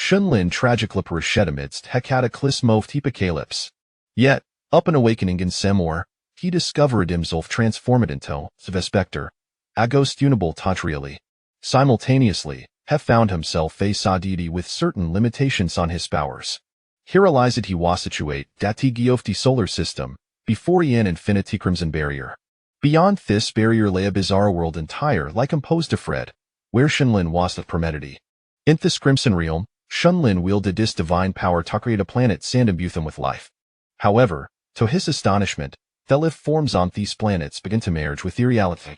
Shunlin tragically amidst hecataclysmov apocalypse. Yet, up and awakening in Semor, he discovered himself transformed into Vespector, agostunable tatrially. Simultaneously, have found himself face a deity with certain limitations on his powers. Here realized he was situate dati giofti solar system, before an infinity crimson barrier. Beyond this barrier lay a bizarre world entire like composed of Fred, where Shunlin was the permitted. In this crimson realm, Shunlin wielded this divine power to create a planet and imbue them with life. However, to his astonishment, the life forms on these planets begin to merge with the reality.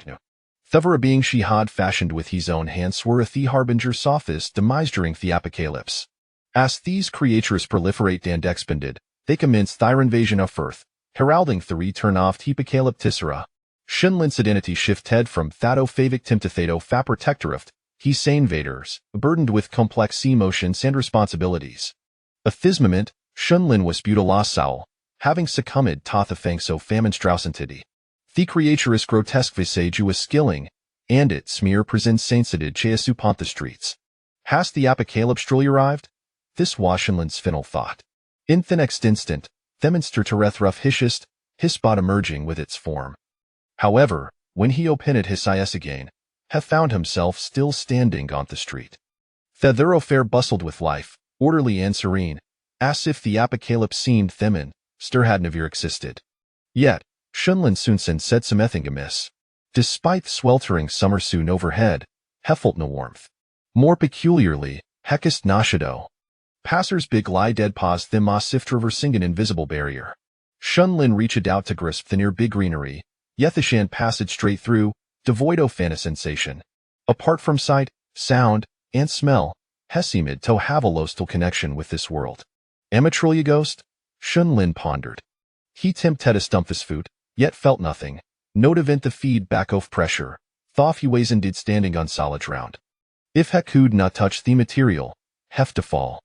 Thevera being she had fashioned with his own hands were the harbinger sophist demise during the apocalypse. As these creatures proliferate and expanded, they commenced their invasion of Earth, heralding the return of the apocalypticera. Shunlin's identity shifted from Thatophavic Tim to Thato Fa Protectoreft, his sane invaders, burdened with complex emotions and responsibilities. At this moment, Shunlin was Butalasaul, having succumbed to the fangs of famine Straussentity. The creature is grotesque visage was skilling, and its smear presents saintsided chas upon the streets. Has the apocalypse truly arrived? This was Shunlin's final thought. In the next instant, Theminster Terethruff his spot emerging with its form. However, when he opened his eyes again, have found himself still standing on the street. The thoroughfare bustled with life, orderly and serene, as if the apocalypse seemed themin, stir had never existed. Yet, Shunlin soon said something amiss. Despite the sweltering summer soon overhead, felt no warmth. More peculiarly, Hekist Nashido. Passers big lie dead pause them if traversing an invisible barrier. Shunlin reached out to grasp the near big greenery, Yethishan passage straight through, devoid of fan sensation. Apart from sight, sound, and smell, Hesimid to have a lostal connection with this world. Amatrullia ghost? Shunlin pondered. He tempted to stump his foot, yet felt nothing. No event the feedback of pressure. Thought he was indeed standing on solid ground. If he could not touch the material, have to fall.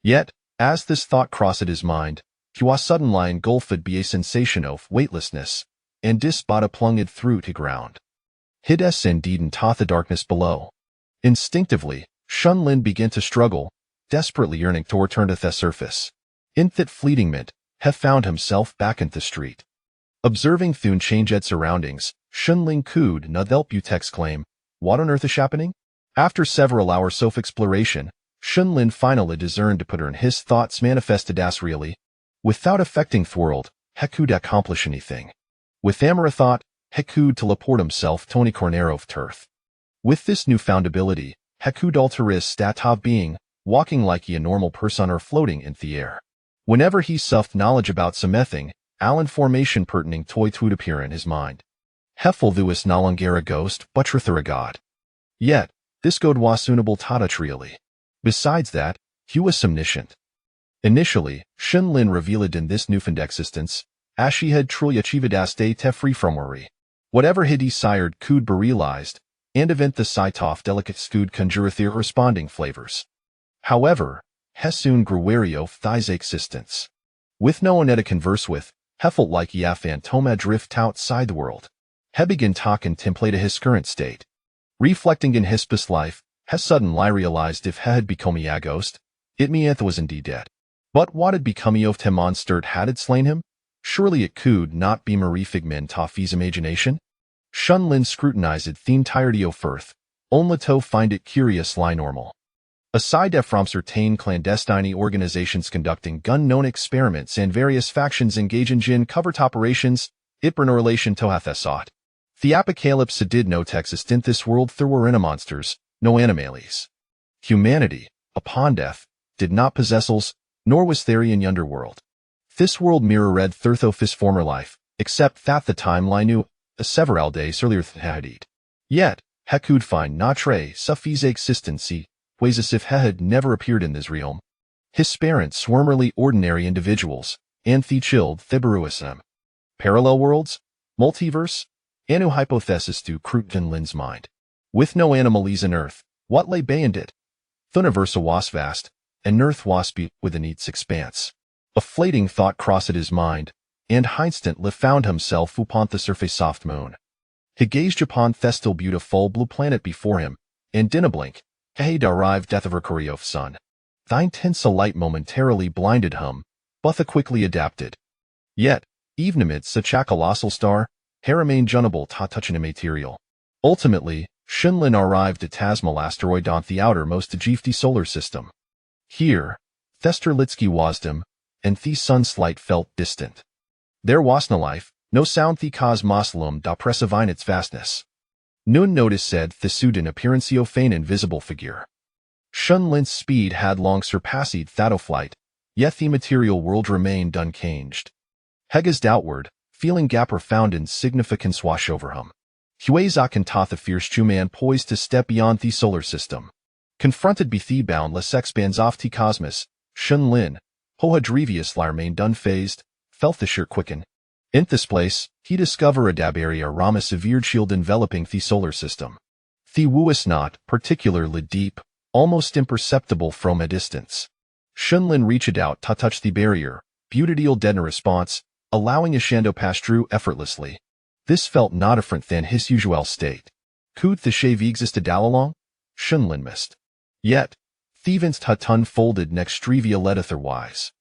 Yet, as this thought crossed his mind, he was suddenly engulfed by a sensation of weightlessness, and disbota plunged through to ground. Hides indeed into the darkness below. Instinctively, Shunlin began to struggle, desperately yearning to return to the surface. In that fleeting minute, have found himself back in the street. Observing Thune changed surroundings, Shunlin could not help but exclaim, "What on earth is happening?" After several hours of exploration, Shunlin finally discerned to put her in his thoughts manifested as really. Without affecting the world, he could accomplish anything. With Amara thought, he could teleport himself Tony Cornero of Turth. With this newfound ability, he could alter his stat of being, walking like a normal person or floating in the air. Whenever he suffed knowledge about something, all information pertaining to it would appear in his mind. Hefel thuis no longer a ghost, but rather a god. Yet, this god was suitable touch really. Besides that, he was omniscient. Initially, Shunlin revealed in this newfound existence, as she had truly achieved a state free from worry. Whatever he desired could be realized, and event the sight of delicate could conjure their responding flavors. However, he soon grew wary of thy's existence. With no one to converse with, he felt like a phantom adrift outside the world. He began to contemplate his current state. Reflecting in his past life, he suddenly realized if he had become a ghost, it meant was indeed dead. But what had become of the monster had slain him? Surely it could not be mere figment of his imagination? Shunlin scrutinized the entirety of Earth, only to find it curiously normal. Aside from certain clandestine organizations conducting unknown experiments and various factions engaging in covert operations, it bore no relation to hath sought. The apocalypse did no exist in this world there were no monsters, no animales. Humanity, upon death, did not possess souls, nor was there an underworld. This world mirrored Thurthofis' former life, except that the timeline knew several days earlier than Hadid. Yet, he could find not trace of his existence, ways as if he had never appeared in this realm. His parents were merely ordinary individuals, and the chilled Thiberuism. Parallel worlds? Multiverse? A new hypothesis to Shunlin's mind. With no anomalies in Earth, what lay beyond it? The universe was vast, and Earth was within its expanse. A fleeting thought crossed his mind, and instantly found himself upon the surface of the moon. He gazed upon the still beautiful blue planet before him, and in a blink, he had arrived at the Mercurial sun. The intense light momentarily blinded him, but he quickly adapted. Yet, even amid such a colossal star, he remained unable to touch any material. Ultimately, Shenlin arrived at Tasmal asteroid on the outermost of the solar system. Here, Thesterlitsky wasdom, and the sun's light felt distant. There was no life, no sound the cosmoslum da pressivine its vastness. Nun noticed said the sudden appearance of an invisible figure. Shenlin's speed had long surpassed that of flight, yet the material world remained uncaged. He gazed outward, feeling a profound insignificance wash over him. Huazak and the fierce man poised to step beyond the solar system. Confronted by the boundless expanse of the cosmos, Shenlin, who had previously remained unfazed, felt the sheer quicken. In this place, he discovered a barrier around a severe shield enveloping the solar system. The woo was not particularly deep, almost imperceptible from a distance. Shenlin reached out to touch the barrier, Beauty'll dead in response, allowing Ashando pass through effortlessly. This felt not different than his usual state. Could the shave existed all along? Shenlin missed. Yet, Thieven's hut unfolded next trivia led otherwise.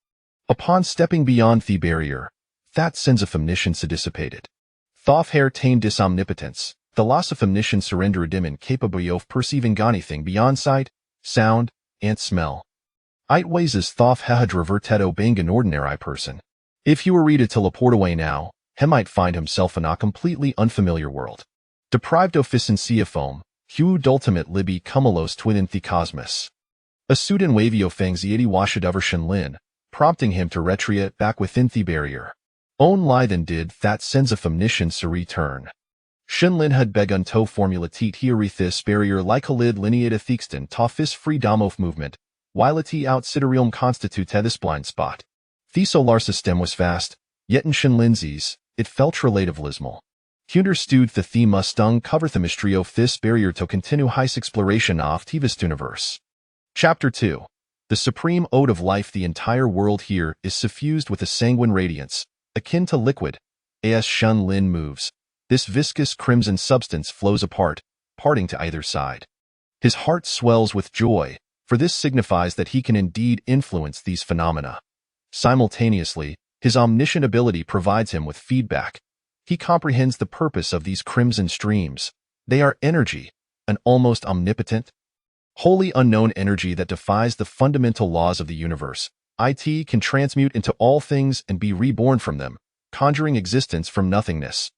Upon stepping beyond the barrier, that sense of omniscience dissipated. Thoth hair tamed this omnipotence, the loss of omniscience rendered him incapable of perceiving anything beyond sight, sound, and smell. It was as Thoth had reverted obeying an ordinary person. If he were ready to teleport away now, he might find himself in a completely unfamiliar world. Deprived of foam, he would ultimately become lost within the cosmos. A sudden wave of anxiety washed over Shenlin, prompting him to retreat back within the barrier. Only then did that sense of omniscience return. Shenlin had begun to formulate here this barrier like a lid lineated thexton to this freedom of movement, while it outsiderealm constituted this blind spot. The solar system was vast, yet in Shenlin's, it felt relativismal. He understood that the must uncover the mystery of this barrier to continue his exploration of the vast universe. Chapter 2. The supreme ode of life. The entire world here is suffused with a sanguine radiance, akin to liquid. As Shenlin moves, this viscous crimson substance flows apart, parting to either side. His heart swells with joy, for this signifies that he can indeed influence these phenomena. Simultaneously, his omniscient ability provides him with feedback. He comprehends the purpose of these crimson streams. They are energy, an almost omnipotent, wholly unknown energy that defies the fundamental laws of the universe. It can transmute into all things and be reborn from them, conjuring existence from nothingness.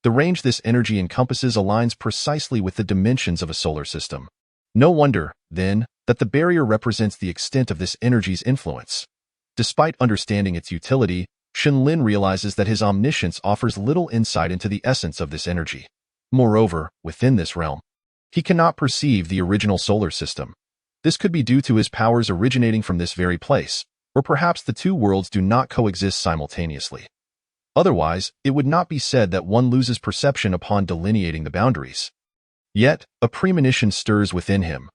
The range this energy encompasses aligns precisely with the dimensions of a solar system. No wonder, then, that the barrier represents the extent of this energy's influence. Despite understanding its utility, Shenlin realizes that his omniscience offers little insight into the essence of this energy. Moreover, within this realm, he cannot perceive the original solar system. This could be due to his powers originating from this very place, or perhaps the two worlds do not coexist simultaneously. Otherwise, it would not be said that one loses perception upon delineating the boundaries. Yet, a premonition stirs within him.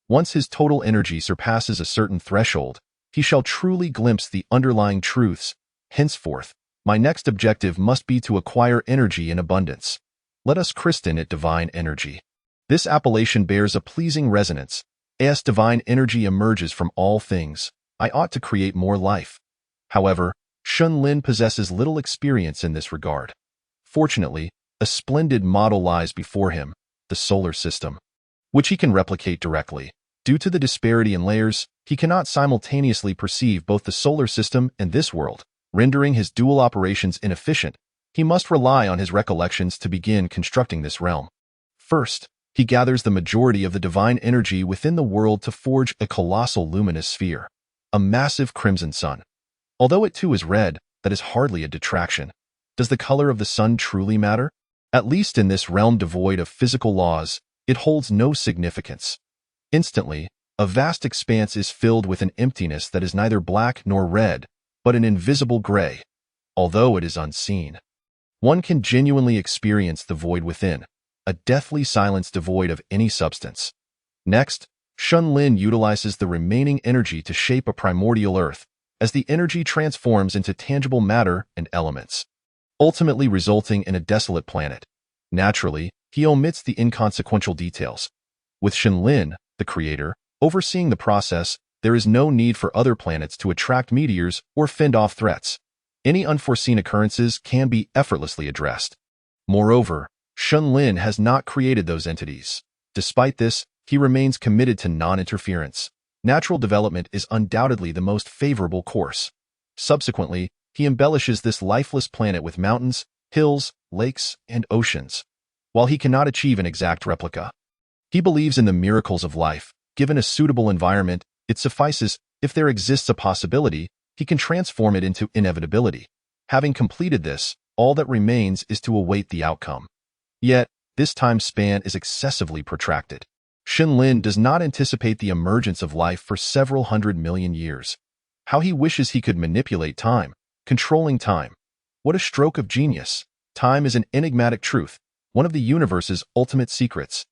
Once his total energy surpasses a certain threshold, he shall truly glimpse the underlying truths. Henceforth, my next objective must be to acquire energy in abundance. Let us christen it divine energy. This appellation bears a pleasing resonance. As divine energy emerges from all things, I ought to create more life. However, Shenlin possesses little experience in this regard. Fortunately, a splendid model lies before him, the solar system, which he can replicate directly. Due to the disparity in layers, he cannot simultaneously perceive both the solar system and this world, rendering his dual operations inefficient. He must rely on his recollections to begin constructing this realm. First, he gathers the majority of the divine energy within the world to forge a colossal luminous sphere, a massive crimson sun. Although it too is red, that is hardly a detraction. Does the color of the sun truly matter? At least in this realm devoid of physical laws, it holds no significance. Instantly, a vast expanse is filled with an emptiness that is neither black nor red, but an invisible gray. Although it is unseen, one can genuinely experience the void within, a deathly silence devoid of any substance. Next, Shenlin utilizes the remaining energy to shape a primordial earth, as the energy transforms into tangible matter and elements, ultimately resulting in a desolate planet. Naturally, he omits the inconsequential details. With Shenlin, the creator, overseeing the process, there is no need for other planets to attract meteors or fend off threats. Any unforeseen occurrences can be effortlessly addressed. Moreover, Shunlin has not created those entities. Despite this, he remains committed to non-interference. Natural development is undoubtedly the most favorable course. Subsequently, he embellishes this lifeless planet with mountains, hills, lakes, and oceans. While he cannot achieve an exact replica, he believes in the miracles of life. Given a suitable environment, it suffices. If there exists a possibility, he can transform it into inevitability. Having completed this, all that remains is to await the outcome. Yet, this time span is excessively protracted. Shunlin does not anticipate the emergence of life for several 100 million years. How he wishes he could manipulate time, controlling time. What a stroke of genius. Time is an enigmatic truth, one of the universe's ultimate secrets.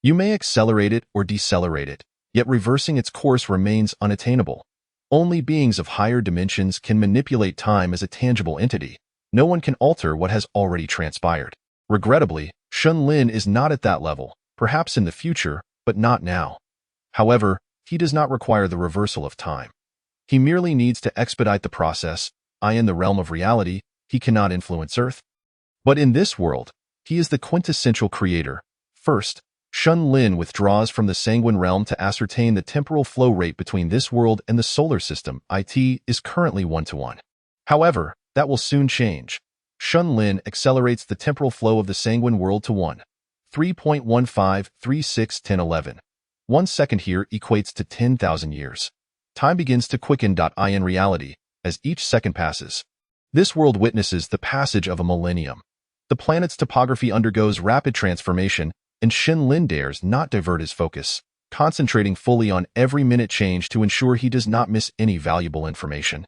You may accelerate it or decelerate it, yet reversing its course remains unattainable. Only beings of higher dimensions can manipulate time as a tangible entity. No one can alter what has already transpired. Regrettably, Shunlin is not at that level, perhaps in the future, but not now. However, he does not require the reversal of time. He merely needs to expedite the process. In the realm of reality, he cannot influence Earth. But in this world, he is the quintessential creator. First, Shunlin withdraws from the sanguine realm to ascertain the temporal flow rate between this world and the solar system. It is currently 1:1. However, that will soon change. Shunlin accelerates the temporal flow of the sanguine world to 1.3.15361011. 1 second here equates to 10,000 years. Time begins to quicken. In reality, as each second passes, this world witnesses the passage of a millennium. The planet's topography undergoes rapid transformation, and Shunlin dares not divert his focus, concentrating fully on every minute change to ensure he does not miss any valuable information.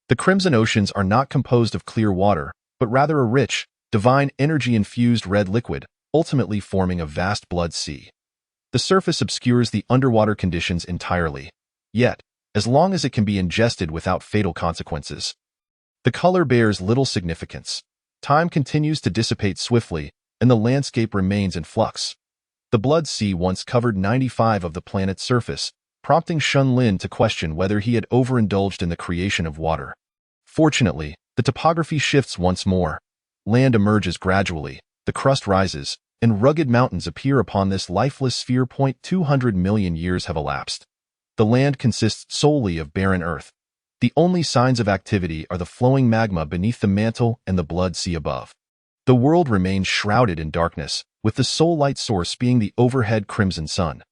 The Crimson Oceans are not composed of clear water, but rather a rich, divine energy-infused red liquid, ultimately forming a vast blood sea. The surface obscures the underwater conditions entirely. Yet, as long as it can be ingested without fatal consequences, the color bears little significance. Time continues to dissipate swiftly, and the landscape remains in flux. The blood sea once covered 95% of the planet's surface, prompting Shunlin to question whether he had overindulged in the creation of water. Fortunately, the topography shifts once more. Land emerges gradually, the crust rises, and rugged mountains appear upon this lifeless sphere. 200 million years have elapsed. The land consists solely of barren earth. The only signs of activity are the flowing magma beneath the mantle and the blood sea above. The world remains shrouded in darkness, with the sole light source being the overhead crimson sun.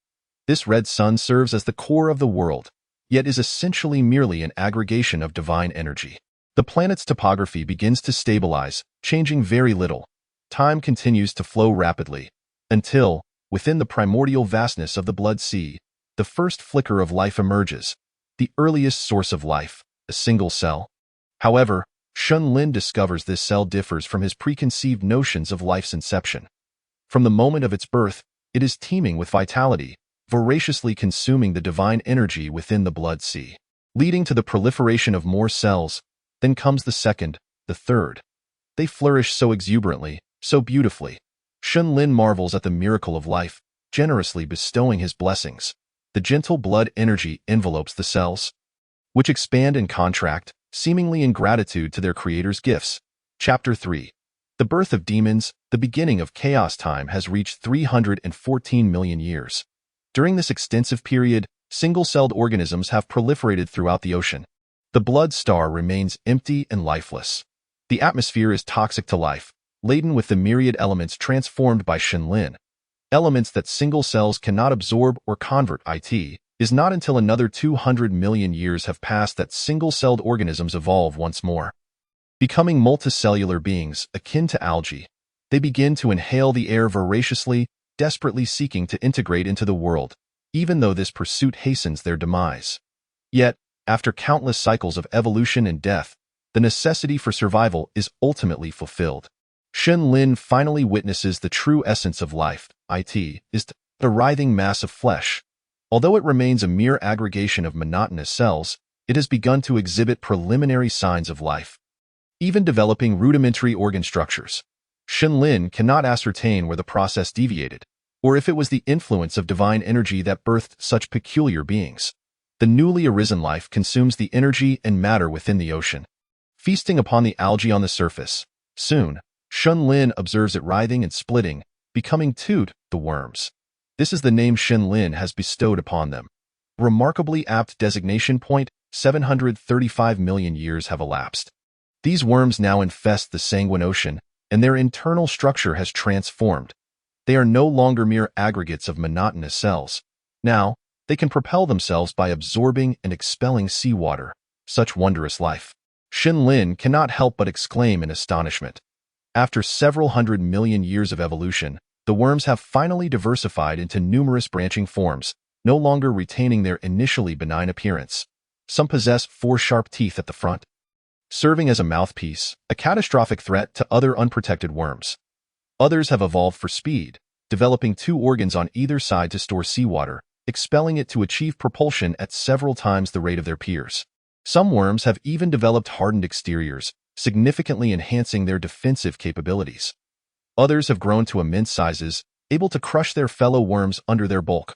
This red sun serves as the core of the world, yet is essentially merely an aggregation of divine energy. The planet's topography begins to stabilize, changing very little. Time continues to flow rapidly, until, within the primordial vastness of the blood sea, the first flicker of life emerges, the earliest source of life, a single cell. However, Shunlin discovers this cell differs from his preconceived notions of life's inception. From the moment of its birth, it is teeming with vitality, voraciously consuming the divine energy within the blood sea, leading to the proliferation of more cells. Then comes the second, the third. They flourish so exuberantly, so beautifully. Shunlin marvels at the miracle of life, generously bestowing his blessings. The gentle blood energy envelopes the cells, which expand and contract, seemingly in gratitude to their creator's gifts. Chapter 3. The birth of demons, the beginning of chaos. Time has reached 314 million years. During this extensive period, single-celled organisms have proliferated throughout the ocean. The blood star remains empty and lifeless. The atmosphere is toxic to life, laden with the myriad elements transformed by Shunlin. Elements that single cells cannot absorb or convert. It is not until another 200 million years have passed that single-celled organisms evolve once more. Becoming multicellular beings, akin to algae, they begin to inhale the air voraciously, desperately seeking to integrate into the world, even though this pursuit hastens their demise. Yet, after countless cycles of evolution and death, the necessity for survival is ultimately fulfilled. Shunlin finally witnesses the true essence of life. It is the writhing mass of flesh. Although it remains a mere aggregation of monotonous cells, it has begun to exhibit preliminary signs of life, even developing rudimentary organ structures. Shunlin cannot ascertain where the process deviated, or if it was the influence of divine energy that birthed such peculiar beings. The newly arisen life consumes the energy and matter within the ocean, feasting upon the algae on the surface. Soon, Shun Lin observes it writhing and splitting, becoming Toot, the worms. This is the name Shen Lin has bestowed upon them. Remarkably apt designation. 735 million years have elapsed. These worms now infest the Sanguine Ocean, and their internal structure has transformed. They are no longer mere aggregates of monotonous cells. Now, they can propel themselves by absorbing and expelling seawater. Such wondrous life. Shen Lin cannot help but exclaim in astonishment. After several 100 million years of evolution, the worms have finally diversified into numerous branching forms, no longer retaining their initially benign appearance. Some possess 4 sharp teeth at the front, serving as a mouthpiece, a catastrophic threat to other unprotected worms. Others have evolved for speed, developing 2 organs on either side to store seawater, expelling it to achieve propulsion at several times the rate of their peers. Some worms have even developed hardened exteriors, significantly enhancing their defensive capabilities. Others have grown to immense sizes, able to crush their fellow worms under their bulk.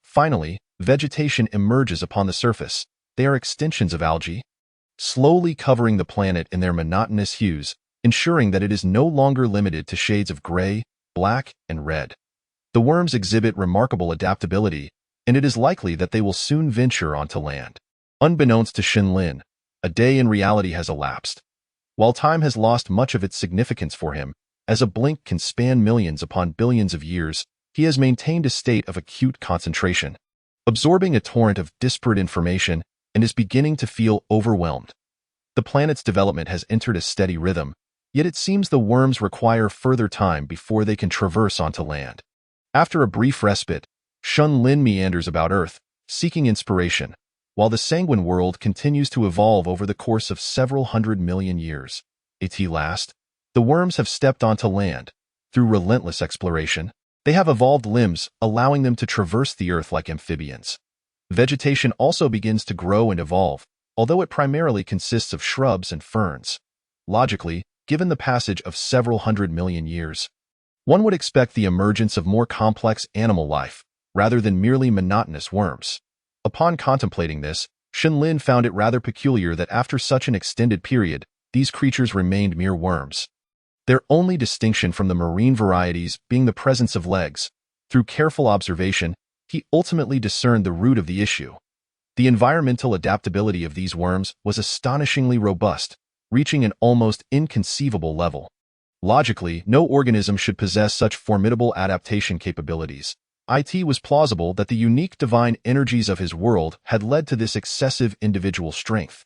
Finally, vegetation emerges upon the surface. They are extensions of algae, slowly covering the planet in their monotonous hues, ensuring that it is no longer limited to shades of gray, black, and red. The worms exhibit remarkable adaptability, and it is likely that they will soon venture onto land. Unbeknownst to Shen Lin, a day in reality has elapsed. While time has lost much of its significance for him, as a blink can span millions upon billions of years, he has maintained a state of acute concentration, absorbing a torrent of disparate information, and is beginning to feel overwhelmed. The planet's development has entered a steady rhythm, yet it seems the worms require further time before they can traverse onto land. After a brief respite, Shun Lin meanders about Earth, seeking inspiration, while the Sanguine world continues to evolve over the course of several 100 million years. At last, the worms have stepped onto land. Through relentless exploration, they have evolved limbs, allowing them to traverse the Earth like amphibians. Vegetation also begins to grow and evolve, although it primarily consists of shrubs and ferns. Logically, given the passage of several 100 million years, one would expect the emergence of more complex animal life, rather than merely monotonous worms. Upon contemplating this, Shen Lin found it rather peculiar that after such an extended period, these creatures remained mere worms. Their only distinction from the marine varieties being the presence of legs. Through careful observation, he ultimately discerned the root of the issue. The environmental adaptability of these worms was astonishingly robust, reaching an almost inconceivable level. Logically, no organism should possess such formidable adaptation capabilities. It was plausible that the unique divine energies of his world had led to this excessive individual strength.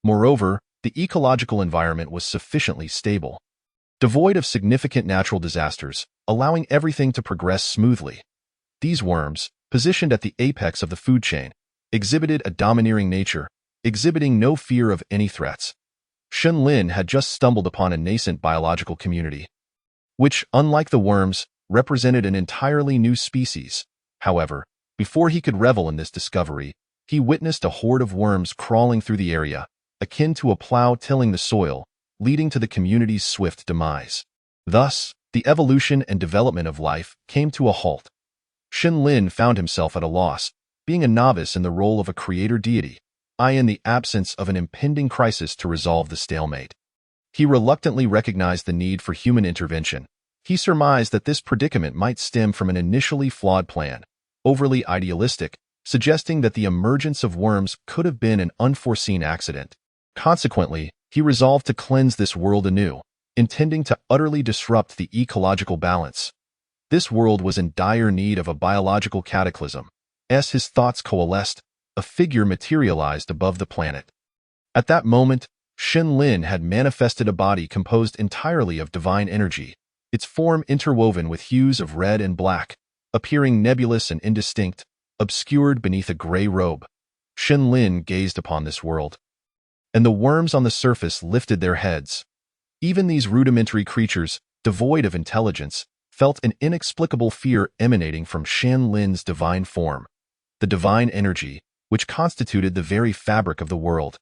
Moreover, the ecological environment was sufficiently stable, devoid of significant natural disasters, allowing everything to progress smoothly. These worms, positioned at the apex of the food chain, exhibited a domineering nature, exhibiting no fear of any threats. Shen Lin had just stumbled upon a nascent biological community, which, unlike the worms, represented an entirely new species. However, before he could revel in this discovery, he witnessed a horde of worms crawling through the area, akin to a plow tilling the soil, leading to the community's swift demise. Thus, the evolution and development of life came to a halt. Shen Lin found himself at a loss, being a novice in the role of a creator deity, in the absence of an impending crisis to resolve the stalemate. He reluctantly recognized the need for human intervention. He surmised that this predicament might stem from an initially flawed plan, overly idealistic, suggesting that the emergence of worms could have been an unforeseen accident. Consequently, he resolved to cleanse this world anew, intending to utterly disrupt the ecological balance. This world was in dire need of a biological cataclysm. As his thoughts coalesced, a figure materialized above the planet. At that moment, Shen Lin had manifested a body composed entirely of divine energy, its form interwoven with hues of red and black, appearing nebulous and indistinct, obscured beneath a gray robe. Shen Lin gazed upon this world, and the worms on the surface lifted their heads. Even these rudimentary creatures, devoid of intelligence, felt an inexplicable fear emanating from Shen Lin's divine form. The divine energy, which constituted the very fabric of the world,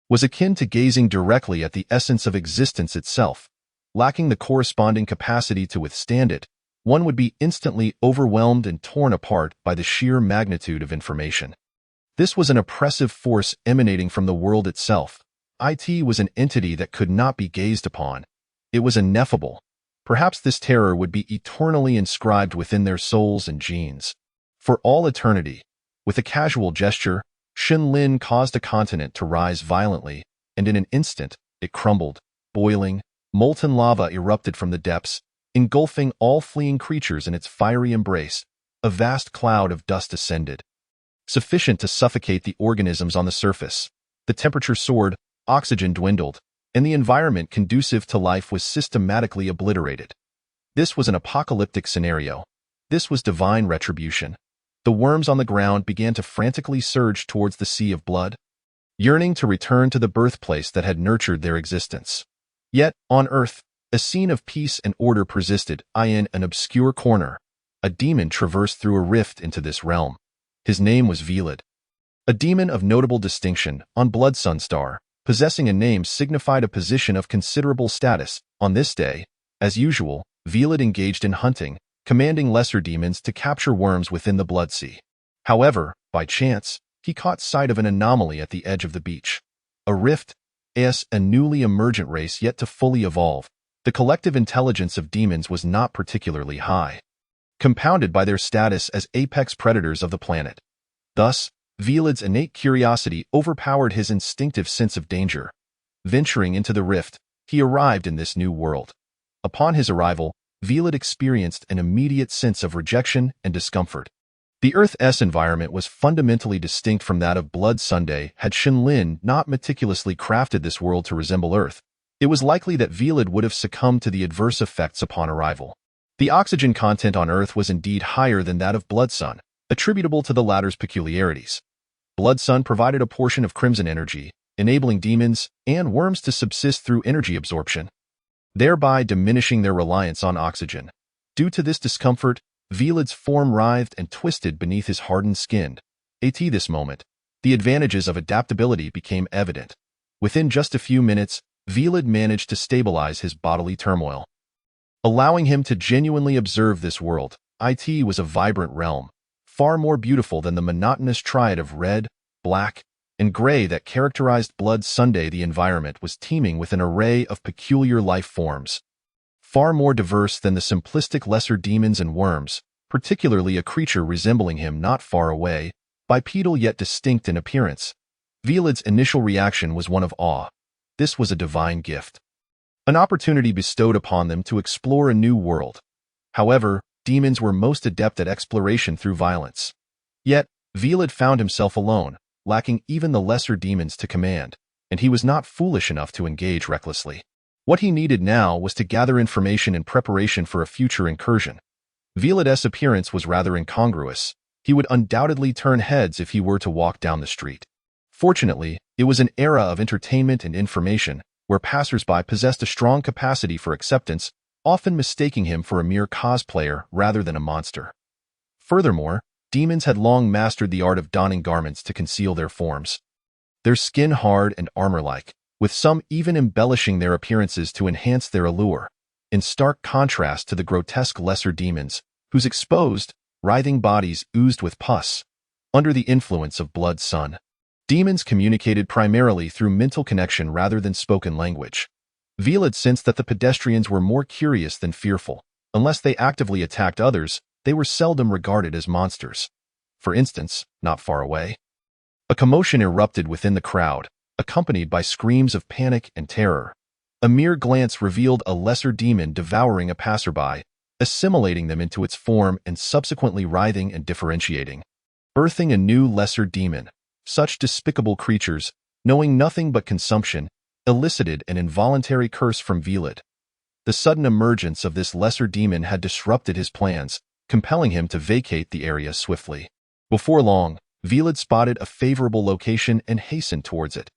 was akin to gazing directly at the essence of existence itself. Lacking the corresponding capacity to withstand it, one would be instantly overwhelmed and torn apart by the sheer magnitude of information. This was an oppressive force emanating from the world itself. It was an entity that could not be gazed upon. It was ineffable. Perhaps this terror would be eternally inscribed within their souls and genes. For all eternity, with a casual gesture, Shen Lin caused a continent to rise violently, and in an instant, it crumbled. Boiling, molten lava erupted from the depths, engulfing all fleeing creatures in its fiery embrace. A vast cloud of dust ascended, sufficient to suffocate the organisms on the surface. The temperature soared, oxygen dwindled, and the environment conducive to life was systematically obliterated. This was an apocalyptic scenario. This was divine retribution. The worms on the ground began to frantically surge towards the sea of blood, yearning to return to the birthplace that had nurtured their existence. Yet, on Earth, a scene of peace and order persisted. In an obscure corner, a demon traversed through a rift into this realm. His name was Velid. A demon of notable distinction, on Blood Sunstar, possessing a name signified a position of considerable status. On this day, as usual, Velid engaged in hunting, commanding lesser demons to capture worms within the Blood Sea. However, by chance, he caught sight of an anomaly at the edge of the beach. A rift, a newly emergent race yet to fully evolve. The collective intelligence of demons was not particularly high, compounded by their status as apex predators of the planet. Thus, Velid's innate curiosity overpowered his instinctive sense of danger. Venturing into the rift, he arrived in this new world. Upon his arrival, Velid experienced an immediate sense of rejection and discomfort. The Earth's environment was fundamentally distinct from that of Blood Sunday. Had Shen Lin not meticulously crafted this world to resemble Earth, it was likely that Velid would have succumbed to the adverse effects upon arrival. The oxygen content on Earth was indeed higher than that of Blood Sun, attributable to the latter's peculiarities. Blood Sun provided a portion of crimson energy, enabling demons and worms to subsist through energy absorption, thereby diminishing their reliance on oxygen. Due to this discomfort, Velid's form writhed and twisted beneath his hardened skin. At this moment, the advantages of adaptability became evident. Within just a few minutes, Velid managed to stabilize his bodily turmoil, allowing him to genuinely observe this world. It was a vibrant realm, far more beautiful than the monotonous triad of red, black, and gray that characterized Blood Sunday. The environment was teeming with an array of peculiar life forms, far more diverse than the simplistic lesser demons and worms, particularly a creature resembling him not far away, bipedal yet distinct in appearance. Velid's initial reaction was one of awe. This was a divine gift, an opportunity bestowed upon them to explore a new world. However, demons were most adept at exploration through violence. Yet, Velid found himself alone, lacking even the lesser demons to command, and he was not foolish enough to engage recklessly. What he needed now was to gather information in preparation for a future incursion. Velid's appearance was rather incongruous. He would undoubtedly turn heads if he were to walk down the street. Fortunately, it was an era of entertainment and information, where passers-by possessed a strong capacity for acceptance, often mistaking him for a mere cosplayer rather than a monster. Furthermore, demons had long mastered the art of donning garments to conceal their forms, their skin hard and armor-like, with some even embellishing their appearances to enhance their allure, in stark contrast to the grotesque lesser demons, whose exposed, writhing bodies oozed with pus. Under the influence of Blood Sun, demons communicated primarily through mental connection rather than spoken language. Velid sensed that the pedestrians were more curious than fearful. Unless they actively attacked others, they were seldom regarded as monsters. For instance, not far away, a commotion erupted within the crowd, accompanied by screams of panic and terror. A mere glance revealed a lesser demon devouring a passerby, assimilating them into its form and subsequently writhing and differentiating, birthing a new lesser demon. Such despicable creatures, knowing nothing but consumption, elicited an involuntary curse from Velid. The sudden emergence of this lesser demon had disrupted his plans, compelling him to vacate the area swiftly. Before long, Velid spotted a favorable location and hastened towards it.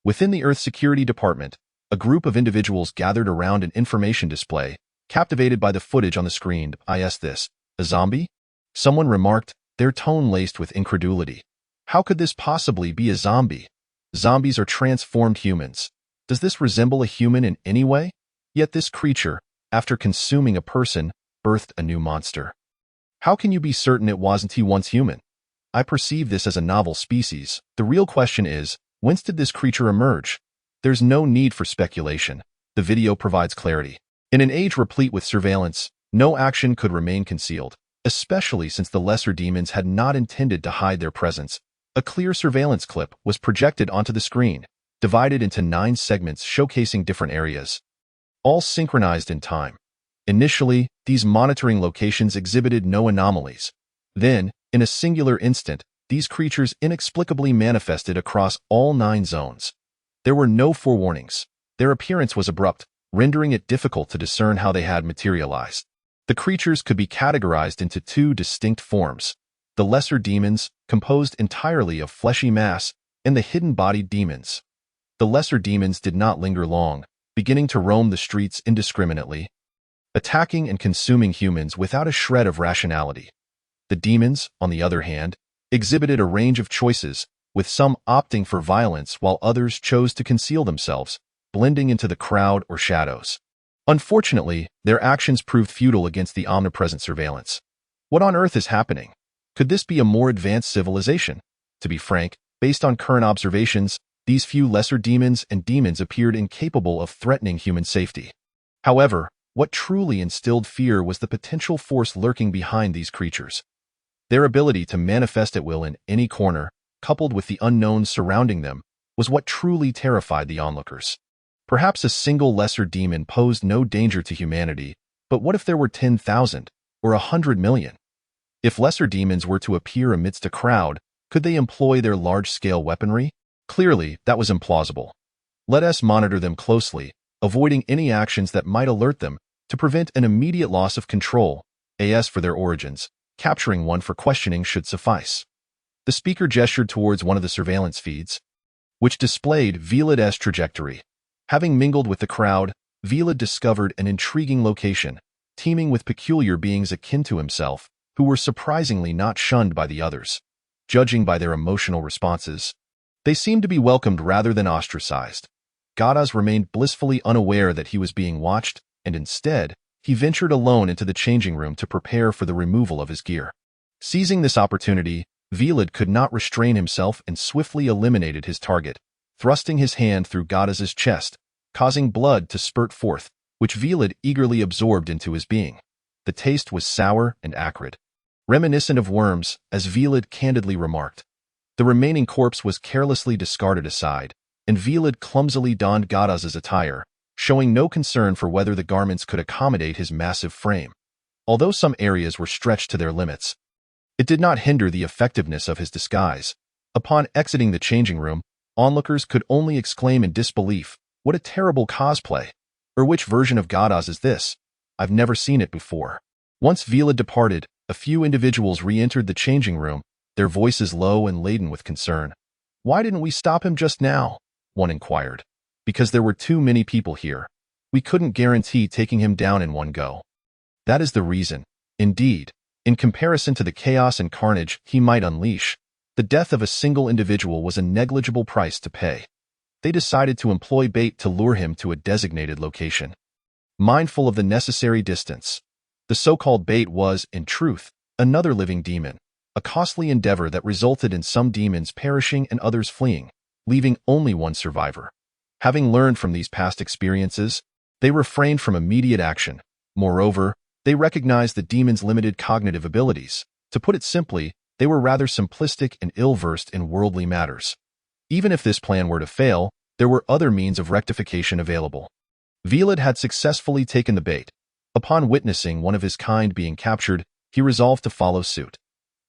Within the Earth Security Department, a group of individuals gathered around an information display, captivated by the footage on the screen. Is this a zombie? Someone remarked, their tone laced with incredulity. How could this possibly be a zombie? Zombies are transformed humans. Does this resemble a human in any way? Yet this creature, after consuming a person, birthed a new monster. How can you be certain it wasn't he once human? I perceive this as a novel species. The real question is, whence did this creature emerge? There's no need for speculation. The video provides clarity. In an age replete with surveillance, no action could remain concealed, especially since the lesser demons had not intended to hide their presence. A clear surveillance clip was projected onto the screen, divided into 9 segments showcasing different areas, all synchronized in time. Initially, these monitoring locations exhibited no anomalies. Then, in a singular instant, these creatures inexplicably manifested across all 9 zones. There were no forewarnings. Their appearance was abrupt, rendering it difficult to discern how they had materialized. The creatures could be categorized into 2 distinct forms: the lesser demons, composed entirely of fleshy mass, and the hidden-bodied demons. The lesser demons did not linger long, beginning to roam the streets indiscriminately, attacking and consuming humans without a shred of rationality. The demons, on the other hand, exhibited a range of choices, with some opting for violence while others chose to conceal themselves, blending into the crowd or shadows. Unfortunately, their actions proved futile against the omnipresent surveillance. What on earth is happening? Could this be a more advanced civilization? To be frank, based on current observations, these few lesser demons and demons appeared incapable of threatening human safety. However, what truly instilled fear was the potential force lurking behind these creatures. Their ability to manifest at will in any corner, coupled with the unknowns surrounding them, was what truly terrified the onlookers. Perhaps a single lesser demon posed no danger to humanity, but what if there were 10,000 or 100 million? If lesser demons were to appear amidst a crowd, could they employ their large-scale weaponry? Clearly, that was implausible. Let us monitor them closely, avoiding any actions that might alert them, to prevent an immediate loss of control. As for their origins, capturing one for questioning should suffice. The speaker gestured towards one of the surveillance feeds, which displayed Velad's trajectory. Having mingled with the crowd, Velad discovered an intriguing location, teeming with peculiar beings akin to himself, who were surprisingly not shunned by the others. Judging by their emotional responses, they seemed to be welcomed rather than ostracized. Gadas remained blissfully unaware that he was being watched, and instead, he ventured alone into the changing room to prepare for the removal of his gear. Seizing this opportunity, Velad could not restrain himself and swiftly eliminated his target, thrusting his hand through Gadas's chest, causing blood to spurt forth, which Velad eagerly absorbed into his being. The taste was sour and acrid, reminiscent of worms, as Velad candidly remarked. The remaining corpse was carelessly discarded aside, and Velad clumsily donned Gadas's attire, showing no concern for whether the garments could accommodate his massive frame. Although some areas were stretched to their limits, it did not hinder the effectiveness of his disguise. Upon exiting the changing room, onlookers could only exclaim in disbelief, "What a terrible cosplay! Or which version of Gadas is this? I've never seen it before." Once Velad departed, a few individuals re-entered the changing room, their voices low and laden with concern. "Why didn't we stop him just now?" one inquired. "Because there were too many people here. We couldn't guarantee taking him down in one go." That is the reason. Indeed, in comparison to the chaos and carnage he might unleash, the death of a single individual was a negligible price to pay. They decided to employ bait to lure him to a designated location. Mindful of the necessary distance, the so-called bait was, in truth, another living demon, a costly endeavor that resulted in some demons perishing and others fleeing, leaving only one survivor. Having learned from these past experiences, they refrained from immediate action. Moreover, they recognized the demon's limited cognitive abilities. To put it simply, they were rather simplistic and ill-versed in worldly matters. Even if this plan were to fail, there were other means of rectification available. Velad had successfully taken the bait. Upon witnessing one of his kind being captured, he resolved to follow suit.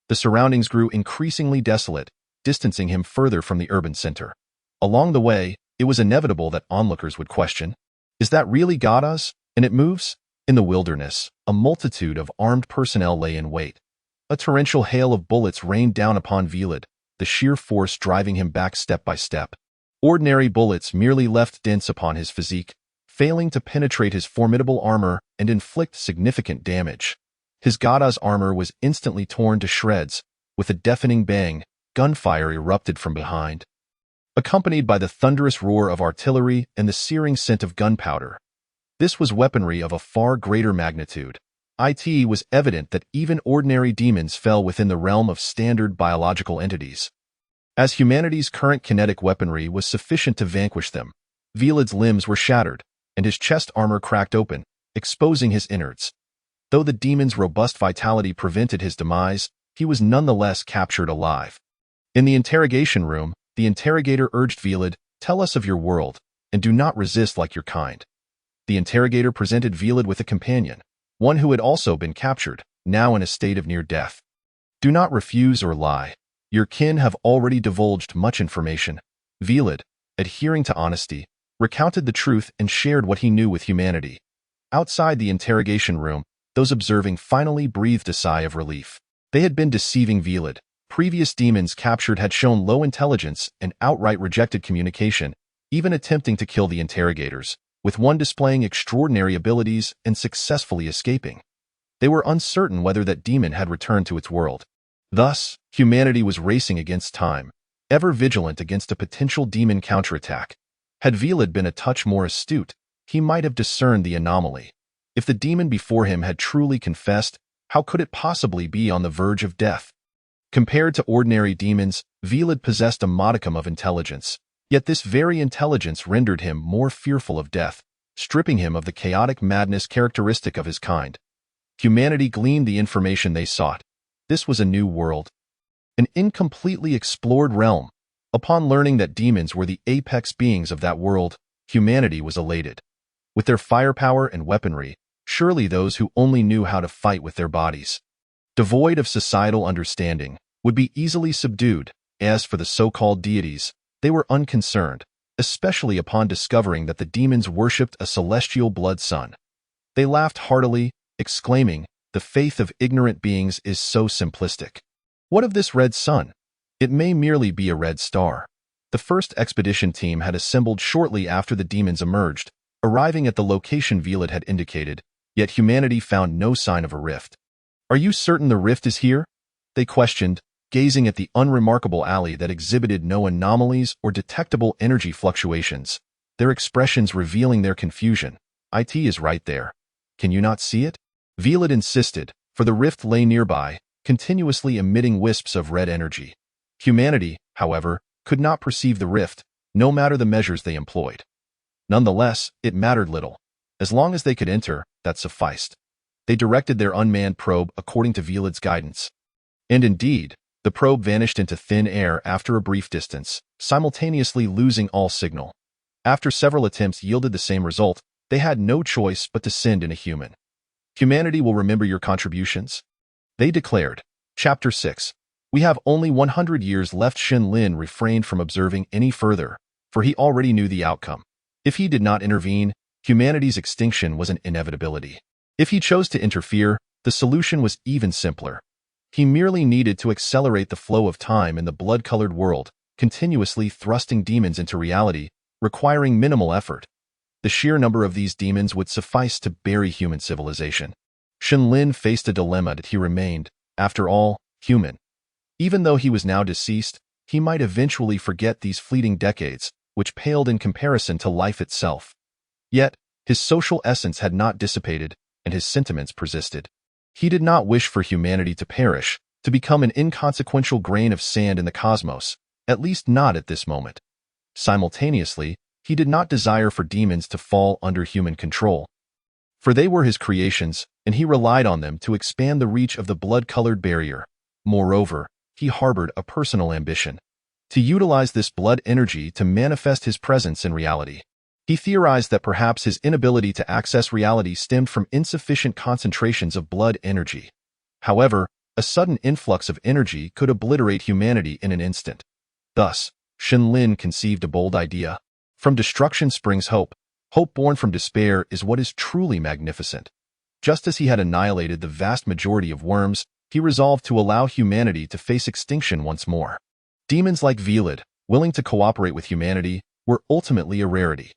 The surroundings grew increasingly desolate, distancing him further from the urban center. Along the way, it was inevitable that onlookers would question, "Is that really Gadas? And it moves?" In the wilderness, a multitude of armed personnel lay in wait. A torrential hail of bullets rained down upon Velad, the sheer force driving him back step by step. Ordinary bullets merely left dents upon his physique, failing to penetrate his formidable armor and inflict significant damage. His Gadas armor was instantly torn to shreds. With a deafening bang, gunfire erupted from behind, accompanied by the thunderous roar of artillery and the searing scent of gunpowder. This was weaponry of a far greater magnitude. It was evident that even ordinary demons fell within the realm of standard biological entities. As humanity's current kinetic weaponry was sufficient to vanquish them, Velad's limbs were shattered, and his chest armor cracked open, exposing his innards. Though the demon's robust vitality prevented his demise, he was nonetheless captured alive. In the interrogation room, the interrogator urged Velad, "Tell us of your world, and do not resist like your kind." The interrogator presented Velad with a companion, one who had also been captured, now in a state of near death. "Do not refuse or lie. Your kin have already divulged much information." Velad, adhering to honesty, recounted the truth and shared what he knew with humanity. Outside the interrogation room, those observing finally breathed a sigh of relief. They had been deceiving Velad. Previous demons captured had shown low intelligence and outright rejected communication, even attempting to kill the interrogators, with one displaying extraordinary abilities and successfully escaping. They were uncertain whether that demon had returned to its world. Thus, humanity was racing against time, ever vigilant against a potential demon counterattack. Had Velad been a touch more astute, he might have discerned the anomaly. If the demon before him had truly confessed, how could it possibly be on the verge of death? Compared to ordinary demons, Velad possessed a modicum of intelligence, yet this very intelligence rendered him more fearful of death, stripping him of the chaotic madness characteristic of his kind. Humanity gleaned the information they sought. This was a new world, an incompletely explored realm. Upon learning that demons were the apex beings of that world, humanity was elated. With their firepower and weaponry, surely those who only knew how to fight with their bodies, devoid of societal understanding, would be easily subdued. As for the so-called deities, they were unconcerned, especially upon discovering that the demons worshipped a celestial blood sun. They laughed heartily, exclaiming, "The faith of ignorant beings is so simplistic. What of this red sun? It may merely be a red star." The first expedition team had assembled shortly after the demons emerged, arriving at the location Velad had indicated, yet humanity found no sign of a rift. "Are you certain the rift is here?" they questioned, gazing at the unremarkable alley that exhibited no anomalies or detectable energy fluctuations, their expressions revealing their confusion. "It is right there. Can you not see it?" Velad insisted, for the rift lay nearby, continuously emitting wisps of red energy. Humanity, however, could not perceive the rift, no matter the measures they employed. Nonetheless, it mattered little. As long as they could enter, that sufficed. They directed their unmanned probe according to Velad's guidance. And indeed, the probe vanished into thin air after a brief distance, simultaneously losing all signal. After several attempts yielded the same result, they had no choice but to send in a human. "Humanity will remember your contributions," they declared. Chapter 6. We have only 100 years left. Shen Lin refrained from observing any further, for he already knew the outcome. If he did not intervene, humanity's extinction was an inevitability. If he chose to interfere, the solution was even simpler. He merely needed to accelerate the flow of time in the blood-colored world, continuously thrusting demons into reality, requiring minimal effort. The sheer number of these demons would suffice to bury human civilization. Shen Lin faced a dilemma that he remained, after all, human. Even though he was now deceased, he might eventually forget these fleeting decades, which paled in comparison to life itself. Yet, his social essence had not dissipated, and his sentiments persisted. He did not wish for humanity to perish, to become an inconsequential grain of sand in the cosmos, at least not at this moment. Simultaneously, he did not desire for demons to fall under human control. For they were his creations, and he relied on them to expand the reach of the blood-colored barrier. Moreover, he harbored a personal ambition: to utilize this blood energy to manifest his presence in reality. He theorized that perhaps his inability to access reality stemmed from insufficient concentrations of blood energy. However, a sudden influx of energy could obliterate humanity in an instant. Thus, Shen Lin conceived a bold idea. From destruction springs hope. Hope born from despair is what is truly magnificent. Just as he had annihilated the vast majority of worms, he resolved to allow humanity to face extinction once more. Demons like Velad, willing to cooperate with humanity, were ultimately a rarity.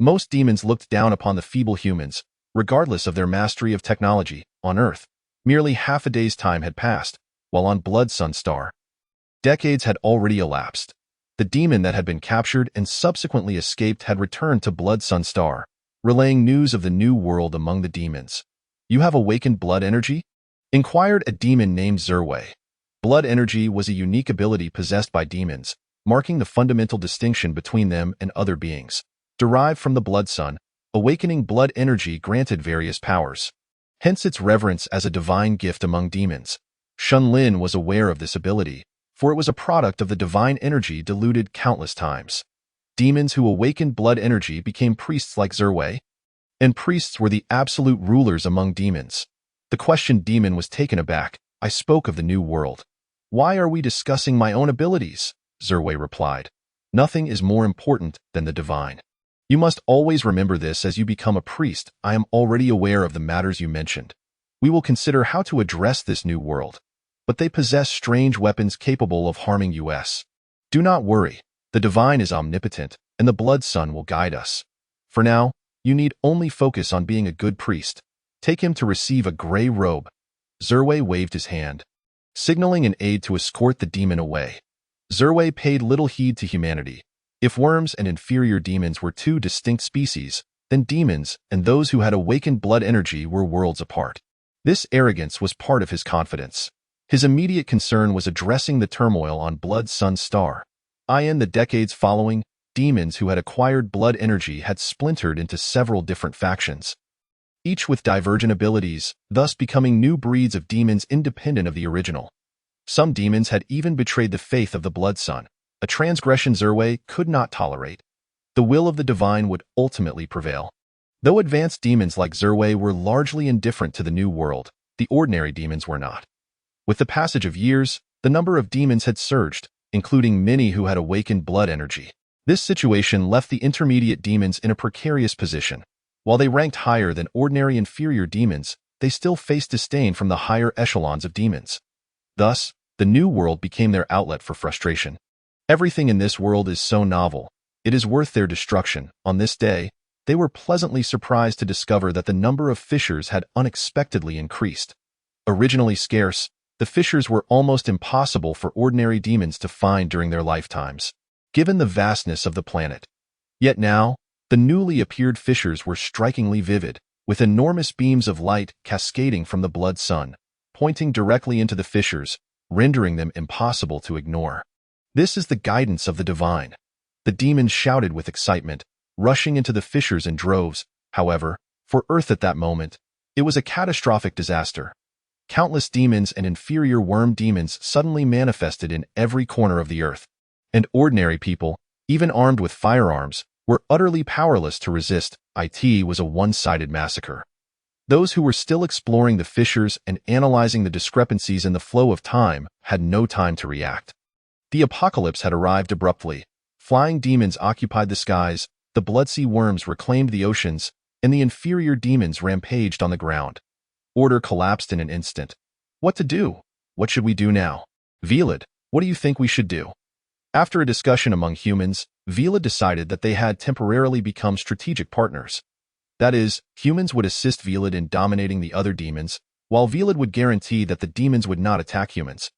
Most demons looked down upon the feeble humans, regardless of their mastery of technology. On Earth, merely half a day's time had passed, while on Blood Sun Star, decades had already elapsed. The demon that had been captured and subsequently escaped had returned to Blood Sun Star, relaying news of the new world among the demons. You have awakened blood energy? Inquired a demon named Zerway. Blood energy was a unique ability possessed by demons, marking the fundamental distinction between them and other beings. Derived from the blood sun, awakening blood energy granted various powers. Hence its reverence as a divine gift among demons. Shun Lin was aware of this ability, for it was a product of the divine energy diluted countless times. Demons who awakened blood energy became priests like Zerway, and priests were the absolute rulers among demons. The questioned demon was taken aback. I spoke of the new world. Why are we discussing my own abilities? Zerway replied. Nothing is more important than the divine. You must always remember this as you become a priest. I am already aware of the matters you mentioned. We will consider how to address this new world. But they possess strange weapons capable of harming us. Do not worry. The divine is omnipotent, and the blood sun will guide us. For now, you need only focus on being a good priest. Take him to receive a gray robe. Zerway waved his hand, signaling an aide to escort the demon away. Zerway paid little heed to humanity. If worms and inferior demons were two distinct species, then demons and those who had awakened blood energy were worlds apart. This arrogance was part of his confidence. His immediate concern was addressing the turmoil on Blood Sun's star. In the decades following, demons who had acquired blood energy had splintered into several different factions, each with divergent abilities, thus becoming new breeds of demons independent of the original. Some demons had even betrayed the faith of the Blood Sun, a transgression Zerway could not tolerate. The will of the divine would ultimately prevail. Though advanced demons like Zerway were largely indifferent to the new world, the ordinary demons were not. With the passage of years, the number of demons had surged, including many who had awakened blood energy. This situation left the intermediate demons in a precarious position. While they ranked higher than ordinary inferior demons, they still faced disdain from the higher echelons of demons. Thus, the new world became their outlet for frustration. Everything in this world is so novel, it is worth their destruction. On this day, they were pleasantly surprised to discover that the number of fissures had unexpectedly increased. Originally scarce, the fissures were almost impossible for ordinary demons to find during their lifetimes, given the vastness of the planet. Yet now, the newly appeared fissures were strikingly vivid, with enormous beams of light cascading from the blood sun, pointing directly into the fissures, rendering them impossible to ignore. This is the guidance of the divine. The demons shouted with excitement, rushing into the fissures in droves. However, for Earth at that moment, it was a catastrophic disaster. Countless demons and inferior worm demons suddenly manifested in every corner of the Earth, and ordinary people, even armed with firearms, were utterly powerless to resist. It was a one-sided massacre. Those who were still exploring the fissures and analyzing the discrepancies in the flow of time had no time to react. The apocalypse had arrived abruptly. Flying demons occupied the skies, the blood-sea worms reclaimed the oceans, and the inferior demons rampaged on the ground. Order collapsed in an instant. What to do? What should we do now? Velad, what do you think we should do? After a discussion among humans, Velad decided that they had temporarily become strategic partners. That is, humans would assist Velad in dominating the other demons, while Velad would guarantee that the demons would not attack humans,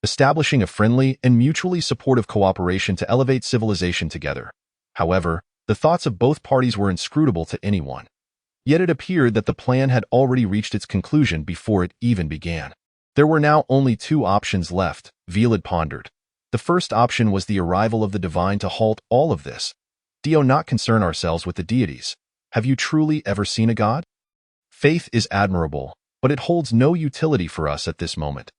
establishing a friendly and mutually supportive cooperation to elevate civilization together. However, the thoughts of both parties were inscrutable to anyone. Yet it appeared that the plan had already reached its conclusion before it even began. There were now only two options left, Velad pondered. The first option was the arrival of the divine to halt all of this. Do not concern ourselves with the deities. Have you truly ever seen a god? Faith is admirable, but it holds no utility for us at this moment.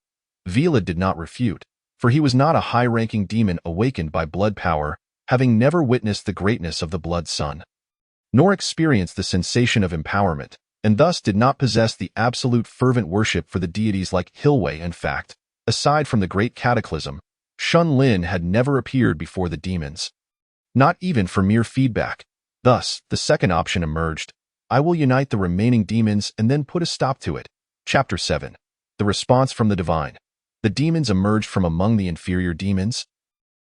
Velad did not refute, for he was not a high-ranking demon awakened by blood power, having never witnessed the greatness of the blood sun, nor experienced the sensation of empowerment, and thus did not possess the absolute fervent worship for the deities like Hilway. In fact, aside from the great cataclysm, Shun Lin had never appeared before the demons, not even for mere feedback. Thus, the second option emerged. I will unite the remaining demons and then put a stop to it. Chapter 7. The response from the divine. The demons emerged from among the inferior demons,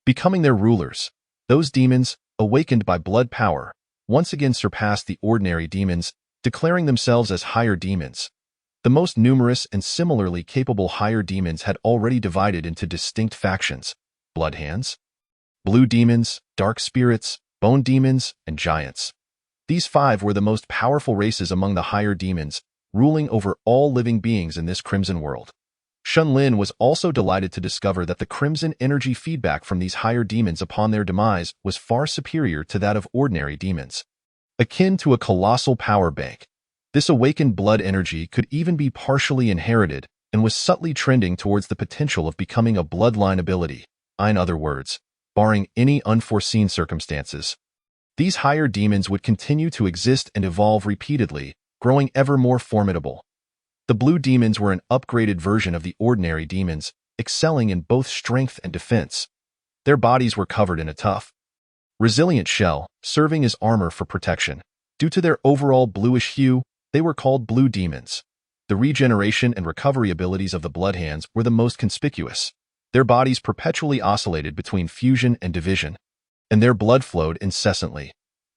becoming their rulers. Those demons, awakened by blood power, once again surpassed the ordinary demons, declaring themselves as higher demons. The most numerous and similarly capable higher demons had already divided into distinct factions: Bloodhands, Blue Demons, Dark Spirits, Bone Demons, and Giants. These five were the most powerful races among the higher demons, ruling over all living beings in this crimson world. Shun Lin was also delighted to discover that the crimson energy feedback from these higher demons upon their demise was far superior to that of ordinary demons. Akin to a colossal power bank, this awakened blood energy could even be partially inherited and was subtly trending towards the potential of becoming a bloodline ability. In other words, barring any unforeseen circumstances, these higher demons would continue to exist and evolve repeatedly, growing ever more formidable. The blue demons were an upgraded version of the ordinary demons, excelling in both strength and defense. Their bodies were covered in a tough, resilient shell, serving as armor for protection. Due to their overall bluish hue, they were called blue demons. The regeneration and recovery abilities of the Bloodhands were the most conspicuous. Their bodies perpetually oscillated between fusion and division, and their blood flowed incessantly.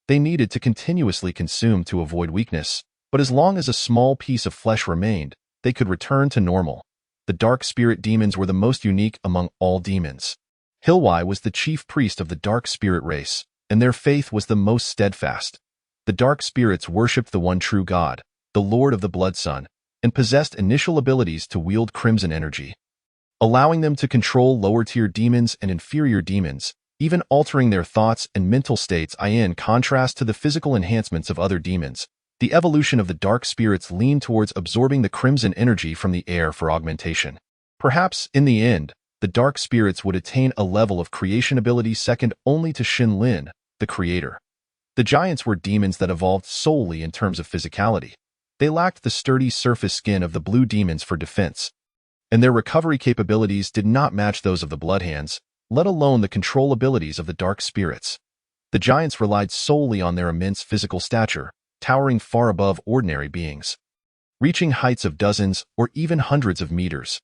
They needed to continuously consume to avoid weakness, but as long as a small piece of flesh remained, they could return to normal. The dark spirit demons were the most unique among all demons. Hilwai was the chief priest of the dark spirit race, and their faith was the most steadfast. The dark spirits worshipped the one true God, the Lord of the Blood Sun, and possessed initial abilities to wield crimson energy, allowing them to control lower-tier demons and inferior demons, even altering their thoughts and mental states. In contrast to the physical enhancements of other demons, the evolution of the dark spirits leaned towards absorbing the crimson energy from the air for augmentation. Perhaps, in the end, the dark spirits would attain a level of creation ability second only to Shun Lin, the creator. The giants were demons that evolved solely in terms of physicality. They lacked the sturdy surface skin of the blue demons for defense, and their recovery capabilities did not match those of the Bloodhands, let alone the control abilities of the dark spirits. The giants relied solely on their immense physical stature, towering far above ordinary beings, reaching heights of dozens or even hundreds of meters.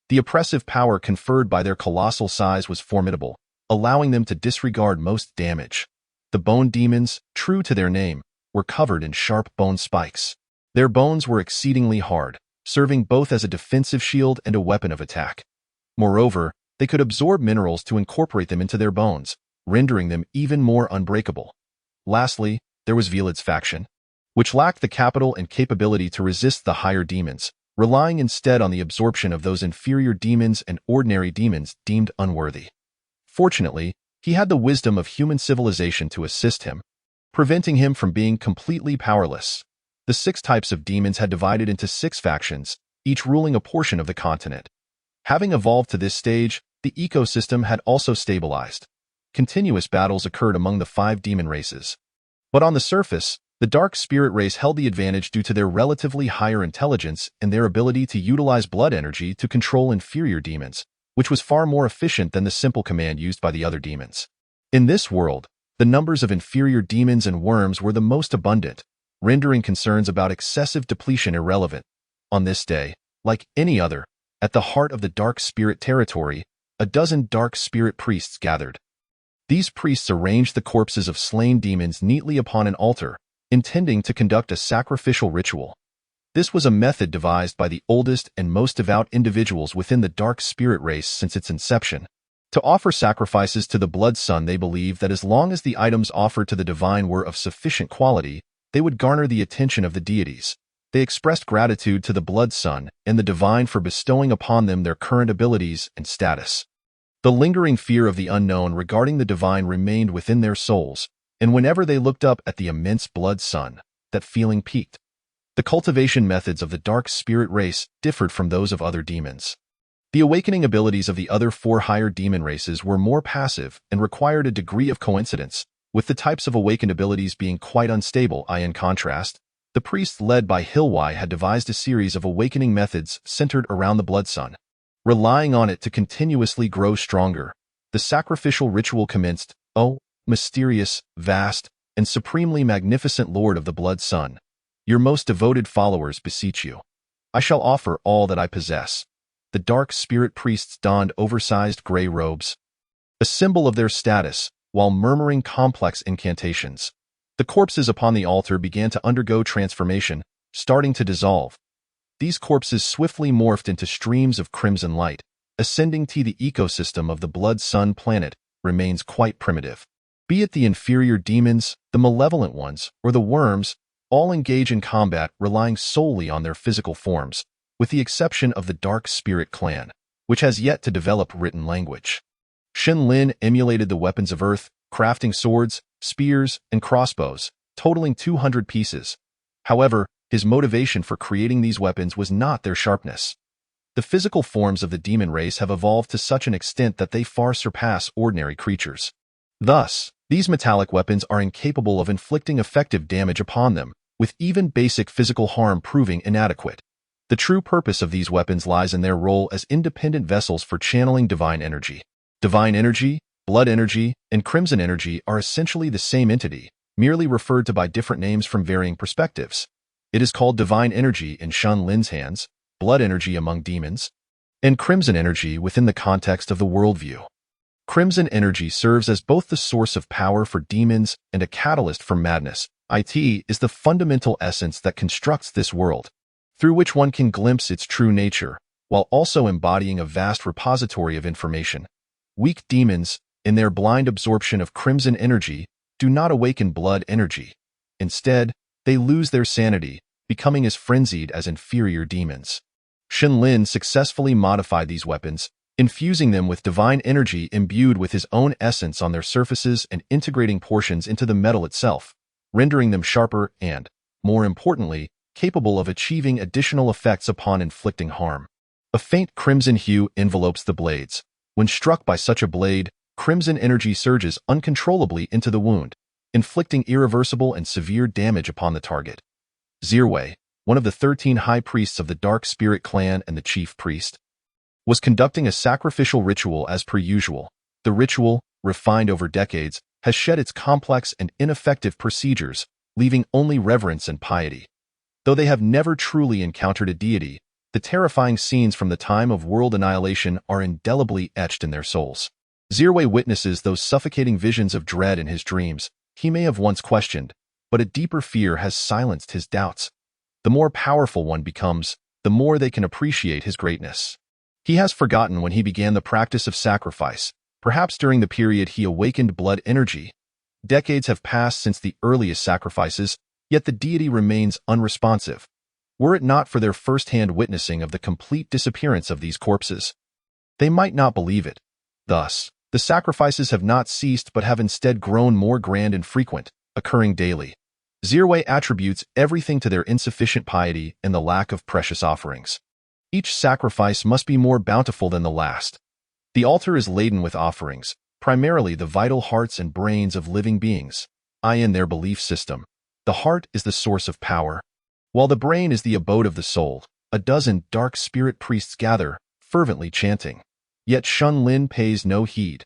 The oppressive power conferred by their colossal size was formidable, allowing them to disregard most damage. The bone demons, true to their name, were covered in sharp bone spikes. Their bones were exceedingly hard, serving both as a defensive shield and a weapon of attack. Moreover, they could absorb minerals to incorporate them into their bones, rendering them even more unbreakable. Lastly, there was Velad's faction, which lacked the capital and capability to resist the higher demons, relying instead on the absorption of those inferior demons and ordinary demons deemed unworthy. Fortunately, he had the wisdom of human civilization to assist him, preventing him from being completely powerless. The 6 types of demons had divided into 6 factions, each ruling a portion of the continent. Having evolved to this stage, the ecosystem had also stabilized. Continuous battles occurred among the 5 demon races. But on the surface, the dark spirit race held the advantage due to their relatively higher intelligence and their ability to utilize blood energy to control inferior demons, which was far more efficient than the simple command used by the other demons. In this world, the numbers of inferior demons and worms were the most abundant, rendering concerns about excessive depletion irrelevant. On this day, like any other, at the heart of the dark spirit territory, a dozen dark spirit priests gathered. These priests arranged the corpses of slain demons neatly upon an altar, intending to conduct a sacrificial ritual. This was a method devised by the oldest and most devout individuals within the dark spirit race since its inception. To offer sacrifices to the Blood Sun, they believed that as long as the items offered to the divine were of sufficient quality, they would garner the attention of the deities. They expressed gratitude to the Blood Sun and the divine for bestowing upon them their current abilities and status. The lingering fear of the unknown regarding the divine remained within their souls, and whenever they looked up at the immense Blood Sun, that feeling peaked. The cultivation methods of the dark spirit race differed from those of other demons. The awakening abilities of the other 4 higher demon races were more passive and required a degree of coincidence, with the types of awakened abilities being quite unstable. In contrast, the priests led by Hilwai had devised a series of awakening methods centered around the Blood Sun. Relying on it to continuously grow stronger, the sacrificial ritual commenced. O mysterious, vast, and supremely magnificent Lord of the Blood Sun, your most devoted followers beseech you. I shall offer all that I possess. The dark spirit priests donned oversized gray robes, a symbol of their status, while murmuring complex incantations. The corpses upon the altar began to undergo transformation, starting to dissolve. These corpses swiftly morphed into streams of crimson light, ascending to the ecosystem of the Blood Sun planet remains quite primitive. Be it the inferior demons, the malevolent ones, or the worms, all engage in combat relying solely on their physical forms, with the exception of the Dark Spirit Clan, which has yet to develop written language. Shen Lin emulated the weapons of Earth, crafting swords, spears, and crossbows, totaling 200 pieces. However, his motivation for creating these weapons was not their sharpness. The physical forms of the demon race have evolved to such an extent that they far surpass ordinary creatures. Thus, these metallic weapons are incapable of inflicting effective damage upon them, with even basic physical harm proving inadequate. The true purpose of these weapons lies in their role as independent vessels for channeling divine energy. Divine energy, blood energy, and crimson energy are essentially the same entity, merely referred to by different names from varying perspectives. It is called divine energy in Shen Lin's hands, blood energy among demons, and crimson energy within the context of the worldview. Crimson energy serves as both the source of power for demons and a catalyst for madness. It is the fundamental essence that constructs this world, through which one can glimpse its true nature, while also embodying a vast repository of information. Weak demons, in their blind absorption of crimson energy, do not awaken blood energy. Instead, they lose their sanity, becoming as frenzied as inferior demons. Shen Lin successfully modified these weapons, infusing them with divine energy imbued with his own essence on their surfaces and integrating portions into the metal itself, rendering them sharper and, more importantly, capable of achieving additional effects upon inflicting harm. A faint crimson hue envelopes the blades. When struck by such a blade, crimson energy surges uncontrollably into the wound, inflicting irreversible and severe damage upon the target. Zirwei, one of the 13 high priests of the Dark Spirit Clan and the chief priest, was conducting a sacrificial ritual as per usual. The ritual, refined over decades, has shed its complex and ineffective procedures, leaving only reverence and piety. Though they have never truly encountered a deity, the terrifying scenes from the time of world annihilation are indelibly etched in their souls. Zirwei witnesses those suffocating visions of dread in his dreams he may have once questioned, but a deeper fear has silenced his doubts. The more powerful one becomes, the more they can appreciate his greatness. He has forgotten when he began the practice of sacrifice, perhaps during the period he awakened blood energy. Decades have passed since the earliest sacrifices, yet the deity remains unresponsive. Were it not for their first-hand witnessing of the complete disappearance of these corpses, they might not believe it. Thus, the sacrifices have not ceased but have instead grown more grand and frequent, occurring daily. Zirwei attributes everything to their insufficient piety and the lack of precious offerings. Each sacrifice must be more bountiful than the last. The altar is laden with offerings, primarily the vital hearts and brains of living beings, in their belief system. The heart is the source of power, while the brain is the abode of the soul. A dozen dark spirit priests gather, fervently chanting. Yet Shen Lin pays no heed.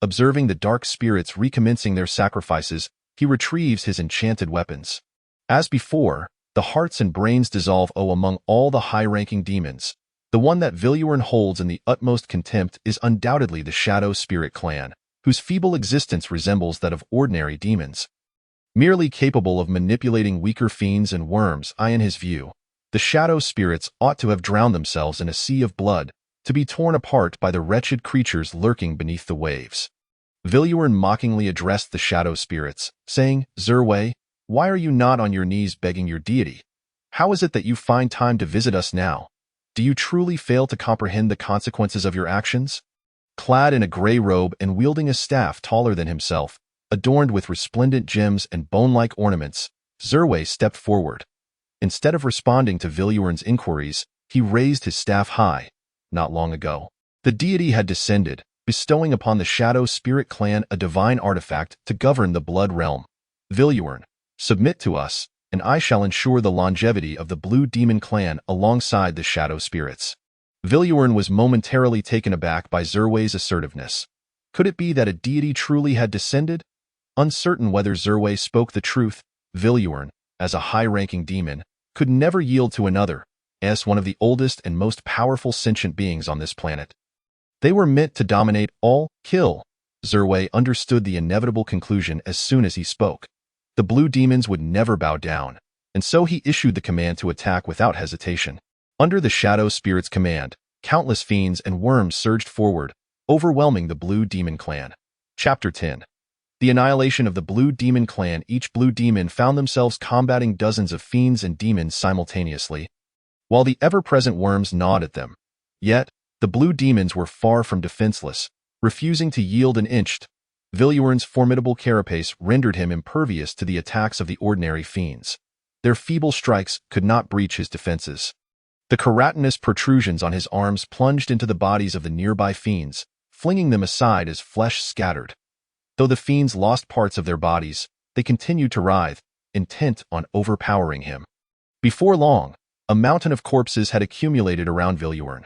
Observing the dark spirits recommencing their sacrifices, he retrieves his enchanted weapons. As before, the hearts and brains dissolve among all the high-ranking demons. The one that Viluren holds in the utmost contempt is undoubtedly the Shadow Spirit Clan, whose feeble existence resembles that of ordinary demons. Merely capable of manipulating weaker fiends and worms, in his view, the Shadow Spirits ought to have drowned themselves in a sea of blood, to be torn apart by the wretched creatures lurking beneath the waves. Viluren mockingly addressed the Shadow Spirits, saying, "Zirwei, why are you not on your knees begging your deity? How is it that you find time to visit us now? Do you truly fail to comprehend the consequences of your actions?" Clad in a gray robe and wielding a staff taller than himself, adorned with resplendent gems and bone-like ornaments, Zirwei stepped forward. Instead of responding to Viluren's inquiries, he raised his staff high. Not long ago, the deity had descended, bestowing upon the Shadow Spirit Clan a divine artifact to govern the Blood Realm. Viluren, submit to us, and I shall ensure the longevity of the Blue Demon Clan alongside the Shadow Spirits. Viluren was momentarily taken aback by Zirwei's assertiveness. Could it be that a deity truly had descended? Uncertain whether Zirwei spoke the truth, Viluren, as a high-ranking demon, could never yield to another, as one of the oldest and most powerful sentient beings on this planet. They were meant to dominate all, kill. Zirwei understood the inevitable conclusion as soon as he spoke. The blue demons would never bow down, and so he issued the command to attack without hesitation. Under the Shadow Spirit's command, countless fiends and worms surged forward, overwhelming the Blue Demon Clan. Chapter 10. The annihilation of the Blue Demon clan. Each Blue Demon found themselves combating dozens of fiends and demons simultaneously, while the ever-present worms gnawed at them. Yet, the Blue Demons were far from defenseless, refusing to yield an inch. Viljorin's formidable carapace rendered him impervious to the attacks of the ordinary fiends. Their feeble strikes could not breach his defenses. The keratinous protrusions on his arms plunged into the bodies of the nearby fiends, flinging them aside as flesh scattered. Though the fiends lost parts of their bodies, they continued to writhe, intent on overpowering him. Before long, a mountain of corpses had accumulated around Viljorin.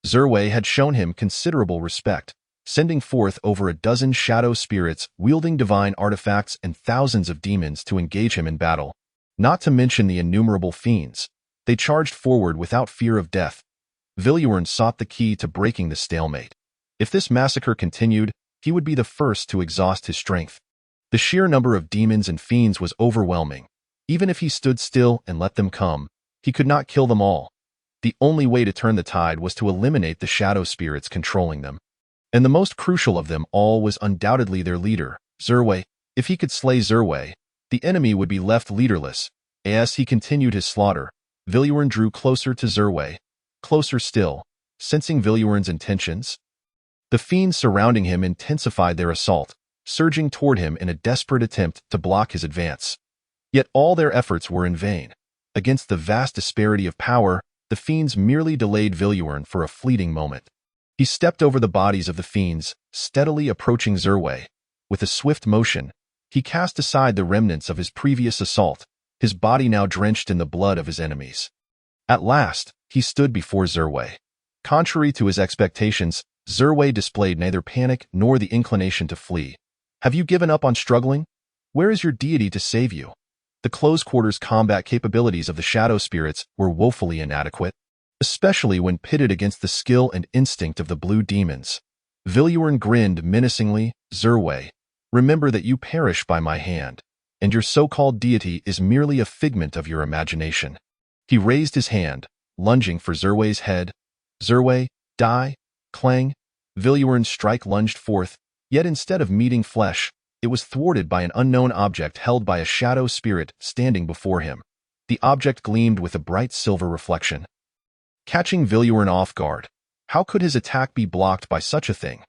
Zerwe had shown him considerable respect, sending forth over a dozen shadow spirits wielding divine artifacts and thousands of demons to engage him in battle. Not to mention the innumerable fiends. They charged forward without fear of death. Viljorin sought the key to breaking the stalemate. If this massacre continued, he would be the first to exhaust his strength. The sheer number of demons and fiends was overwhelming. Even if he stood still and let them come, he could not kill them all. The only way to turn the tide was to eliminate the shadow spirits controlling them. And the most crucial of them all was undoubtedly their leader, Zerwe. If he could slay Zerwe, the enemy would be left leaderless. As he continued his slaughter, Viljorin drew closer to Zerwe. Closer still, sensing Viljorin's intentions. The fiends surrounding him intensified their assault, surging toward him in a desperate attempt to block his advance. Yet all their efforts were in vain. Against the vast disparity of power, the fiends merely delayed Viljorin for a fleeting moment. He stepped over the bodies of the fiends, steadily approaching Zerwe. With a swift motion, he cast aside the remnants of his previous assault, his body now drenched in the blood of his enemies. At last, he stood before Zerwe. Contrary to his expectations, Zerwe displayed neither panic nor the inclination to flee. Have you given up on struggling? Where is your deity to save you? The close-quarters combat capabilities of the shadow spirits were woefully inadequate, especially when pitted against the skill and instinct of the Blue Demons. Viljorin grinned menacingly. Zerwe, remember that you perish by my hand, and your so-called deity is merely a figment of your imagination. He raised his hand, lunging for Zerwe's head. Zerwe, die! Clang! Viljorin's strike lunged forth, yet instead of meeting flesh, it was thwarted by an unknown object held by a shadow spirit standing before him. The object gleamed with a bright silver reflection. Catching Viljorin off guard, how could his attack be blocked by such a thing?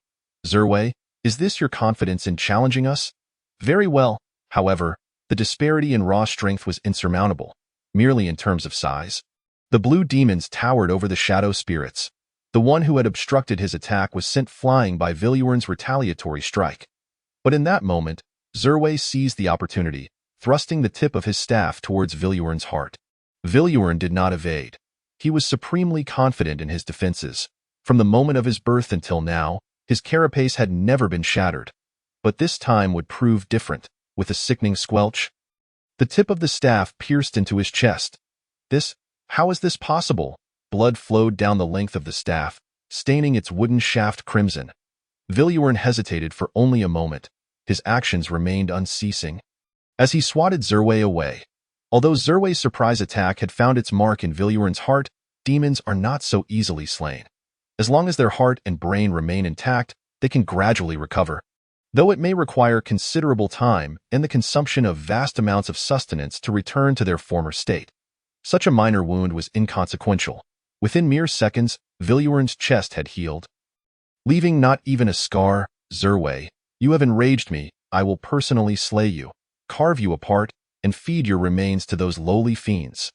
Zerwe, is this your confidence in challenging us? Very well, however, the disparity in raw strength was insurmountable, merely in terms of size. The Blue Demons towered over the shadow spirits. The one who had obstructed his attack was sent flying by Viljorin's retaliatory strike. But in that moment, Zerwe seized the opportunity, thrusting the tip of his staff towards Viljorin's heart. Viljorin did not evade. He was supremely confident in his defenses. From the moment of his birth until now, his carapace had never been shattered. But this time would prove different. With a sickening squelch, the tip of the staff pierced into his chest. How is this possible? Blood flowed down the length of the staff, staining its wooden shaft crimson. Viljorin hesitated for only a moment. His actions remained unceasing. As he swatted Zerwe away, although Zerwe's surprise attack had found its mark in Viljorin's heart, demons are not so easily slain. As long as their heart and brain remain intact, they can gradually recover. Though it may require considerable time and the consumption of vast amounts of sustenance to return to their former state. Such a minor wound was inconsequential. Within mere seconds, Viljorin's chest had healed. Leaving not even a scar, Zerwe, you have enraged me. I will personally slay you, carve you apart, and feed your remains to those lowly fiends.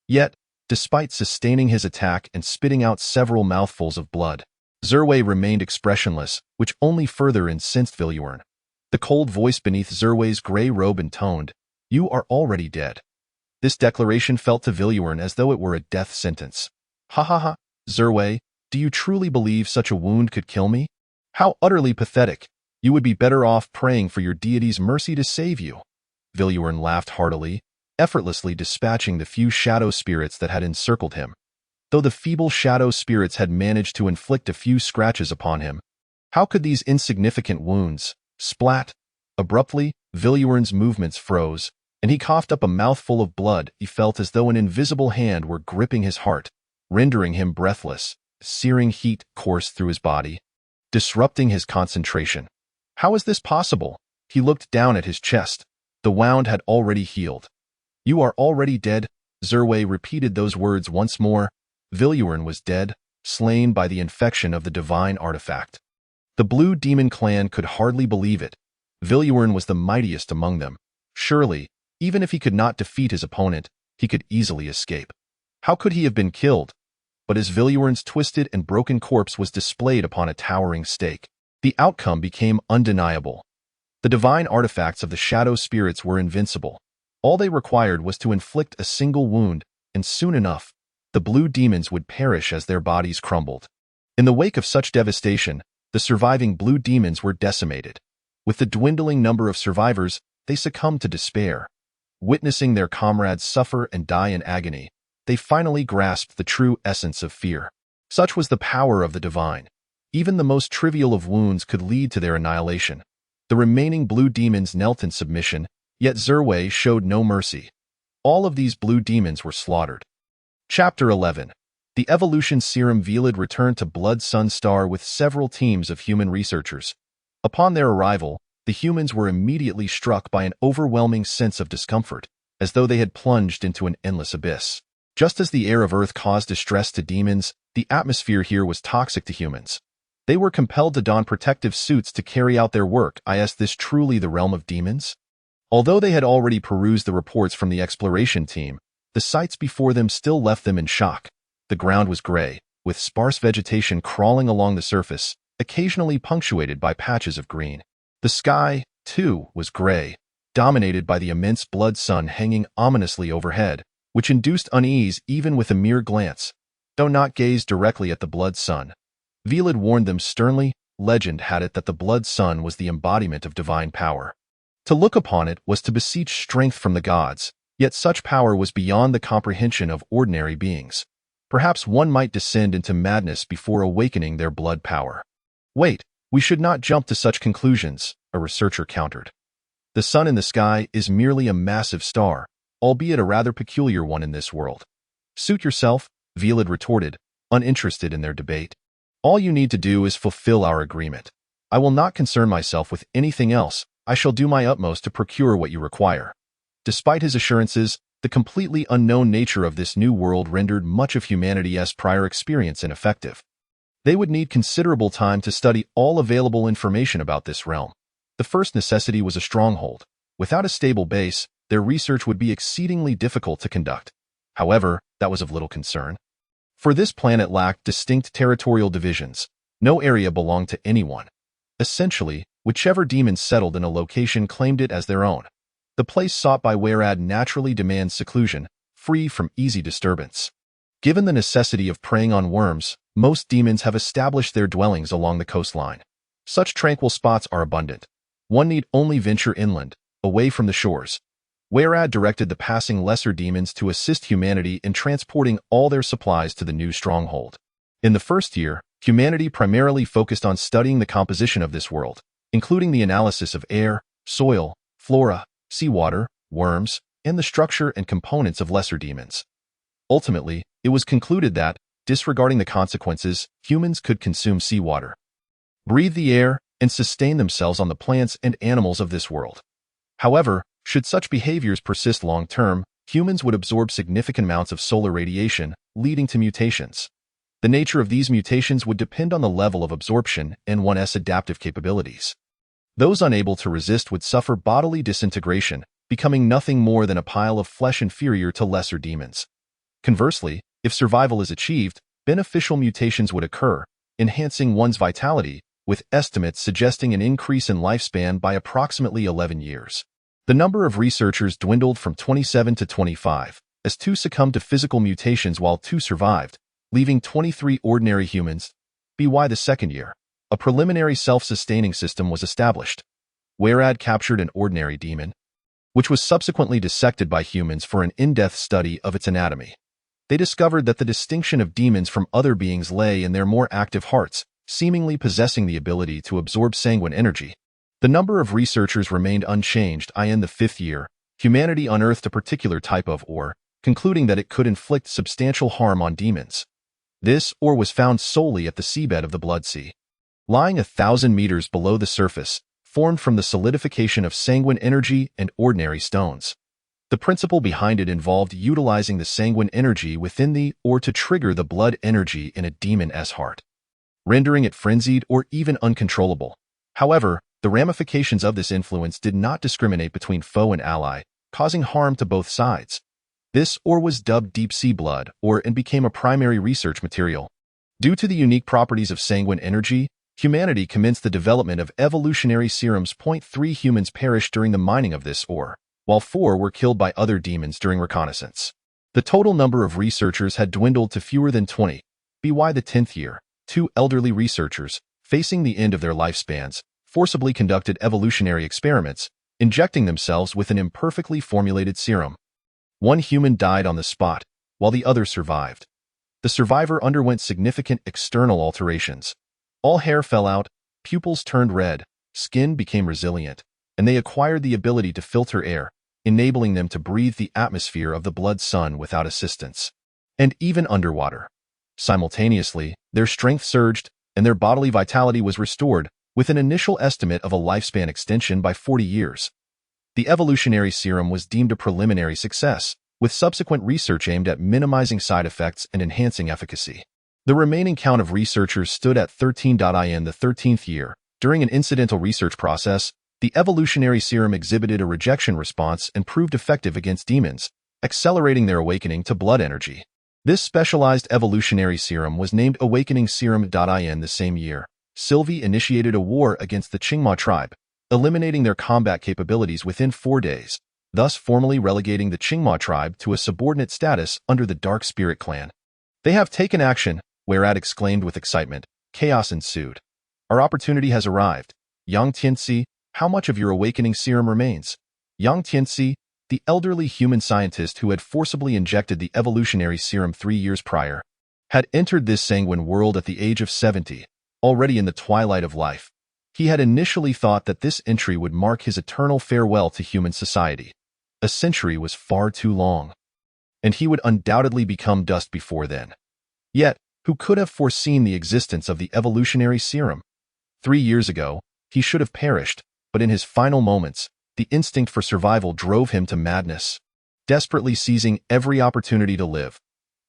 Yet, despite sustaining his attack and spitting out several mouthfuls of blood, Zerwe remained expressionless, which only further incensed Viljorin. The cold voice beneath Zerwe's gray robe intoned, "You are already dead." This declaration felt to Viljorin as though it were a death sentence. Ha ha ha, Zerwe, do you truly believe such a wound could kill me? How utterly pathetic. You would be better off praying for your deity's mercy to save you. Viljorin laughed heartily, effortlessly dispatching the few shadow spirits that had encircled him. Though the feeble shadow spirits had managed to inflict a few scratches upon him, how could these insignificant wounds? Splat! Abruptly, Viljorin's movements froze, and he coughed up a mouthful of blood. He felt as though an invisible hand were gripping his heart, rendering him breathless. Searing heat coursed through his body, disrupting his concentration. How is this possible? He looked down at his chest. The wound had already healed. "You are already dead." Zerwe repeated those words once more. Villurin was dead, slain by the infection of the divine artifact. The Blue Demon clan could hardly believe it. Villurin was the mightiest among them. Surely, even if he could not defeat his opponent, he could easily escape. How could he have been killed? But as Villurin's twisted and broken corpse was displayed upon a towering stake, the outcome became undeniable. The divine artifacts of the shadow spirits were invincible. All they required was to inflict a single wound, and soon enough, the blue demons would perish as their bodies crumbled. In the wake of such devastation, the surviving blue demons were decimated. With the dwindling number of survivors, they succumbed to despair. Witnessing their comrades suffer and die in agony, they finally grasped the true essence of fear. Such was the power of the divine. Even the most trivial of wounds could lead to their annihilation. The remaining blue demons knelt in submission, yet Zerwe showed no mercy. All of these blue demons were slaughtered. Chapter 11. The Evolution Serum. Velid returned to Blood Sun Star with several teams of human researchers. Upon their arrival, the humans were immediately struck by an overwhelming sense of discomfort, as though they had plunged into an endless abyss. Just as the air of Earth caused distress to demons, the atmosphere here was toxic to humans. They were compelled to don protective suits to carry out their work. Is this truly the realm of demons? Although they had already perused the reports from the exploration team, the sights before them still left them in shock. The ground was gray, with sparse vegetation crawling along the surface, occasionally punctuated by patches of green. The sky, too, was gray, dominated by the immense blood sun hanging ominously overhead, which induced unease even with a mere glance. Do not gaze directly at the blood sun. Velid warned them sternly. Legend had it that the blood sun was the embodiment of divine power. To look upon it was to beseech strength from the gods, yet such power was beyond the comprehension of ordinary beings. Perhaps one might descend into madness before awakening their blood power. Wait, we should not jump to such conclusions, a researcher countered. The sun in the sky is merely a massive star, albeit a rather peculiar one in this world. Suit yourself, Velid retorted, uninterested in their debate. All you need to do is fulfill our agreement. I will not concern myself with anything else. I shall do my utmost to procure what you require. Despite his assurances, the completely unknown nature of this new world rendered much of humanity's prior experience ineffective. They would need considerable time to study all available information about this realm. The first necessity was a stronghold. Without a stable base, their research would be exceedingly difficult to conduct. However, that was of little concern. For this planet lacked distinct territorial divisions. No area belonged to anyone. Essentially, whichever demons settled in a location claimed it as their own. The place sought by Wayrad naturally demands seclusion, free from easy disturbance. Given the necessity of preying on worms, most demons have established their dwellings along the coastline. Such tranquil spots are abundant. One need only venture inland, away from the shores. Wayrad directed the passing lesser demons to assist humanity in transporting all their supplies to the new stronghold. In the first year, humanity primarily focused on studying the composition of this world, including the analysis of air, soil, flora, seawater, worms, and the structure and components of lesser demons. Ultimately, it was concluded that, disregarding the consequences, humans could consume seawater, breathe the air, and sustain themselves on the plants and animals of this world. However, should such behaviors persist long-term, humans would absorb significant amounts of solar radiation, leading to mutations. The nature of these mutations would depend on the level of absorption and one's adaptive capabilities. Those unable to resist would suffer bodily disintegration, becoming nothing more than a pile of flesh inferior to lesser demons. Conversely, if survival is achieved, beneficial mutations would occur, enhancing one's vitality, with estimates suggesting an increase in lifespan by approximately 11 years. The number of researchers dwindled from 27 to 25, as 2 succumbed to physical mutations while 2 survived, leaving 23 ordinary humans. By the second year, a preliminary self-sustaining system was established. Wayrad captured an ordinary demon, which was subsequently dissected by humans for an in-depth study of its anatomy. They discovered that the distinction of demons from other beings lay in their more active hearts, seemingly possessing the ability to absorb sanguine energy. The number of researchers remained unchanged. In the 5th year, humanity unearthed a particular type of ore, concluding that it could inflict substantial harm on demons. This ore was found solely at the seabed of the Blood Sea. Lying 1,000 meters below the surface, formed from the solidification of sanguine energy and ordinary stones. The principle behind it involved utilizing the sanguine energy within the or to trigger the blood energy in a demon's heart, rendering it frenzied or even uncontrollable. However, the ramifications of this influence did not discriminate between foe and ally, causing harm to both sides. This ore was dubbed deep-sea blood, and became a primary research material. Due to the unique properties of sanguine energy, humanity commenced the development of evolutionary serums. 3 humans perished during the mining of this ore, while 4 were killed by other demons during reconnaissance. The total number of researchers had dwindled to fewer than 20. By the 10th year, 2 elderly researchers, facing the end of their lifespans, forcibly conducted evolutionary experiments, injecting themselves with an imperfectly formulated serum. 1 human died on the spot, while the other survived. The survivor underwent significant external alterations. All hair fell out, pupils turned red, skin became resilient, and they acquired the ability to filter air, enabling them to breathe the atmosphere of the blood sun without assistance, and even underwater. Simultaneously, their strength surged, and their bodily vitality was restored, with an initial estimate of a lifespan extension by 40 years. The evolutionary serum was deemed a preliminary success, with subsequent research aimed at minimizing side effects and enhancing efficacy. The remaining count of researchers stood at 13. In the 13th year, during an incidental research process, the evolutionary serum exhibited a rejection response and proved effective against demons, accelerating their awakening to blood energy. This specialized evolutionary serum was named Awakening Serum. In the same year, Sylvie initiated a war against the Qingma tribe, eliminating their combat capabilities within 4 days, thus formally relegating the Qingma tribe to a subordinate status under the Dark Spirit clan. "They have taken action," Weirad exclaimed with excitement. Chaos ensued. "Our opportunity has arrived. Yang Tianxi, how much of your awakening serum remains?" Yang Tianxi, the elderly human scientist who had forcibly injected the evolutionary serum 3 years prior, had entered this sanguine world at the age of 70, already in the twilight of life. He had initially thought that this entry would mark his eternal farewell to human society. A century was far too long, and he would undoubtedly become dust before then. Yet, who could have foreseen the existence of the evolutionary serum? 3 years ago, he should have perished, but in his final moments, the instinct for survival drove him to madness, desperately seizing every opportunity to live.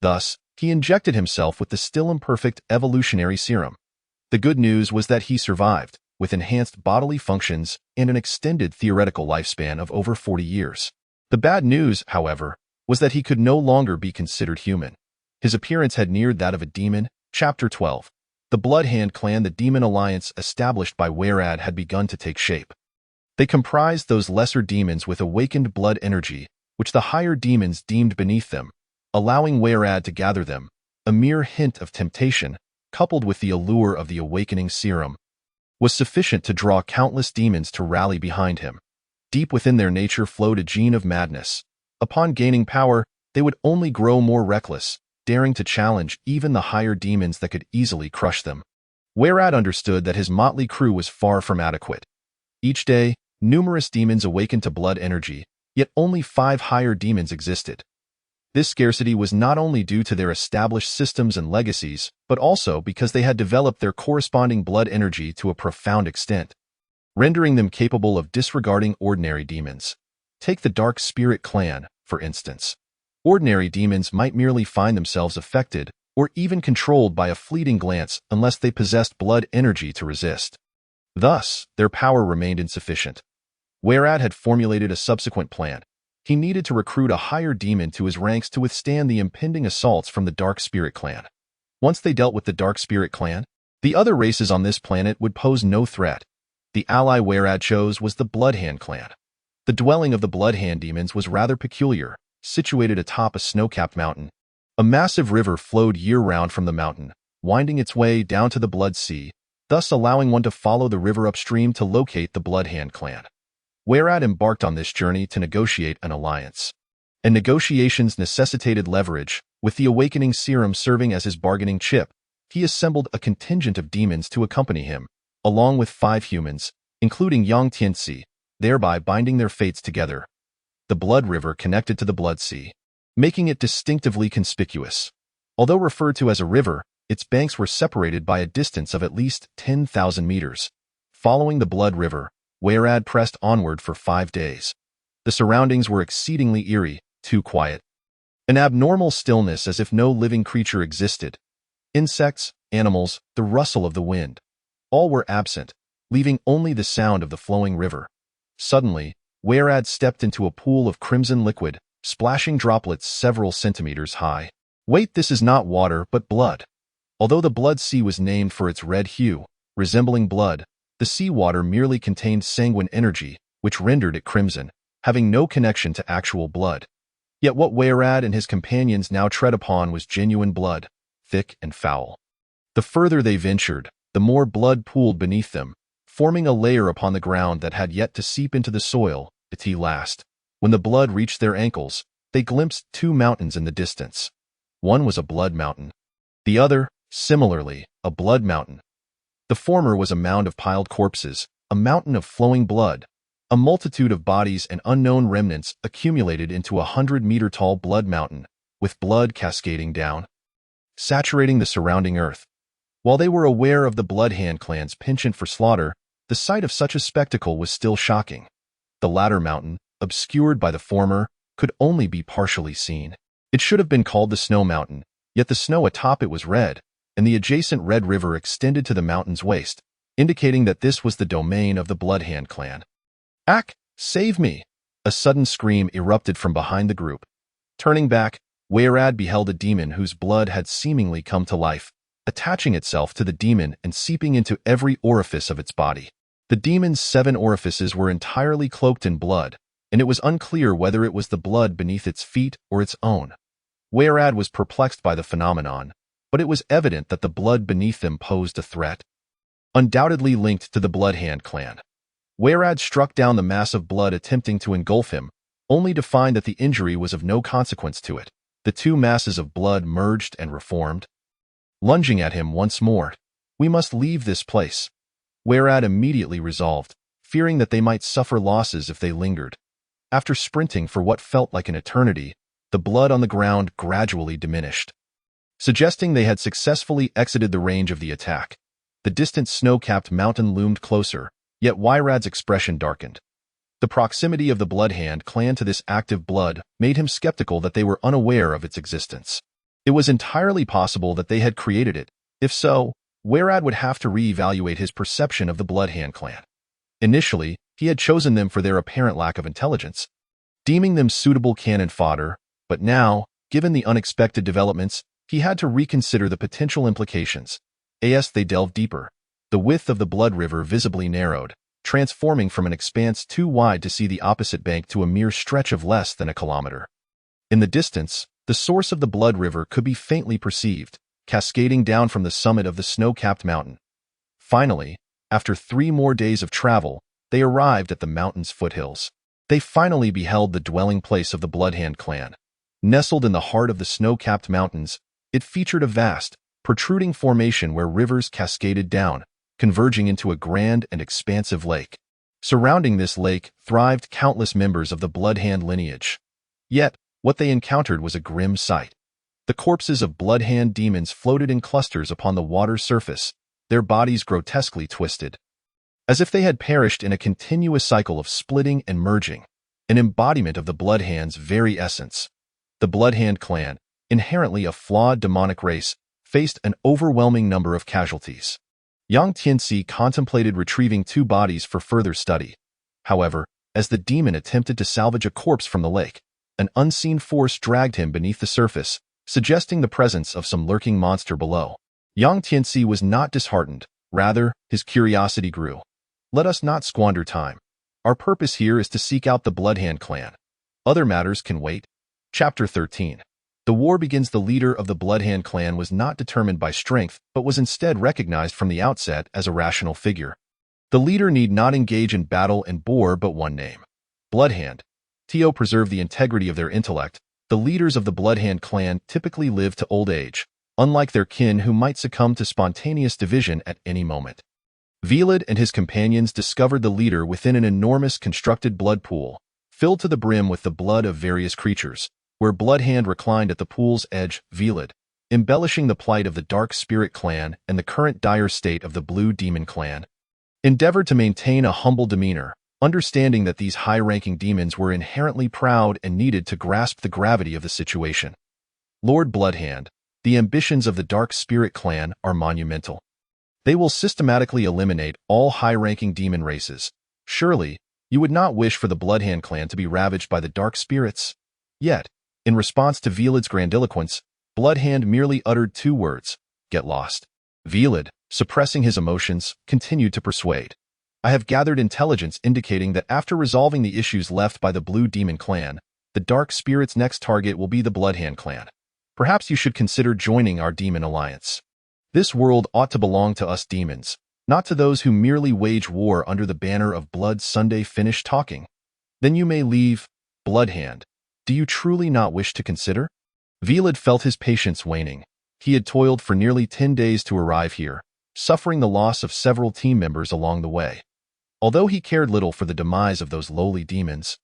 Thus, he injected himself with the still imperfect evolutionary serum. The good news was that he survived, with enhanced bodily functions and an extended theoretical lifespan of over 40 years. The bad news, however, was that he could no longer be considered human. His appearance had neared that of a demon. Chapter 12. The Bloodhand clan. The demon alliance established by Weirad had begun to take shape. They comprised those lesser demons with awakened blood energy, which the higher demons deemed beneath them, allowing Weirad to gather them. A mere hint of temptation, coupled with the allure of the awakening serum, was sufficient to draw countless demons to rally behind him. Deep within their nature flowed a gene of madness. Upon gaining power, they would only grow more reckless, daring to challenge even the higher demons that could easily crush them. Weirad understood that his motley crew was far from adequate. Each day, numerous demons awakened to blood energy, yet only 5 higher demons existed. This scarcity was not only due to their established systems and legacies, but also because they had developed their corresponding blood energy to a profound extent, rendering them capable of disregarding ordinary demons. Take the Dark Spirit clan, for instance. Ordinary demons might merely find themselves affected or even controlled by a fleeting glance unless they possessed blood energy to resist. Thus, their power remained insufficient. Weirad had formulated a subsequent plan. He needed to recruit a higher demon to his ranks to withstand the impending assaults from the Dark Spirit clan. Once they dealt with the Dark Spirit clan, the other races on this planet would pose no threat. The ally Weirad chose was the Bloodhand clan. The dwelling of the Bloodhand demons was rather peculiar, situated atop a snow-capped mountain. A massive river flowed year-round from the mountain, winding its way down to the Blood Sea, thus allowing one to follow the river upstream to locate the Bloodhand clan. Weirad embarked on this journey to negotiate an alliance. And negotiations necessitated leverage, with the awakening serum serving as his bargaining chip. He assembled a contingent of demons to accompany him, along with 5 humans, including Yang Tianxi, thereby binding their fates together. The Blood River connected to the Blood Sea, making it distinctively conspicuous. Although referred to as a river, its banks were separated by a distance of at least 10,000 meters. Following the Blood River, Wayrad pressed onward for 5 days. The surroundings were exceedingly eerie, too quiet. An abnormal stillness as if no living creature existed. Insects, animals, the rustle of the wind. All were absent, leaving only the sound of the flowing river. Suddenly, Wayrad stepped into a pool of crimson liquid, splashing droplets several centimeters high. Wait, this is not water, but blood. Although the blood sea was named for its red hue, resembling blood, the seawater merely contained sanguine energy, which rendered it crimson, having no connection to actual blood. Yet what Wayrad and his companions now tread upon was genuine blood, thick and foul. The further they ventured, the more blood pooled beneath them, forming a layer upon the ground that had yet to seep into the soil. At last, when the blood reached their ankles, they glimpsed 2 mountains in the distance. One was a blood mountain. The other, similarly, a blood mountain. The former was a mound of piled corpses, a mountain of flowing blood. A multitude of bodies and unknown remnants accumulated into a 100-meter-tall blood mountain, with blood cascading down, saturating the surrounding earth. While they were aware of the Bloodhand clan's penchant for slaughter, the sight of such a spectacle was still shocking. The latter mountain, obscured by the former, could only be partially seen. It should have been called the Snow Mountain, yet the snow atop it was red, and the adjacent Red River extended to the mountain's waist, indicating that this was the domain of the Bloodhand clan. "Ak, save me!" A sudden scream erupted from behind the group. Turning back, Wayrad beheld a demon whose blood had seemingly come to life, attaching itself to the demon and seeping into every orifice of its body. The demon's 7 orifices were entirely cloaked in blood, and it was unclear whether it was the blood beneath its feet or its own. Wayrad was perplexed by the phenomenon, but it was evident that the blood beneath them posed a threat, undoubtedly linked to the Bloodhand clan. Wayrad struck down the mass of blood attempting to engulf him, only to find that the injury was of no consequence to it. The 2 masses of blood merged and reformed. Lunging at him once more, "We must leave this place." Wayrad immediately resolved, fearing that they might suffer losses if they lingered. After sprinting for what felt like an eternity, the blood on the ground gradually diminished, suggesting they had successfully exited the range of the attack. The distant snow-capped mountain loomed closer, yet Wayrad's expression darkened. The proximity of the Bloodhand clan to this active blood made him skeptical that they were unaware of its existence. It was entirely possible that they had created it. If so, Wayrad would have to re-evaluate his perception of the Bloodhand clan. Initially, he had chosen them for their apparent lack of intelligence, deeming them suitable cannon fodder, but now, given the unexpected developments, he had to reconsider the potential implications. As they delved deeper, the width of the Blood River visibly narrowed, transforming from an expanse too wide to see the opposite bank to a mere stretch of less than a kilometer. In the distance, the source of the Blood River could be faintly perceived, cascading down from the summit of the snow-capped mountain. Finally, after 3 more days of travel, they arrived at the mountain's foothills. They finally beheld the dwelling place of the Bloodhand clan. Nestled in the heart of the snow-capped mountains, it featured a vast, protruding formation where rivers cascaded down, converging into a grand and expansive lake. Surrounding this lake thrived countless members of the Bloodhand lineage. Yet, what they encountered was a grim sight. The corpses of Bloodhand demons floated in clusters upon the water's surface, their bodies grotesquely twisted, as if they had perished in a continuous cycle of splitting and merging, an embodiment of the Bloodhand's very essence. The Bloodhand clan, inherently a flawed demonic race, faced an overwhelming number of casualties. Yang Tianxi contemplated retrieving 2 bodies for further study. However, as the demon attempted to salvage a corpse from the lake, an unseen force dragged him beneath the surface, suggesting the presence of some lurking monster below. Yang Tianxi was not disheartened, rather, his curiosity grew. "Let us not squander time. Our purpose here is to seek out the Bloodhand clan. Other matters can wait." Chapter 13. The war begins. The leader of the Bloodhand clan was not determined by strength, but was instead recognized from the outset as a rational figure. The leader need not engage in battle and bore but one name: Bloodhand. To preserve the integrity of their intellect, the leaders of the Bloodhand clan typically live to old age, unlike their kin who might succumb to spontaneous division at any moment. Velid and his companions discovered the leader within an enormous constructed blood pool, filled to the brim with the blood of various creatures. Where Bloodhand reclined at the pool's edge, Velid, embellishing the plight of the Dark Spirit clan and the current dire state of the Blue Demon clan. endeavored to maintain a humble demeanor, understanding that these high-ranking demons were inherently proud and needed to grasp the gravity of the situation. Lord Bloodhand, the ambitions of the Dark Spirit clan are monumental. They will systematically eliminate all high-ranking demon races. Surely, you would not wish for the Bloodhand clan to be ravaged by the Dark Spirits. Yet, in response to Velad's grandiloquence, Bloodhand merely uttered 2 words, "Get lost." Velad, suppressing his emotions, continued to persuade. I have gathered intelligence indicating that after resolving the issues left by the Blue Demon clan, the Dark Spirit's next target will be the Bloodhand clan. Perhaps you should consider joining our demon alliance. This world ought to belong to us demons, not to those who merely wage war under the banner of Blood Sunday. Finish talking. Then you may leave. Bloodhand, do you truly not wish to consider? Velad felt his patience waning. He had toiled for nearly 10 days to arrive here, suffering the loss of several team members along the way. Although he cared little for the demise of those lowly demons,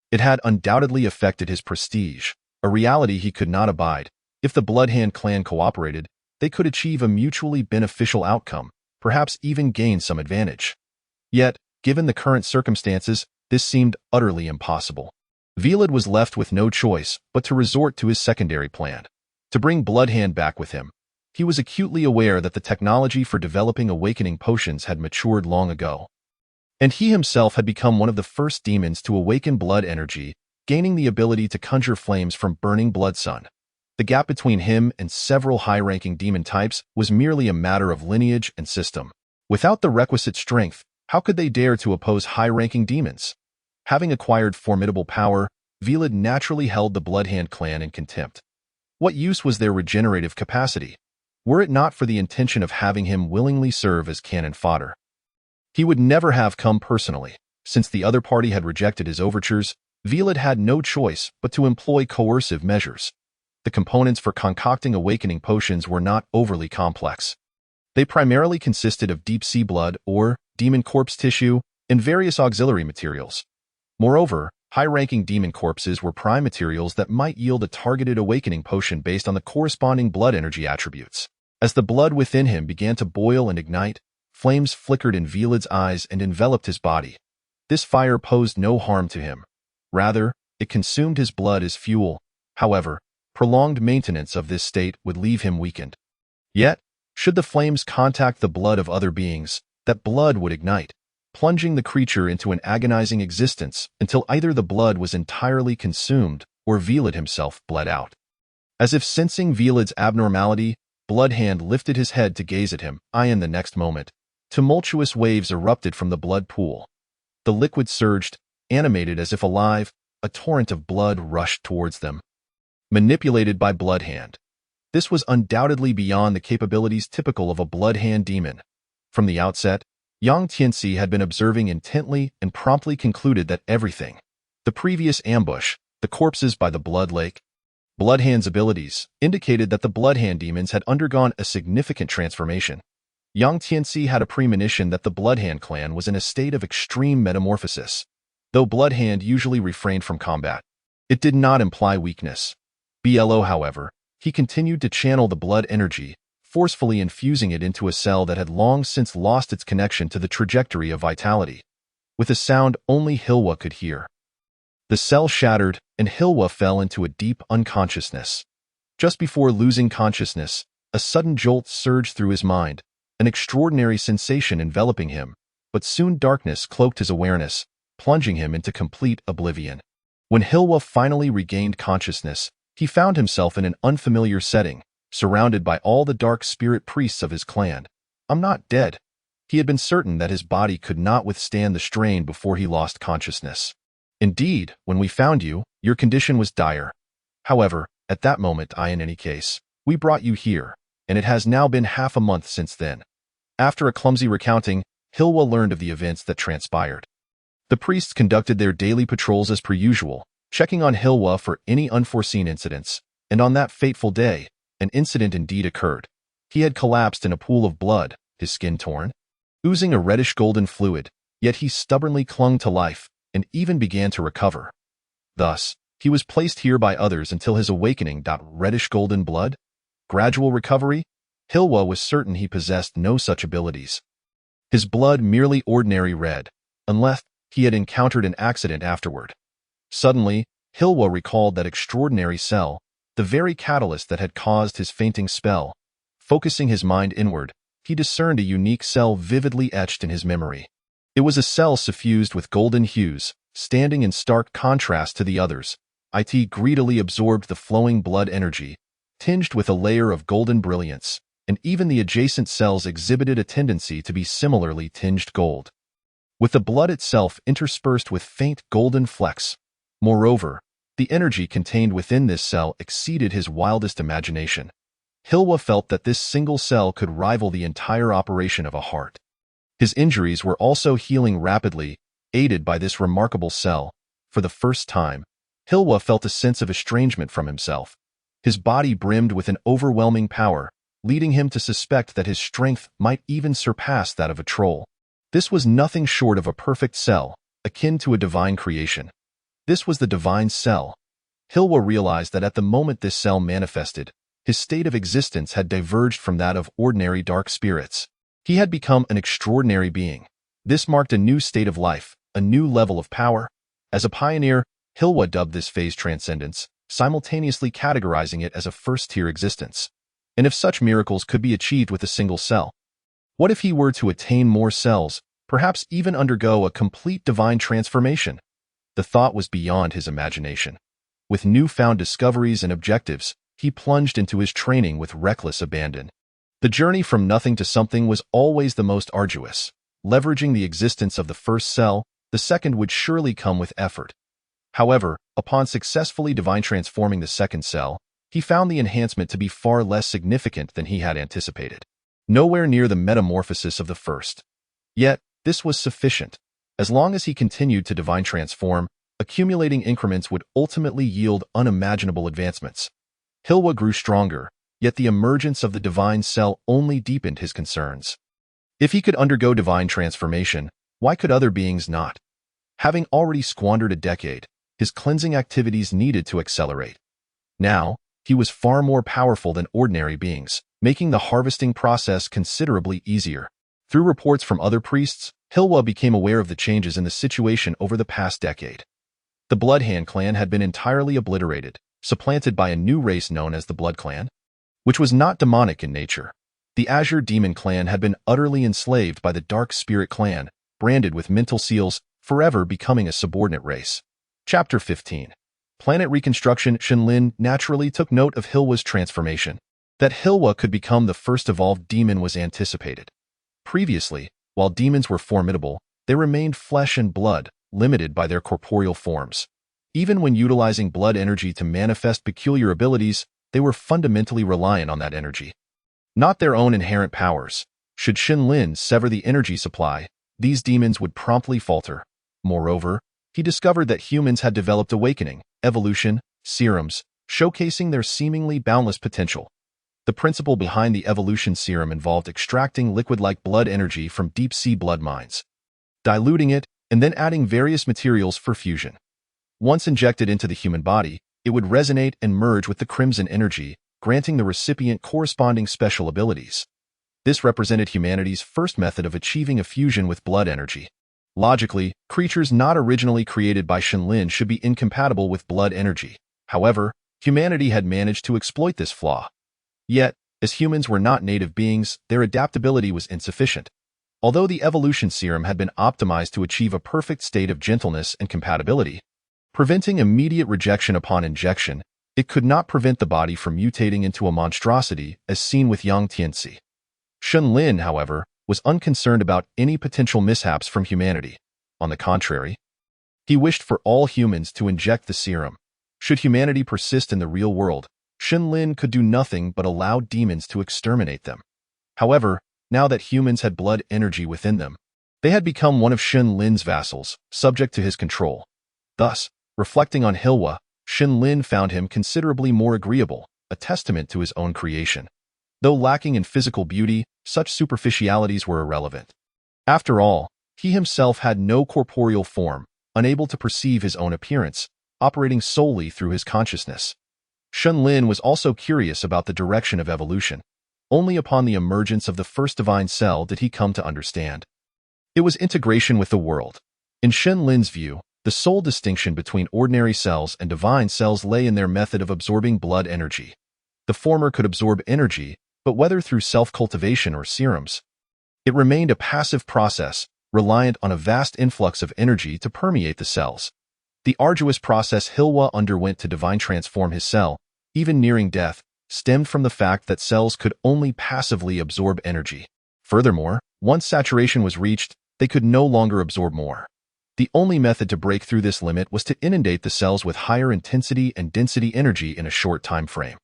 it had undoubtedly affected his prestige, a reality he could not abide. If the Bloodhand clan cooperated, they could achieve a mutually beneficial outcome, perhaps even gain some advantage. Yet, given the current circumstances, this seemed utterly impossible. Velad was left with no choice but to resort to his secondary plan, to bring Bloodhand back with him. He was acutely aware that the technology for developing awakening potions had matured long ago, and he himself had become one of the first demons to awaken blood energy, gaining the ability to conjure flames from burning blood sun. The gap between him and several high-ranking demon types was merely a matter of lineage and system. Without the requisite strength, how could they dare to oppose high-ranking demons? Having acquired formidable power, Velad naturally held the Bloodhand clan in contempt. What use was their regenerative capacity, were it not for the intention of having him willingly serve as cannon fodder? He would never have come personally. Since the other party had rejected his overtures, Velad had no choice but to employ coercive measures. The components for concocting awakening potions were not overly complex. They primarily consisted of deep-sea blood or demon corpse tissue and various auxiliary materials. Moreover, high-ranking demon corpses were prime materials that might yield a targeted awakening potion based on the corresponding blood energy attributes. As the blood within him began to boil and ignite, flames flickered in Velad's eyes and enveloped his body. This fire posed no harm to him. Rather, it consumed his blood as fuel. However, prolonged maintenance of this state would leave him weakened. Yet, should the flames contact the blood of other beings, that blood would ignite, plunging the creature into an agonizing existence until either the blood was entirely consumed or Velad himself bled out. As if sensing Velad's abnormality, Bloodhand lifted his head to gaze at him. In the next moment, tumultuous waves erupted from the blood pool. The liquid surged, animated as if alive, a torrent of blood rushed towards them. Manipulated by Bloodhand. This was undoubtedly beyond the capabilities typical of a Bloodhand demon. From the outset, Yang Tianxi had been observing intently and promptly concluded that everything, the previous ambush, the corpses by the blood lake, Bloodhand's abilities, indicated that the Bloodhand demons had undergone a significant transformation. Yang Tianxi had a premonition that the Bloodhand clan was in a state of extreme metamorphosis. Though Bloodhand usually refrained from combat, it did not imply weakness. However, he continued to channel the blood energy, forcefully infusing it into a cell that had long since lost its connection to the trajectory of vitality. With a sound only Hilwa could hear, the cell shattered, and Hilwa fell into a deep unconsciousness. Just before losing consciousness, a sudden jolt surged through his mind, an extraordinary sensation enveloping him, but soon darkness cloaked his awareness, plunging him into complete oblivion. When Hilwa finally regained consciousness, he found himself in an unfamiliar setting, surrounded by all the dark spirit priests of his clan. "I'm not dead." He had been certain that his body could not withstand the strain before he lost consciousness. "Indeed, when we found you, your condition was dire. However, at that moment in any case, we brought you here, and it has now been half a month since then." After a clumsy recounting, Hilwa learned of the events that transpired. The priests conducted their daily patrols as per usual, checking on Hilwa for any unforeseen incidents, and on that fateful day, an incident indeed occurred. He had collapsed in a pool of blood, his skin torn, oozing a reddish-golden fluid, yet he stubbornly clung to life and even began to recover. Thus, he was placed here by others until his awakening. Reddish-golden blood? Gradual recovery? Hilwa was certain he possessed no such abilities. his blood merely ordinary red, unless he had encountered an accident afterward. Suddenly, Hilwa recalled that extraordinary cell, the very catalyst that had caused his fainting spell. Focusing his mind inward, he discerned a unique cell vividly etched in his memory. It was a cell suffused with golden hues, standing in stark contrast to the others. It greedily absorbed the flowing blood energy, tinged with a layer of golden brilliance, and even the adjacent cells exhibited a tendency to be similarly tinged gold, with the blood itself interspersed with faint golden flecks. Moreover, the energy contained within this cell exceeded his wildest imagination. Hilwa felt that this single cell could rival the entire operation of a heart. His injuries were also healing rapidly, aided by this remarkable cell. For the first time, Hilwa felt a sense of estrangement from himself. His body brimmed with an overwhelming power, leading him to suspect that his strength might even surpass that of a troll. This was nothing short of a perfect cell, akin to a divine creation. This was the divine cell. Hilwa realized that at the moment this cell manifested, his state of existence had diverged from that of ordinary dark spirits. He had become an extraordinary being. This marked a new state of life, a new level of power. As a pioneer, Hilwa dubbed this phase transcendence, simultaneously categorizing it as a first-tier existence. And if such miracles could be achieved with a single cell, what if he were to attain more cells, perhaps even undergo a complete divine transformation? The thought was beyond his imagination. With newfound discoveries and objectives, he plunged into his training with reckless abandon. The journey from nothing to something was always the most arduous. Leveraging the existence of the first cell, the second would surely come with effort. However, upon successfully divine transforming the second cell, he found the enhancement to be far less significant than he had anticipated. Nowhere near the metamorphosis of the first. Yet, this was sufficient. As long as he continued to divine transform, accumulating increments would ultimately yield unimaginable advancements. Hilwa grew stronger, yet the emergence of the divine cell only deepened his concerns. If he could undergo divine transformation, why could other beings not? Having already squandered a decade, his cleansing activities needed to accelerate. Now, he was far more powerful than ordinary beings, making the harvesting process considerably easier. Through reports from other priests, Hilwa became aware of the changes in the situation over the past decade. The Bloodhand clan had been entirely obliterated, supplanted by a new race known as the Blood Clan, which was not demonic in nature. The Azure Demon clan had been utterly enslaved by the Dark Spirit clan, branded with mental seals, forever becoming a subordinate race. Chapter 15. Planet Reconstruction. Shenlin naturally took note of Hilwa's transformation. That Hilwa could become the first evolved demon was anticipated. Previously, while demons were formidable, they remained flesh and blood, limited by their corporeal forms. Even when utilizing blood energy to manifest peculiar abilities, they were fundamentally reliant on that energy, not their own inherent powers. Should Shenlin sever the energy supply, these demons would promptly falter. Moreover, he discovered that humans had developed awakening, evolution, serums, showcasing their seemingly boundless potential. The principle behind the evolution serum involved extracting liquid-like blood energy from deep-sea blood mines, diluting it, and then adding various materials for fusion. Once injected into the human body, it would resonate and merge with the crimson energy, granting the recipient corresponding special abilities. This represented humanity's first method of achieving a fusion with blood energy. Logically, creatures not originally created by Shenlin should be incompatible with blood energy. However, humanity had managed to exploit this flaw. Yet, as humans were not native beings, their adaptability was insufficient. Although the evolution serum had been optimized to achieve a perfect state of gentleness and compatibility, preventing immediate rejection upon injection, it could not prevent the body from mutating into a monstrosity as seen with Yang Tianxi. Shenlin, however, was unconcerned about any potential mishaps from humanity. On the contrary, he wished for all humans to inject the serum. Should humanity persist in the real world, Shenlin could do nothing but allow demons to exterminate them. However, now that humans had blood energy within them, they had become one of Shenlin's vassals, subject to his control. Thus, reflecting on Hilwa, Shenlin found him considerably more agreeable, a testament to his own creation. Though lacking in physical beauty, such superficialities were irrelevant. After all, he himself had no corporeal form, unable to perceive his own appearance, operating solely through his consciousness. Shenlin was also curious about the direction of evolution. Only upon the emergence of the first divine cell did he come to understand. It was integration with the world. In Shen Lin's view, the sole distinction between ordinary cells and divine cells lay in their method of absorbing blood energy. The former could absorb energy, but whether through self-cultivation or serums, it remained a passive process, reliant on a vast influx of energy to permeate the cells. The arduous process Hilwa underwent to divine transform his cell, even nearing death, stemmed from the fact that cells could only passively absorb energy. Furthermore, once saturation was reached, they could no longer absorb more. The only method to break through this limit was to inundate the cells with higher intensity and density energy in a short time frame,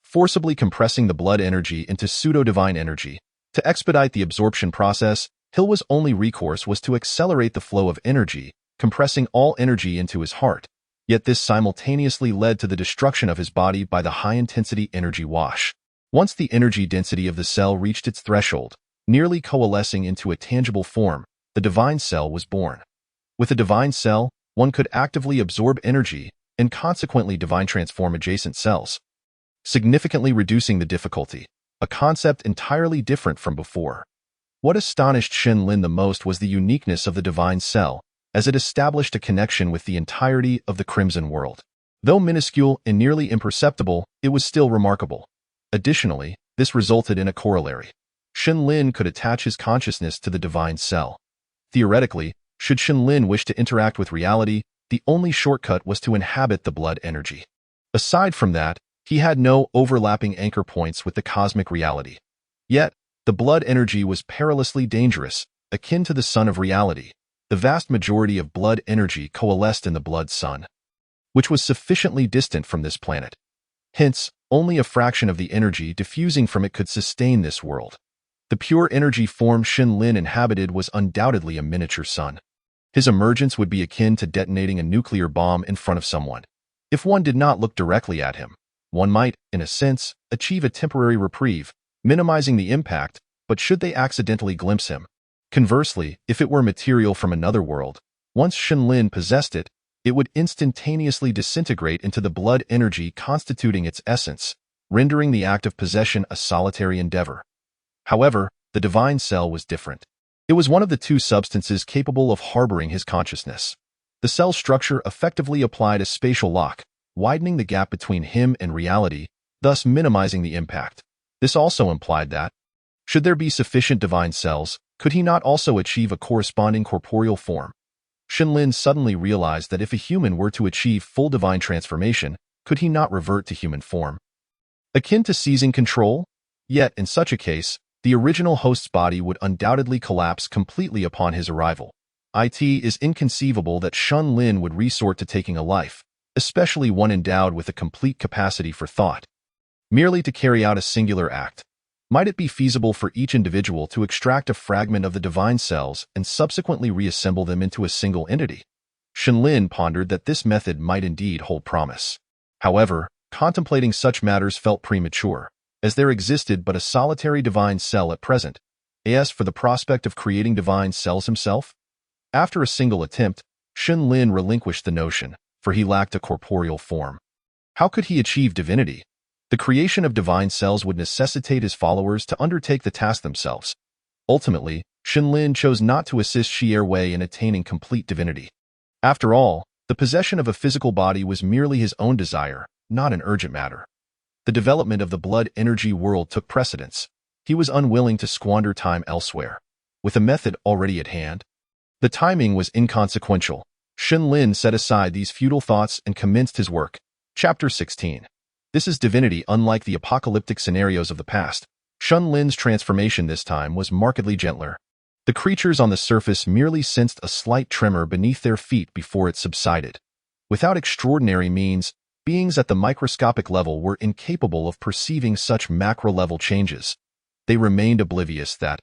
forcibly compressing the blood energy into pseudo-divine energy. To expedite the absorption process, Hilwa's only recourse was to accelerate the flow of energy, compressing all energy into his heart. Yet this simultaneously led to the destruction of his body by the high-intensity energy wash. Once the energy density of the cell reached its threshold, nearly coalescing into a tangible form, the divine cell was born. With a divine cell, one could actively absorb energy and consequently divine transform adjacent cells, significantly reducing the difficulty, a concept entirely different from before. What astonished Shen Lin the most was the uniqueness of the divine cell, as it established a connection with the entirety of the Crimson World. Though minuscule and nearly imperceptible, it was still remarkable. Additionally, this resulted in a corollary. Shen Lin could attach his consciousness to the divine cell. Theoretically, should Shen Lin wish to interact with reality, the only shortcut was to inhabit the blood energy. Aside from that, he had no overlapping anchor points with the cosmic reality. Yet, the blood energy was perilously dangerous, akin to the sun of reality. The vast majority of blood energy coalesced in the blood sun, which was sufficiently distant from this planet. Hence, only a fraction of the energy diffusing from it could sustain this world. The pure energy form Shen Lin inhabited was undoubtedly a miniature sun. His emergence would be akin to detonating a nuclear bomb in front of someone. If one did not look directly at him, one might, in a sense, achieve a temporary reprieve, minimizing the impact, but should they accidentally glimpse him? Conversely, if it were material from another world, once Shen Lin possessed it, it would instantaneously disintegrate into the blood energy constituting its essence, rendering the act of possession a solitary endeavor. However, the divine cell was different. It was one of the two substances capable of harboring his consciousness. The cell structure effectively applied a spatial lock, widening the gap between him and reality, thus minimizing the impact. This also implied that, should there be sufficient divine cells, could he not also achieve a corresponding corporeal form? Shen Lin suddenly realized that if a human were to achieve full divine transformation, could he not revert to human form? Akin to seizing control? Yet, in such a case, the original host's body would undoubtedly collapse completely upon his arrival. It is inconceivable that Shen Lin would resort to taking a life, especially one endowed with a complete capacity for thought, merely to carry out a singular act. Might it be feasible for each individual to extract a fragment of the divine cells and subsequently reassemble them into a single entity? Shen Lin pondered that this method might indeed hold promise. However, contemplating such matters felt premature, as there existed but a solitary divine cell at present. As for the prospect of creating divine cells himself? After a single attempt, Shen Lin relinquished the notion, for he lacked a corporeal form. How could he achieve divinity? The creation of divine cells would necessitate his followers to undertake the task themselves. Ultimately, Shen Lin chose not to assist Xie Wei in attaining complete divinity. After all, the possession of a physical body was merely his own desire, not an urgent matter. The development of the blood energy world took precedence. He was unwilling to squander time elsewhere. With a method already at hand, the timing was inconsequential. Shen Lin set aside these futile thoughts and commenced his work. Chapter 16. This is divinity unlike the apocalyptic scenarios of the past. Shen Lin's transformation this time was markedly gentler. The creatures on the surface merely sensed a slight tremor beneath their feet before it subsided. Without extraordinary means, beings at the microscopic level were incapable of perceiving such macro-level changes. They remained oblivious that,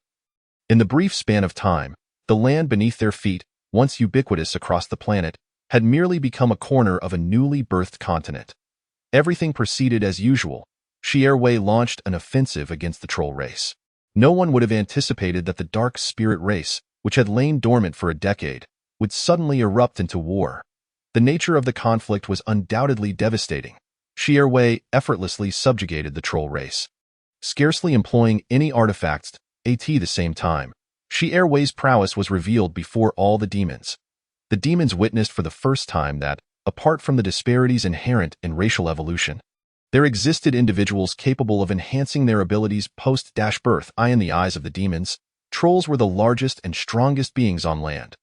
in the brief span of time, the land beneath their feet, once ubiquitous across the planet, had merely become a corner of a newly birthed continent. Everything proceeded as usual. Xie Wei launched an offensive against the troll race. No one would have anticipated that the dark spirit race, which had lain dormant for a decade, would suddenly erupt into war. The nature of the conflict was undoubtedly devastating. Xie Wei effortlessly subjugated the troll race. Scarcely employing any artifacts, at the same time, Shi Erwei's prowess was revealed before all the demons. The demons witnessed for the first time that, apart from the disparities inherent in racial evolution, there existed individuals capable of enhancing their abilities post-birth. In the eyes of the demons, trolls were the largest and strongest beings on land.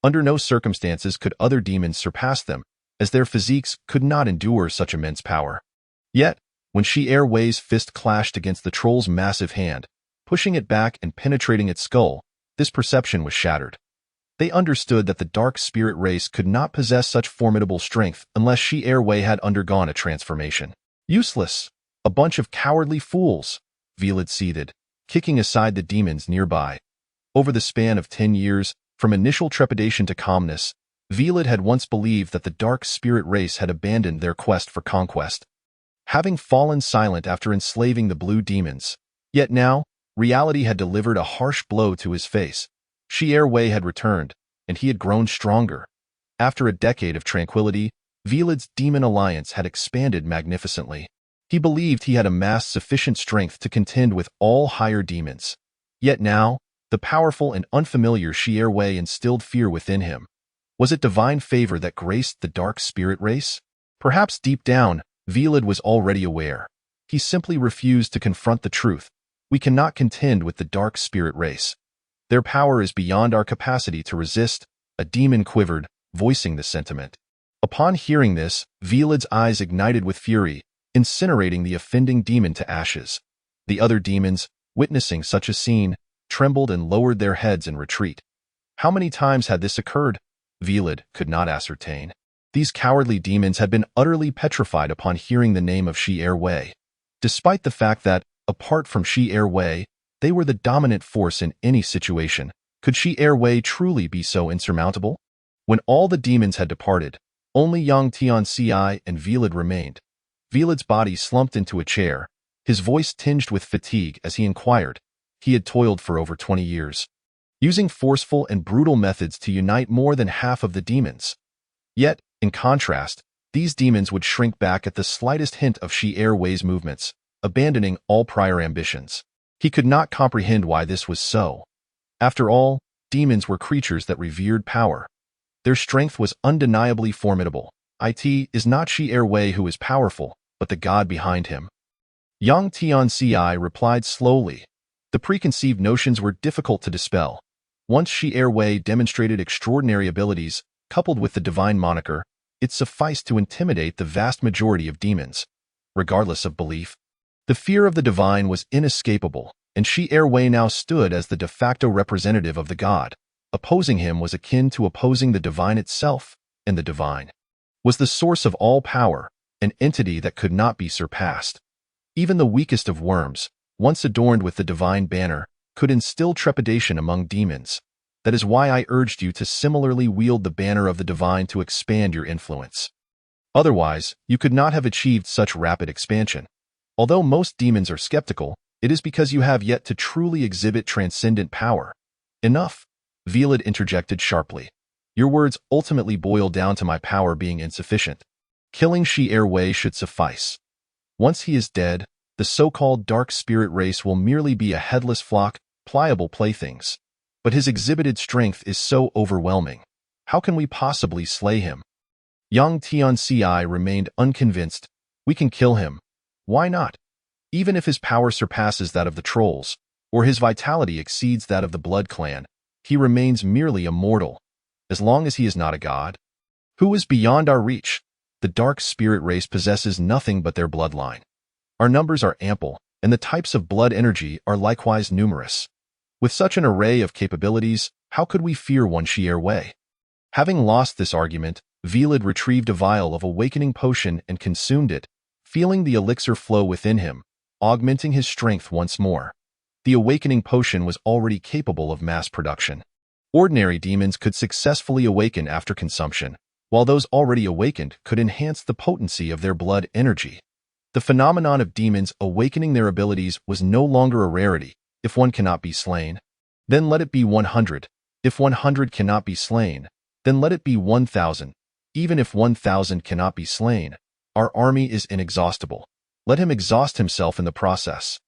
Under no circumstances could other demons surpass them, as their physiques could not endure such immense power. Yet, when Shi Erwei's fist clashed against the troll's massive hand, pushing it back and penetrating its skull, this perception was shattered. They understood that the dark spirit race could not possess such formidable strength unless Shi Erwei had undergone a transformation. Useless! A bunch of cowardly fools! Velid seethed, kicking aside the demons nearby. Over the span of 10 years, from initial trepidation to calmness, Velid had once believed that the dark spirit race had abandoned their quest for conquest, having fallen silent after enslaving the blue demons. Yet now, reality had delivered a harsh blow to his face. Shi Erwei had returned, and he had grown stronger. After a decade of tranquility, Velid's demon alliance had expanded magnificently. He believed he had amassed sufficient strength to contend with all higher demons. Yet now, the powerful and unfamiliar Shi Erwei instilled fear within him. Was it divine favor that graced the dark spirit race? Perhaps deep down, Velid was already aware. He simply refused to confront the truth. We cannot contend with the dark spirit race. Their power is beyond our capacity to resist. A demon quivered, voicing the sentiment. Upon hearing this, Velid's eyes ignited with fury, incinerating the offending demon to ashes. The other demons, witnessing such a scene, trembled and lowered their heads in retreat. How many times had this occurred? Velid could not ascertain. These cowardly demons had been utterly petrified upon hearing the name of Shi Erwei. Despite the fact that, apart from Shi Erwei, they were the dominant force in any situation, could Shi Erwei truly be so insurmountable? When all the demons had departed, only Yang Tianxi and Velid remained. Velid's body slumped into a chair, his voice tinged with fatigue as he inquired. He had toiled for over 20 years, using forceful and brutal methods to unite more than half of the demons. Yet, in contrast, these demons would shrink back at the slightest hint of Shi Erwei's movements, abandoning all prior ambitions. He could not comprehend why this was so. After all, demons were creatures that revered power. Their strength was undeniably formidable. It is not Shi Erwei who is powerful, but the god behind him. Yang Tianxi replied slowly. The preconceived notions were difficult to dispel. Once Shi Erwei demonstrated extraordinary abilities, coupled with the divine moniker, it sufficed to intimidate the vast majority of demons. Regardless of belief, the fear of the divine was inescapable, and Shi Erwei now stood as the de facto representative of the god. Opposing him was akin to opposing the divine itself, and the divine was the source of all power, an entity that could not be surpassed. Even the weakest of worms, once adorned with the divine banner, could instill trepidation among demons. That is why I urged you to similarly wield the banner of the divine to expand your influence. Otherwise, you could not have achieved such rapid expansion. Although most demons are skeptical, it is because you have yet to truly exhibit transcendent power. Enough, Velid interjected sharply. Your words ultimately boil down to my power being insufficient. Killing Shi Erwei should suffice. Once he is dead, the so-called dark spirit race will merely be a headless flock, pliable playthings. But his exhibited strength is so overwhelming. How can we possibly slay him? Yang Tianxi remained unconvinced. We can kill him. Why not? Even if his power surpasses that of the trolls, or his vitality exceeds that of the Blood Clan, he remains merely a mortal. As long as he is not a god, who is beyond our reach, the dark spirit race possesses nothing but their bloodline. Our numbers are ample, and the types of blood energy are likewise numerous. With such an array of capabilities, how could we fear one Shi Erwei? Having lost this argument, Velid retrieved a vial of awakening potion and consumed it, feeling the elixir flow within him, augmenting his strength once more. The awakening potion was already capable of mass production. Ordinary demons could successfully awaken after consumption, while those already awakened could enhance the potency of their blood energy. The phenomenon of demons awakening their abilities was no longer a rarity. If one cannot be slain, then let it be 100. If 100 cannot be slain, then let it be 1,000. Even if 1,000 cannot be slain, our army is inexhaustible. Let him exhaust himself in the process.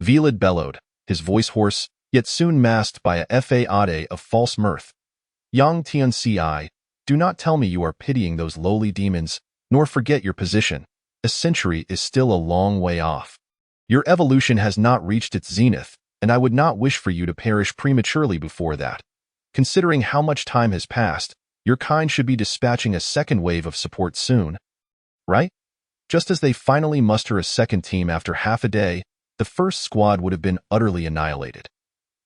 Velid bellowed, his voice hoarse, yet soon masked by a facade of false mirth. Yang Tianci, do not tell me you are pitying those lowly demons, nor forget your position. A century is still a long way off. Your evolution has not reached its zenith, and I would not wish for you to perish prematurely before that. Considering how much time has passed, your kind should be dispatching a second wave of support soon. Right? Just as they finally muster a second team after half a day, the first squad would have been utterly annihilated.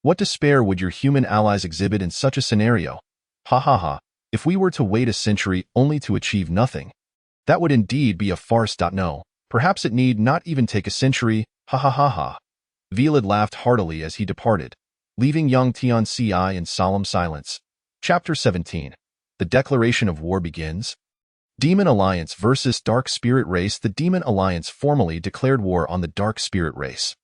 What despair would your human allies exhibit in such a scenario? Ha ha ha, if we were to wait a century only to achieve nothing, that would indeed be a farce. No, perhaps it need not even take a century, ha ha ha ha. Velid laughed heartily as he departed, leaving Yang Tianci in solemn silence. Chapter 17. The Declaration of War begins. Demon Alliance versus Dark Spirit Race. The Demon Alliance formally declared war on the Dark Spirit Race.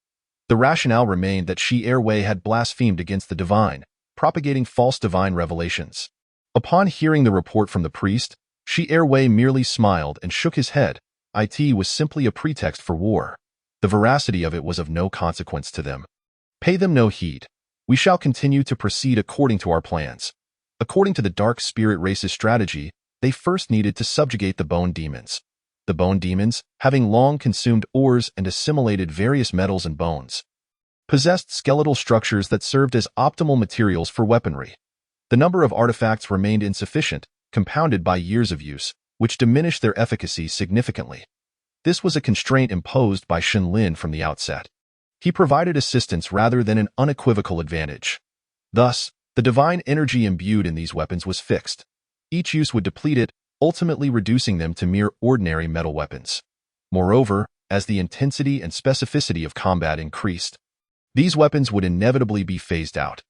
The rationale remained that Shi Erwei had blasphemed against the divine, propagating false divine revelations. Upon hearing the report from the priest, Shi Erwei merely smiled and shook his head. It was simply a pretext for war. The veracity of it was of no consequence to them. Pay them no heed. We shall continue to proceed according to our plans. According to the Dark Spirit Race's strategy, they first needed to subjugate the bone demons. The bone demons, having long consumed ores and assimilated various metals and bones, possessed skeletal structures that served as optimal materials for weaponry. The number of artifacts remained insufficient, compounded by years of use, which diminished their efficacy significantly. This was a constraint imposed by Shen Lin from the outset. He provided assistance rather than an unequivocal advantage. Thus, the divine energy imbued in these weapons was fixed. Each use would deplete it, ultimately reducing them to mere ordinary metal weapons. Moreover, as the intensity and specificity of combat increased, these weapons would inevitably be phased out.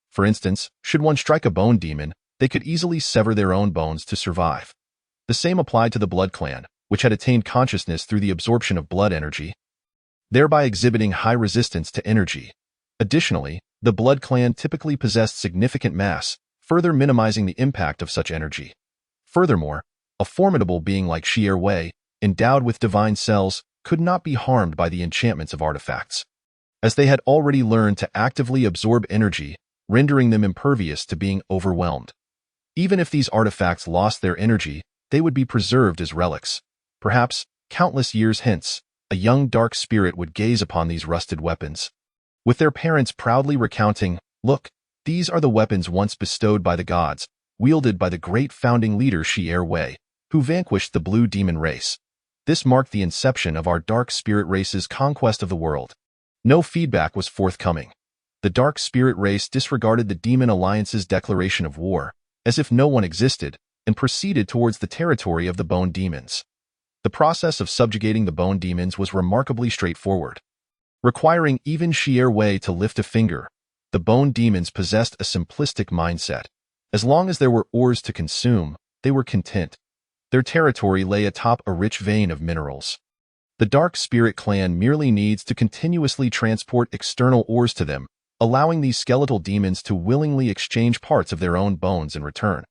For instance, should one strike a bone demon, they could easily sever their own bones to survive. The same applied to the Blood Clan, which had attained consciousness through the absorption of blood energy, thereby exhibiting high resistance to energy. Additionally, the Blood Clan typically possessed significant mass, further minimizing the impact of such energy. Furthermore, a formidable being like Shi Erwei, endowed with divine cells, could not be harmed by the enchantments of artifacts, as they had already learned to actively absorb energy, rendering them impervious to being overwhelmed. Even if these artifacts lost their energy, they would be preserved as relics. Perhaps, countless years hence, a young dark spirit would gaze upon these rusted weapons, with their parents proudly recounting, "Look, these are the weapons once bestowed by the gods, wielded by the great founding leader Shi Erwei, who vanquished the blue demon race." This marked the inception of our dark spirit race's conquest of the world. No feedback was forthcoming. The dark spirit race disregarded the Demon Alliance's declaration of war, as if no one existed, and proceeded towards the territory of the bone demons. The process of subjugating the bone demons was remarkably straightforward, requiring even Shi Erwei to lift a finger. The bone demons possessed a simplistic mindset. As long as there were ores to consume, they were content. Their territory lay atop a rich vein of minerals. The Dark Spirit Clan merely needs to continuously transport external ores to them, allowing these skeletal demons to willingly exchange parts of their own bones in return.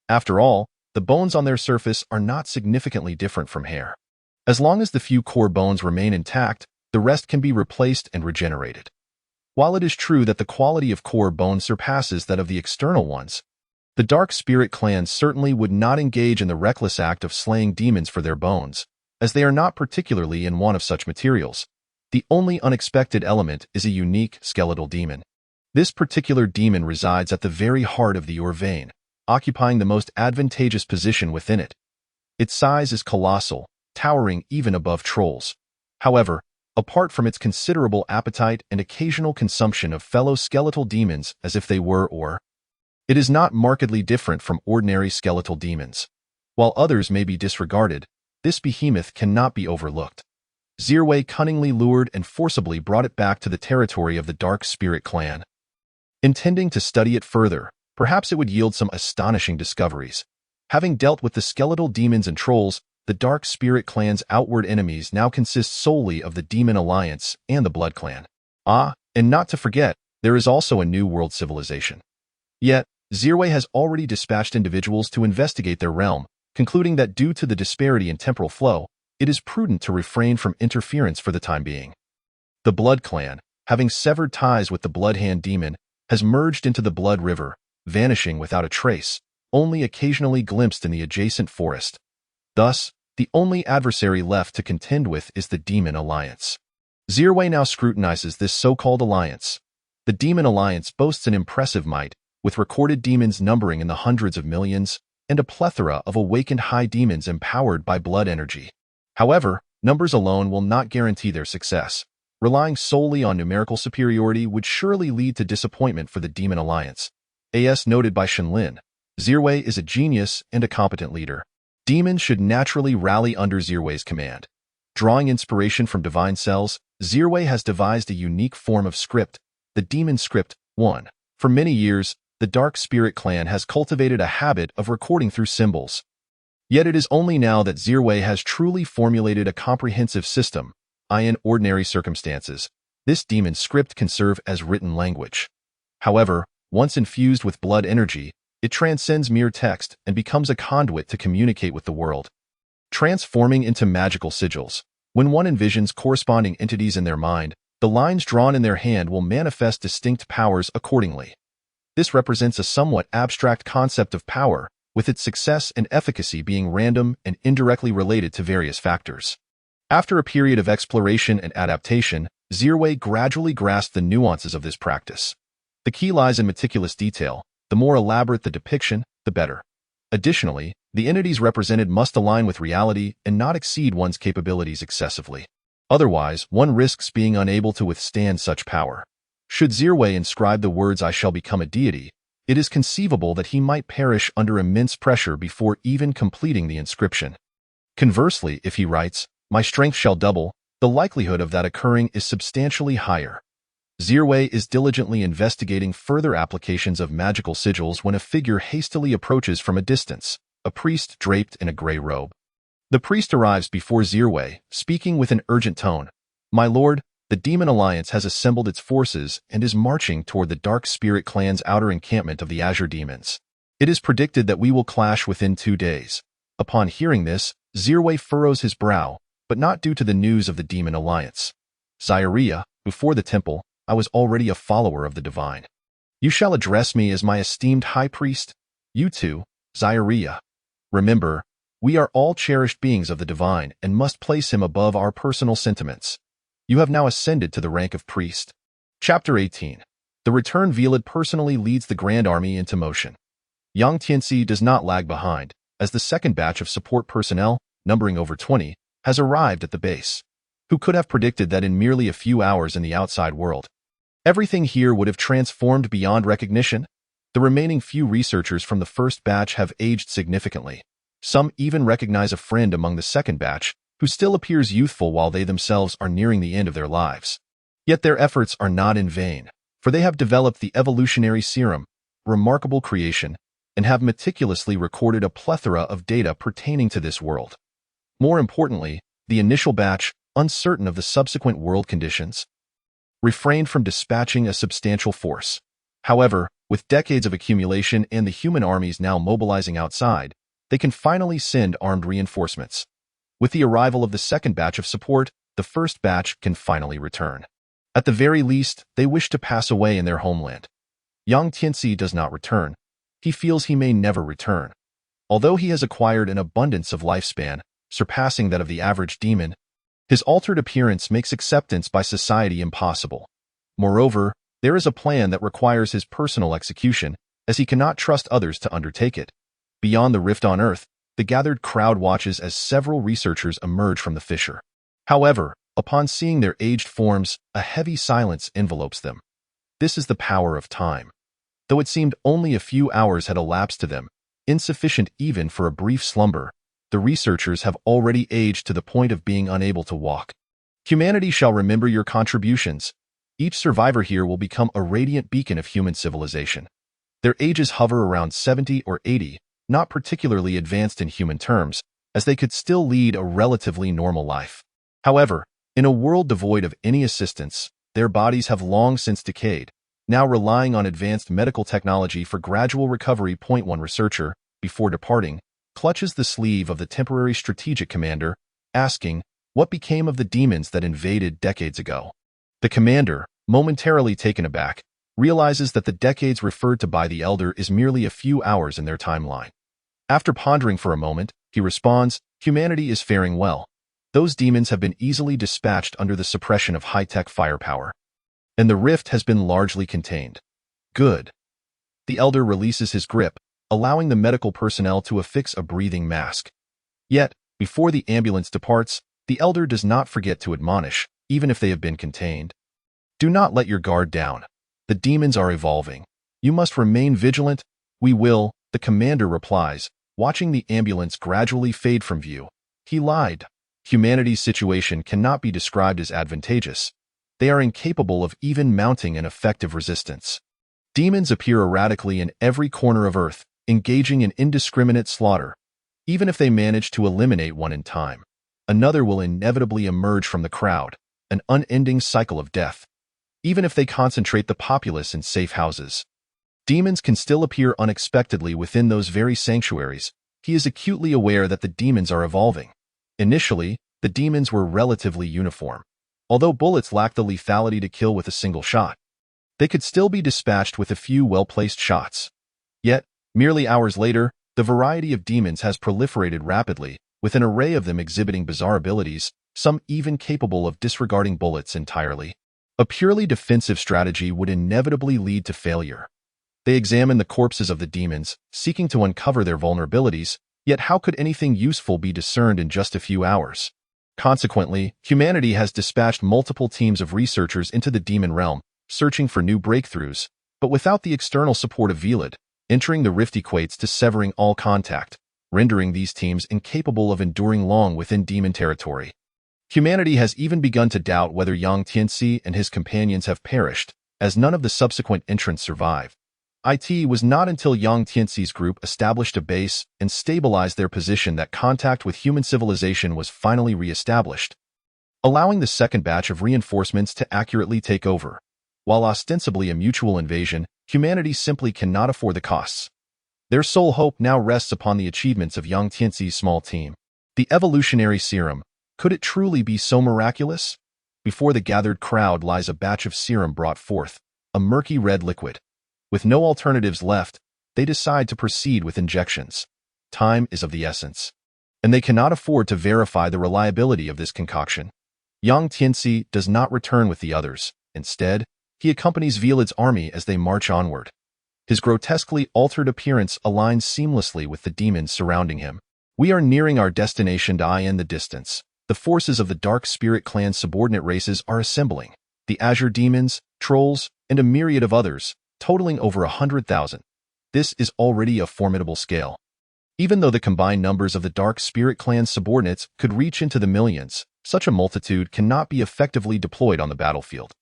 After all, the bones on their surface are not significantly different from hair. As long as the few core bones remain intact, the rest can be replaced and regenerated. While it is true that the quality of core bones surpasses that of the external ones, the Dark Spirit Clan certainly would not engage in the reckless act of slaying demons for their bones, as they are not particularly in want of such materials. The only unexpected element is a unique skeletal demon. This particular demon resides at the very heart of the ore vein, occupying the most advantageous position within it. Its size is colossal, towering even above trolls. However, apart from its considerable appetite and occasional consumption of fellow skeletal demons as if they were ore, it is not markedly different from ordinary skeletal demons. While others may be disregarded, this behemoth cannot be overlooked. Zirwei cunningly lured and forcibly brought it back to the territory of the Dark Spirit Clan. Intending to study it further, perhaps it would yield some astonishing discoveries. Having dealt with the skeletal demons and trolls, the Dark Spirit Clan's outward enemies now consist solely of the Demon Alliance and the Blood Clan. Ah, and not to forget, there is also a New World civilization. Yet, Zirwei has already dispatched individuals to investigate their realm, concluding that due to the disparity in temporal flow, it is prudent to refrain from interference for the time being. The Blood Clan, having severed ties with the Blood Hand demon, has merged into the Blood River, vanishing without a trace, only occasionally glimpsed in the adjacent forest. Thus, the only adversary left to contend with is the Demon Alliance. Zirwei now scrutinizes this so-called alliance. The Demon Alliance boasts an impressive might, with recorded demons numbering in the hundreds of millions, and a plethora of awakened high demons empowered by blood energy. However, numbers alone will not guarantee their success. Relying solely on numerical superiority would surely lead to disappointment for the Demon Alliance. As noted by Shenlin, Zirwei is a genius and a competent leader. Demons should naturally rally under Zirwei's command. Drawing inspiration from divine cells, Zirwei has devised a unique form of script, the Demon Script 1. For many years, the Dark Spirit clan has cultivated a habit of recording through symbols. Yet it is only now that Zirwei has truly formulated a comprehensive system. In ordinary circumstances, this demon script can serve as written language. However, once infused with blood energy, it transcends mere text and becomes a conduit to communicate with the world, transforming into magical sigils. When one envisions corresponding entities in their mind, the lines drawn in their hand will manifest distinct powers accordingly. This represents a somewhat abstract concept of power, with its success and efficacy being random and indirectly related to various factors. After a period of exploration and adaptation, Zirwei gradually grasped the nuances of this practice. The key lies in meticulous detail. The more elaborate the depiction, the better. Additionally, the entities represented must align with reality and not exceed one's capabilities excessively. Otherwise, one risks being unable to withstand such power. Should Zirwei inscribe the words "I shall become a deity," it is conceivable that he might perish under immense pressure before even completing the inscription. Conversely, if he writes, "My strength shall double," the likelihood of that occurring is substantially higher. Zirwei is diligently investigating further applications of magical sigils when a figure hastily approaches from a distance, a priest draped in a gray robe. The priest arrives before Zirwei, speaking with an urgent tone. "My lord, the Demon Alliance has assembled its forces and is marching toward the Dark Spirit clan's outer encampment of the Azure Demons. It is predicted that we will clash within 2 days." Upon hearing this, Zirwei furrows his brow, but not due to the news of the Demon Alliance. "Zairiya, before the temple, I was already a follower of the divine. You shall address me as my esteemed high priest. You too, Zairiya. Remember, we are all cherished beings of the divine and must place him above our personal sentiments. You have now ascended to the rank of priest." Chapter 18. The Return. Velid personally leads the Grand Army into motion. Yang Tianxi does not lag behind, as the second batch of support personnel, numbering over 20, has arrived at the base. Who could have predicted that in merely a few hours in the outside world, everything here would have transformed beyond recognition? The remaining few researchers from the first batch have aged significantly. Some even recognize a friend among the second batch, who still appears youthful while they themselves are nearing the end of their lives. Yet their efforts are not in vain, for they have developed the evolutionary serum, remarkable creation, and have meticulously recorded a plethora of data pertaining to this world. More importantly, the initial batch, uncertain of the subsequent world conditions, refrained from dispatching a substantial force. However, with decades of accumulation and the human armies now mobilizing outside, they can finally send armed reinforcements. With the arrival of the second batch of support, the first batch can finally return. At the very least, they wish to pass away in their homeland. Yang Tianxi does not return. He feels he may never return. Although he has acquired an abundance of lifespan, surpassing that of the average demon, his altered appearance makes acceptance by society impossible. Moreover, there is a plan that requires his personal execution, as he cannot trust others to undertake it. Beyond the rift on Earth, the gathered crowd watches as several researchers emerge from the fissure. However, upon seeing their aged forms, a heavy silence envelopes them. This is the power of time. Though it seemed only a few hours had elapsed to them, insufficient even for a brief slumber, the researchers have already aged to the point of being unable to walk. Humanity shall remember your contributions. Each survivor here will become a radiant beacon of human civilization. Their ages hover around 70 or 80, not particularly advanced in human terms, as they could still lead a relatively normal life. However, in a world devoid of any assistance, their bodies have long since decayed, now relying on advanced medical technology for gradual recovery. One researcher, before departing, clutches the sleeve of the temporary strategic commander, asking, "What became of the demons that invaded decades ago?" The commander, momentarily taken aback, realizes that the decades referred to by the Elder is merely a few hours in their timeline. After pondering for a moment, he responds, "Humanity is faring well. Those demons have been easily dispatched under the suppression of high-tech firepower. And the rift has been largely contained. Good." The Elder releases his grip, allowing the medical personnel to affix a breathing mask. Yet, before the ambulance departs, the Elder does not forget to admonish, even if they have been contained. "Do not let your guard down. The demons are evolving. You must remain vigilant." "We will," the commander replies, watching the ambulance gradually fade from view. He lied. Humanity's situation cannot be described as advantageous. They are incapable of even mounting an effective resistance. Demons appear erratically in every corner of Earth, engaging in indiscriminate slaughter. Even if they manage to eliminate one in time, another will inevitably emerge from the crowd, an unending cycle of death. Even if they concentrate the populace in safe houses, demons can still appear unexpectedly within those very sanctuaries. He is acutely aware that the demons are evolving. Initially, the demons were relatively uniform. Although bullets lack the lethality to kill with a single shot, they could still be dispatched with a few well-placed shots. Yet, merely hours later, the variety of demons has proliferated rapidly, with an array of them exhibiting bizarre abilities, some even capable of disregarding bullets entirely. A purely defensive strategy would inevitably lead to failure. They examine the corpses of the demons, seeking to uncover their vulnerabilities, yet how could anything useful be discerned in just a few hours? Consequently, humanity has dispatched multiple teams of researchers into the demon realm, searching for new breakthroughs, but without the external support of Velid, entering the rift equates to severing all contact, rendering these teams incapable of enduring long within demon territory. Humanity has even begun to doubt whether Yang Tianxi and his companions have perished, as none of the subsequent entrants survived. It was not until Yang Tianxi's group established a base and stabilized their position that contact with human civilization was finally re-established, allowing the second batch of reinforcements to accurately take over. While ostensibly a mutual invasion, humanity simply cannot afford the costs. Their sole hope now rests upon the achievements of Yang Tianxi's small team. The evolutionary serum. Could it truly be so miraculous? Before the gathered crowd lies a batch of serum brought forth, a murky red liquid. With no alternatives left, they decide to proceed with injections. Time is of the essence, and they cannot afford to verify the reliability of this concoction. Yang Tianxi does not return with the others. Instead, he accompanies Velid's army as they march onward. His grotesquely altered appearance aligns seamlessly with the demons surrounding him. "We are nearing our destination in the distance. The forces of the Dark Spirit Clan's subordinate races are assembling. The Azure Demons, Trolls, and a myriad of others, totaling over 100,000. This is already a formidable scale. Even though the combined numbers of the Dark Spirit Clan's subordinates could reach into the millions, such a multitude cannot be effectively deployed on the battlefield.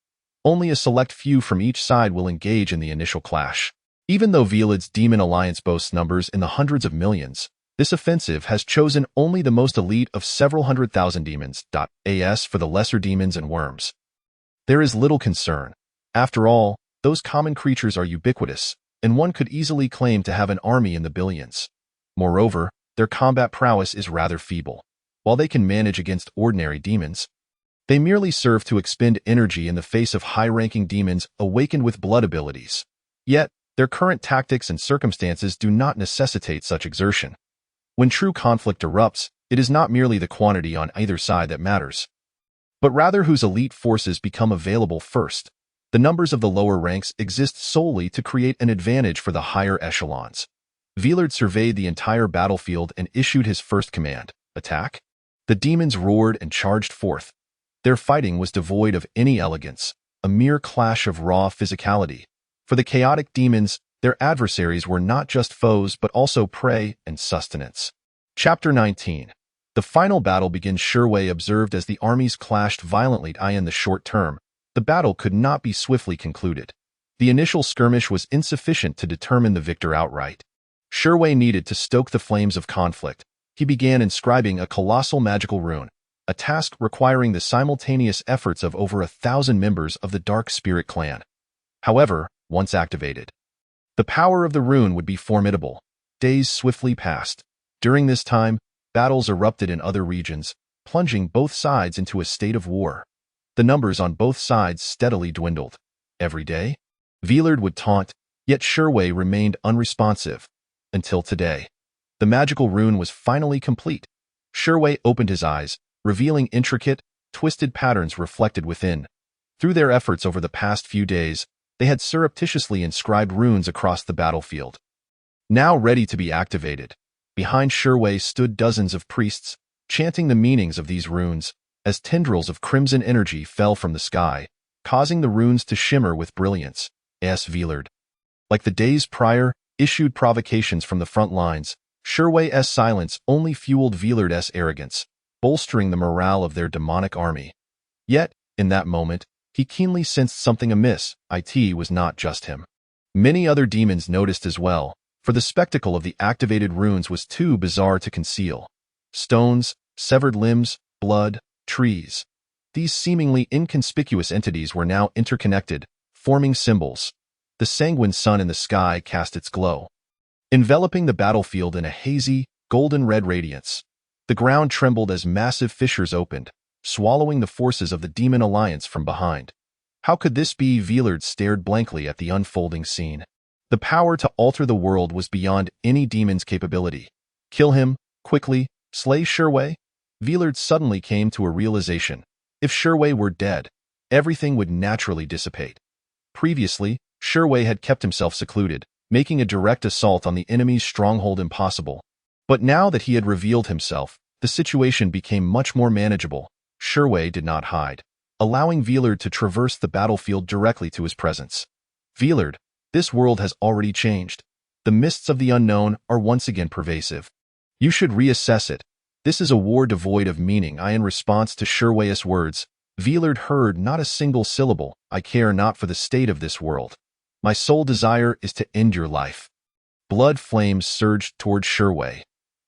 Only a select few from each side will engage in the initial clash. Even though Velid's Demon Alliance boasts numbers in the hundreds of millions, this offensive has chosen only the most elite of several 100,000 demons. As for the lesser demons and worms, there is little concern. After all, those common creatures are ubiquitous, and one could easily claim to have an army in the billions. Moreover, their combat prowess is rather feeble. While they can manage against ordinary demons, they merely serve to expend energy in the face of high-ranking demons awakened with blood abilities. Yet, their current tactics and circumstances do not necessitate such exertion. When true conflict erupts, it is not merely the quantity on either side that matters, but rather whose elite forces become available first. The numbers of the lower ranks exist solely to create an advantage for the higher echelons. Velid surveyed the entire battlefield and issued his first command: attack. The demons roared and charged forth. Their fighting was devoid of any elegance, a mere clash of raw physicality. For the chaotic demons, their adversaries were not just foes but also prey and sustenance. Chapter 19. The final battle begins. Sherway observed as the armies clashed violently. In the short term, the battle could not be swiftly concluded. The initial skirmish was insufficient to determine the victor outright. Sherway needed to stoke the flames of conflict. He began inscribing a colossal magical rune, a task requiring the simultaneous efforts of over 1,000 members of the Dark Spirit Clan. However, once activated, the power of the rune would be formidable. Days swiftly passed. During this time, battles erupted in other regions, plunging both sides into a state of war. The numbers on both sides steadily dwindled. Every day, Villard would taunt, yet Sherway remained unresponsive. Until today. The magical rune was finally complete. Sherway opened his eyes, revealing intricate, twisted patterns reflected within. Through their efforts over the past few days, they had surreptitiously inscribed runes across the battlefield. Now ready to be activated, behind Sherway stood dozens of priests, chanting the meanings of these runes, as tendrils of crimson energy fell from the sky, causing the runes to shimmer with brilliance. S. Villard. Like the days prior, issued provocations from the front lines, Sherway's silence only fueled Villard's arrogance, bolstering the morale of their demonic army. Yet, in that moment, he keenly sensed something amiss. It was not just him. Many other demons noticed as well, for the spectacle of the activated runes was too bizarre to conceal. Stones, severed limbs, blood, trees. These seemingly inconspicuous entities were now interconnected, forming symbols. The sanguine sun in the sky cast its glow, enveloping the battlefield in a hazy, golden-red radiance. The ground trembled as massive fissures opened, swallowing the forces of the demon alliance from behind. How could this be? Villard stared blankly at the unfolding scene. The power to alter the world was beyond any demon's capability. Kill him, quickly, slay Sherway? Villard suddenly came to a realization. If Sherway were dead, everything would naturally dissipate. Previously, Sherway had kept himself secluded, making a direct assault on the enemy's stronghold impossible. But now that he had revealed himself, the situation became much more manageable. Sherway did not hide, allowing Villard to traverse the battlefield directly to his presence. Villard, this world has already changed. The mists of the unknown are once again pervasive. You should reassess it. This is a war devoid of meaning. In response to Sherway's words, Villard heard not a single syllable. I care not for the state of this world. My sole desire is to end your life. Blood flames surged toward Sherway.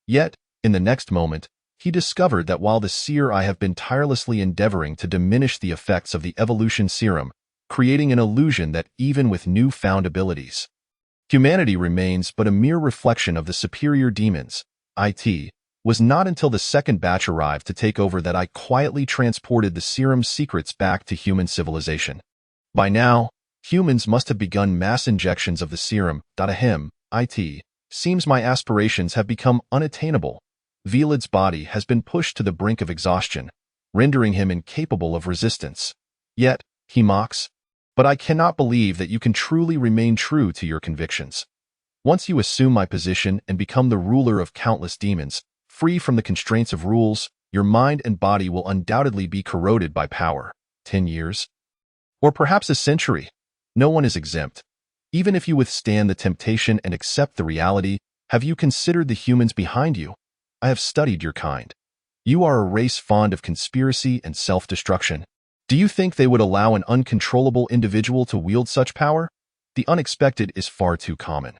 Yet, in the next moment, he discovered that while the seer I have been tirelessly endeavoring to diminish the effects of the evolution serum, creating an illusion that even with newfound abilities, humanity remains but a mere reflection of the superior demons. It was not until the second batch arrived to take over that I quietly transported the serum's secrets back to human civilization. By now, humans must have begun mass injections of the serum. It seems my aspirations have become unattainable. Villard's body has been pushed to the brink of exhaustion, rendering him incapable of resistance. Yet, he mocks, but I cannot believe that you can truly remain true to your convictions. Once you assume my position and become the ruler of countless demons, free from the constraints of rules, your mind and body will undoubtedly be corroded by power. 10 years? Or perhaps a century? No one is exempt. Even if you withstand the temptation and accept the reality, have you considered the humans behind you? I have studied your kind. You are a race fond of conspiracy and self-destruction. Do you think they would allow an uncontrollable individual to wield such power? The unexpected is far too common.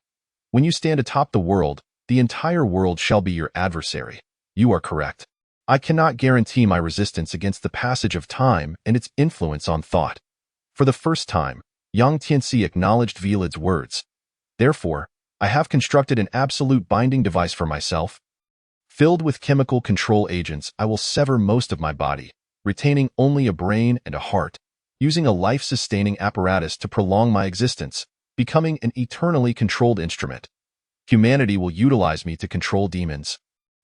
When you stand atop the world, the entire world shall be your adversary. You are correct. I cannot guarantee my resistance against the passage of time and its influence on thought. For the first time, Yang Tianxi acknowledged Villard's words. Therefore, I have constructed an absolute binding device for myself. Filled with chemical control agents, I will sever most of my body, retaining only a brain and a heart, using a life-sustaining apparatus to prolong my existence, becoming an eternally controlled instrument. Humanity will utilize me to control demons,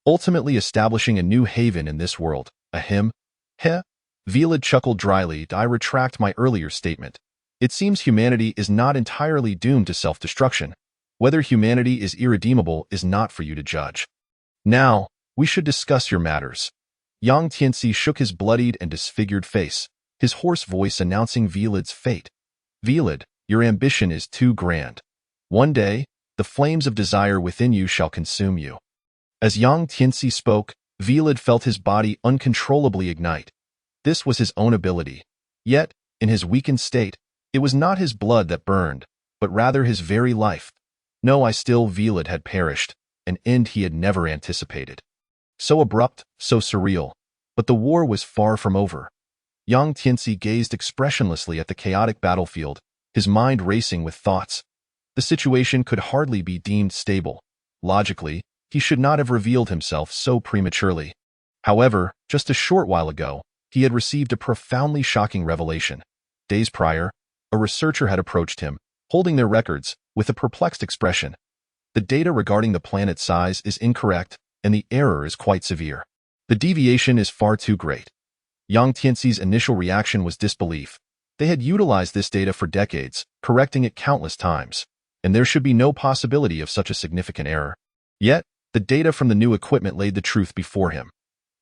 ultimately establishing a new haven in this world. Ahem. Heh. Villard chuckled dryly. I retract my earlier statement. It seems humanity is not entirely doomed to self-destruction. Whether humanity is irredeemable is not for you to judge. Now, we should discuss your matters. Yang Tianxi shook his bloodied and disfigured face, his hoarse voice announcing Villard's fate. Villard, your ambition is too grand. One day, the flames of desire within you shall consume you. As Yang Tianxi spoke, Villard felt his body uncontrollably ignite. This was his own ability. Yet, in his weakened state, it was not his blood that burned, but rather his very life. No, Villard had perished, an end he had never anticipated. So abrupt, so surreal. But the war was far from over. Yang Tianxi gazed expressionlessly at the chaotic battlefield, his mind racing with thoughts. The situation could hardly be deemed stable. Logically, he should not have revealed himself so prematurely. However, just a short while ago, he had received a profoundly shocking revelation. Days prior, a researcher had approached him, holding their records, with a perplexed expression. The data regarding the planet's size is incorrect, and the error is quite severe. The deviation is far too great. Yang Tianxi's initial reaction was disbelief. They had utilized this data for decades, correcting it countless times, and there should be no possibility of such a significant error. Yet, the data from the new equipment laid the truth before him.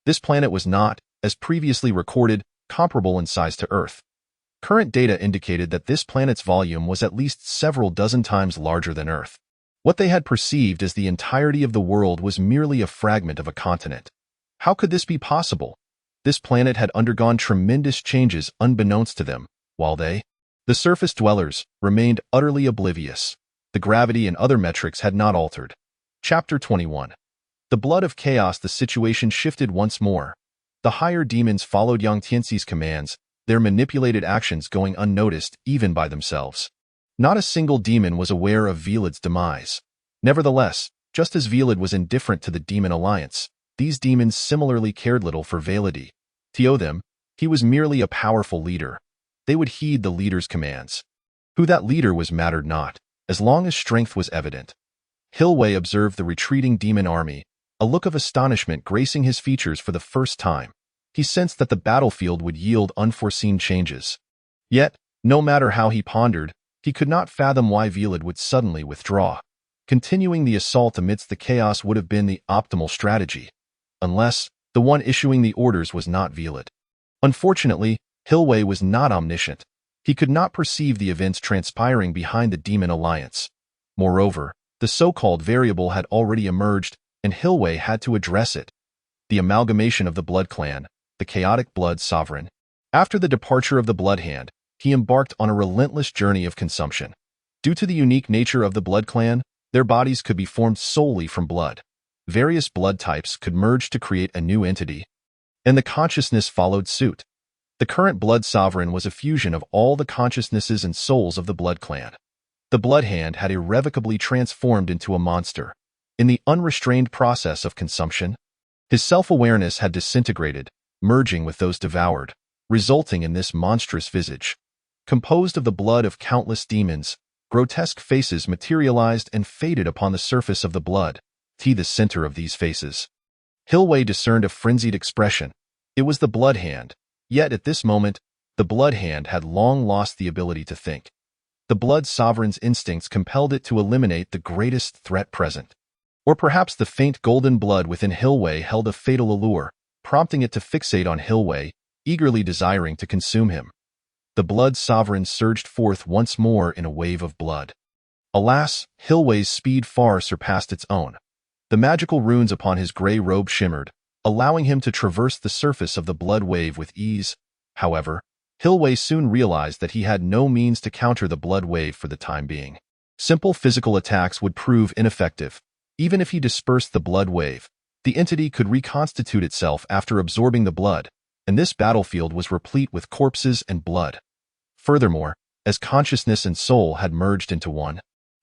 This planet was not, as previously recorded, comparable in size to Earth. Current data indicated that this planet's volume was at least several dozen times larger than Earth. What they had perceived as the entirety of the world was merely a fragment of a continent. How could this be possible? This planet had undergone tremendous changes unbeknownst to them, while they, the surface dwellers, remained utterly oblivious. The gravity and other metrics had not altered. Chapter 21. The blood of chaos. The situation shifted once more. The higher demons followed Yang Tianxi's commands, their manipulated actions going unnoticed even by themselves. Not a single demon was aware of Velad's demise. Nevertheless, just as Velad was indifferent to the demon alliance, these demons similarly cared little for Veladi. To them, he was merely a powerful leader. They would heed the leader's commands. Who that leader was mattered not, as long as strength was evident. Hilwei observed the retreating demon army, a look of astonishment gracing his features for the first time. He sensed that the battlefield would yield unforeseen changes. Yet, no matter how he pondered, he could not fathom why Velad would suddenly withdraw. Continuing the assault amidst the chaos would have been the optimal strategy, unless the one issuing the orders was not Velad. Unfortunately, Hilwei was not omniscient. He could not perceive the events transpiring behind the demon alliance. Moreover, the so-called variable had already emerged, and Hilwei had to address it. The amalgamation of the Blood Clan, the chaotic Blood Sovereign. After the departure of the Blood Hand, he embarked on a relentless journey of consumption. Due to the unique nature of the Blood Clan, their bodies could be formed solely from blood. Various blood types could merge to create a new entity, and the consciousness followed suit. The current Blood Sovereign was a fusion of all the consciousnesses and souls of the Blood Clan. The Blood Hand had irrevocably transformed into a monster. In the unrestrained process of consumption, his self-awareness had disintegrated, merging with those devoured, resulting in this monstrous visage. Composed of the blood of countless demons, grotesque faces materialized and faded upon the surface of the blood, to the center of these faces. Hilwei discerned a frenzied expression. It was the Blood Hand. Yet at this moment, the Blood Hand had long lost the ability to think. The Blood Sovereign's instincts compelled it to eliminate the greatest threat present. Or perhaps the faint golden blood within Hilwei held a fatal allure, prompting it to fixate on Hilwei, eagerly desiring to consume him. The Blood Sovereign surged forth once more in a wave of blood. Alas, Hilwei's speed far surpassed its own. The magical runes upon his gray robe shimmered, allowing him to traverse the surface of the blood wave with ease. However, Hilwei soon realized that he had no means to counter the blood wave for the time being. Simple physical attacks would prove ineffective. Even if he dispersed the blood wave, the entity could reconstitute itself after absorbing the blood, and this battlefield was replete with corpses and blood. Furthermore, as consciousness and soul had merged into one,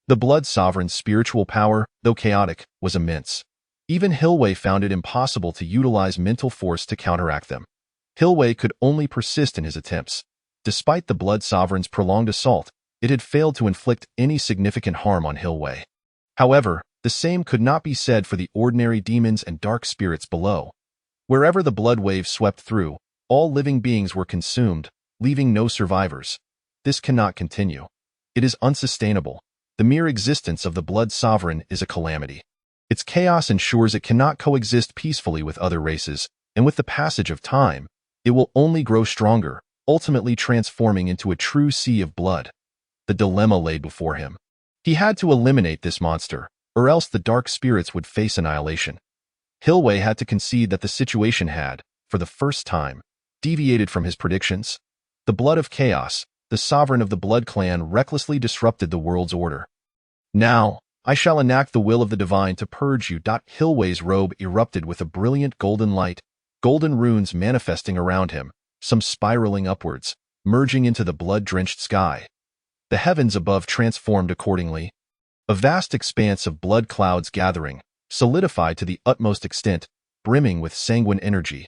the Blood Sovereign's spiritual power, though chaotic, was immense. Even Hilwei found it impossible to utilize mental force to counteract them. Hilwei could only persist in his attempts. Despite the Blood Sovereign's prolonged assault, it had failed to inflict any significant harm on Hilwei. However, the same could not be said for the ordinary demons and dark spirits below. Wherever the blood wave swept through, all living beings were consumed, leaving no survivors. This cannot continue. It is unsustainable. The mere existence of the Blood Sovereign is a calamity. Its chaos ensures it cannot coexist peacefully with other races, and with the passage of time, it will only grow stronger, ultimately transforming into a true sea of blood. The dilemma lay before him. He had to eliminate this monster, or else the dark spirits would face annihilation. Hilwei had to concede that the situation had, for the first time, deviated from his predictions. The blood of chaos, the sovereign of the Blood Clan, recklessly disrupted the world's order. Now, I shall enact the will of the divine to purge you. Hilwei's robe erupted with a brilliant golden light, golden runes manifesting around him, some spiraling upwards, merging into the blood-drenched sky. The heavens above transformed accordingly. A vast expanse of blood clouds gathering, solidified to the utmost extent, brimming with sanguine energy.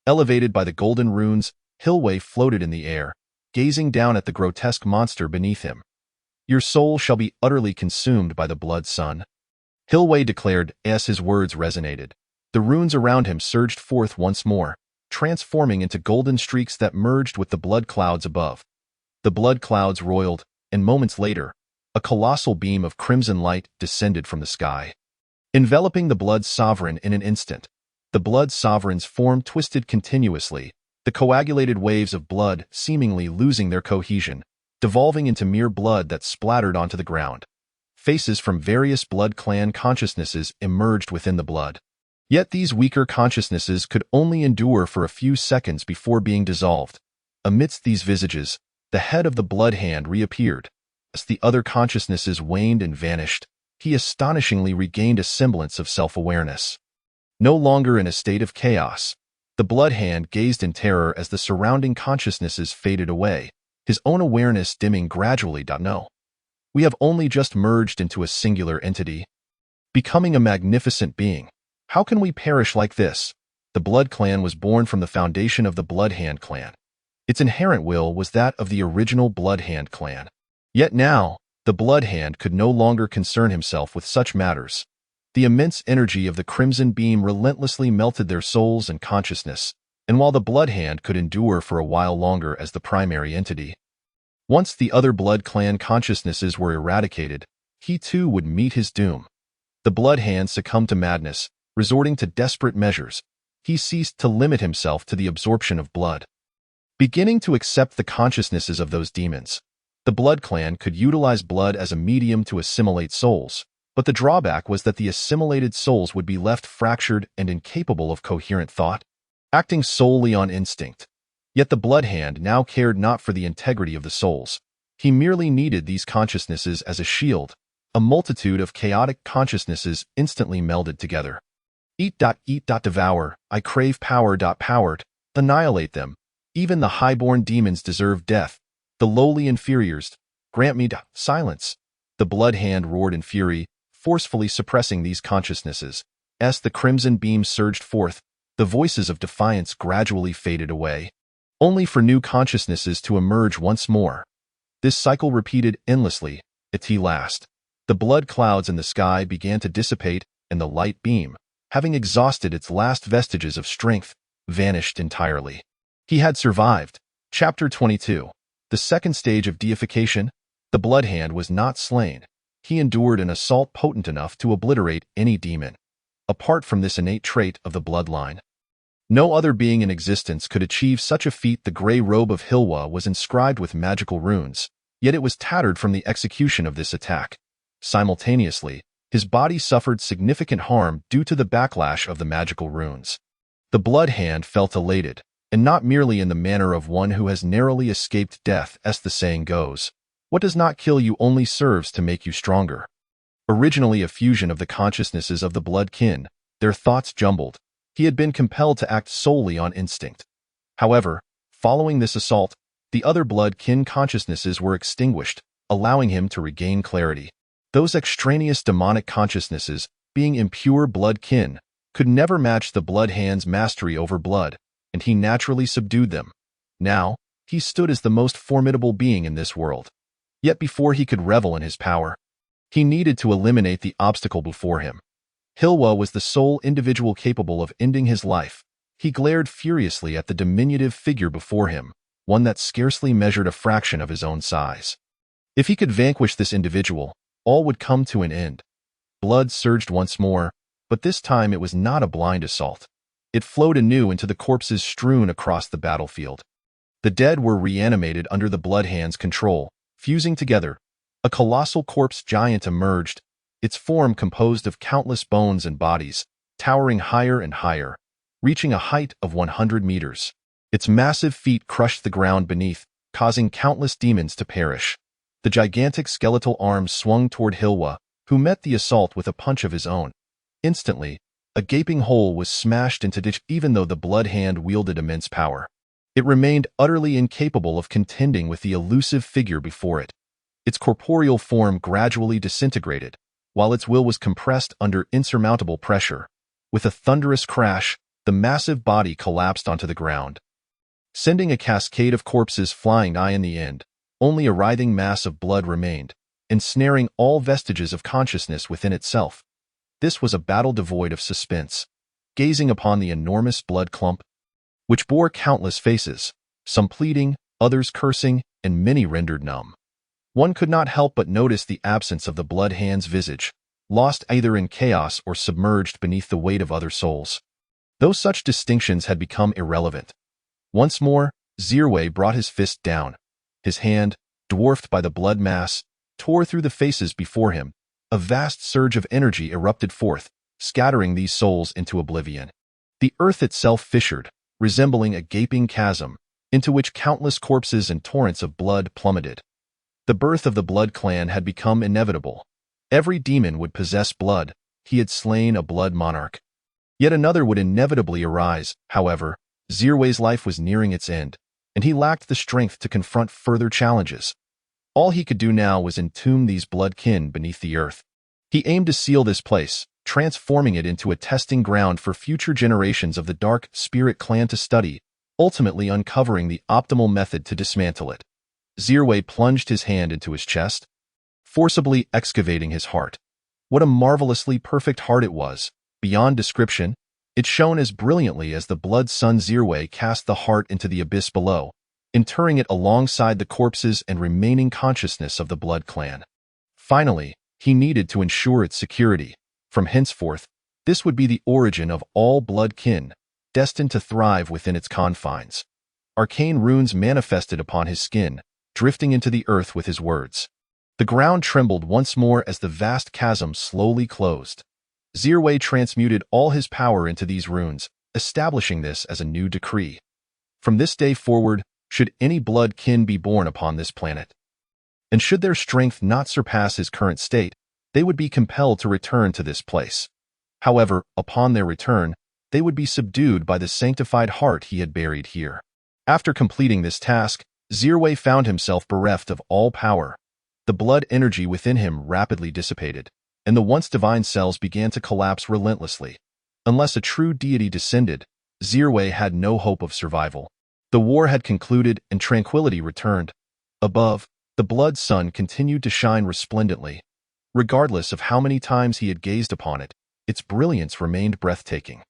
Elevated by the golden runes, Hilwei floated in the air, gazing down at the grotesque monster beneath him. "Your soul shall be utterly consumed by the blood sun," Hilwei declared as his words resonated. The runes around him surged forth once more, transforming into golden streaks that merged with the blood clouds above. The blood clouds roiled, and moments later, a colossal beam of crimson light descended from the sky, enveloping the blood sovereign in an instant. The blood sovereign's form twisted continuously, the coagulated waves of blood seemingly losing their cohesion, devolving into mere blood that splattered onto the ground. Faces from various blood clan consciousnesses emerged within the blood. Yet these weaker consciousnesses could only endure for a few seconds before being dissolved. Amidst these visages, the head of the blood hand reappeared. As the other consciousnesses waned and vanished, he astonishingly regained a semblance of self-awareness. No longer in a state of chaos, the blood hand gazed in terror as the surrounding consciousnesses faded away, his own awareness dimming gradually. No. We have only just merged into a singular entity, becoming a magnificent being. How can we perish like this? The Blood Clan was born from the foundation of the Blood Hand clan. Its inherent will was that of the original Blood Hand clan. Yet now, the Blood Hand could no longer concern himself with such matters. The immense energy of the Crimson Beam relentlessly melted their souls and consciousness, and while the Blood Hand could endure for a while longer as the primary entity, once the other Blood Clan consciousnesses were eradicated, he too would meet his doom. The Blood Hand succumbed to madness, resorting to desperate measures. He ceased to limit himself to the absorption of blood, beginning to accept the consciousnesses of those demons. The Blood Clan could utilize blood as a medium to assimilate souls, but the drawback was that the assimilated souls would be left fractured and incapable of coherent thought, acting solely on instinct. Yet the Blood Hand now cared not for the integrity of the souls. He merely needed these consciousnesses as a shield. A multitude of chaotic consciousnesses instantly melded together. Eat, devour, I crave power, annihilate them. Even the highborn demons deserve death. The lowly inferiors, grant me silence. The Blood Hand roared in fury, forcefully suppressing these consciousnesses. As the crimson beam surged forth, the voices of defiance gradually faded away, only for new consciousnesses to emerge once more. This cycle repeated endlessly, at last. The blood clouds in the sky began to dissipate, and the light beam, having exhausted its last vestiges of strength, vanished entirely. He had survived. Chapter 22. The second stage of deification. The Blood Hand was not slain. He endured an assault potent enough to obliterate any demon. Apart from this innate trait of the bloodline, no other being in existence could achieve such a feat. The gray robe of Hilwa was inscribed with magical runes, yet it was tattered from the execution of this attack. Simultaneously, his body suffered significant harm due to the backlash of the magical runes. The Blood Hand felt elated, and not merely in the manner of one who has narrowly escaped death, as the saying goes. What does not kill you only serves to make you stronger. Originally a fusion of the consciousnesses of the blood kin, their thoughts jumbled. He had been compelled to act solely on instinct. However, following this assault, the other blood kin consciousnesses were extinguished, allowing him to regain clarity. Those extraneous demonic consciousnesses, being impure blood kin, could never match the Blood Hand's mastery over blood, and he naturally subdued them. Now, he stood as the most formidable being in this world. Yet before he could revel in his power, he needed to eliminate the obstacle before him. Hilwa was the sole individual capable of ending his life. He glared furiously at the diminutive figure before him, one that scarcely measured a fraction of his own size. If he could vanquish this individual, all would come to an end. Blood surged once more, but this time it was not a blind assault. It flowed anew into the corpses strewn across the battlefield. The dead were reanimated under the Blood Hand's control, fusing together. A colossal corpse giant emerged, its form composed of countless bones and bodies, towering higher and higher, reaching a height of 100 meters. Its massive feet crushed the ground beneath, causing countless demons to perish. The gigantic skeletal arms swung toward Hilwa, who met the assault with a punch of his own. Instantly, a gaping hole was smashed into ditch. Even though the Blood Hand wielded immense power, it remained utterly incapable of contending with the elusive figure before it. Its corporeal form gradually disintegrated, while its will was compressed under insurmountable pressure. With a thunderous crash, the massive body collapsed onto the ground, sending a cascade of corpses flying. In the end, only a writhing mass of blood remained, ensnaring all vestiges of consciousness within itself. This was a battle devoid of suspense. Gazing upon the enormous blood clump, which bore countless faces, some pleading, others cursing, and many rendered numb, one could not help but notice the absence of the blood hand's visage, lost either in chaos or submerged beneath the weight of other souls. Though such distinctions had become irrelevant. Once more, Zirwei brought his fist down. His hand, dwarfed by the blood mass, tore through the faces before him. A vast surge of energy erupted forth, scattering these souls into oblivion. The earth itself fissured, resembling a gaping chasm, into which countless corpses and torrents of blood plummeted. The birth of the Blood Clan had become inevitable. Every demon would possess blood. He had slain a blood monarch. Yet another would inevitably arise. However, Zirwei's life was nearing its end, and he lacked the strength to confront further challenges. All he could do now was entomb these blood kin beneath the earth. He aimed to seal this place, transforming it into a testing ground for future generations of the Dark Spirit Clan to study, ultimately uncovering the optimal method to dismantle it. Zirwei plunged his hand into his chest, forcibly excavating his heart. What a marvelously perfect heart it was, beyond description. It shone as brilliantly as the blood sun. Zirwei cast the heart into the abyss below, interring it alongside the corpses and remaining consciousness of the Blood Clan. Finally, he needed to ensure its security. From henceforth, this would be the origin of all blood kin, destined to thrive within its confines. Arcane runes manifested upon his skin, drifting into the earth with his words. The ground trembled once more as the vast chasm slowly closed. Zirwei transmuted all his power into these runes, establishing this as a new decree. From this day forward, should any blood kin be born upon this planet, and should their strength not surpass his current state, they would be compelled to return to this place. However, upon their return, they would be subdued by the sanctified heart he had buried here. After completing this task, Zirwei found himself bereft of all power. The blood energy within him rapidly dissipated, and the once divine cells began to collapse relentlessly. Unless a true deity descended, Zirwei had no hope of survival. The war had concluded and tranquility returned. Above, the blood sun continued to shine resplendently. Regardless of how many times he had gazed upon it, its brilliance remained breathtaking.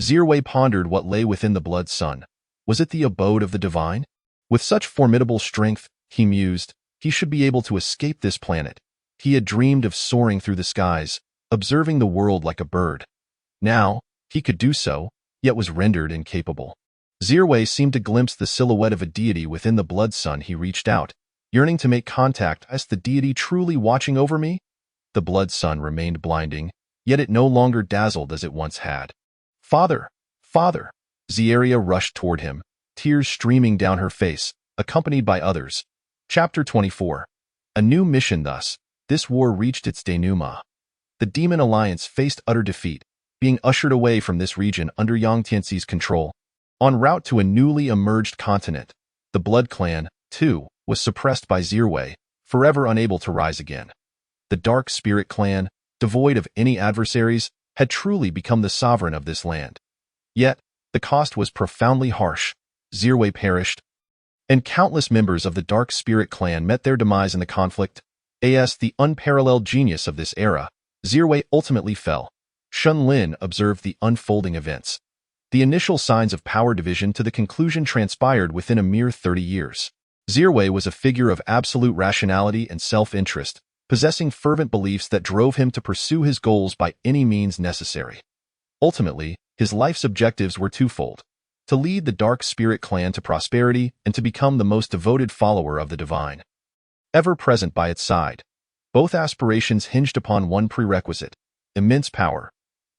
Zirwei pondered what lay within the blood sun. Was it the abode of the divine? With such formidable strength, he mused, he should be able to escape this planet. He had dreamed of soaring through the skies, observing the world like a bird. Now, he could do so, yet was rendered incapable. Zirwei seemed to glimpse the silhouette of a deity within the blood sun. He reached out, yearning to make contact. Is the deity truly watching over me? The blood sun remained blinding, yet it no longer dazzled as it once had. Father! Father! Zieria rushed toward him, tears streaming down her face, accompanied by others. Chapter 24. A new mission. Thus, this war reached its denouement. The Demon Alliance faced utter defeat, being ushered away from this region under Yang Tianxi's control. En route to a newly emerged continent, the Blood Clan, too, was suppressed by Zirwei, forever unable to rise again. The Dark Spirit Clan, devoid of any adversaries, had truly become the sovereign of this land. Yet, the cost was profoundly harsh. Zirwei perished, and countless members of the Dark Spirit Clan met their demise in the conflict. As the unparalleled genius of this era, Zirwei ultimately fell. Shun Lin observed the unfolding events. The initial signs of power division to the conclusion transpired within a mere 30 years. Zirwei was a figure of absolute rationality and self-interest, possessing fervent beliefs that drove him to pursue his goals by any means necessary. Ultimately, his life's objectives were twofold: to lead the Dark Spirit Clan to prosperity and to become the most devoted follower of the divine, ever present by its side. Both aspirations hinged upon one prerequisite: immense power.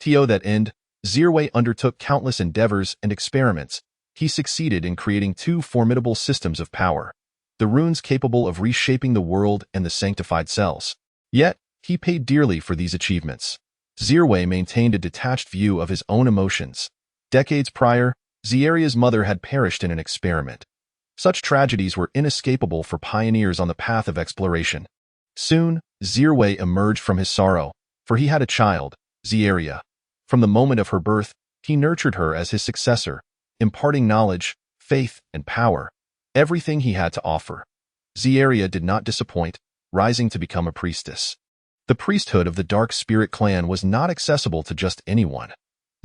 To that end, Zirwei undertook countless endeavors and experiments. He succeeded in creating two formidable systems of power, the runes capable of reshaping the world and the sanctified cells. Yet, he paid dearly for these achievements. Zirwei maintained a detached view of his own emotions. Decades prior, Zieria's mother had perished in an experiment. Such tragedies were inescapable for pioneers on the path of exploration. Soon, Zirwei emerged from his sorrow, for he had a child, Zieria. From the moment of her birth, he nurtured her as his successor, imparting knowledge, faith, and power, everything he had to offer. Xieria did not disappoint, rising to become a priestess. The priesthood of the Dark Spirit clan was not accessible to just anyone.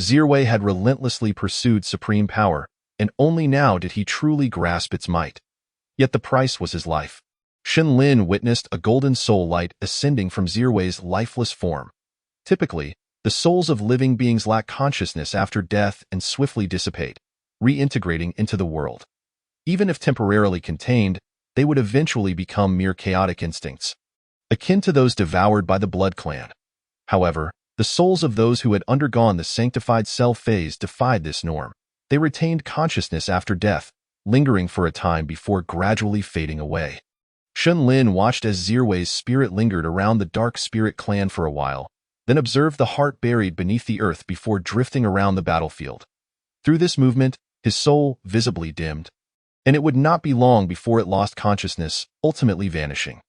Zirwei had relentlessly pursued supreme power, and only now did he truly grasp its might. Yet the price was his life. Shenlin witnessed a golden soul light ascending from Zirwei's lifeless form. Typically, the souls of living beings lack consciousness after death and swiftly dissipate, reintegrating into the world. Even if temporarily contained, they would eventually become mere chaotic instincts, akin to those devoured by the Blood Clan. However, the souls of those who had undergone the sanctified cell phase defied this norm. They retained consciousness after death, lingering for a time before gradually fading away. Shenlin watched as Zirwei's spirit lingered around the Dark Spirit clan for a while, then observed the heart buried beneath the earth before drifting around the battlefield. Through this movement, his soul visibly dimmed, and it would not be long before it lost consciousness, ultimately vanishing.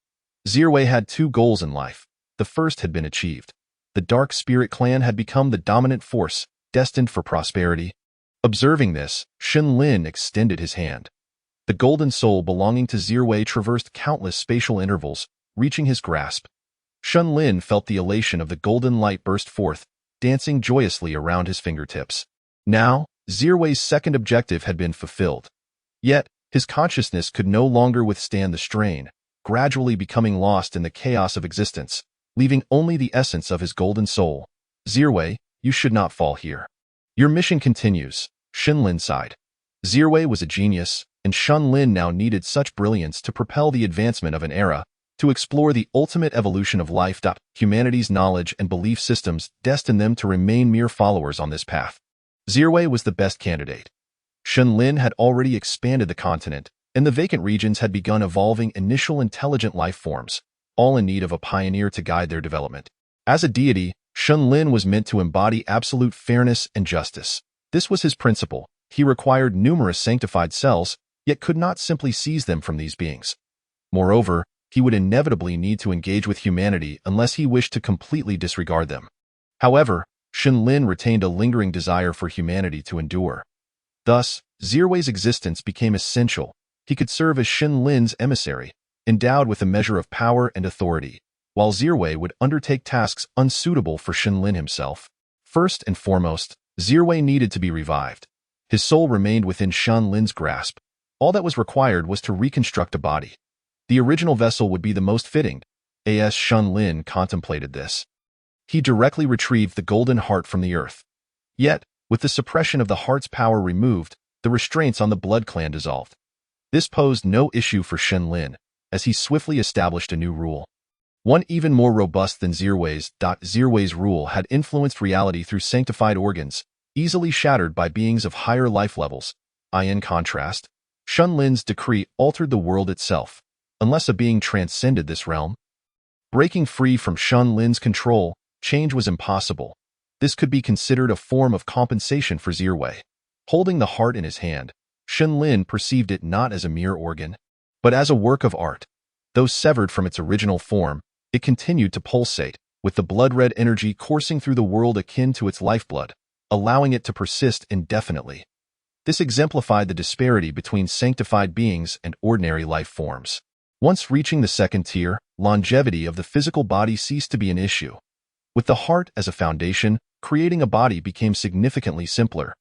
Zirwei had two goals in life. The first had been achieved. The Dark Spirit clan had become the dominant force, destined for prosperity. Observing this, Shenlin extended his hand. The golden soul belonging to Zirwei traversed countless spatial intervals, reaching his grasp. Shenlin felt the elation of the golden light burst forth, dancing joyously around his fingertips. Now, Zirwei's second objective had been fulfilled. Yet, his consciousness could no longer withstand the strain, gradually becoming lost in the chaos of existence, leaving only the essence of his golden soul. Zirwei, you should not fall here. Your mission continues, Shenlin sighed. Zirwei was a genius, and Shenlin now needed such brilliance to propel the advancement of an era, to explore the ultimate evolution of life. Humanity's knowledge and belief systems destined them to remain mere followers on this path. Zirwei was the best candidate. Shenlin had already expanded the continent, and the vacant regions had begun evolving initial intelligent life forms, all in need of a pioneer to guide their development. As a deity, Shenlin was meant to embody absolute fairness and justice. This was his principle. He required numerous sanctified cells, yet could not simply seize them from these beings. Moreover, he would inevitably need to engage with humanity unless he wished to completely disregard them. However, Shenlin retained a lingering desire for humanity to endure. Thus, Zirwei's existence became essential. He could serve as Shenlin's emissary, endowed with a measure of power and authority, while Zirwei would undertake tasks unsuitable for Shenlin himself. First and foremost, Zirwei needed to be revived. His soul remained within Shenlin's grasp. All that was required was to reconstruct a body. The original vessel would be the most fitting. As Shenlin contemplated this, he directly retrieved the golden heart from the earth. Yet, with the suppression of the heart's power removed, the restraints on the Blood Clan dissolved. This posed no issue for Shenlin, as he swiftly established a new rule. One even more robust than Zirwei's. Zirwei's rule had influenced reality through sanctified organs, easily shattered by beings of higher life levels. In contrast, Shenlin's decree altered the world itself, unless a being transcended this realm. Breaking free from Shenlin's control, change was impossible. This could be considered a form of compensation for Zirwei. Holding the heart in his hand, Shenlin perceived it not as a mere organ, but as a work of art. Though severed from its original form, it continued to pulsate, with the blood-red energy coursing through the world akin to its lifeblood, allowing it to persist indefinitely. This exemplified the disparity between sanctified beings and ordinary life forms. Once reaching the second tier, longevity of the physical body ceased to be an issue. With the heart as a foundation, creating a body became significantly simpler.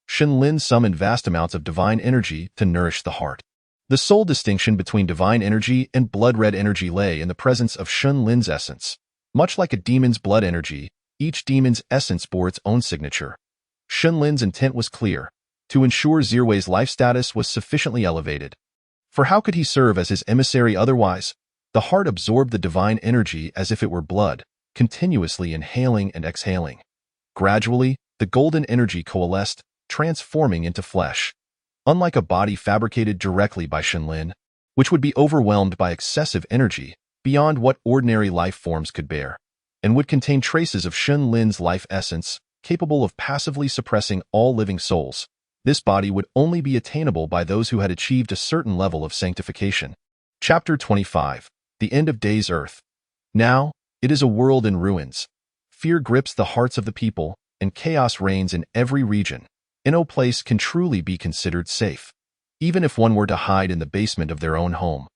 Shenlin summoned vast amounts of divine energy to nourish the heart. The sole distinction between divine energy and blood-red energy lay in the presence of Shenlin's essence. Much like a demon's blood energy, each demon's essence bore its own signature. Shenlin's intent was clear: to ensure Zirwei's life status was sufficiently elevated. For how could he serve as his emissary otherwise? The heart absorbed the divine energy as if it were blood, continuously inhaling and exhaling. Gradually, the golden energy coalesced, transforming into flesh. Unlike a body fabricated directly by Shenlin, which would be overwhelmed by excessive energy, beyond what ordinary life forms could bear, and would contain traces of Shenlin's life essence, capable of passively suppressing all living souls, this body would only be attainable by those who had achieved a certain level of sanctification. Chapter 25. The End of Days Earth. Now, it is a world in ruins. Fear grips the hearts of the people, and chaos reigns in every region, no place can truly be considered safe, even if one were to hide in the basement of their own home.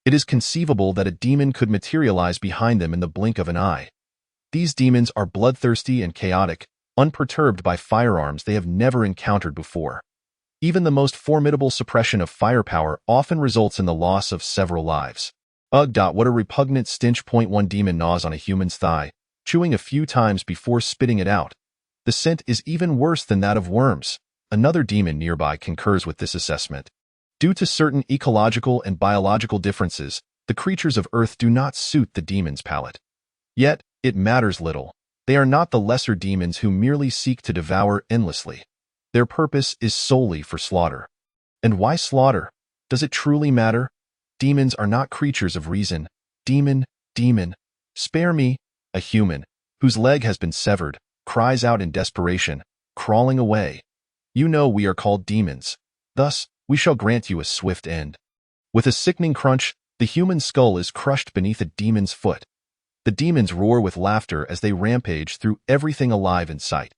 It is conceivable that a demon could materialize behind them in the blink of an eye. These demons are bloodthirsty and chaotic, unperturbed by firearms they have never encountered before. Even the most formidable suppression of firepower often results in the loss of several lives. Ugh! What a repugnant stench! One demon gnaws on a human's thigh, chewing a few times before spitting it out. The scent is even worse than that of worms. Another demon nearby concurs with this assessment. Due to certain ecological and biological differences, the creatures of Earth do not suit the demon's palate. Yet, it matters little. They are not the lesser demons who merely seek to devour endlessly. Their purpose is solely for slaughter. And why slaughter? Does it truly matter? Demons are not creatures of reason. Demon, spare me! A human, whose leg has been severed, cries out in desperation, crawling away. You know we are called demons. Thus, we shall grant you a swift end. With a sickening crunch, the human skull is crushed beneath a demon's foot. The demons roar with laughter as they rampage through everything alive in sight.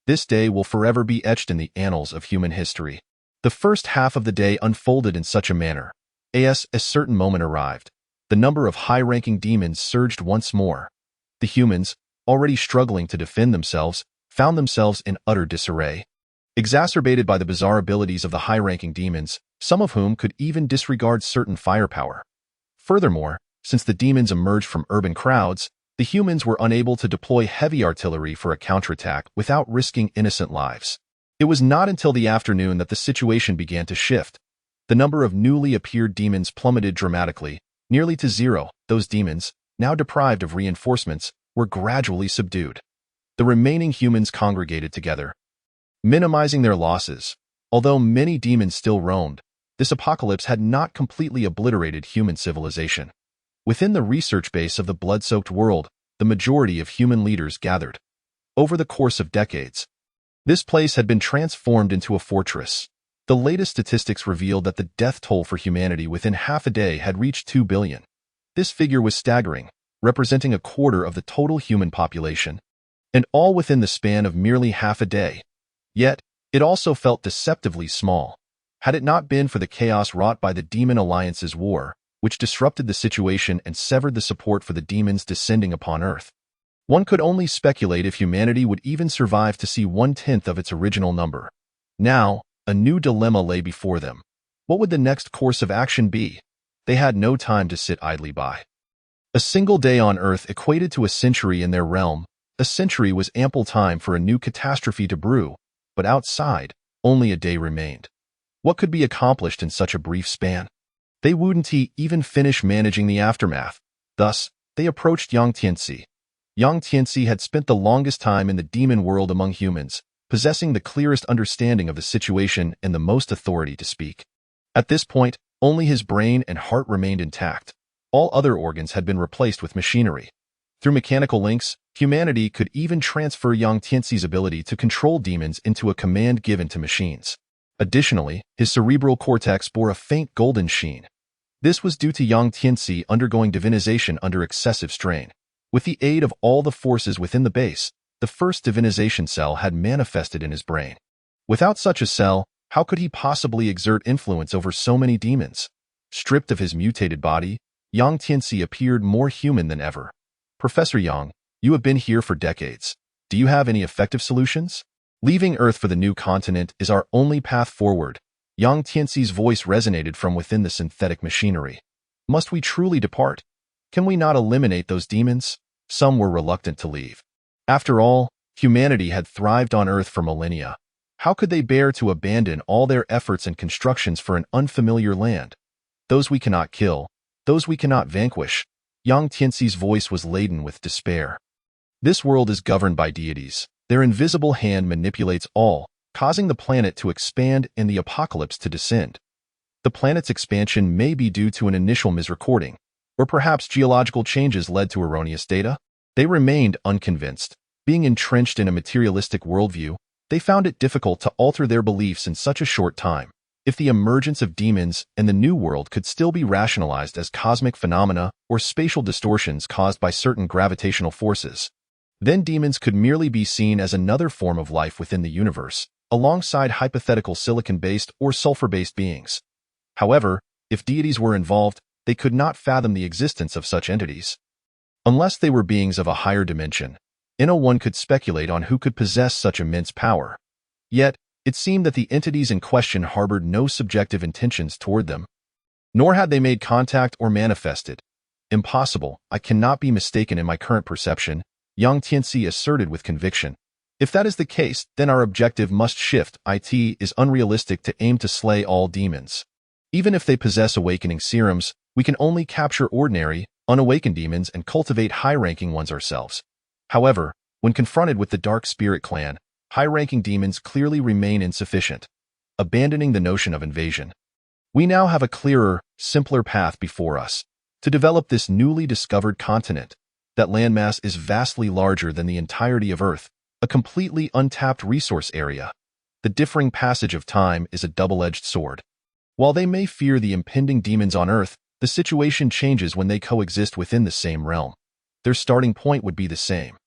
This day will forever be etched in the annals of human history. The first half of the day unfolded in such a manner. As a certain moment arrived, the number of high-ranking demons surged once more. The humans, already struggling to defend themselves, found themselves in utter disarray. Exacerbated by the bizarre abilities of the high-ranking demons, some of whom could even disregard certain firepower. Furthermore, since the demons emerged from urban crowds, the humans were unable to deploy heavy artillery for a counterattack without risking innocent lives. It was not until the afternoon that the situation began to shift. The number of newly appeared demons plummeted dramatically, nearly to zero. Those demons, now deprived of reinforcements, were gradually subdued. The remaining humans congregated together, minimizing their losses. Although many demons still roamed, this apocalypse had not completely obliterated human civilization. Within the research base of the blood-soaked world, the majority of human leaders gathered. Over the course of decades, this place had been transformed into a fortress. The latest statistics revealed that the death toll for humanity within half a day had reached 2 billion. This figure was staggering, representing a quarter of the total human population, and all within the span of merely half a day. Yet, it also felt deceptively small. Had it not been for the chaos wrought by the Demon Alliance's war, which disrupted the situation and severed the support for the demons descending upon Earth, one could only speculate if humanity would even survive to see 1/10 of its original number. Now, a new dilemma lay before them. What would the next course of action be? They had no time to sit idly by. A single day on Earth equated to a century in their realm. A century was ample time for a new catastrophe to brew, but outside, only a day remained. What could be accomplished in such a brief span? They wouldn't even finish managing the aftermath. Thus, they approached Yang Tianci. Yang Tianci had spent the longest time in the demon world among humans, possessing the clearest understanding of the situation and the most authority to speak. At this point, only his brain and heart remained intact. All other organs had been replaced with machinery. Through mechanical links, humanity could even transfer Yang Tianci's ability to control demons into a command given to machines. Additionally, his cerebral cortex bore a faint golden sheen. This was due to Yang Tianci undergoing divinization under excessive strain. With the aid of all the forces within the base, the first divinization cell had manifested in his brain. Without such a cell, how could he possibly exert influence over so many demons? Stripped of his mutated body, Yang Tianci appeared more human than ever. Professor Yang, you have been here for decades. Do you have any effective solutions? Leaving Earth for the new continent is our only path forward. Yang Tianci's voice resonated from within the synthetic machinery. Must we truly depart? Can we not eliminate those demons? Some were reluctant to leave. After all, humanity had thrived on Earth for millennia. How could they bear to abandon all their efforts and constructions for an unfamiliar land? Those we cannot kill, those we cannot vanquish. Yang Tianci's voice was laden with despair. This world is governed by deities. Their invisible hand manipulates all, causing the planet to expand and the apocalypse to descend. The planet's expansion may be due to an initial misrecording, or perhaps geological changes led to erroneous data. They remained unconvinced. Being entrenched in a materialistic worldview, they found it difficult to alter their beliefs in such a short time. If the emergence of demons and the New World could still be rationalized as cosmic phenomena or spatial distortions caused by certain gravitational forces, Then demons could merely be seen as another form of life within the universe, alongside hypothetical silicon-based or sulfur-based beings. However, if deities were involved, they could not fathom the existence of such entities. Unless they were beings of a higher dimension, one could speculate on who could possess such immense power. Yet, it seemed that the entities in question harbored no subjective intentions toward them, nor had they made contact or manifested. Impossible, I cannot be mistaken in my current perception, Yang Tianxi asserted with conviction. If that is the case, then our objective must shift. It is unrealistic to aim to slay all demons. Even if they possess awakening serums, we can only capture ordinary, unawakened demons and cultivate high-ranking ones ourselves. However, when confronted with the Dark Spirit Clan, high-ranking demons clearly remain insufficient, abandoning the notion of invasion. We now have a clearer, simpler path before us to develop this newly discovered continent. That landmass is vastly larger than the entirety of Earth, a completely untapped resource area. The differing passage of time is a double-edged sword. While they may fear the impending demons on Earth, the situation changes when they coexist within the same realm. Their starting point would be the same.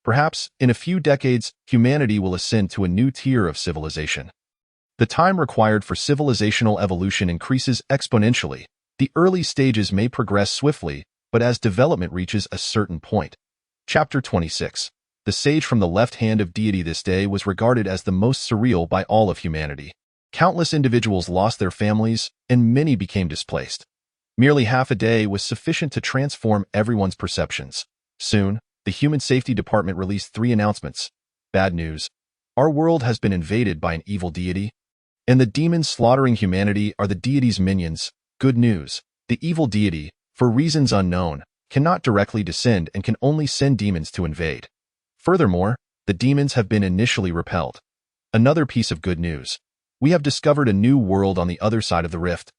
Perhaps, in a few decades, humanity will ascend to a new tier of civilization. The time required for civilizational evolution increases exponentially. The early stages may progress swiftly, but as development reaches a certain point. Chapter 26. The sage from the left hand of deity this day was regarded as the most surreal by all of humanity. Countless individuals lost their families, and many became displaced. Merely half a day was sufficient to transform everyone's perceptions. Soon, the Human Safety Department released 3 announcements. Bad news. Our world has been invaded by an evil deity, and the demons slaughtering humanity are the deity's minions. Good news. The evil deity, for reasons unknown, cannot directly descend and can only send demons to invade. Furthermore, the demons have been initially repelled. Another piece of good news. We have discovered a new world on the other side of the rift,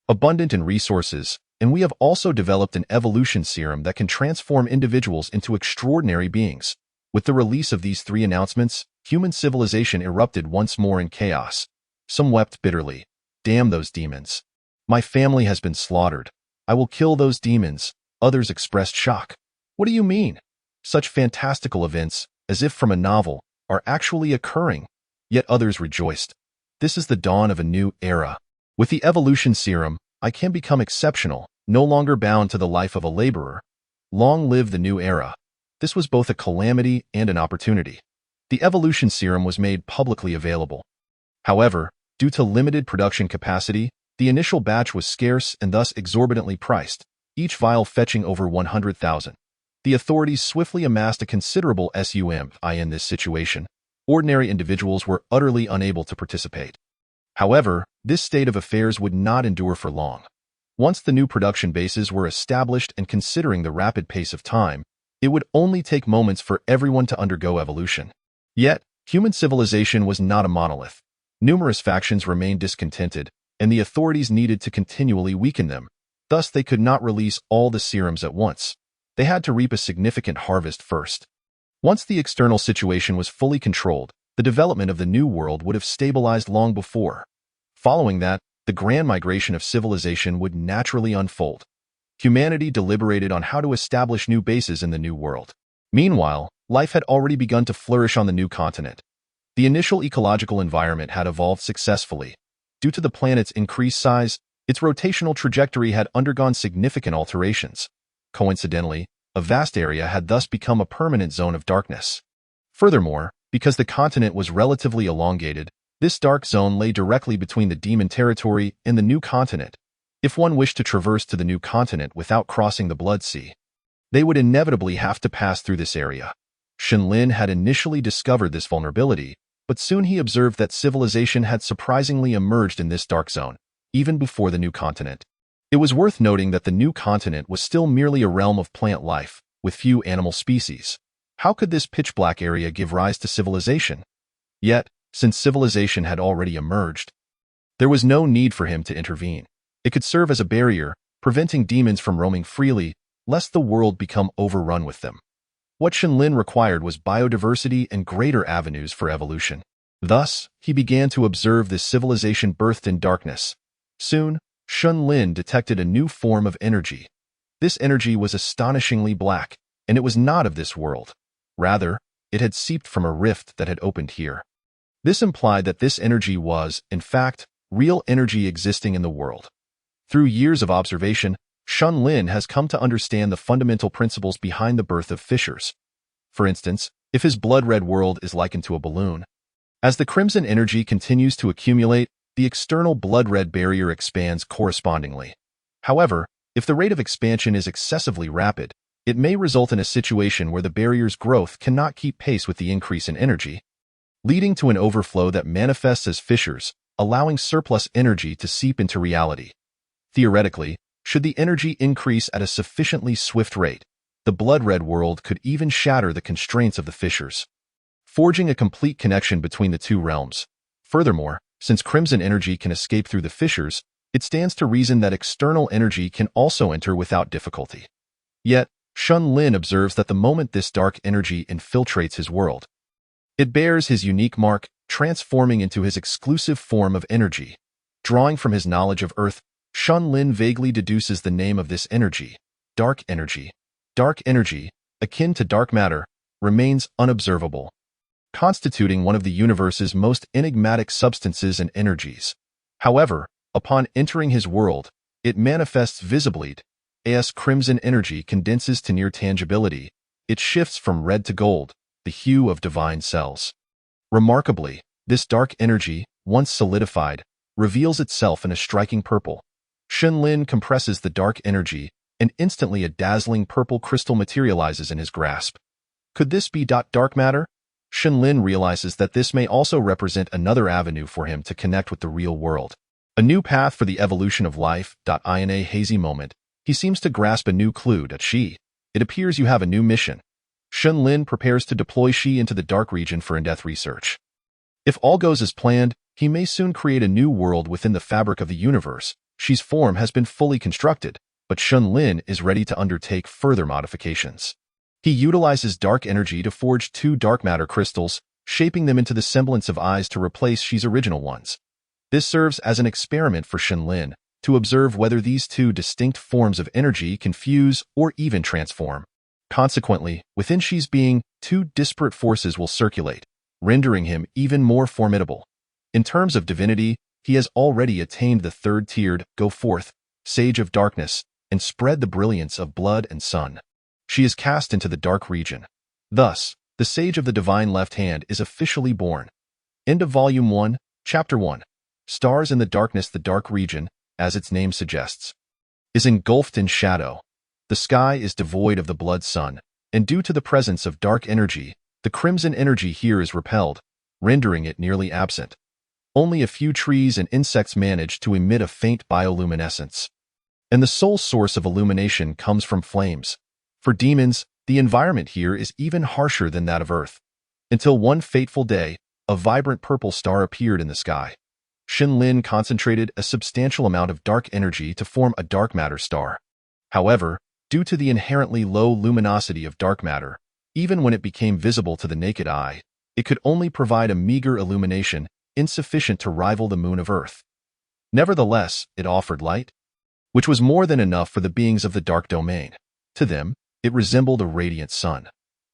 abundant in resources, and we have also developed an evolution serum that can transform individuals into extraordinary beings. With the release of these 3 announcements, human civilization erupted once more in chaos. Some wept bitterly. Damn those demons. My family has been slaughtered. I will kill those demons. Others expressed shock. What do you mean? Such fantastical events, as if from a novel, are actually occurring. Yet others rejoiced. This is the dawn of a new era. With the evolution serum, I can become exceptional, no longer bound to the life of a laborer. Long live the new era. This was both a calamity and an opportunity. The evolution serum was made publicly available. However, due to limited production capacity, the initial batch was scarce and thus exorbitantly priced, each vial fetching over 100,000. The authorities swiftly amassed a considerable sum in this situation. Ordinary individuals were utterly unable to participate. However, this state of affairs would not endure for long. Once the new production bases were established and considering the rapid pace of time, it would only take moments for everyone to undergo evolution. Yet, human civilization was not a monolith. Numerous factions remained discontented, and the authorities needed to continually weaken them. Thus, they could not release all the serums at once. They had to reap a significant harvest first. Once the external situation was fully controlled, the development of the new world would have stabilized long before. Following that, the grand migration of civilization would naturally unfold. Humanity deliberated on how to establish new bases in the new world. Meanwhile, life had already begun to flourish on the new continent. The initial ecological environment had evolved successfully. Due to the planet's increased size, its rotational trajectory had undergone significant alterations. Coincidentally, a vast area had thus become a permanent zone of darkness. Furthermore, because the continent was relatively elongated, this dark zone lay directly between the demon territory and the new continent. If one wished to traverse to the new continent without crossing the Blood Sea, they would inevitably have to pass through this area. Shenlin had initially discovered this vulnerability, but soon he observed that civilization had surprisingly emerged in this dark zone, even before the new continent. It was worth noting that the new continent was still merely a realm of plant life, with few animal species. How could this pitch-black area give rise to civilization? Yet, since civilization had already emerged, there was no need for him to intervene. It could serve as a barrier, preventing demons from roaming freely, lest the world become overrun with them. What Shenlin required was biodiversity and greater avenues for evolution. Thus, he began to observe this civilization birthed in darkness. Soon, Shenlin detected a new form of energy. This energy was astonishingly black, and it was not of this world. Rather, it had seeped from a rift that had opened here. This implied that this energy was, in fact, real energy existing in the world. Through years of observation, Shun Lin has come to understand the fundamental principles behind the birth of fissures. For instance, if his blood-red world is likened to a balloon, as the crimson energy continues to accumulate, the external blood-red barrier expands correspondingly. However, if the rate of expansion is excessively rapid, it may result in a situation where the barrier's growth cannot keep pace with the increase in energy, leading to an overflow that manifests as fissures, allowing surplus energy to seep into reality. Theoretically, should the energy increase at a sufficiently swift rate, the blood-red world could even shatter the constraints of the fissures, forging a complete connection between the two realms. Furthermore, since crimson energy can escape through the fissures, it stands to reason that external energy can also enter without difficulty. Yet, Shun Lin observes that the moment this dark energy infiltrates his world, it bears his unique mark, transforming into his exclusive form of energy. Drawing from his knowledge of Earth, Shun Lin vaguely deduces the name of this energy, dark energy. Dark energy, akin to dark matter, remains unobservable, constituting one of the universe's most enigmatic substances and energies. However, upon entering his world, it manifests visibly. As crimson energy condenses to near tangibility, it shifts from red to gold, the hue of divine cells. Remarkably, this dark energy, once solidified, reveals itself in a striking purple. Shun Lin compresses the dark energy, and instantly a dazzling purple crystal materializes in his grasp. Could this be dark matter? Shun Lin realizes that this may also represent another avenue for him to connect with the real world. A new path for the evolution of life. In a hazy moment, he seems to grasp a new clue. She. It appears you have a new mission. Shun Lin prepares to deploy Shi into the dark region for in-depth research. If all goes as planned, he may soon create a new world within the fabric of the universe. Shi's form has been fully constructed, but Shun Lin is ready to undertake further modifications. He utilizes dark energy to forge 2 dark matter crystals, shaping them into the semblance of eyes to replace Shi's original ones. This serves as an experiment for Shun Lin, to observe whether these 2 distinct forms of energy can fuse or even transform. Consequently, within Shi's being, 2 disparate forces will circulate, rendering him even more formidable. In terms of divinity, he has already attained the 3rd-tiered, go forth, Sage of Darkness, and spread the brilliance of blood and sun. She is cast into the dark region. Thus, the Sage of the Divine Left Hand is officially born. End of Volume 1, Chapter 1. Stars in the darkness. The dark region, as its name suggests, is engulfed in shadow. The sky is devoid of the blood sun, and due to the presence of dark energy, the crimson energy here is repelled, rendering it nearly absent. Only a few trees and insects manage to emit a faint bioluminescence, and the sole source of illumination comes from flames. For demons, the environment here is even harsher than that of Earth. Until one fateful day, a vibrant purple star appeared in the sky. Shun Lin concentrated a substantial amount of dark energy to form a dark matter star. However, due to the inherently low luminosity of dark matter, even when it became visible to the naked eye, it could only provide a meager illumination, insufficient to rival the moon of Earth. Nevertheless, it offered light, which was more than enough for the beings of the dark domain. To them, it resembled a radiant sun.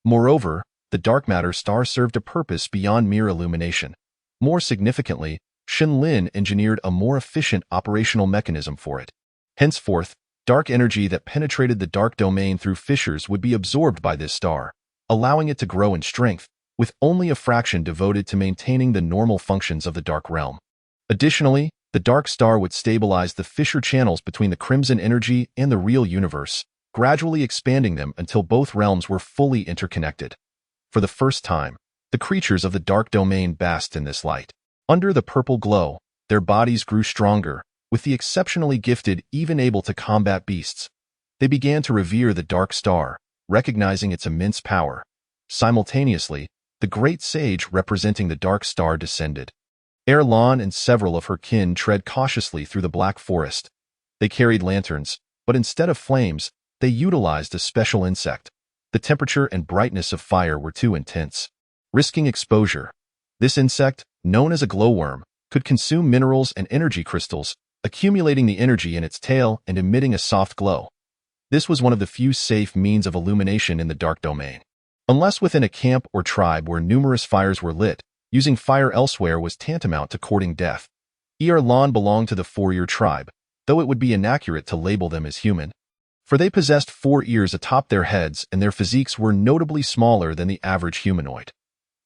Moreover, the dark matter star served a purpose beyond mere illumination. More significantly, Shun Lin engineered a more efficient operational mechanism for it. Henceforth, dark energy that penetrated the dark domain through fissures would be absorbed by this star, allowing it to grow in strength, with only a fraction devoted to maintaining the normal functions of the dark realm. Additionally, the dark star would stabilize the fissure channels between the crimson energy and the real universe, gradually expanding them until both realms were fully interconnected. For the first time, the creatures of the dark domain basked in this light. Under the purple glow, their bodies grew stronger, with the exceptionally gifted even able to combat beasts. They began to revere the dark star, recognizing its immense power. Simultaneously, the great sage representing the dark star descended. Erlan and several of her kin tread cautiously through the black forest. They carried lanterns, but instead of flames, they utilized a special insect. The temperature and brightness of fire were too intense, risking exposure. This insect, known as a glowworm, could consume minerals and energy crystals, accumulating the energy in its tail and emitting a soft glow. This was one of the few safe means of illumination in the dark domain. Unless within a camp or tribe where numerous fires were lit, using fire elsewhere was tantamount to courting death. Erlan belonged to the four-ear tribe, though it would be inaccurate to label them as human, for they possessed 4 ears atop their heads and their physiques were notably smaller than the average humanoid.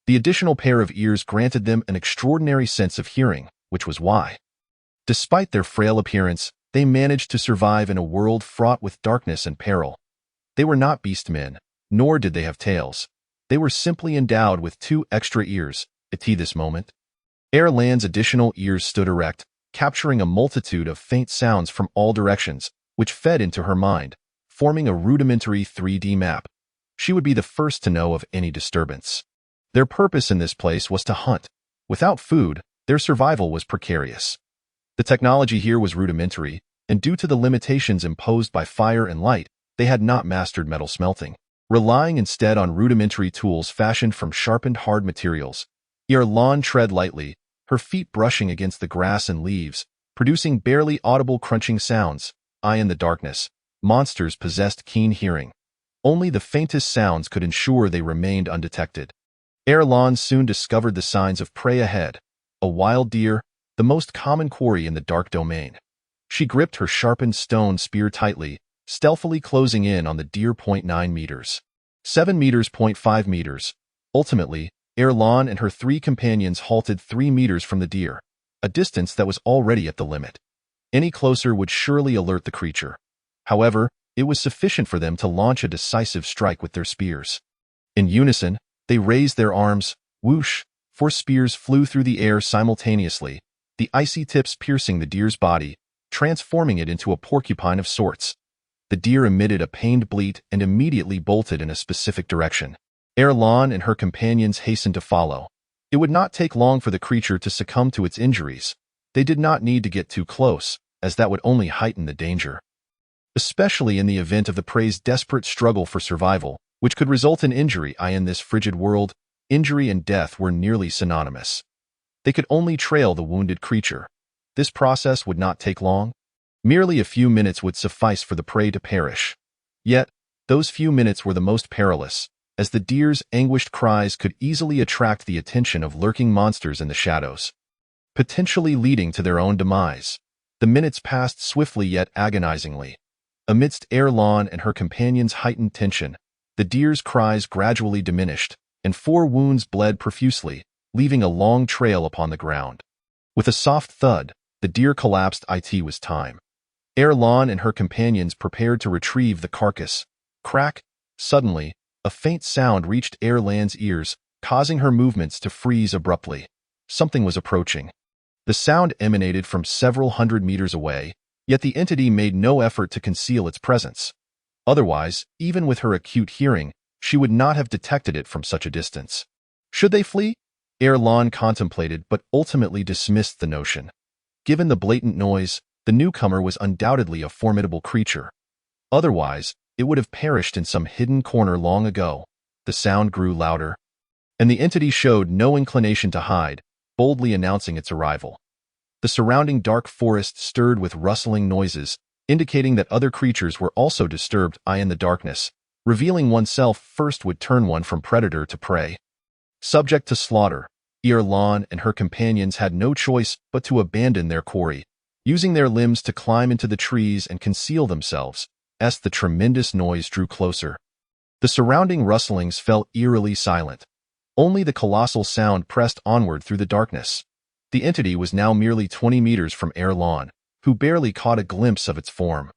The additional pair of ears granted them an extraordinary sense of hearing, which was why, despite their frail appearance, they managed to survive in a world fraught with darkness and peril. They were not beastmen, nor did they have tails. They were simply endowed with 2 extra ears, at this moment. Erlan's additional ears stood erect, capturing a multitude of faint sounds from all directions, which fed into her mind, forming a rudimentary 3D map. She would be the first to know of any disturbance. Their purpose in this place was to hunt. Without food, their survival was precarious. The technology here was rudimentary, and due to the limitations imposed by fire and light, they had not mastered metal smelting, relying instead on rudimentary tools fashioned from sharpened hard materials. Erlan tread lightly, her feet brushing against the grass and leaves, producing barely audible crunching sounds. In the darkness, monsters possessed keen hearing. Only the faintest sounds could ensure they remained undetected. Erlan soon discovered the signs of prey ahead, a wild deer, the most common quarry in the dark domain. She gripped her sharpened stone spear tightly, stealthily closing in on the deer. 9 meters. 7 meters. 5 meters. Ultimately, Erlan and her 3 companions halted 3 meters from the deer, a distance that was already at the limit. Any closer would surely alert the creature. However, it was sufficient for them to launch a decisive strike with their spears. In unison, they raised their arms. Whoosh! 4 spears flew through the air simultaneously, the icy tips piercing the deer's body, transforming it into a porcupine of sorts. The deer emitted a pained bleat and immediately bolted in a specific direction. Erlan and her companions hastened to follow. It would not take long for the creature to succumb to its injuries. They did not need to get too close, as that would only heighten the danger. Especially in the event of the prey's desperate struggle for survival, which could result in injury. In this frigid world, injury and death were nearly synonymous. They could only trail the wounded creature. This process would not take long. Merely a few minutes would suffice for the prey to perish. Yet, those few minutes were the most perilous, as the deer's anguished cries could easily attract the attention of lurking monsters in the shadows, potentially leading to their own demise. The minutes passed swiftly yet agonizingly. Amidst Erlan and her companions' heightened tension, the deer's cries gradually diminished, and 4 wounds bled profusely, leaving a long trail upon the ground. With a soft thud, the deer collapsed. It was time. Erlan and her companions prepared to retrieve the carcass. Crack! Suddenly, a faint sound reached Erlan's ears, causing her movements to freeze abruptly. Something was approaching. The sound emanated from several hundred meters away, yet the entity made no effort to conceal its presence. Otherwise, even with her acute hearing, she would not have detected it from such a distance. Should they flee? Erlan contemplated but ultimately dismissed the notion. Given the blatant noise, the newcomer was undoubtedly a formidable creature. Otherwise, it would have perished in some hidden corner long ago. The sound grew louder, and the entity showed no inclination to hide, boldly announcing its arrival. The surrounding dark forest stirred with rustling noises, indicating that other creatures were also disturbed. In the darkness, revealing oneself first would turn one from predator to prey. Subject to slaughter, Erlan and her companions had no choice but to abandon their quarry, using their limbs to climb into the trees and conceal themselves, as the tremendous noise drew closer. The surrounding rustlings fell eerily silent. Only the colossal sound pressed onward through the darkness. The entity was now merely 20 meters from Erlan, who barely caught a glimpse of its form.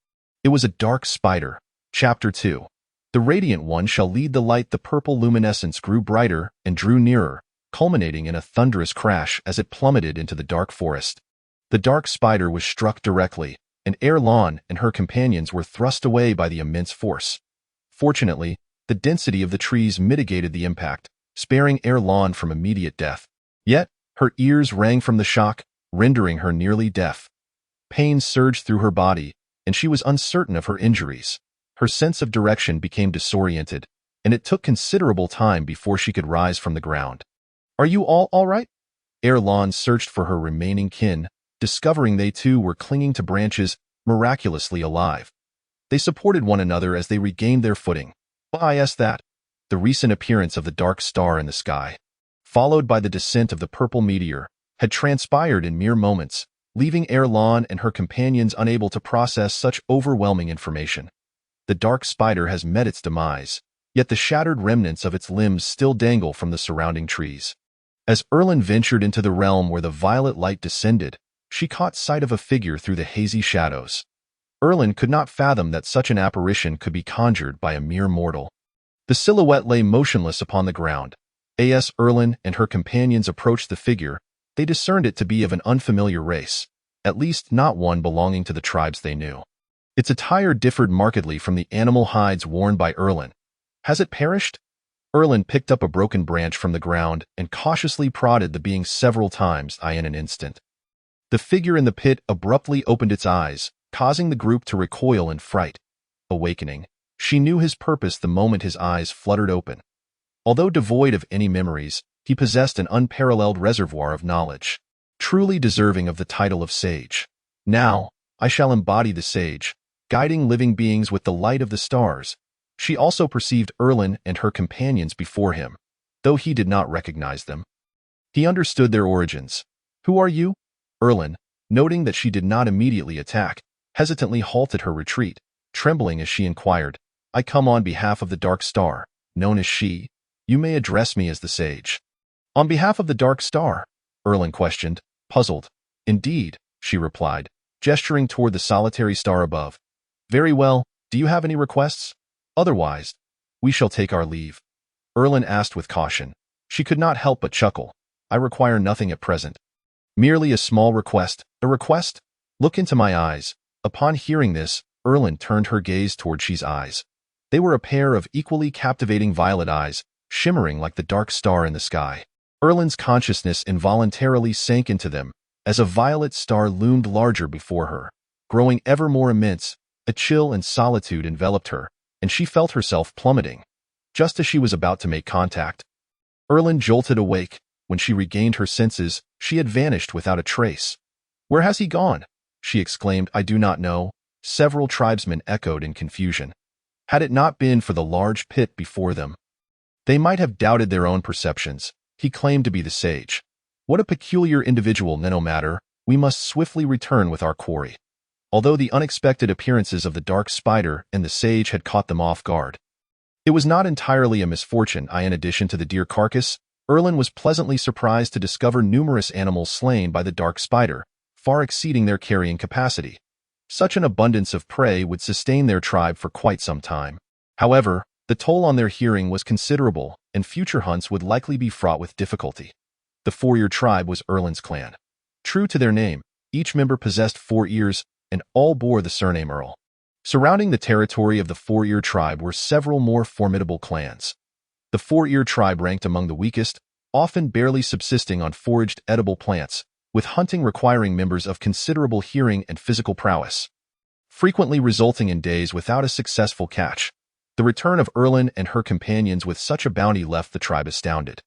It was a dark spider. Chapter 2. The Radiant One shall lead the light. The purple luminescence grew brighter and drew nearer, culminating in a thunderous crash as it plummeted into the dark forest. The dark spider was struck directly, and Erlan and her companions were thrust away by the immense force. Fortunately, the density of the trees mitigated the impact, sparing Erlan from immediate death. Yet, her ears rang from the shock, rendering her nearly deaf. Pain surged through her body, and she was uncertain of her injuries. Her sense of direction became disoriented, and it took considerable time before she could rise from the ground. "Are you all right?" Erlan searched for her remaining kin, discovering they too were clinging to branches, miraculously alive. They supported one another as they regained their footing. "Why is that?" the recent appearance of the dark star in the sky, followed by the descent of the purple meteor, had transpired in mere moments, leaving Erlan and her companions unable to process such overwhelming information. The dark spider has met its demise, yet the shattered remnants of its limbs still dangle from the surrounding trees. As Erlan ventured into the realm where the violet light descended, she caught sight of a figure through the hazy shadows. Erlan could not fathom that such an apparition could be conjured by a mere mortal. The silhouette lay motionless upon the ground. As Erlan and her companions approached the figure, they discerned it to be of an unfamiliar race, at least not one belonging to the tribes they knew. Its attire differed markedly from the animal hides worn by Erlan. Has it perished? Erlan picked up a broken branch from the ground and cautiously prodded the being several times in an instant. The figure in the pit abruptly opened its eyes, causing the group to recoil in fright. Awakening, she knew his purpose the moment his eyes fluttered open. Although devoid of any memories, he possessed an unparalleled reservoir of knowledge, truly deserving of the title of sage. Now, I shall embody the sage, guiding living beings with the light of the stars. She also perceived Erlan and her companions before him, though he did not recognize them. He understood their origins. Who are you? Erlan, noting that she did not immediately attack, hesitantly halted her retreat, trembling as she inquired, I come on behalf of the Dark Star, known as She. You may address me as the sage. On behalf of the Dark Star? Erlan questioned, puzzled. Indeed, she replied, gesturing toward the solitary star above. Very well, do you have any requests? Otherwise, we shall take our leave. Erlan asked with caution. She could not help but chuckle. I require nothing at present. Merely a small request. A request? Look into my eyes. Upon hearing this, Erlan turned her gaze toward She's eyes. They were a pair of equally captivating violet eyes, shimmering like the dark star in the sky. Erlan's consciousness involuntarily sank into them, as a violet star loomed larger before her. Growing ever more immense, a chill and solitude enveloped her, and she felt herself plummeting. Just as she was about to make contact, Erlan jolted awake. When she regained her senses, she had vanished without a trace. Where has he gone? She exclaimed. I do not know. Several tribesmen echoed in confusion. Had it not been for the large pit before them, they might have doubted their own perceptions. He claimed to be the sage. What a peculiar individual, no matter. We must swiftly return with our quarry. Although the unexpected appearances of the dark spider and the sage had caught them off guard, it was not entirely a misfortune. In addition to the deer carcass, Erlan was pleasantly surprised to discover numerous animals slain by the dark spider, far exceeding their carrying capacity. Such an abundance of prey would sustain their tribe for quite some time. However, the toll on their hearing was considerable, and future hunts would likely be fraught with difficulty. The Four-Ear tribe was Erlan's clan. True to their name, each member possessed 4 ears, and all bore the surname Earl. Surrounding the territory of the Four-Ear tribe were several more formidable clans. The Four-Ear tribe ranked among the weakest, often barely subsisting on foraged edible plants, with hunting requiring members of considerable hearing and physical prowess, frequently resulting in days without a successful catch. The return of Erlan and her companions with such a bounty left the tribe astounded.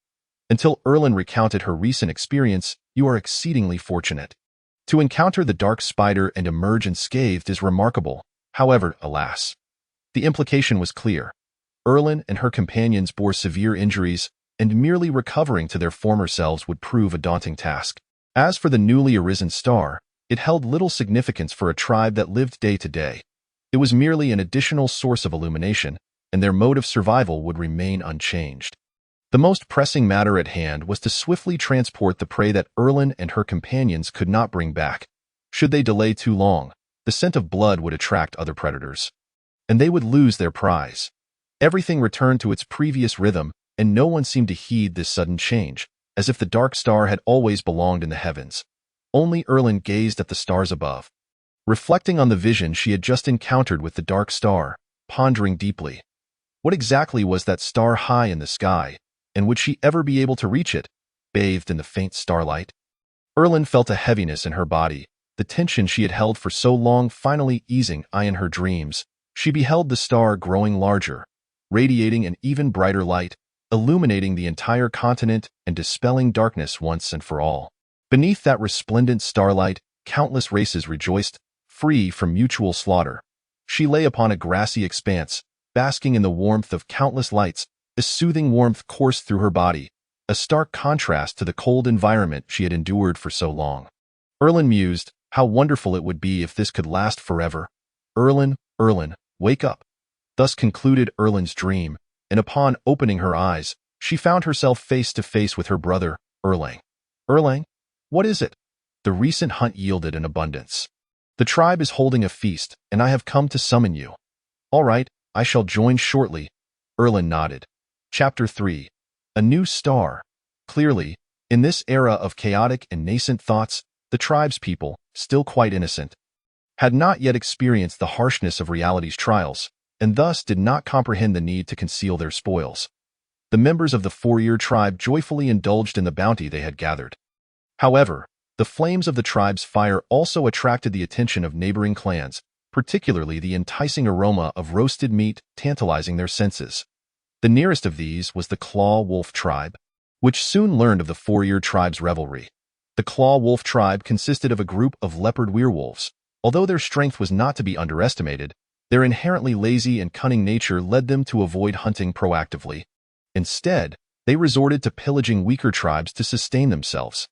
Until Erlan recounted her recent experience, you are exceedingly fortunate. To encounter the dark spider and emerge unscathed is remarkable. However, alas, the implication was clear. Erlan and her companions bore severe injuries, and merely recovering to their former selves would prove a daunting task. As for the newly arisen star, it held little significance for a tribe that lived day to day. It was merely an additional source of illumination, and their mode of survival would remain unchanged. The most pressing matter at hand was to swiftly transport the prey that Erlan and her companions could not bring back. Should they delay too long, the scent of blood would attract other predators, and they would lose their prize. Everything returned to its previous rhythm, and no one seemed to heed this sudden change, as if the dark star had always belonged in the heavens. Only Erlan gazed at the stars above, reflecting on the vision she had just encountered with the dark star, pondering deeply. What exactly was that star high in the sky, and would she ever be able to reach it, bathed in the faint starlight? Erlan felt a heaviness in her body, the tension she had held for so long finally easing. In her dreams, she beheld the star growing larger, radiating an even brighter light, illuminating the entire continent and dispelling darkness once and for all. Beneath that resplendent starlight, countless races rejoiced, free from mutual slaughter. She lay upon a grassy expanse, basking in the warmth of countless lights, A soothing warmth coursed through her body, a stark contrast to the cold environment she had endured for so long. Erlen mused, how wonderful it would be if this could last forever. Erlen, wake up. Thus concluded Erlen's dream, and upon opening her eyes, she found herself face to face with her brother, Erlang. Erlang, what is it? The recent hunt yielded an abundance. The tribe is holding a feast, and I have come to summon you. All right, I shall join shortly. Erlen nodded. Chapter 3. A New Star. Clearly, in this era of chaotic and nascent thoughts, the tribe's people, still quite innocent, had not yet experienced the harshness of reality's trials, and thus did not comprehend the need to conceal their spoils. The members of the Four-Ear tribe joyfully indulged in the bounty they had gathered. However, the flames of the tribe's fire also attracted the attention of neighboring clans, particularly the enticing aroma of roasted meat tantalizing their senses. The nearest of these was the Claw Wolf tribe, which soon learned of the Four-Ear tribe's revelry. The Claw Wolf tribe consisted of a group of leopard werewolves. Although their strength was not to be underestimated, their inherently lazy and cunning nature led them to avoid hunting proactively. Instead, they resorted to pillaging weaker tribes to sustain themselves.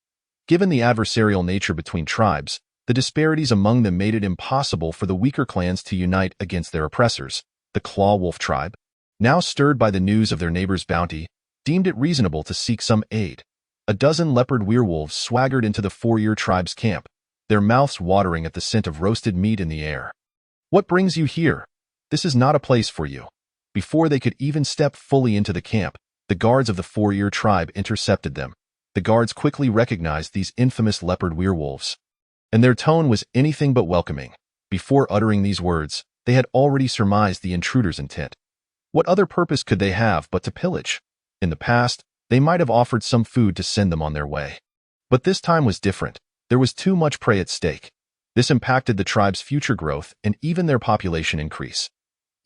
Given the adversarial nature between tribes, the disparities among them made it impossible for the weaker clans to unite against their oppressors. The Claw Wolf tribe, now stirred by the news of their neighbor's bounty, deemed it reasonable to seek some aid. A dozen leopard werewolves swaggered into the Four-Ear tribe's camp, their mouths watering at the scent of roasted meat in the air. What brings you here? This is not a place for you. Before they could even step fully into the camp, the guards of the Four-Ear tribe intercepted them. The guards quickly recognized these infamous leopard werewolves, and their tone was anything but welcoming. Before uttering these words, they had already surmised the intruder's intent. What other purpose could they have but to pillage? In the past, they might have offered some food to send them on their way. But this time was different. There was too much prey at stake. This impacted the tribe's future growth and even their population increase.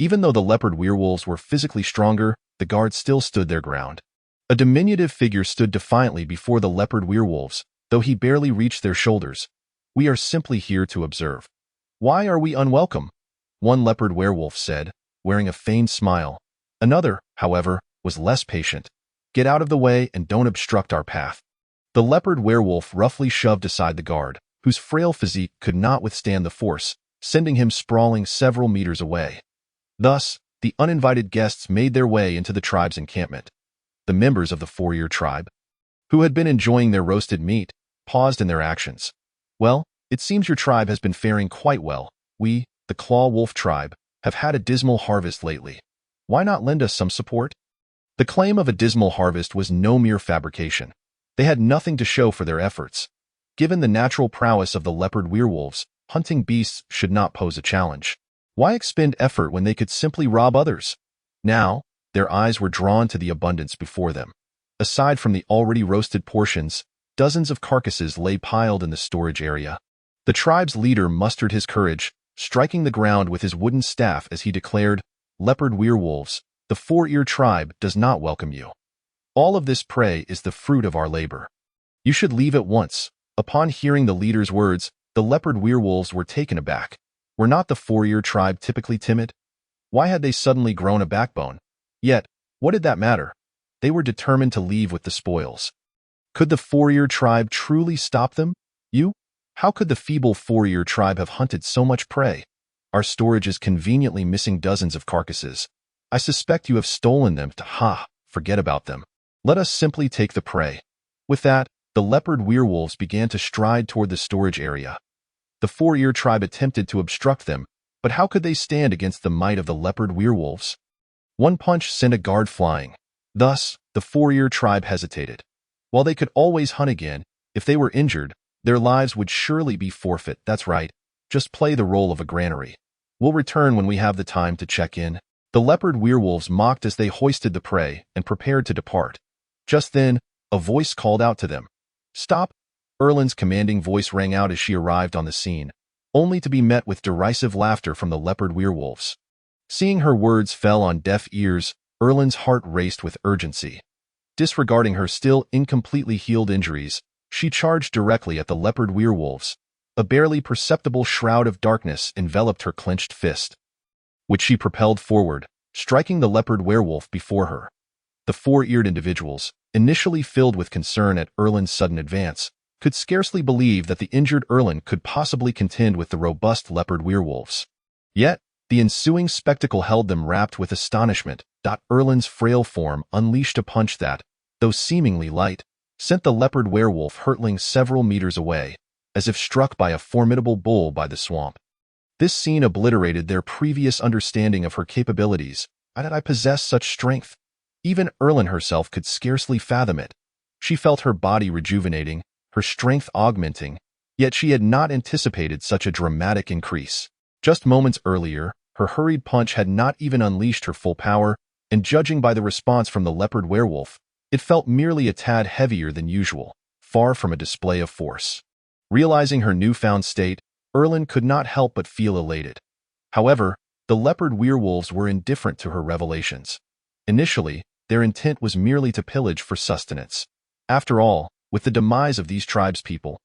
Even though the leopard werewolves were physically stronger, the guards still stood their ground. A diminutive figure stood defiantly before the leopard werewolves, though he barely reached their shoulders. We are simply here to observe. Why are we unwelcome? One leopard werewolf said, wearing a feigned smile. Another, however, was less patient. Get out of the way and don't obstruct our path. The leopard werewolf roughly shoved aside the guard, whose frail physique could not withstand the force, sending him sprawling several meters away. Thus, the uninvited guests made their way into the tribe's encampment. The members of the Four-Ear tribe, who had been enjoying their roasted meat, paused in their actions. Well, it seems your tribe has been faring quite well. We, the Claw Wolf tribe, have had a dismal harvest lately. Why not lend us some support? The claim of a dismal harvest was no mere fabrication. They had nothing to show for their efforts. Given the natural prowess of the leopard werewolves, hunting beasts should not pose a challenge. Why expend effort when they could simply rob others? Now, their eyes were drawn to the abundance before them. Aside from the already roasted portions, dozens of carcasses lay piled in the storage area. The tribe's leader mustered his courage, striking the ground with his wooden staff as he declared, "Leopard werewolves, the Four-Ear tribe does not welcome you. All of this prey is the fruit of our labor. You should leave at once." Upon hearing the leader's words, the leopard werewolves were taken aback. Were not the Four-Ear tribe typically timid? Why had they suddenly grown a backbone? Yet, what did that matter? They were determined to leave with the spoils. Could the Four-Ear tribe truly stop them? How could the feeble Four-Ear tribe have hunted so much prey? Our storage is conveniently missing dozens of carcasses. I suspect you have stolen them forget about them. Let us simply take the prey. With that, the leopard werewolves began to stride toward the storage area. The Four-Ear tribe attempted to obstruct them, but how could they stand against the might of the leopard werewolves? One punch sent a guard flying. Thus, the Four-Ear tribe hesitated. While they could always hunt again, if they were injured, their lives would surely be forfeit. That's right. Just play the role of a granary. We'll return when we have the time to check in. The leopard werewolves mocked as they hoisted the prey and prepared to depart. Just then, a voice called out to them. Stop! Erlen's commanding voice rang out as she arrived on the scene, only to be met with derisive laughter from the leopard werewolves. Seeing her words fell on deaf ears, Erlen's heart raced with urgency. Disregarding her still incompletely healed injuries, she charged directly at the leopard werewolves. A barely perceptible shroud of darkness enveloped her clenched fist, which she propelled forward, striking the leopard werewolf before her. The four-eared individuals, initially filled with concern at Erlin's sudden advance, could scarcely believe that the injured Erlin could possibly contend with the robust leopard werewolves. Yet, the ensuing spectacle held them rapt with astonishment. Erlin's frail form unleashed a punch that, though seemingly light, sent the leopard werewolf hurtling several meters away, as if struck by a formidable bull by the swamp. This scene obliterated their previous understanding of her capabilities. How did I possess such strength? Even Erlin herself could scarcely fathom it. She felt her body rejuvenating, her strength augmenting, yet she had not anticipated such a dramatic increase. Just moments earlier, her hurried punch had not even unleashed her full power, and judging by the response from the leopard werewolf, it felt merely a tad heavier than usual, far from a display of force. Realizing her newfound state, Erlin could not help but feel elated. However, the leopard werewolves were indifferent to her revelations. Initially, their intent was merely to pillage for sustenance. After all, with the demise of these tribespeople,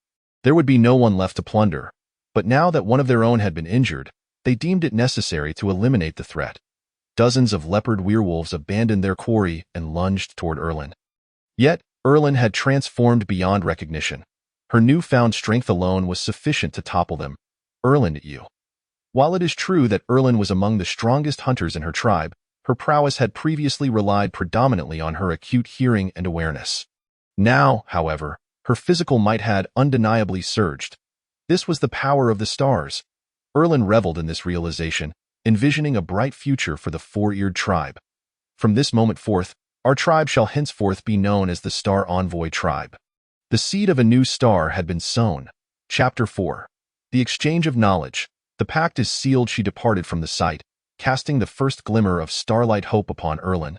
there would be no one left to plunder. But now that one of their own had been injured, they deemed it necessary to eliminate the threat. Dozens of leopard werewolves abandoned their quarry and lunged toward Erlin. Yet, Erlin had transformed beyond recognition. Her newfound strength alone was sufficient to topple them. Erlin, you. While it is true that Erlin was among the strongest hunters in her tribe, her prowess had previously relied predominantly on her acute hearing and awareness. Now, however, her physical might had undeniably surged. This was the power of the stars. Erlin reveled in this realization, envisioning a bright future for the four-eared tribe. From this moment forth, our tribe shall henceforth be known as the Star Envoy Tribe. The seed of a new star had been sown. Chapter 4. The Exchange of Knowledge. The pact is sealed. She departed from the site, casting the first glimmer of starlight hope upon Erlin,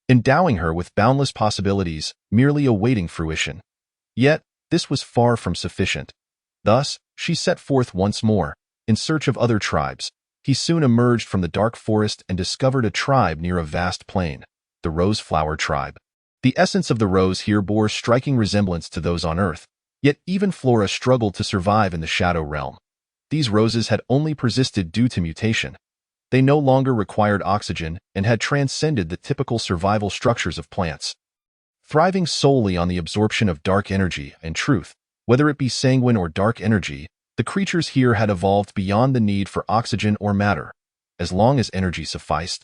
endowing her with boundless possibilities, merely awaiting fruition. Yet, this was far from sufficient. Thus, she set forth once more, in search of other tribes. He soon emerged from the dark forest and discovered a tribe near a vast plain, the Roseflower Tribe. The essence of the rose here bore striking resemblance to those on Earth, yet even flora struggled to survive in the Shadow Realm. These roses had only persisted due to mutation. They no longer required oxygen and had transcended the typical survival structures of plants. Thriving solely on the absorption of dark energy and truth, whether it be sanguine or dark energy, the creatures here had evolved beyond the need for oxygen or matter. As long as energy sufficed,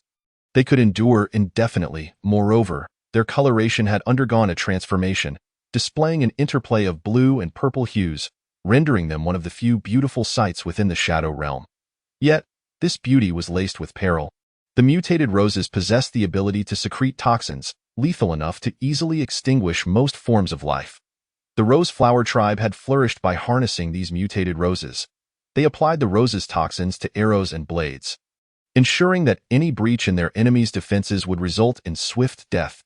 they could endure indefinitely. Moreover, their coloration had undergone a transformation, displaying an interplay of blue and purple hues, rendering them one of the few beautiful sights within the Shadow Realm. Yet, this beauty was laced with peril. The mutated roses possessed the ability to secrete toxins, lethal enough to easily extinguish most forms of life. The Roseflower Tribe had flourished by harnessing these mutated roses. They applied the roses' toxins to arrows and blades, ensuring that any breach in their enemies' defenses would result in swift death.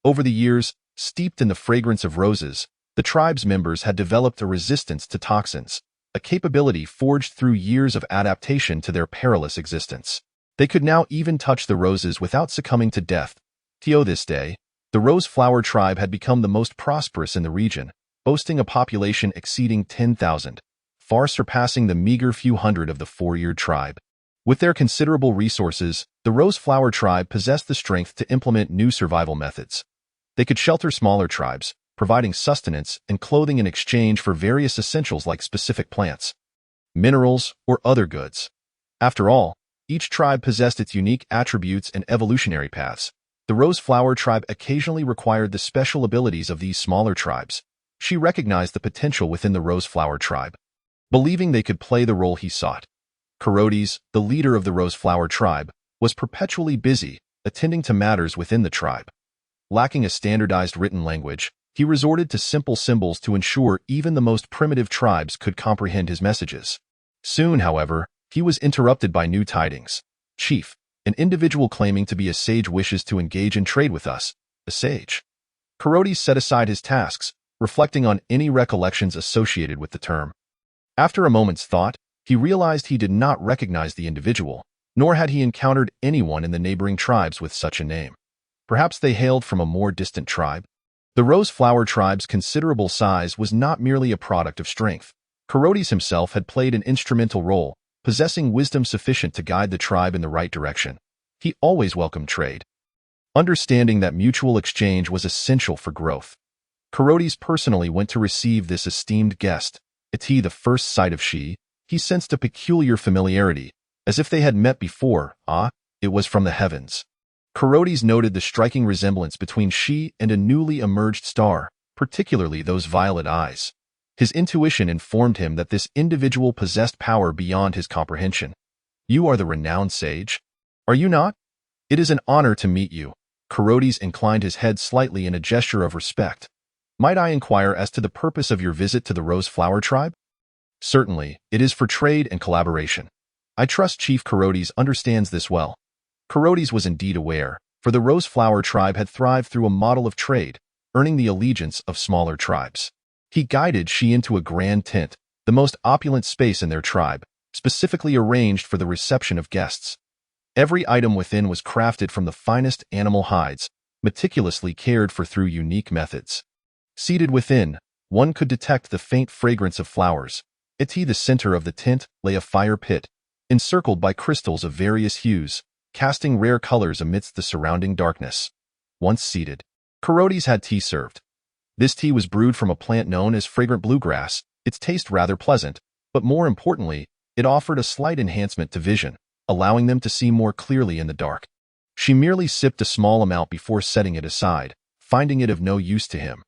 Over the years, steeped in the fragrance of roses, the tribe's members had developed a resistance to toxins, a capability forged through years of adaptation to their perilous existence. They could now even touch the roses without succumbing to death. To this day, the Roseflower Tribe had become the most prosperous in the region, boasting a population exceeding 10,000, far surpassing the meager few hundred of the four-eared tribe. With their considerable resources, the Roseflower Tribe possessed the strength to implement new survival methods. They could shelter smaller tribes, providing sustenance and clothing in exchange for various essentials like specific plants, minerals, or other goods. After all, each tribe possessed its unique attributes and evolutionary paths. The Roseflower Tribe occasionally required the special abilities of these smaller tribes. She recognized the potential within the Roseflower Tribe, believing they could play the role he sought. Carotes, the leader of the Roseflower Tribe, was perpetually busy, attending to matters within the tribe. Lacking a standardized written language, he resorted to simple symbols to ensure even the most primitive tribes could comprehend his messages. Soon, however, he was interrupted by new tidings. Chief, an individual claiming to be a sage wishes to engage in trade with us. A sage? Carotes set aside his tasks, reflecting on any recollections associated with the term. After a moment's thought, he realized he did not recognize the individual, nor had he encountered anyone in the neighboring tribes with such a name. Perhaps they hailed from a more distant tribe. The Roseflower Tribe's considerable size was not merely a product of strength. Carotes himself had played an instrumental role, possessing wisdom sufficient to guide the tribe in the right direction. He always welcomed trade. Understanding that mutual exchange was essential for growth, Carotes personally went to receive this esteemed guest. At the first sight of she, he sensed a peculiar familiarity, as if they had met before. It was from the heavens. Carotes noted the striking resemblance between she and a newly emerged star, particularly those violet eyes. His intuition informed him that this individual possessed power beyond his comprehension. You are the renowned sage? Are you not? It is an honor to meet you. Carotes inclined his head slightly in a gesture of respect. Might I inquire as to the purpose of your visit to the Rose Flower Tribe? Certainly, it is for trade and collaboration. I trust Chief Carotes understands this well. Carotes was indeed aware, for the Rose Flower Tribe had thrived through a model of trade, earning the allegiance of smaller tribes. He guided she into a grand tent, the most opulent space in their tribe, specifically arranged for the reception of guests. Every item within was crafted from the finest animal hides, meticulously cared for through unique methods. Seated within, one could detect the faint fragrance of flowers. At the center of the tent lay a fire pit, encircled by crystals of various hues, casting rare colors amidst the surrounding darkness. Once seated, Carotes had tea served. This tea was brewed from a plant known as fragrant bluegrass, its taste rather pleasant, but more importantly, it offered a slight enhancement to vision, allowing them to see more clearly in the dark. She merely sipped a small amount before setting it aside, finding it of no use to him.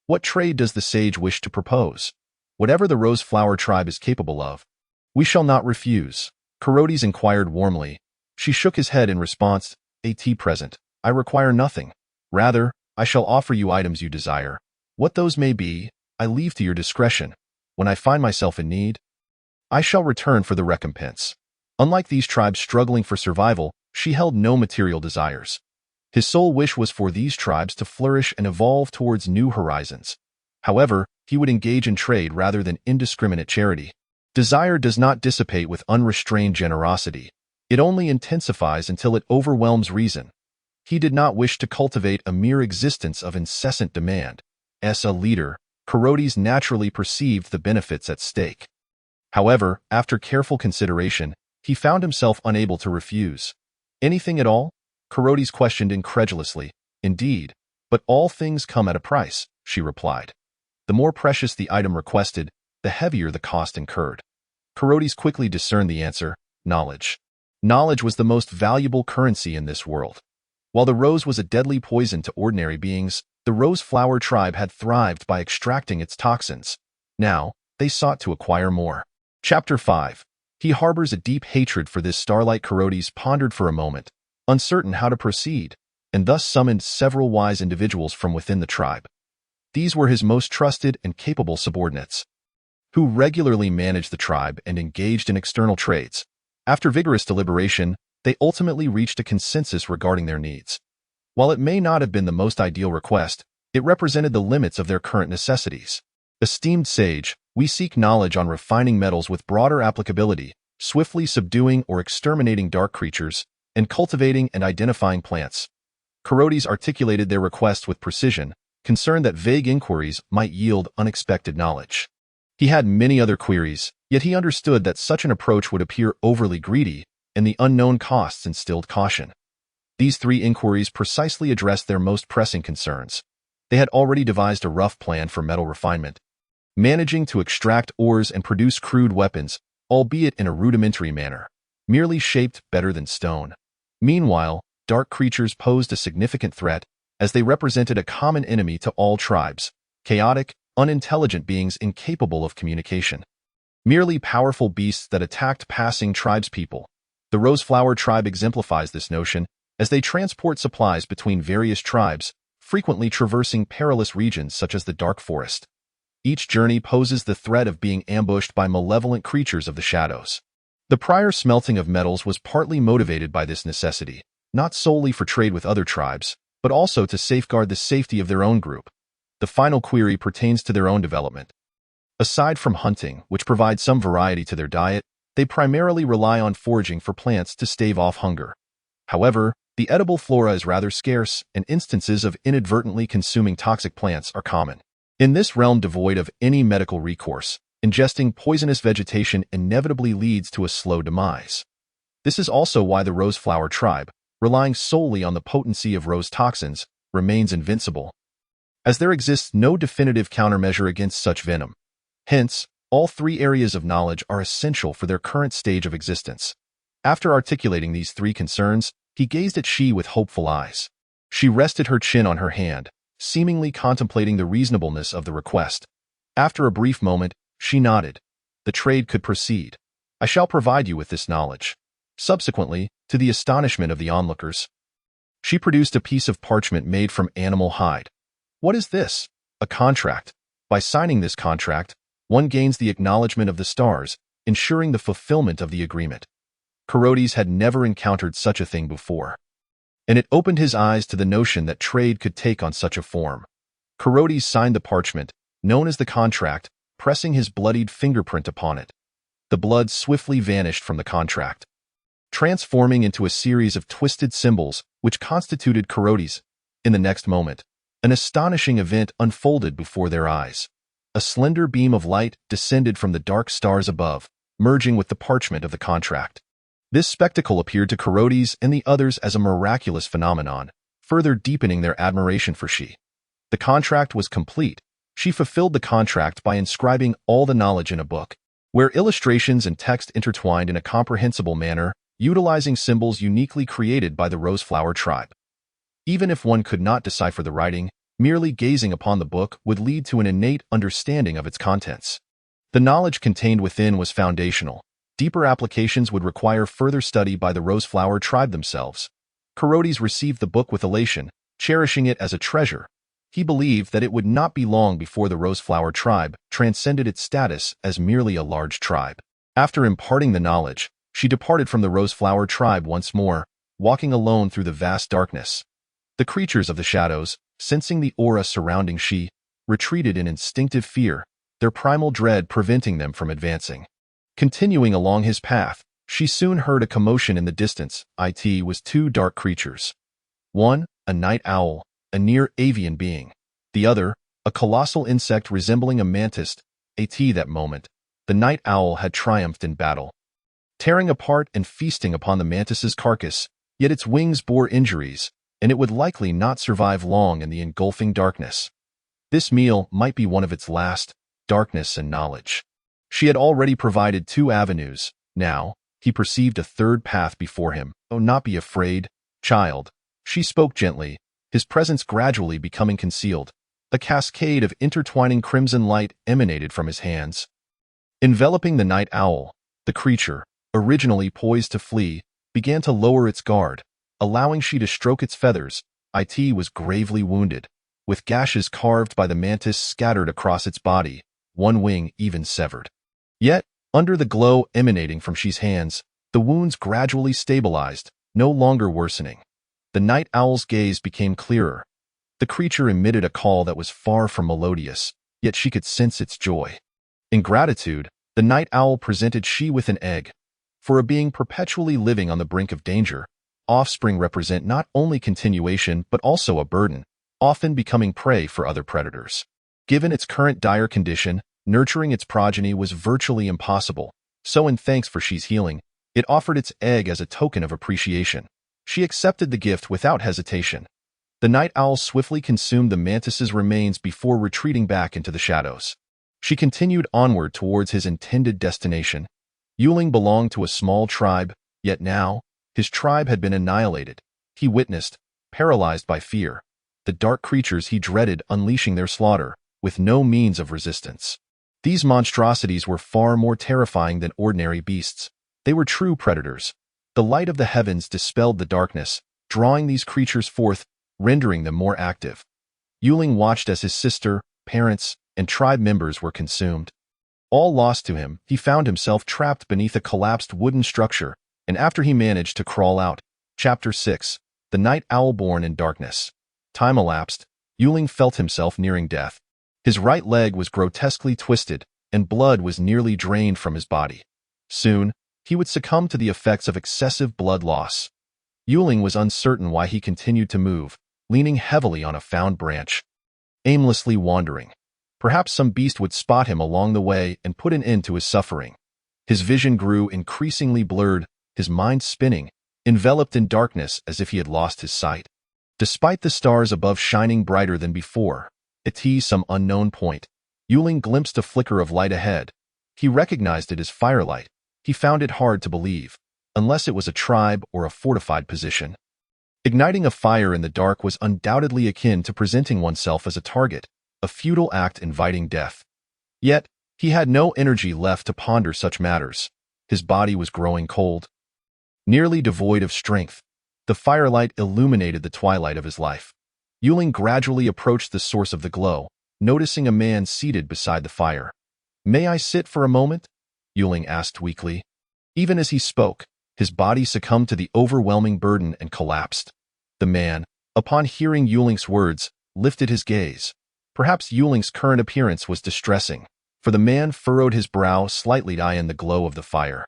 What trade does the sage wish to propose? Whatever the Rose Flower Tribe is capable of, we shall not refuse. Carotes inquired warmly. She shook his head in response. Present. I require nothing. Rather, I shall offer you items you desire. What those may be, I leave to your discretion. When I find myself in need, I shall return for the recompense. Unlike these tribes struggling for survival, she held no material desires. His sole wish was for these tribes to flourish and evolve towards new horizons. However, he would engage in trade rather than indiscriminate charity. Desire does not dissipate with unrestrained generosity. It only intensifies until it overwhelms reason. He did not wish to cultivate a mere existence of incessant demand. As a leader, Carotes naturally perceived the benefits at stake. However, after careful consideration, he found himself unable to refuse. Anything at all? Carotes questioned incredulously. Indeed, but all things come at a price, she replied. The more precious the item requested, the heavier the cost incurred. Carotes quickly discerned the answer: knowledge. Knowledge was the most valuable currency in this world. While the rose was a deadly poison to ordinary beings, the Rose Flower Tribe had thrived by extracting its toxins. Now, they sought to acquire more. Chapter 5. He harbors a deep hatred for this starlight. Carotes pondered for a moment, uncertain how to proceed, and thus summoned several wise individuals from within the tribe. These were his most trusted and capable subordinates, who regularly managed the tribe and engaged in external trades. After vigorous deliberation, they ultimately reached a consensus regarding their needs. While it may not have been the most ideal request, it represented the limits of their current necessities. Esteemed sage, we seek knowledge on refining metals with broader applicability, swiftly subduing or exterminating dark creatures, and cultivating and identifying plants. Carotes articulated their request with precision, concerned that vague inquiries might yield unexpected knowledge. He had many other queries, yet he understood that such an approach would appear overly greedy, and the unknown costs instilled caution. These 3 inquiries precisely addressed their most pressing concerns. They had already devised a rough plan for metal refinement, managing to extract ores and produce crude weapons, albeit in a rudimentary manner, merely shaped better than stone. Meanwhile, dark creatures posed a significant threat, as they represented a common enemy to all tribes: chaotic, unintelligent beings incapable of communication. Merely powerful beasts that attacked passing tribespeople. The Rose Flower Tribe exemplifies this notion, as they transport supplies between various tribes, frequently traversing perilous regions such as the Dark Forest. Each journey poses the threat of being ambushed by malevolent creatures of the shadows. The prior smelting of metals was partly motivated by this necessity, not solely for trade with other tribes, but also to safeguard the safety of their own group. The final query pertains to their own development. Aside from hunting, which provides some variety to their diet, they primarily rely on foraging for plants to stave off hunger. However, the edible flora is rather scarce, and instances of inadvertently consuming toxic plants are common. In this realm devoid of any medical recourse, ingesting poisonous vegetation inevitably leads to a slow demise. This is also why the Rose Flower Tribe, relying solely on the potency of rose toxins, remains invincible, as there exists no definitive countermeasure against such venom. Hence, all three areas of knowledge are essential for their current stage of existence. After articulating these three concerns, he gazed at She with hopeful eyes. She rested her chin on her hand, seemingly contemplating the reasonableness of the request. After a brief moment, she nodded. The trade could proceed. I shall provide you with this knowledge. Subsequently, to the astonishment of the onlookers, she produced a piece of parchment made from animal hide. What is this? A contract. By signing this contract, one gains the acknowledgement of the stars, ensuring the fulfillment of the agreement. Korotes had never encountered such a thing before, and it opened his eyes to the notion that trade could take on such a form. Korotes signed the parchment, known as the contract, pressing his bloodied fingerprint upon it. The blood swiftly vanished from the contract, transforming into a series of twisted symbols which constituted Korotes. In the next moment, an astonishing event unfolded before their eyes. A slender beam of light descended from the dark stars above, merging with the parchment of the contract. This spectacle appeared to Korotes and the others as a miraculous phenomenon, further deepening their admiration for She. The contract was complete. She fulfilled the contract by inscribing all the knowledge in a book, where illustrations and text intertwined in a comprehensible manner, utilizing symbols uniquely created by the Roseflower tribe. Even if one could not decipher the writing, merely gazing upon the book would lead to an innate understanding of its contents. The knowledge contained within was foundational. Deeper applications would require further study by the Roseflower tribe themselves. Korotes received the book with elation, cherishing it as a treasure. He believed that it would not be long before the Roseflower tribe transcended its status as merely a large tribe. After imparting the knowledge, she departed from the Roseflower tribe once more, walking alone through the vast darkness. The creatures of the shadows, sensing the aura surrounding She, retreated in instinctive fear, their primal dread preventing them from advancing. Continuing along his path, she soon heard a commotion in the distance. It was two dark creatures. One, a night owl, a near avian being. The other, a colossal insect resembling a mantis. That moment, the night owl had triumphed in battle, tearing apart and feasting upon the mantis's carcass, yet its wings bore injuries, and it would likely not survive long in the engulfing darkness. This meal might be one of its last, darkness and knowledge. She had already provided two avenues. Now, he perceived a third path before him. Oh, not be afraid, child. She spoke gently, his presence gradually becoming concealed. A cascade of intertwining crimson light emanated from his hands, enveloping the night owl. The creature, originally poised to flee, began to lower its guard, allowing She to stroke its feathers. It was gravely wounded, with gashes carved by the mantis scattered across its body, one wing even severed. Yet, under the glow emanating from She's hands, the wounds gradually stabilized, no longer worsening. The night owl's gaze became clearer. The creature emitted a call that was far from melodious, yet she could sense its joy. In gratitude, the night owl presented She with an egg. For a being perpetually living on the brink of danger, offspring represent not only continuation but also a burden, often becoming prey for other predators. Given its current dire condition, nurturing its progeny was virtually impossible, so in thanks for She's healing, it offered its egg as a token of appreciation. She accepted the gift without hesitation. The night owl swiftly consumed the mantis's remains before retreating back into the shadows. She continued onward towards his intended destination. Yuling belonged to a small tribe, yet now, his tribe had been annihilated. He witnessed, paralyzed by fear, the dark creatures he dreaded unleashing their slaughter, with no means of resistance. These monstrosities were far more terrifying than ordinary beasts. They were true predators. The light of the heavens dispelled the darkness, drawing these creatures forth, rendering them more active. Yuling watched as his sister, parents, and tribe members were consumed. All lost to him, he found himself trapped beneath a collapsed wooden structure, and after he managed to crawl out. Chapter 6. The Night Owl Born in Darkness. Time elapsed. Yuling felt himself nearing death. His right leg was grotesquely twisted, and blood was nearly drained from his body. Soon, he would succumb to the effects of excessive blood loss. Yuling was uncertain why he continued to move, leaning heavily on a found branch, aimlessly wandering. Perhaps some beast would spot him along the way and put an end to his suffering. His vision grew increasingly blurred, his mind spinning, enveloped in darkness as if he had lost his sight. Despite the stars above shining brighter than before, at some unknown point, Yuling glimpsed a flicker of light ahead. He recognized it as firelight. He found it hard to believe, unless it was a tribe or a fortified position. Igniting a fire in the dark was undoubtedly akin to presenting oneself as a target, a futile act inviting death. Yet, he had no energy left to ponder such matters. His body was growing cold, nearly devoid of strength. The firelight illuminated the twilight of his life. Yuling gradually approached the source of the glow, noticing a man seated beside the fire. "May I sit for a moment?" Yuling asked weakly. Even as he spoke, his body succumbed to the overwhelming burden and collapsed. The man, upon hearing Yuling's words, lifted his gaze. Perhaps Yuling's current appearance was distressing, for the man furrowed his brow slightly to eye in the glow of the fire.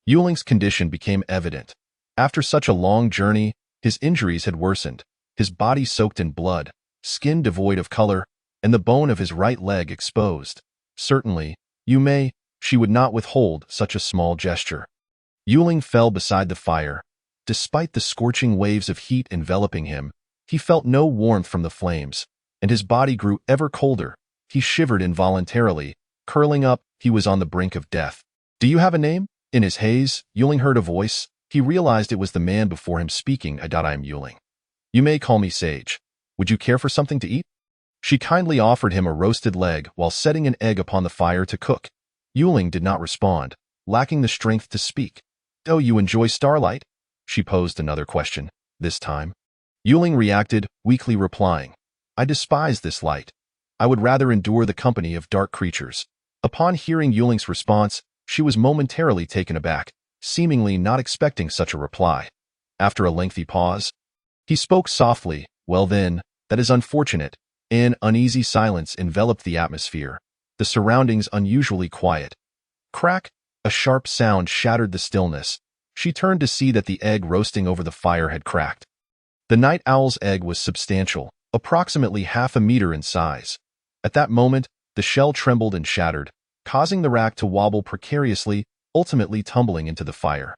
Yuling's condition became evident. After such a long journey, his injuries had worsened, his body soaked in blood, skin devoid of color, and the bone of his right leg exposed. "Certainly, you may," she would not withhold such a small gesture. Yuling fell beside the fire. Despite the scorching waves of heat enveloping him, he felt no warmth from the flames, and his body grew ever colder. He shivered involuntarily. Curling up, he was on the brink of death. "Do you have a name?" In his haze, Yuling heard a voice. He realized it was the man before him speaking. "I am Yuling. You may call me Sage. Would you care for something to eat?" She kindly offered him a roasted leg while setting an egg upon the fire to cook. Yuling did not respond, lacking the strength to speak. "Oh, you enjoy starlight?" She posed another question, this time. Yuling reacted, weakly replying, "I despise this light. I would rather endure the company of dark creatures." Upon hearing Yuling's response, she was momentarily taken aback, seemingly not expecting such a reply. After a lengthy pause, he spoke softly. "Well then, that is unfortunate." An uneasy silence enveloped the atmosphere, the surroundings unusually quiet. Crack! A sharp sound shattered the stillness. She turned to see that the egg roasting over the fire had cracked. The night owl's egg was substantial, approximately half a meter in size. At that moment, the shell trembled and shattered, causing the rack to wobble precariously, ultimately tumbling into the fire.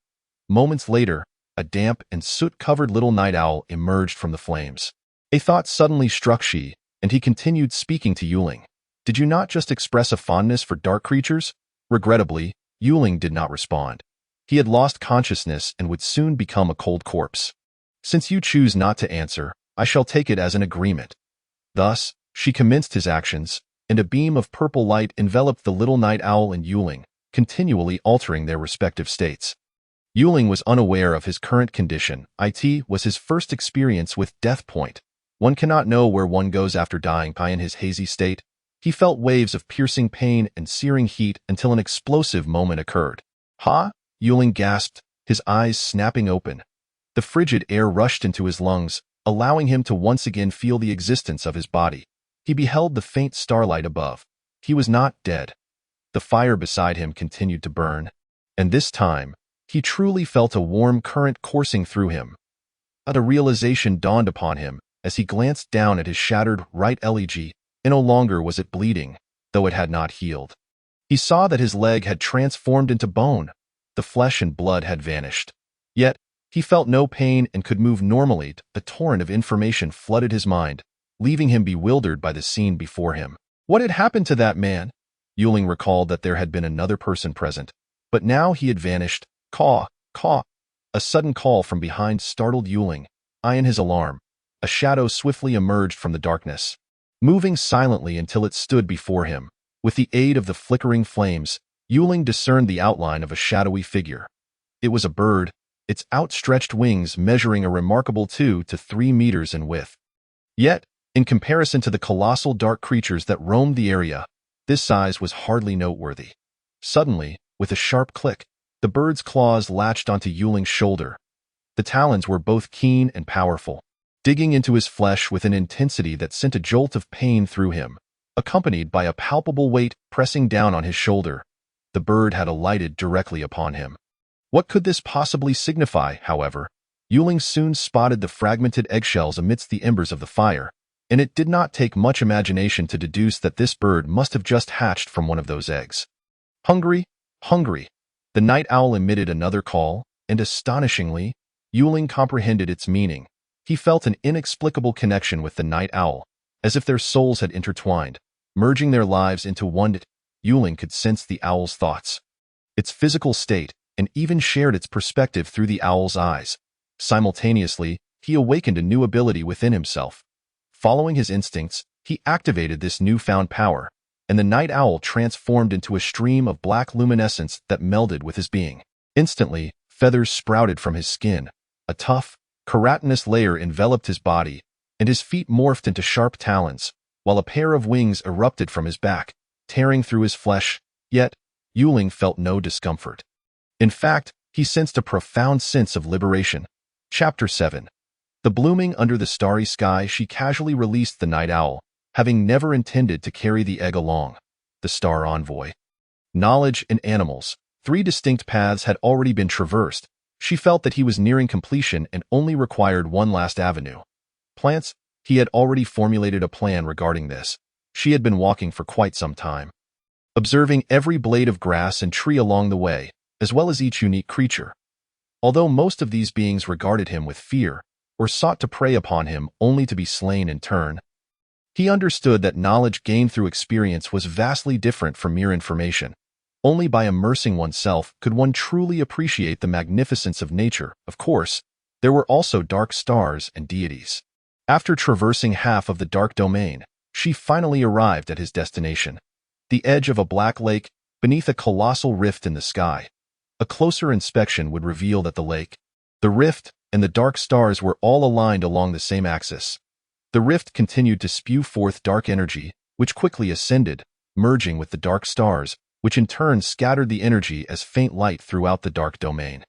Moments later, a damp and soot-covered little night owl emerged from the flames. A thought suddenly struck she, and he continued speaking to Yuling. "Did you not just express a fondness for dark creatures?" Regrettably, Yuling did not respond. He had lost consciousness and would soon become a cold corpse. "Since you choose not to answer, I shall take it as an agreement." Thus, she commenced his actions, and a beam of purple light enveloped the little night owl and Yuling, continually altering their respective states. Yuling was unaware of his current condition. It was his first experience with Death Point. One cannot know where one goes after dying. In his hazy state, he felt waves of piercing pain and searing heat until an explosive moment occurred. "Ha!" Yuling gasped, his eyes snapping open. The frigid air rushed into his lungs, allowing him to once again feel the existence of his body. He beheld the faint starlight above. He was not dead. The fire beside him continued to burn, and this time, he truly felt a warm current coursing through him. A realization dawned upon him as he glanced down at his shattered right leg. No longer was it bleeding, though it had not healed. He saw that his leg had transformed into bone. The flesh and blood had vanished. Yet, he felt no pain and could move normally. A torrent of information flooded his mind, leaving him bewildered by the scene before him. What had happened to that man? Yuling recalled that there had been another person present, but now he had vanished. Caw, caw. A sudden call from behind startled Yuling. In his alarm, a shadow swiftly emerged from the darkness, moving silently until it stood before him. With the aid of the flickering flames, Yuling discerned the outline of a shadowy figure. It was a bird, its outstretched wings measuring a remarkable 2 to 3 meters in width. Yet, in comparison to the colossal dark creatures that roamed the area, this size was hardly noteworthy. Suddenly, with a sharp click, the bird's claws latched onto Yuling's shoulder. The talons were both keen and powerful, digging into his flesh with an intensity that sent a jolt of pain through him, accompanied by a palpable weight pressing down on his shoulder. The bird had alighted directly upon him. What could this possibly signify, however? Yuling soon spotted the fragmented eggshells amidst the embers of the fire, and it did not take much imagination to deduce that this bird must have just hatched from one of those eggs. Hungry, hungry. The night owl emitted another call, and astonishingly, Yuling comprehended its meaning. He felt an inexplicable connection with the night owl, as if their souls had intertwined, merging their lives into one. Yuling could sense the owl's thoughts, its physical state, and even shared its perspective through the owl's eyes. Simultaneously, he awakened a new ability within himself. Following his instincts, he activated this newfound power, and the night owl transformed into a stream of black luminescence that melded with his being. Instantly, feathers sprouted from his skin. A tough, keratinous layer enveloped his body, and his feet morphed into sharp talons, while a pair of wings erupted from his back, tearing through his flesh. Yet, Yuling felt no discomfort. In fact, he sensed a profound sense of liberation. Chapter 7. The blooming under the starry sky. She casually released the night owl, having never intended to carry the egg along. The star envoy. Knowledge and animals. 3 distinct paths had already been traversed. She felt that he was nearing completion and only required one last avenue. Plants. He had already formulated a plan regarding this. She had been walking for quite some time, observing every blade of grass and tree along the way, as well as each unique creature. Although most of these beings regarded him with fear, or sought to prey upon him only to be slain in turn, he understood that knowledge gained through experience was vastly different from mere information. Only by immersing oneself could one truly appreciate the magnificence of nature. Of course, there were also dark stars and deities. After traversing half of the dark domain, she finally arrived at his destination, the edge of a black lake beneath a colossal rift in the sky. A closer inspection would reveal that the lake, the rift, and the dark stars were all aligned along the same axis. The rift continued to spew forth dark energy, which quickly ascended, merging with the dark stars, which in turn scattered the energy as faint light throughout the dark domain.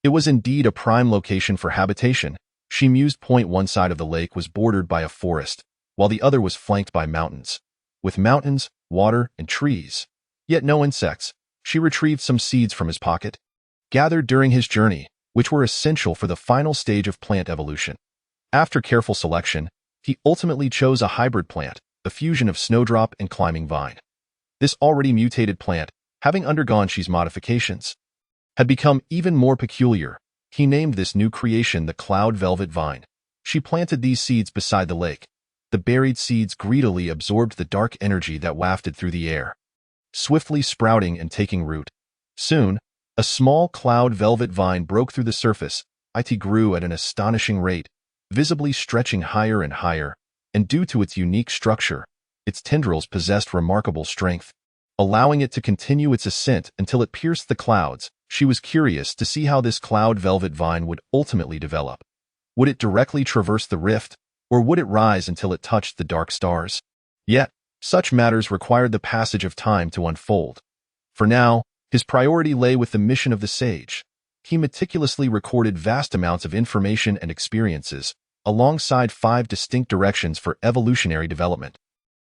It was indeed a prime location for habitation. She mused. One side of the lake was bordered by a forest, while the other was flanked by mountains. With mountains, water, and trees, yet no insects. She retrieved some seeds from his pocket, gathered during his journey, which were essential for the final stage of plant evolution. After careful selection, he ultimately chose a hybrid plant, a fusion of snowdrop and climbing vine. This already mutated plant, having undergone Shi's modifications, had become even more peculiar. He named this new creation the cloud velvet vine. She planted these seeds beside the lake. The buried seeds greedily absorbed the dark energy that wafted through the air, swiftly sprouting and taking root. Soon, a small cloud velvet vine broke through the surface. It grew at an astonishing rate, visibly stretching higher and higher, and due to its unique structure, its tendrils possessed remarkable strength, allowing it to continue its ascent until it pierced the clouds. She was curious to see how this cloud velvet vine would ultimately develop. Would it directly traverse the rift, or would it rise until it touched the dark stars? Yet, such matters required the passage of time to unfold. For now, his priority lay with the mission of the sage. He meticulously recorded vast amounts of information and experiences, alongside 5 distinct directions for evolutionary development,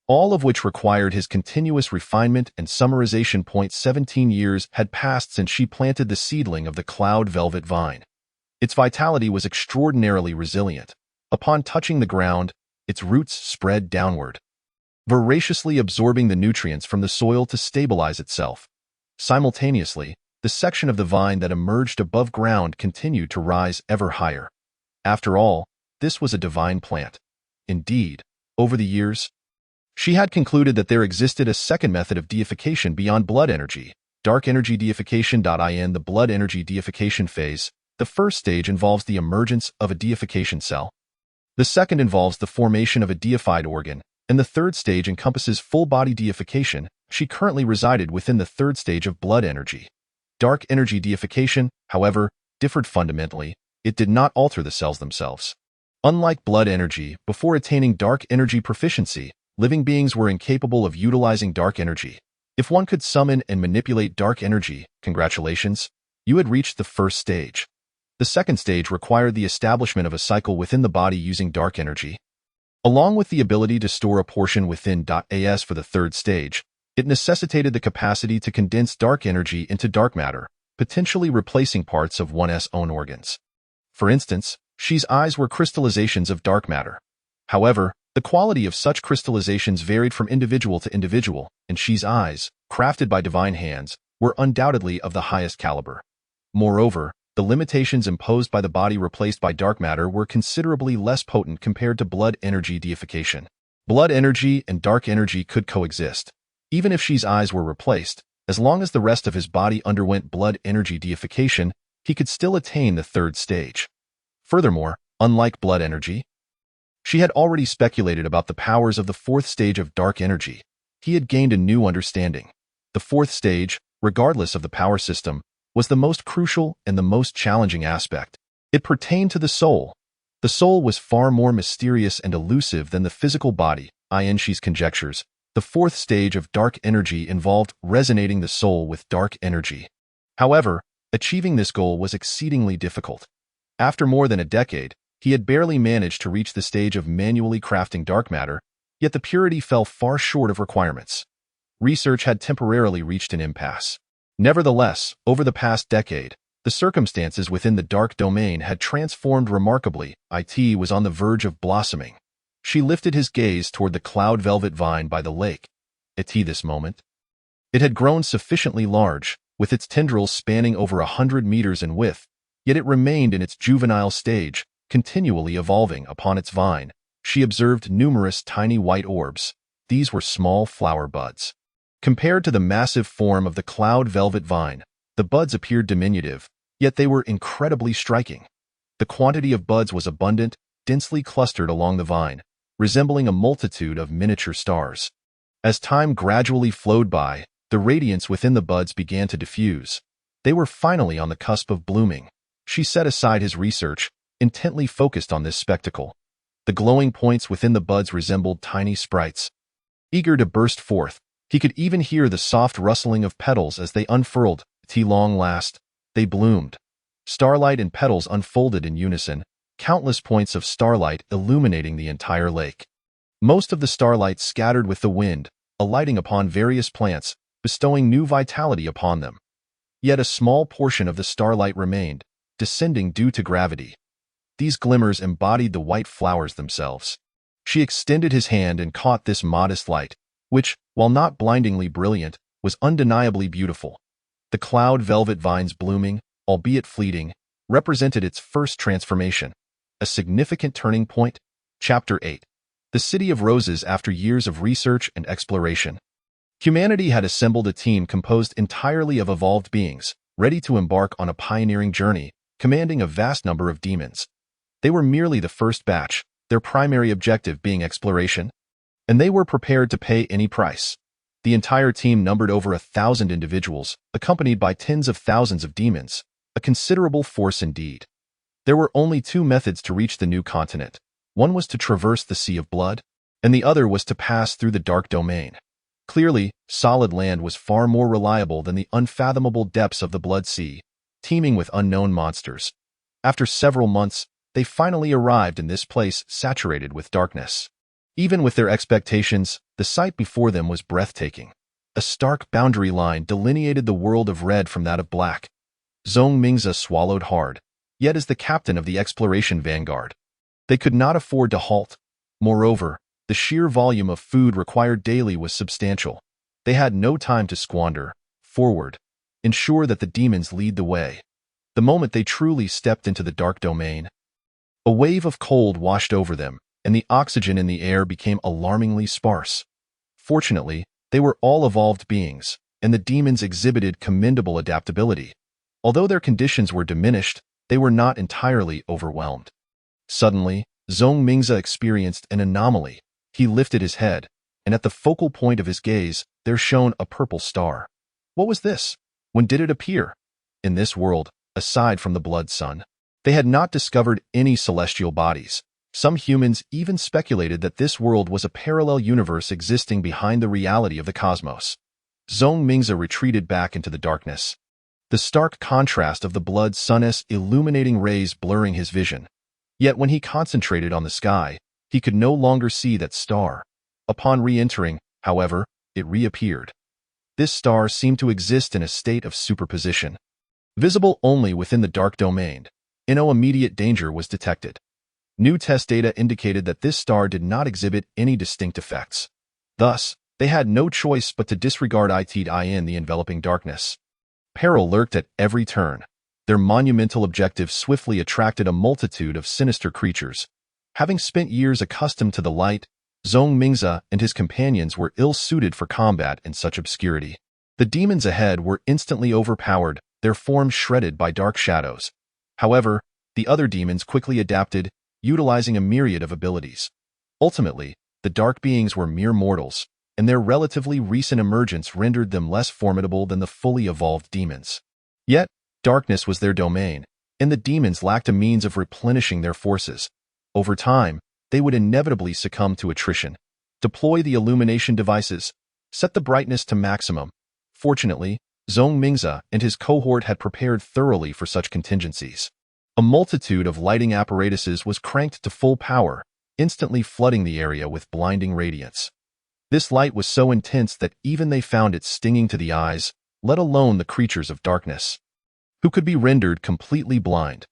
all of which required his continuous refinement and summarization. 17 years had passed since she planted the seedling of the cloud velvet vine. Its vitality was extraordinarily resilient. Upon touching the ground, its roots spread downward, voraciously absorbing the nutrients from the soil to stabilize itself. Simultaneously, the section of the vine that emerged above ground continued to rise ever higher. After all, this was a divine plant. Indeed, over the years, she had concluded that there existed a second method of deification beyond blood energy, dark energy deification. In the blood energy deification phase, the first stage involves the emergence of a deification cell. The second involves the formation of a deified organ, and the third stage encompasses full-body deification. She currently resided within the third stage of blood energy. Dark energy deification, however, differed fundamentally. It did not alter the cells themselves. Unlike blood energy, before attaining dark energy proficiency, living beings were incapable of utilizing dark energy. If one could summon and manipulate dark energy, congratulations, you had reached the first stage. The second stage required the establishment of a cycle within the body using dark energy. Along with the ability to store a portion within .as for the third stage, it necessitated the capacity to condense dark energy into dark matter, potentially replacing parts of one's own organs. For instance, Shi's eyes were crystallizations of dark matter. However, the quality of such crystallizations varied from individual to individual, and Shi's eyes, crafted by divine hands, were undoubtedly of the highest caliber. Moreover, The limitations imposed by the body replaced by dark matter were considerably less potent compared to blood energy deification. Blood energy and dark energy could coexist. Even if Shi's eyes were replaced, as long as the rest of his body underwent blood energy deification, he could still attain the third stage. Furthermore, unlike blood energy, Shi had already speculated about the powers of the fourth stage of dark energy. He had gained a new understanding. The fourth stage, regardless of the power system, was the most crucial and the most challenging aspect. It pertained to the soul. The soul was far more mysterious and elusive than the physical body. In Shi's conjectures, the fourth stage of dark energy involved resonating the soul with dark energy. However, achieving this goal was exceedingly difficult. After more than a decade, he had barely managed to reach the stage of manually crafting dark matter, yet the purity fell far short of requirements. Research had temporarily reached an impasse. Nevertheless, over the past decade, the circumstances within the dark domain had transformed remarkably. It was on the verge of blossoming. She lifted his gaze toward the cloud velvet vine by the lake. This moment. It had grown sufficiently large, with its tendrils spanning over 100 meters in width, yet it remained in its juvenile stage, continually evolving. Upon its vine, she observed numerous tiny white orbs. These were small flower buds. Compared to the massive form of the cloud velvet vine, the buds appeared diminutive, yet they were incredibly striking. The quantity of buds was abundant, densely clustered along the vine, resembling a multitude of miniature stars. As time gradually flowed by, the radiance within the buds began to diffuse. They were finally on the cusp of blooming. She set aside his research, intently focused on this spectacle. The glowing points within the buds resembled tiny sprites, eager to burst forth. He could even hear the soft rustling of petals as they unfurled. Long last, they bloomed. Starlight and petals unfolded in unison, countless points of starlight illuminating the entire lake. Most of the starlight scattered with the wind, alighting upon various plants, bestowing new vitality upon them. Yet a small portion of the starlight remained, descending due to gravity. These glimmers embodied the white flowers themselves. She extended his hand and caught this modest light, which, while not blindingly brilliant, was undeniably beautiful. The cloud velvet vines blooming, albeit fleeting, represented its first transformation. A significant turning point. Chapter 8. The City of Roses. After years of research and exploration, humanity had assembled a team composed entirely of evolved beings, ready to embark on a pioneering journey, commanding a vast number of demons. They were merely the first batch, their primary objective being exploration, and they were prepared to pay any price. The entire team numbered over 1,000 individuals, accompanied by tens of thousands of demons, a considerable force indeed. There were only two methods to reach the new continent. One was to traverse the Sea of Blood, and the other was to pass through the Dark Domain. Clearly, solid land was far more reliable than the unfathomable depths of the Blood Sea, teeming with unknown monsters. After several months, they finally arrived in this place saturated with darkness. Even with their expectations, the sight before them was breathtaking. A stark boundary line delineated the world of red from that of black. Zhong Mingze swallowed hard, yet as the captain of the exploration vanguard, they could not afford to halt. Moreover, the sheer volume of food required daily was substantial. They had no time to squander. Forward. Ensure that the demons lead the way. The moment they truly stepped into the dark domain, a wave of cold washed over them, and the oxygen in the air became alarmingly sparse. Fortunately, they were all evolved beings, and the demons exhibited commendable adaptability. Although their conditions were diminished, they were not entirely overwhelmed. Suddenly, Zhong Mingze experienced an anomaly. He lifted his head, and at the focal point of his gaze, there shone a purple star. What was this? When did it appear? In this world, aside from the blood sun, they had not discovered any celestial bodies. Some humans even speculated that this world was a parallel universe existing behind the reality of the cosmos. Zhong Mingze retreated back into the darkness, the stark contrast of the blood sun's illuminating rays blurring his vision. Yet when he concentrated on the sky, he could no longer see that star. Upon re-entering, however, it reappeared. This star seemed to exist in a state of superposition, visible only within the dark domain. No immediate danger was detected. New test data indicated that this star did not exhibit any distinct effects. Thus, they had no choice but to disregard it in the enveloping darkness. Peril lurked at every turn. Their monumental objective swiftly attracted a multitude of sinister creatures. Having spent years accustomed to the light, Zhong Mingze and his companions were ill-suited for combat in such obscurity. The demons ahead were instantly overpowered, their forms shredded by dark shadows. However, the other demons quickly adapted, utilizing a myriad of abilities. Ultimately, the dark beings were mere mortals, and their relatively recent emergence rendered them less formidable than the fully evolved demons. Yet, darkness was their domain, and the demons lacked a means of replenishing their forces. Over time, they would inevitably succumb to attrition. Deploy the illumination devices. Set the brightness to maximum. Fortunately, Zhong Mingze and his cohort had prepared thoroughly for such contingencies. A multitude of lighting apparatuses was cranked to full power, instantly flooding the area with blinding radiance. This light was so intense that even they found it stinging to the eyes, let alone the creatures of darkness, who could be rendered completely blind.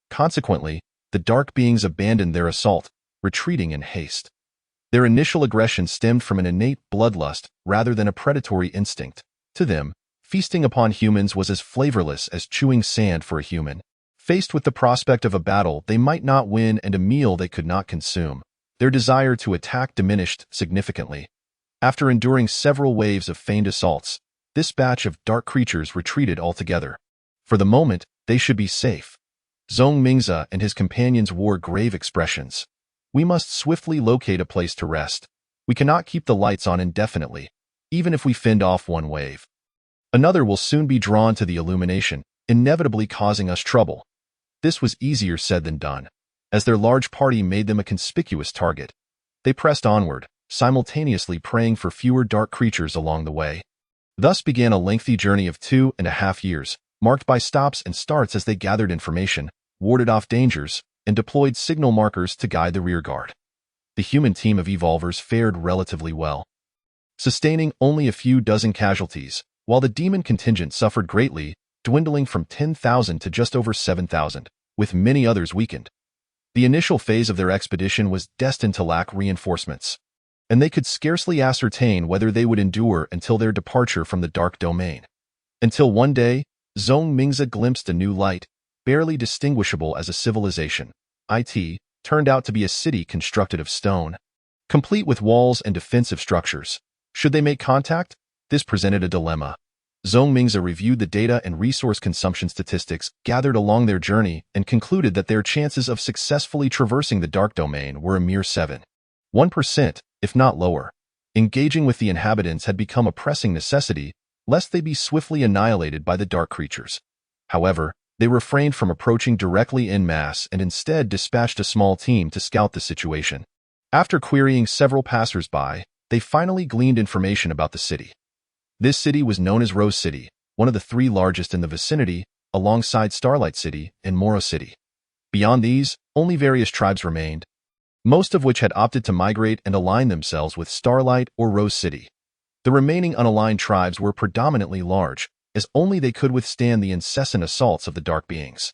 Consequently, the dark beings abandoned their assault, retreating in haste. Their initial aggression stemmed from an innate bloodlust rather than a predatory instinct. To them, feasting upon humans was as flavorless as chewing sand for a human. Faced with the prospect of a battle they might not win and a meal they could not consume, their desire to attack diminished significantly. After enduring several waves of feigned assaults, this batch of dark creatures retreated altogether. For the moment, they should be safe. Zhong Mingze and his companions wore grave expressions. We must swiftly locate a place to rest. We cannot keep the lights on indefinitely, even if we fend off one wave. Another will soon be drawn to the illumination, inevitably causing us trouble. This was easier said than done, as their large party made them a conspicuous target. They pressed onward, simultaneously praying for fewer dark creatures along the way. Thus began a lengthy journey of 2.5 years, marked by stops and starts as they gathered information, warded off dangers, and deployed signal markers to guide the rearguard. The human team of evolvers fared relatively well, sustaining only a few dozen casualties, while the demon contingent suffered greatly, dwindling from 10,000 to just over 7,000, with many others weakened. The initial phase of their expedition was destined to lack reinforcements, and they could scarcely ascertain whether they would endure until their departure from the dark domain. Until one day, Zhong Mingze glimpsed a new light, barely distinguishable as a civilization. It turned out to be a city constructed of stone, complete with walls and defensive structures. Should they make contact? This presented a dilemma. Zhong Mingze reviewed the data and resource consumption statistics gathered along their journey and concluded that their chances of successfully traversing the dark domain were a mere 1%, if not lower. Engaging with the inhabitants had become a pressing necessity, lest they be swiftly annihilated by the dark creatures. However, they refrained from approaching directly en masse and instead dispatched a small team to scout the situation. After querying several passers-by, they finally gleaned information about the city. This city was known as Rose City, one of the 3 largest in the vicinity, alongside Starlight City and Moro City. Beyond these, only various tribes remained, most of which had opted to migrate and align themselves with Starlight or Rose City. The remaining unaligned tribes were predominantly large, as only they could withstand the incessant assaults of the dark beings.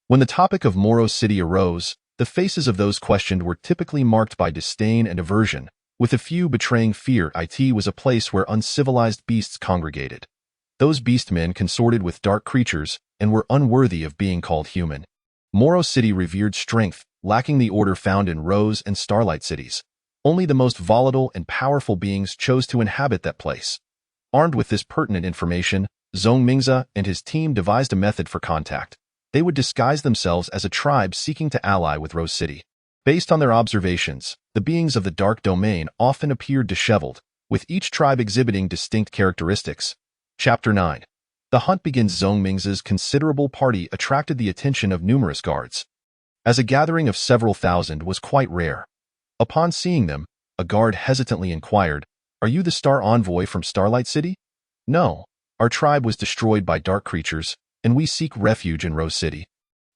When the topic of Moro City arose, the faces of those questioned were typically marked by disdain and aversion, with a few betraying fear. It was a place where uncivilized beasts congregated. Those beastmen consorted with dark creatures and were unworthy of being called human. Moro City revered strength, lacking the order found in Rose and Starlight cities. Only the most volatile and powerful beings chose to inhabit that place. Armed with this pertinent information, Zhong Mingze and his team devised a method for contact. They would disguise themselves as a tribe seeking to ally with Rose City. Based on their observations, the beings of the dark domain often appeared disheveled, with each tribe exhibiting distinct characteristics. Chapter 9. The hunt begins. Zhong Mingze's considerable party attracted the attention of numerous guards, as a gathering of several thousand was quite rare. Upon seeing them, a guard hesitantly inquired, "Are you the Star Envoy from Starlight City?" "No. Our tribe was destroyed by dark creatures, and we seek refuge in Rose City."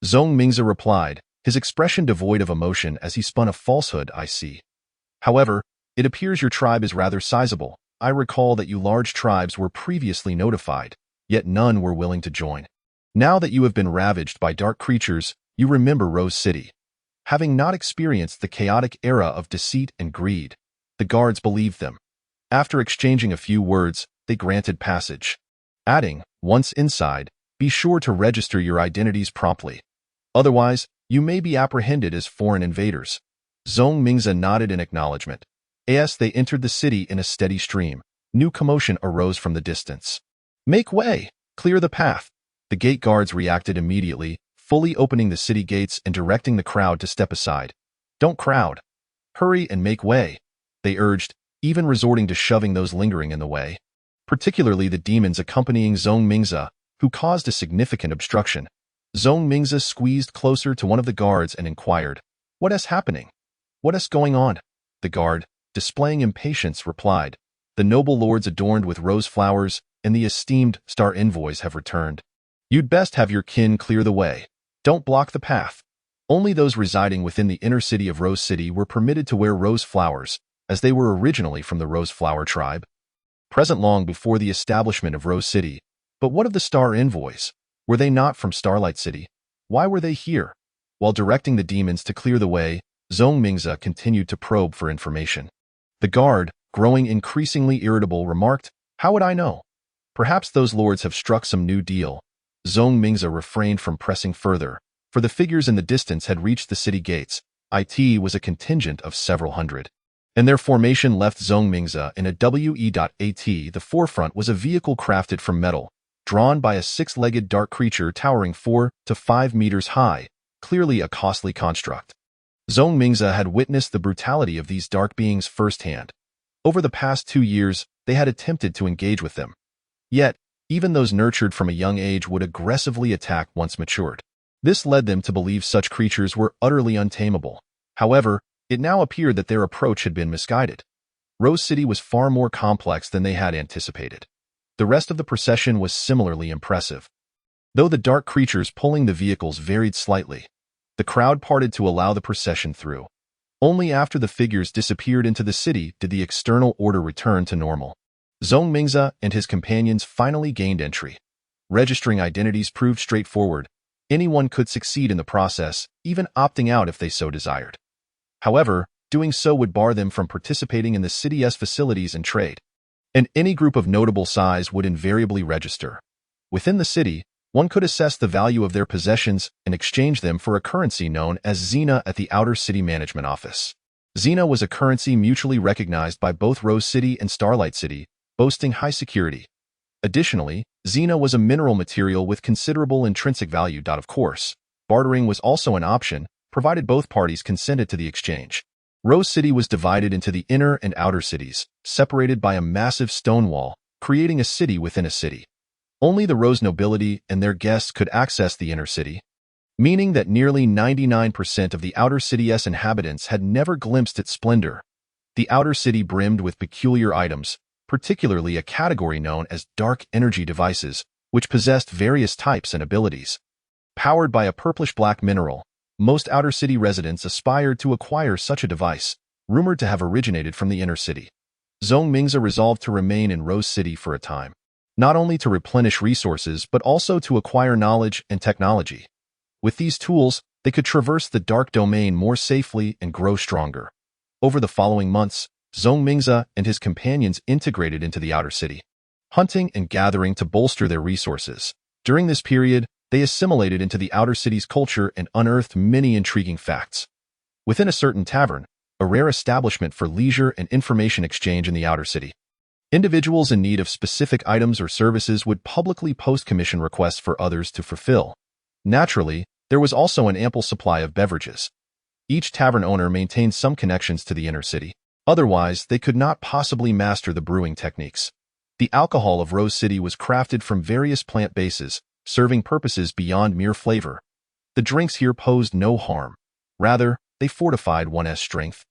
Zhong Mingze replied, his expression devoid of emotion as he spun a falsehood. "I see. However, it appears your tribe is rather sizable. I recall that you large tribes were previously notified, yet none were willing to join. Now that you have been ravaged by dark creatures, you remember Rose City. Having not experienced the chaotic era of deceit and greed, the guards believed them. After exchanging a few words, they granted passage, adding, "Once inside, Be sure to register your identities promptly. Otherwise, you may be apprehended as foreign invaders. Zhong Mingze nodded in acknowledgement. As they entered the city in a steady stream, new commotion arose from the distance. Make way! Clear the path! The gate guards reacted immediately, fully opening the city gates and directing the crowd to step aside. Don't crowd. Hurry and make way, they urged, even resorting to shoving those lingering in the way. Particularly the demons accompanying Zhong Mingze, who caused a significant obstruction. Zhong Mingze squeezed closer to one of the guards and inquired, "What is happening? What is going on?" The guard, displaying impatience, replied, "The noble lords adorned with rose flowers and the esteemed star envoys have returned. You'd best have your kin clear the way. Don't block the path." Only those residing within the inner city of Rose City were permitted to wear rose flowers, as they were originally from the Rose Flower tribe, present long before the establishment of Rose City. But what of the star envoys? Were they not from Starlight City? Why were they here? While directing the demons to clear the way, Zhong Mingze continued to probe for information. The guard, growing increasingly irritable, remarked, "How would I know? Perhaps those lords have struck some new deal." Zhong Mingze refrained from pressing further, for the figures in the distance had reached the city gates. It was a contingent of several hundred, and their formation left Zhong Mingze in a WE.AT. The forefront was a vehicle crafted from metal, drawn by a six-legged dark creature towering 4 to 5 meters high, clearly a costly construct. Zhong Mingze had witnessed the brutality of these dark beings firsthand. Over the past 2 years, they had attempted to engage with them. Yet, even those nurtured from a young age would aggressively attack once matured. This led them to believe such creatures were utterly untamable. However, it now appeared that their approach had been misguided. Rose City was far more complex than they had anticipated. The rest of the procession was similarly impressive. Though the dark creatures pulling the vehicles varied slightly, the crowd parted to allow the procession through. Only after the figures disappeared into the city did the external order return to normal. Zhong Mingze and his companions finally gained entry. Registering identities proved straightforward. Anyone could succeed in the process, even opting out if they so desired. However, doing so would bar them from participating in the city's facilities and trade, and any group of notable size would invariably register. Within the city, one could assess the value of their possessions and exchange them for a currency known as Xena at the Outer City Management Office. Xena was a currency mutually recognized by both Rose City and Starlight City, boasting high security. Additionally, Xena was a mineral material with considerable intrinsic value. Of course, bartering was also an option, provided both parties consented to the exchange. Rose City was divided into the inner and outer cities, separated by a massive stone wall, creating a city within a city. Only the Rose nobility and their guests could access the inner city, meaning that nearly 99% of the outer city's inhabitants had never glimpsed its splendor. The outer city brimmed with peculiar items, particularly a category known as dark energy devices, which possessed various types and abilities. Powered by a purplish-black mineral, most outer city residents aspired to acquire such a device, rumored to have originated from the inner city. Zhong Mingze resolved to remain in Rose City for a time, not only to replenish resources but also to acquire knowledge and technology. With these tools, they could traverse the dark domain more safely and grow stronger. Over the following months, Zhong Mingze and his companions integrated into the outer city, hunting and gathering to bolster their resources. During this period, they assimilated into the outer city's culture and unearthed many intriguing facts. Within a certain tavern, a rare establishment for leisure and information exchange in the outer city, individuals in need of specific items or services would publicly post commission requests for others to fulfill. Naturally, there was also an ample supply of beverages. Each tavern owner maintained some connections to the inner city. Otherwise, they could not possibly master the brewing techniques. The alcohol of Rose City was crafted from various plant bases, serving purposes beyond mere flavor. The drinks here posed no harm. Rather, they fortified one's strength.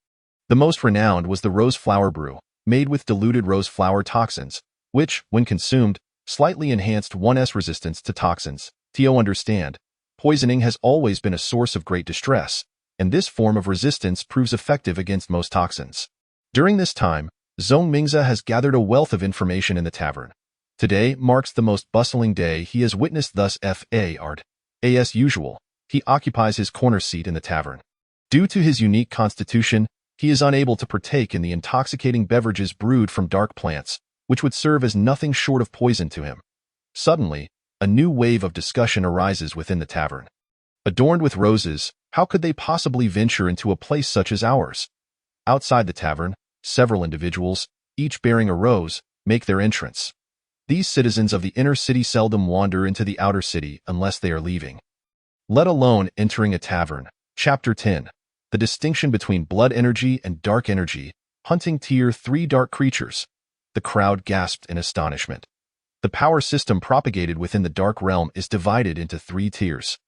The most renowned was the Rose Flower Brew, made with diluted rose flower toxins, which, when consumed, slightly enhanced one's resistance to toxins. To understand, poisoning has always been a source of great distress, and this form of resistance proves effective against most toxins. During this time, Zhong Mingze has gathered a wealth of information in the tavern. Today marks the most bustling day he has witnessed thus far. As usual, he occupies his corner seat in the tavern. Due to his unique constitution, he is unable to partake in the intoxicating beverages brewed from dark plants, which would serve as nothing short of poison to him. Suddenly, a a new wave of discussion arises within the tavern. Adorned with roses, how could they possibly venture into a place such as ours? Outside the tavern, several individuals, each bearing a rose, make their entrance. These citizens of the inner city seldom wander into the outer city unless they are leaving, let alone entering a tavern. Chapter 10. The distinction between blood energy and dark energy, hunting Tier 3 dark creatures. The crowd gasped in astonishment. The power system propagated within the dark realm is divided into 3 tiers,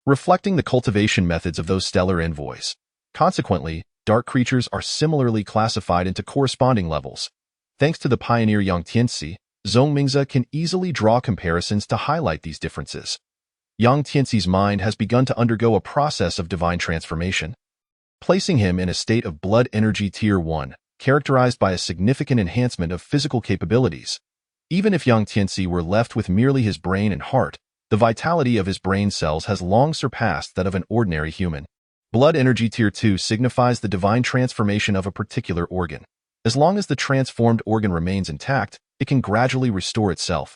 reflecting the cultivation methods of those stellar envoys. Consequently, dark creatures are similarly classified into corresponding levels. Thanks to the pioneer Yang Tianci, Zhongmingze can easily draw comparisons to highlight these differences. Yang Tianci's mind has begun to undergo a process of divine transformation, placing him in a state of blood energy Tier 1, characterized by a significant enhancement of physical capabilities. Even if Yang Tianci were left with merely his brain and heart, the vitality of his brain cells has long surpassed that of an ordinary human. Blood energy Tier 2 signifies the divine transformation of a particular organ. As long as the transformed organ remains intact, it can gradually restore itself.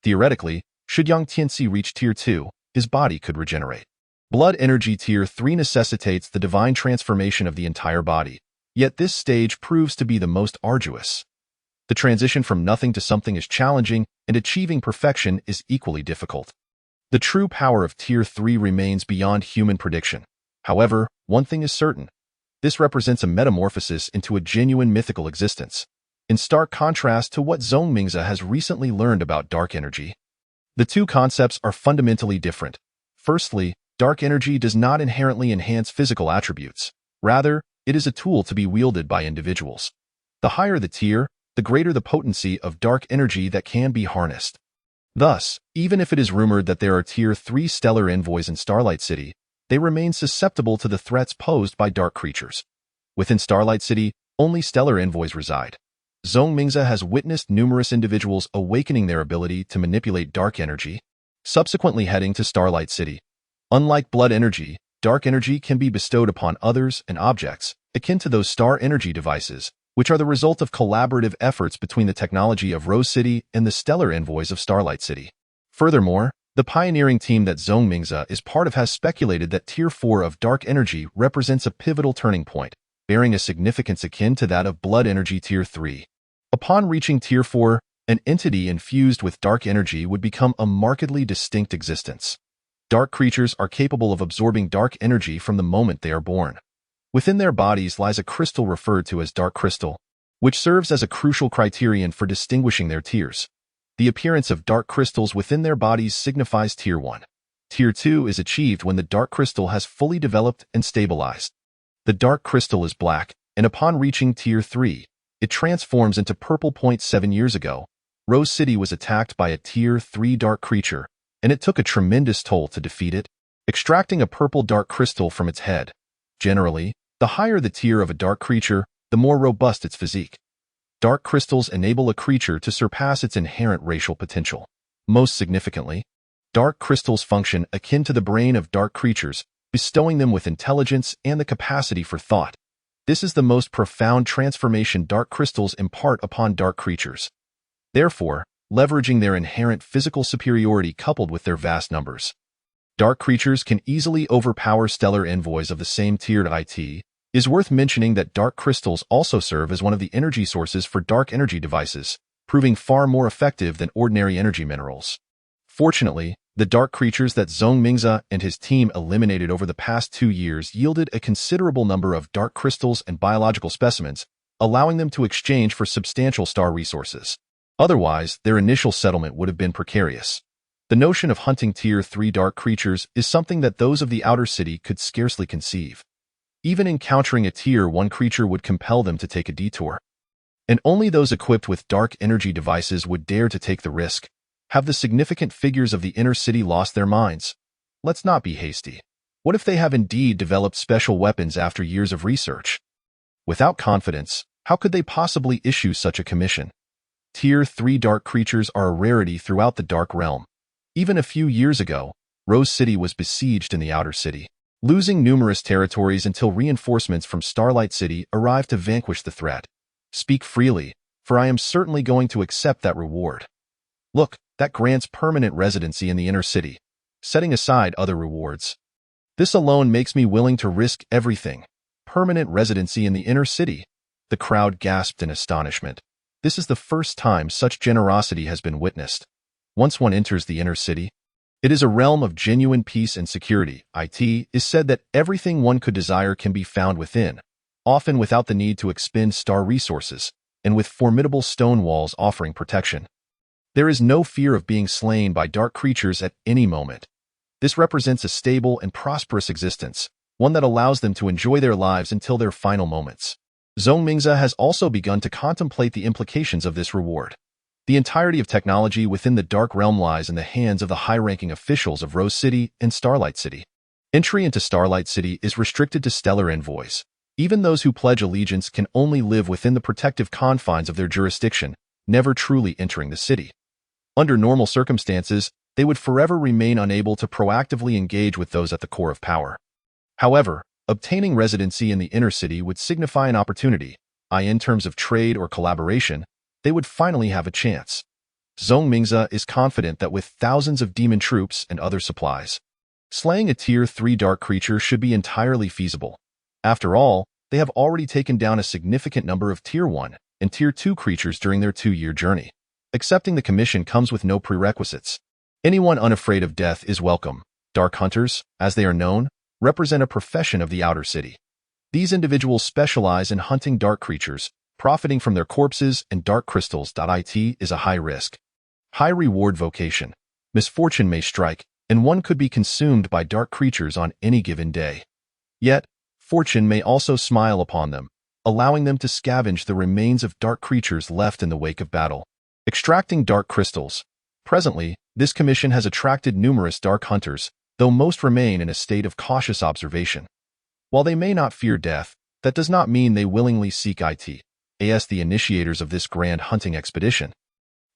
Theoretically, should Yang Tianci reach Tier 2, his body could regenerate. Blood energy Tier 3 necessitates the divine transformation of the entire body, yet this stage proves to be the most arduous. The transition from nothing to something is challenging, and achieving perfection is equally difficult. The true power of Tier 3 remains beyond human prediction. However, one thing is certain. This represents a metamorphosis into a genuine mythical existence, in stark contrast to what Zhongmingze has recently learned about dark energy. The two concepts are fundamentally different. Firstly, dark energy does not inherently enhance physical attributes. Rather, it is a tool to be wielded by individuals. The higher the tier, the greater the potency of dark energy that can be harnessed. Thus, even if it is rumored that there are Tier 3 stellar envoys in Starlight City, they remain susceptible to the threats posed by dark creatures. Within Starlight City, only stellar envoys reside. Zhongmingze has witnessed numerous individuals awakening their ability to manipulate dark energy, subsequently heading to Starlight City. Unlike blood energy, dark energy can be bestowed upon others and objects, akin to those star energy devices, which are the result of collaborative efforts between the technology of Rose City and the stellar envoys of Starlight City. Furthermore, the pioneering team that Zhongmingze is part of has speculated that Tier 4 of dark energy represents a pivotal turning point, bearing a significance akin to that of blood energy Tier 3. Upon reaching Tier 4, an entity infused with dark energy would become a markedly distinct existence. Dark creatures are capable of absorbing dark energy from the moment they are born. Within their bodies lies a crystal referred to as dark crystal, which serves as a crucial criterion for distinguishing their tiers. The appearance of dark crystals within their bodies signifies Tier 1. Tier 2 is achieved when the dark crystal has fully developed and stabilized. The dark crystal is black, and upon reaching Tier 3, it transforms into purple. 7 years ago, Rose City was attacked by a Tier 3 dark creature, and it took a tremendous toll to defeat it, extracting a purple dark crystal from its head. Generally, the higher the tier of a dark creature, the more robust its physique. Dark crystals enable a creature to surpass its inherent racial potential. Most significantly, dark crystals function akin to the brain of dark creatures, bestowing them with intelligence and the capacity for thought. This is the most profound transformation dark crystals impart upon dark creatures. Therefore, leveraging their inherent physical superiority coupled with their vast numbers, dark creatures can easily overpower stellar envoys of the same tier. It is worth mentioning that dark crystals also serve as one of the energy sources for dark energy devices, proving far more effective than ordinary energy minerals. Fortunately, the dark creatures that Zhongmingze and his team eliminated over the past 2 years yielded a considerable number of dark crystals and biological specimens, allowing them to exchange for substantial star resources. Otherwise, their initial settlement would have been precarious. The notion of hunting Tier 3 dark creatures is something that those of the outer city could scarcely conceive. Even encountering a Tier 1 creature would compel them to take a detour. And only those equipped with dark energy devices would dare to take the risk. Have the significant figures of the inner city lost their minds? Let's not be hasty. What if they have indeed developed special weapons after years of research? Without confidence, how could they possibly issue such a commission? Tier 3 dark creatures are a rarity throughout the dark realm. Even a few years ago, Rose City was besieged in the outer city, losing numerous territories until reinforcements from Starlight City arrived to vanquish the threat. Speak freely, for I am certainly going to accept that reward. Look, that grants permanent residency in the inner city, setting aside other rewards. This alone makes me willing to risk everything. Permanent residency in the inner city. The crowd gasped in astonishment. This is the first time such generosity has been witnessed. Once one enters the inner city, it is a realm of genuine peace and security. It is said that everything one could desire can be found within, often without the need to expend star resources, and with formidable stone walls offering protection. There is no fear of being slain by dark creatures at any moment. This represents a stable and prosperous existence, one that allows them to enjoy their lives until their final moments. Zhongmingze has also begun to contemplate the implications of this reward. The entirety of technology within the Dark Realm lies in the hands of the high-ranking officials of Rose City and Starlight City. Entry into Starlight City is restricted to stellar envoys. Even those who pledge allegiance can only live within the protective confines of their jurisdiction, never truly entering the city. Under normal circumstances, they would forever remain unable to proactively engage with those at the core of power. However, obtaining residency in the inner city would signify an opportunity, in terms of trade or collaboration, they would finally have a chance. Zhongmingze is confident that with thousands of demon troops and other supplies, slaying a Tier 3 dark creature should be entirely feasible. After all, they have already taken down a significant number of Tier 1 and Tier 2 creatures during their 2-year journey. Accepting the commission comes with no prerequisites. Anyone unafraid of death is welcome. Dark hunters, as they are known, represent a profession of the outer city. These individuals specialize in hunting dark creatures, profiting from their corpses and dark crystals. It is a high-risk, high-reward vocation. Misfortune may strike, and one could be consumed by dark creatures on any given day. Yet, fortune may also smile upon them, allowing them to scavenge the remains of dark creatures left in the wake of battle. Extracting dark crystals. Presently, this commission has attracted numerous dark hunters, though most remain in a state of cautious observation. While they may not fear death, that does not mean they willingly seek it. As the initiators of this grand hunting expedition,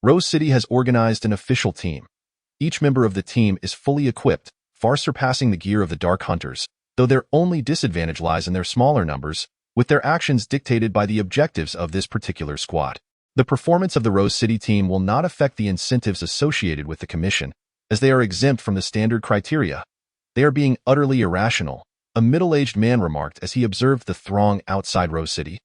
Rose City has organized an official team. Each member of the team is fully equipped, far surpassing the gear of the dark hunters, though their only disadvantage lies in their smaller numbers, with their actions dictated by the objectives of this particular squad. The performance of the Rose City team will not affect the incentives associated with the commission, as they are exempt from the standard criteria. They are being utterly irrational, a middle-aged man remarked as he observed the throng outside Rose City,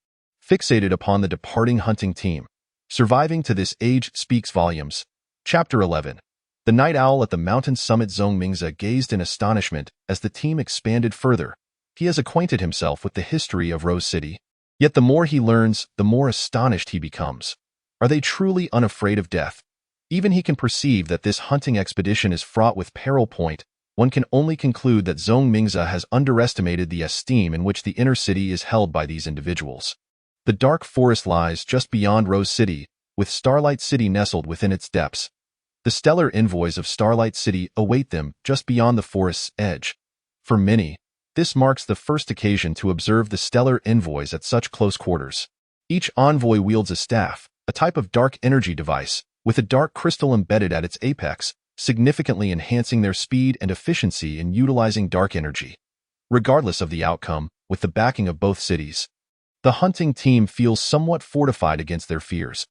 fixated upon the departing hunting team. Surviving to this age speaks volumes. Chapter 11. The night owl at the mountain summit. Zhongmingze gazed in astonishment as the team expanded further. He has acquainted himself with the history of Rose City, yet the more he learns, the more astonished he becomes. Are they truly unafraid of death? Even he can perceive that this hunting expedition is fraught with peril. One can only conclude that Zhongmingze has underestimated the esteem in which the inner city is held by these individuals. The dark forest lies just beyond Rose City, with Starlight City nestled within its depths. The stellar envoys of Starlight City await them just beyond the forest's edge. For many, this marks the first occasion to observe the stellar envoys at such close quarters. Each envoy wields a staff, a type of dark energy device, with a dark crystal embedded at its apex, significantly enhancing their speed and efficiency in utilizing dark energy. Regardless of the outcome, with the backing of both cities, the hunting team feels somewhat fortified against their fears.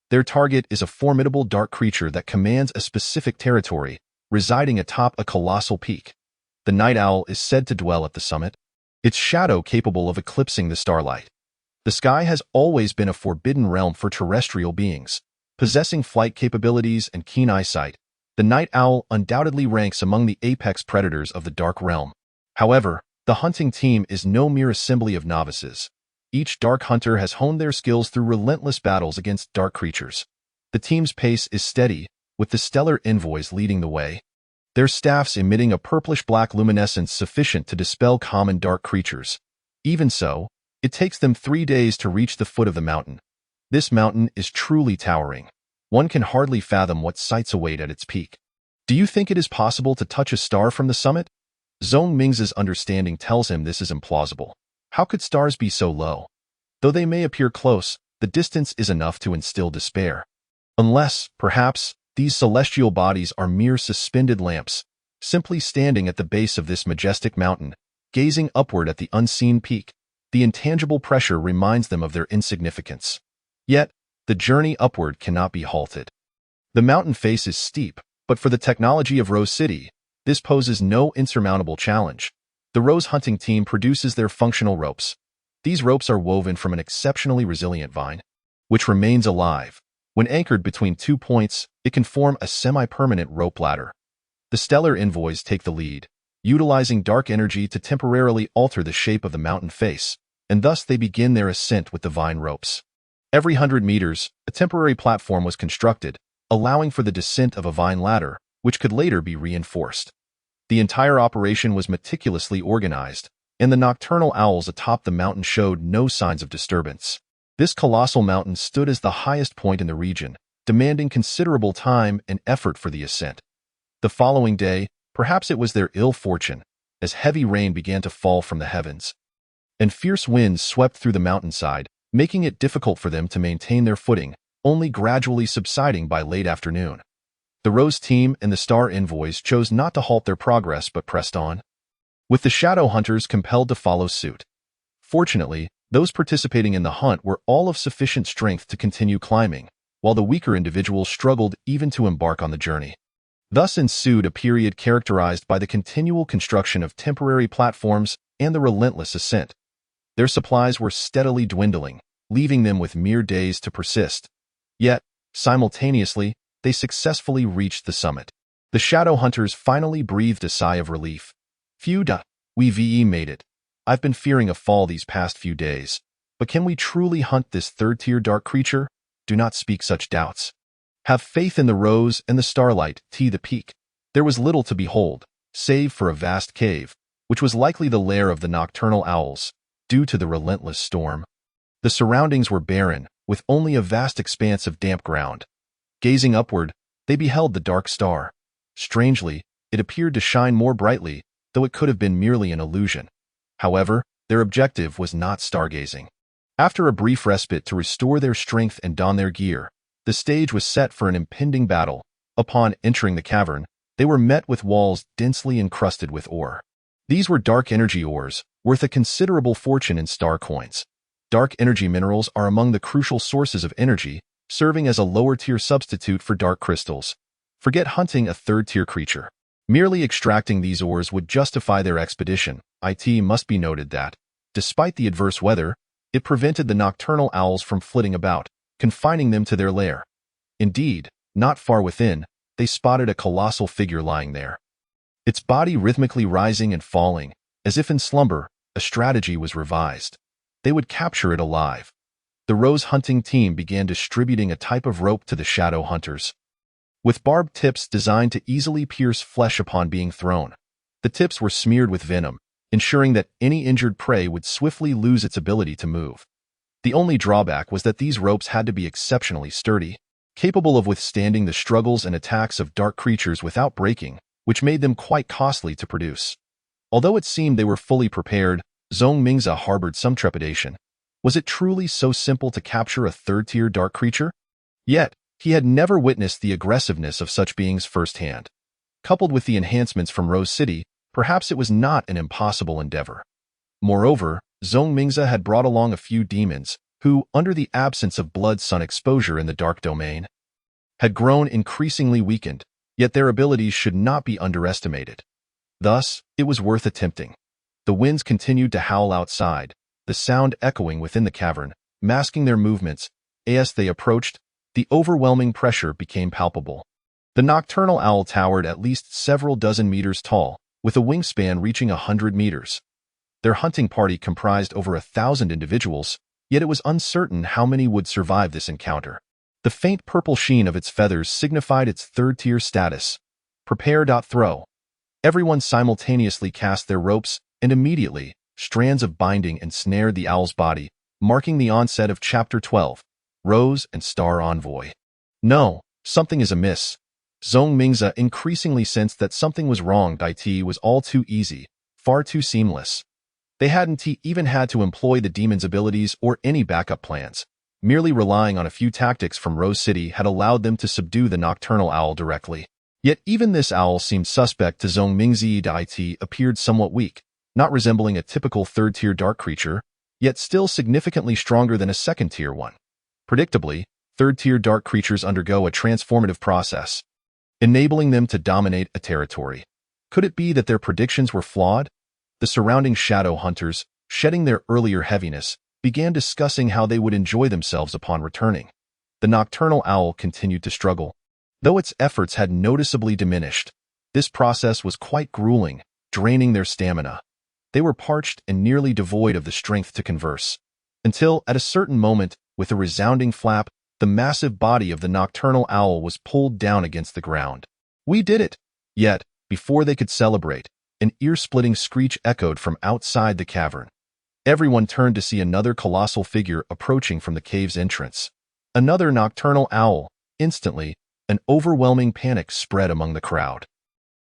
Their target is a formidable dark creature that commands a specific territory, residing atop a colossal peak. The night owl is said to dwell at the summit, its shadow capable of eclipsing the starlight. The sky has always been a forbidden realm for terrestrial beings. Possessing flight capabilities and keen eyesight, the night owl undoubtedly ranks among the apex predators of the dark realm. However, the hunting team is no mere assembly of novices. Each dark hunter has honed their skills through relentless battles against dark creatures. The team's pace is steady, with the stellar envoys leading the way, their staffs emitting a purplish-black luminescence sufficient to dispel common dark creatures. Even so, it takes them 3 days to reach the foot of the mountain. This mountain is truly towering. One can hardly fathom what sights await at its peak. Do you think it is possible to touch a star from the summit? Zhongmingze's understanding tells him this is implausible. How could stars be so low? Though they may appear close, the distance is enough to instill despair. Unless, perhaps, these celestial bodies are mere suspended lamps, simply standing at the base of this majestic mountain, gazing upward at the unseen peak. The intangible pressure reminds them of their insignificance. Yet, the journey upward cannot be halted. The mountain face is steep, but for the technology of Rose City, this poses no insurmountable challenge. The Rose hunting team produces their functional ropes. These ropes are woven from an exceptionally resilient vine, which remains alive. When anchored between 2 points, it can form a semi-permanent rope ladder. The stellar envoys take the lead, utilizing dark energy to temporarily alter the shape of the mountain face, and thus they begin their ascent with the vine ropes. Every 100 meters, a temporary platform was constructed, allowing for the descent of a vine ladder, which could later be reinforced. The entire operation was meticulously organized, and the nocturnal owls atop the mountain showed no signs of disturbance. This colossal mountain stood as the highest point in the region, demanding considerable time and effort for the ascent. The following day, perhaps it was their ill fortune, as heavy rain began to fall from the heavens, and fierce winds swept through the mountainside, making it difficult for them to maintain their footing, only gradually subsiding by late afternoon. The Rose team and the Star Envoys chose not to halt their progress but pressed on, with the Shadow Hunters compelled to follow suit. Fortunately, those participating in the hunt were all of sufficient strength to continue climbing, while the weaker individuals struggled even to embark on the journey. Thus ensued a period characterized by the continual construction of temporary platforms and the relentless ascent. Their supplies were steadily dwindling, leaving them with mere days to persist. Yet, simultaneously, they successfully reached the summit. The Shadow Hunters finally breathed a sigh of relief. Phew, we've made it. I've been fearing a fall these past few days. But can we truly hunt this third-tier dark creature? Do not speak such doubts. Have faith in the Rose and the starlight, the peak. There was little to behold, save for a vast cave, which was likely the lair of the nocturnal owls, due to the relentless storm. The surroundings were barren, with only a vast expanse of damp ground. Gazing upward, they beheld the dark star. Strangely, it appeared to shine more brightly, though it could have been merely an illusion. However, their objective was not stargazing. After a brief respite to restore their strength and don their gear, the stage was set for an impending battle. Upon entering the cavern, they were met with walls densely encrusted with ore. These were dark energy ores, worth a considerable fortune in star coins. Dark energy minerals are among the crucial sources of energy, serving as a lower-tier substitute for dark crystals. Forget hunting a third-tier creature. Merely extracting these ores would justify their expedition. It must be noted that, despite the adverse weather, it prevented the nocturnal owls from flitting about, confining them to their lair. Indeed, not far within, they spotted a colossal figure lying there. Its body rhythmically rising and falling, as if in slumber. A strategy was revised. They would capture it alive. The Rose hunting team began distributing a type of rope to the Shadow Hunters, with barbed tips designed to easily pierce flesh upon being thrown. The tips were smeared with venom, ensuring that any injured prey would swiftly lose its ability to move. The only drawback was that these ropes had to be exceptionally sturdy, capable of withstanding the struggles and attacks of dark creatures without breaking, which made them quite costly to produce. Although it seemed they were fully prepared, Zhong Mingze harbored some trepidation. Was it truly so simple to capture a third-tier dark creature? Yet, he had never witnessed the aggressiveness of such beings firsthand. Coupled with the enhancements from Rose City, perhaps it was not an impossible endeavor. Moreover, Zhong Mingze had brought along a few demons, who, under the absence of blood-sun exposure in the dark domain, had grown increasingly weakened, yet their abilities should not be underestimated. Thus, it was worth attempting. The winds continued to howl outside, the sound echoing within the cavern, masking their movements. As they approached, the overwhelming pressure became palpable. The nocturnal owl towered at least several dozen meters tall, with a wingspan reaching 100 meters. Their hunting party comprised over 1,000 individuals, yet it was uncertain how many would survive this encounter. The faint purple sheen of its feathers signified its third-tier status. Prepare. Throw. Everyone simultaneously cast their ropes, and immediately, strands of binding ensnared the owl's body, marking the onset of Chapter 12, Rose and Star Envoy. No, something is amiss. Zhong Mingze increasingly sensed that something was wrong. It was all too easy, far too seamless. They hadn't even had to employ the demon's abilities or any backup plans. Merely relying on a few tactics from Rose City had allowed them to subdue the nocturnal owl directly. Yet even this owl seemed suspect to Zhong Mingze. It appeared somewhat weak, not resembling a typical third-tier dark creature, yet still significantly stronger than a second-tier one. Predictably, third-tier dark creatures undergo a transformative process, enabling them to dominate a territory. Could it be that their predictions were flawed? The surrounding shadow hunters, shedding their earlier heaviness, began discussing how they would enjoy themselves upon returning. The nocturnal owl continued to struggle. Though its efforts had noticeably diminished, this process was quite grueling, draining their stamina. They were parched and nearly devoid of the strength to converse. Until, at a certain moment, with a resounding flap, the massive body of the nocturnal owl was pulled down against the ground. "We did it!" Yet, before they could celebrate, an ear-splitting screech echoed from outside the cavern. Everyone turned to see another colossal figure approaching from the cave's entrance. Another nocturnal owl. Instantly, an overwhelming panic spread among the crowd.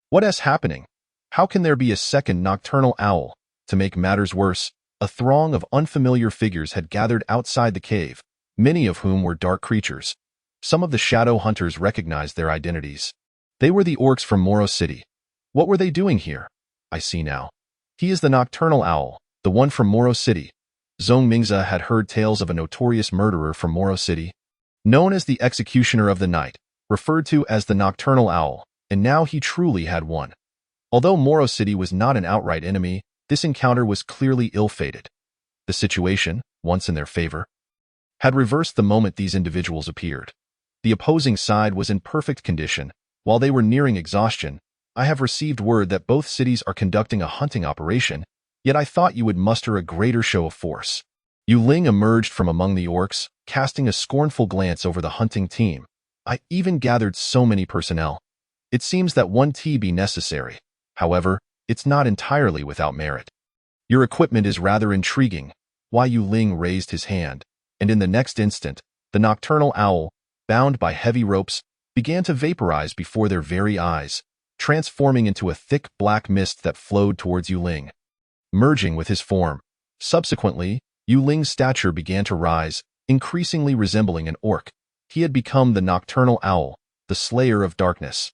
What is happening? How can there be a second nocturnal owl? To make matters worse, a throng of unfamiliar figures had gathered outside the cave, many of whom were dark creatures. Some of the shadow hunters recognized their identities. They were the orcs from Moro City. What were they doing here? I see now. He is the nocturnal owl, the one from Moro City. Zhong Mingze had heard tales of a notorious murderer from Moro City, known as the Executioner of the Night, referred to as the Nocturnal Owl, and now he truly had one. Although Moro City was not an outright enemy, this encounter was clearly ill-fated. The situation, once in their favor, had reversed the moment these individuals appeared. The opposing side was in perfect condition. While they were nearing exhaustion, I have received word that both cities are conducting a hunting operation, yet I thought you would muster a greater show of force. Yu Ling emerged from among the orcs, casting a scornful glance over the hunting team. I even gathered so many personnel. It seems that one be necessary. However, it's not entirely without merit. Your equipment is rather intriguing. Why Yu Ling raised his hand, and in the next instant, the nocturnal owl, bound by heavy ropes, began to vaporize before their very eyes, transforming into a thick black mist that flowed towards Yu Ling, merging with his form. Subsequently, Yu Ling's stature began to rise, increasingly resembling an orc. He had become the nocturnal owl, the slayer of darkness.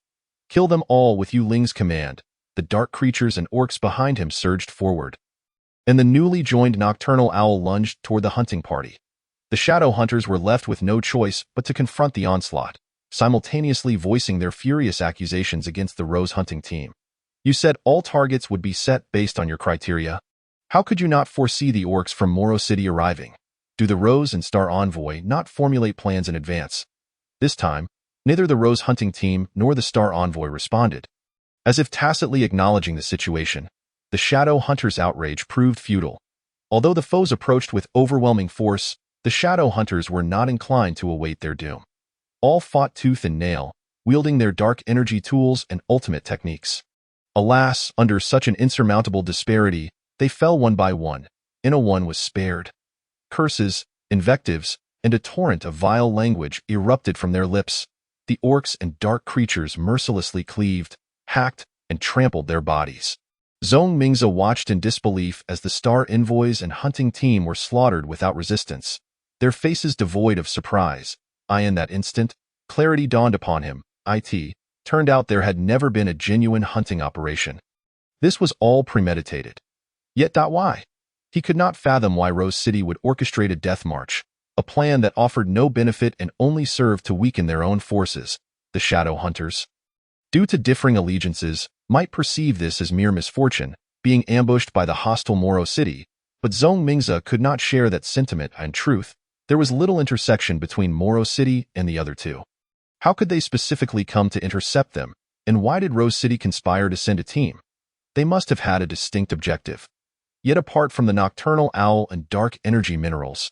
Kill them all with Yu Ling's command. The dark creatures and orcs behind him surged forward, and the newly joined nocturnal owl lunged toward the hunting party. The shadow hunters were left with no choice but to confront the onslaught, simultaneously voicing their furious accusations against the Rose hunting team. You said all targets would be set based on your criteria. How could you not foresee the orcs from Moro City arriving? Do the Rose and Star Envoy not formulate plans in advance? This time, neither the Rose hunting team nor the Star Envoy responded. As if tacitly acknowledging the situation, the Shadow Hunters' outrage proved futile. Although the foes approached with overwhelming force, the Shadow Hunters were not inclined to await their doom. All fought tooth and nail, wielding their dark energy tools and ultimate techniques. Alas, under such an insurmountable disparity, they fell one by one, and no one was spared. Curses, invectives, and a torrent of vile language erupted from their lips. The orcs and dark creatures mercilessly cleaved, hacked, and trampled their bodies. Zhong Mingze watched in disbelief as the Star Envoys and hunting team were slaughtered without resistance, their faces devoid of surprise. In that instant, clarity dawned upon him. Turned out there had never been a genuine hunting operation. This was all premeditated. Yet why? He could not fathom why Rose City would orchestrate a death march, a plan that offered no benefit and only served to weaken their own forces. The Shadow Hunters, due to differing allegiances, might perceive this as mere misfortune, being ambushed by the hostile Moro City, but Zhong Mingze could not share that sentiment. In truth, there was little intersection between Moro City and the other two. How could they specifically come to intercept them, and why did Rose City conspire to send a team? They must have had a distinct objective. Yet apart from the nocturnal owl and dark energy minerals,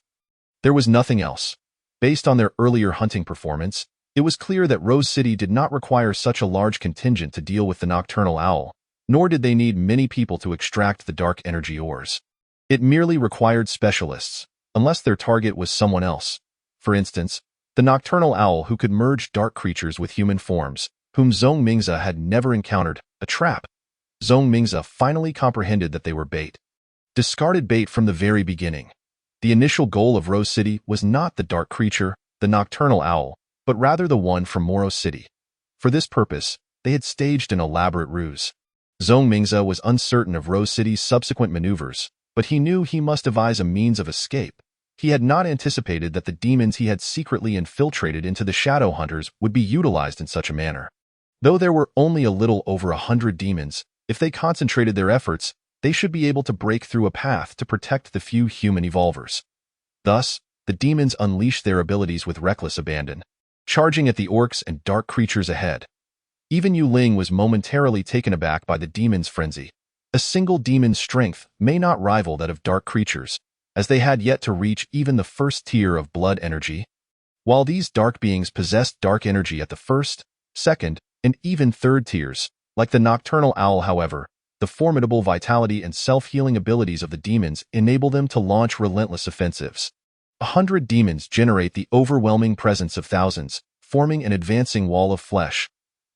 there was nothing else. Based on their earlier hunting performance, it was clear that Rose City did not require such a large contingent to deal with the nocturnal owl, nor did they need many people to extract the dark energy ores. It merely required specialists, unless their target was someone else. For instance, the nocturnal owl who could merge dark creatures with human forms, whom Zhong Mingze had never encountered, a trap. Zhong Mingze finally comprehended that they were bait. Discarded bait from the very beginning. The initial goal of Rose City was not the dark creature, the nocturnal owl, but rather the one from Moro City. For this purpose, they had staged an elaborate ruse. Zhong Mingze was uncertain of Rose City's subsequent maneuvers, but he knew he must devise a means of escape. He had not anticipated that the demons he had secretly infiltrated into the Shadow Hunters would be utilized in such a manner. Though there were only a little over 100 demons, if they concentrated their efforts, they should be able to break through a path to protect the few human evolvers. Thus, the demons unleashed their abilities with reckless abandon, charging at the orcs and dark creatures ahead. Even Yu Ling was momentarily taken aback by the demon's frenzy. A single demon's strength may not rival that of dark creatures, as they had yet to reach even the first tier of blood energy. While these dark beings possessed dark energy at the first, second, and even third tiers, like the nocturnal owl, however, the formidable vitality and self-healing abilities of the demons enable them to launch relentless offensives. 100 demons generate the overwhelming presence of thousands, forming an advancing wall of flesh.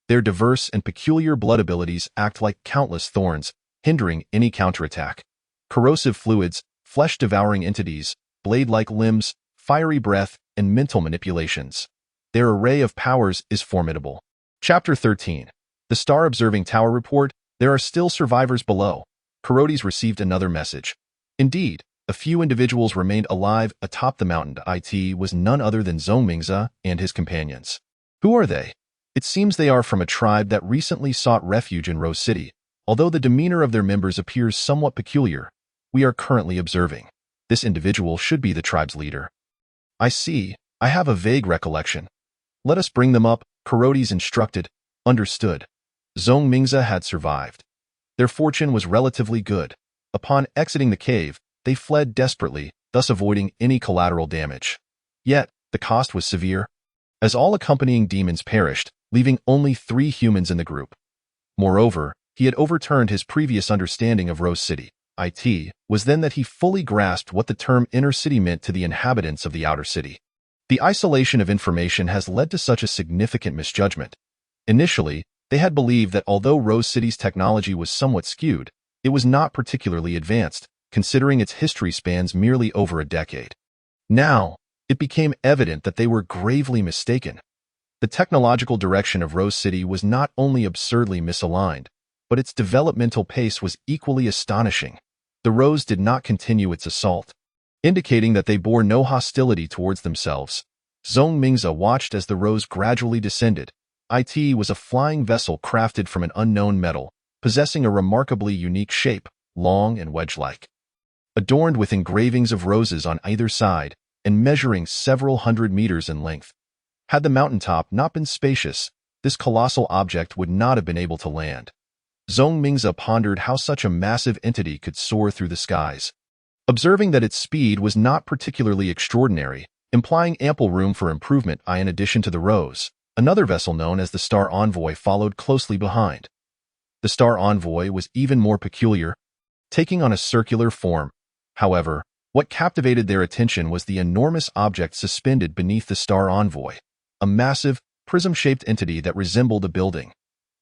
Their diverse and peculiar blood abilities act like countless thorns, hindering any counterattack. Corrosive fluids, flesh-devouring entities, blade-like limbs, fiery breath, and mental manipulations. Their array of powers is formidable. Chapter 13. The Star Observing Tower Report. There are still survivors below. Korotes received another message. Indeed, a few individuals remained alive atop the mountain. It was none other than Zhong Mingze and his companions. Who are they? It seems they are from a tribe that recently sought refuge in Rose City. Although the demeanor of their members appears somewhat peculiar, we are currently observing. This individual should be the tribe's leader. I see. I have a vague recollection. Let us bring them up, Korotes instructed. Understood. Zhong Mingze had survived. Their fortune was relatively good. Upon exiting the cave, they fled desperately, thus avoiding any collateral damage. Yet, the cost was severe, as all accompanying demons perished, leaving only 3 humans in the group. Moreover, he had overturned his previous understanding of Rose City. It was then that he fully grasped what the term inner city meant to the inhabitants of the outer city. The isolation of information has led to such a significant misjudgment. Initially, they had believed that although Rose City's technology was somewhat skewed, it was not particularly advanced, considering its history spans merely over a decade. Now, it became evident that they were gravely mistaken. The technological direction of Rose City was not only absurdly misaligned, but its developmental pace was equally astonishing. The Rose did not continue its assault, indicating that they bore no hostility towards themselves. Zhong Mingze watched as the Rose gradually descended. It was a flying vessel crafted from an unknown metal, possessing a remarkably unique shape, long and wedge-like. Adorned with engravings of roses on either side, and measuring several hundred meters in length. Had the mountaintop not been spacious, this colossal object would not have been able to land. Zhong Mingze pondered how such a massive entity could soar through the skies. Observing that its speed was not particularly extraordinary, implying ample room for improvement, in addition to the Rose, another vessel known as the Star Envoy followed closely behind. The Star Envoy was even more peculiar, taking on a circular form. However, what captivated their attention was the enormous object suspended beneath the Star Envoy, a massive, prism-shaped entity that resembled a building.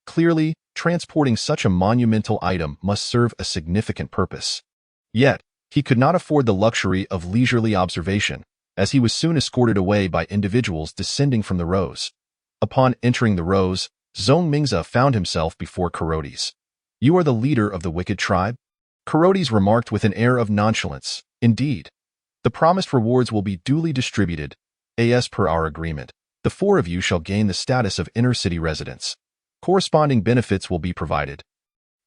Clearly, transporting such a monumental item must serve a significant purpose. Yet, he could not afford the luxury of leisurely observation, as he was soon escorted away by individuals descending from the Rose. Upon entering the Rose, Zhong Mingze found himself before Korotes. You are the leader of the wicked tribe? Korotes remarked with an air of nonchalance. Indeed. The promised rewards will be duly distributed. As per our agreement, the 4 of you shall gain the status of inner city residents. Corresponding benefits will be provided.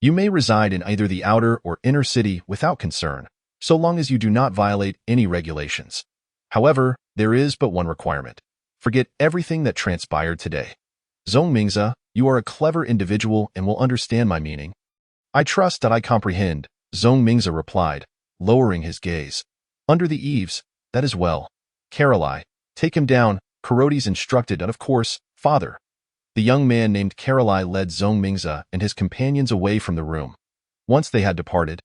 You may reside in either the outer or inner city without concern, so long as you do not violate any regulations. However, there is but one requirement. Forget everything that transpired today. Zhong Mingze, you are a clever individual and will understand my meaning. I trust that I comprehend, Zhong Mingze replied, lowering his gaze. Under the eaves, that is well. Karalai, take him down, Korotes instructed, and of course, father. The young man named Karalai led Zhong Mingze and his companions away from the room. Once they had departed,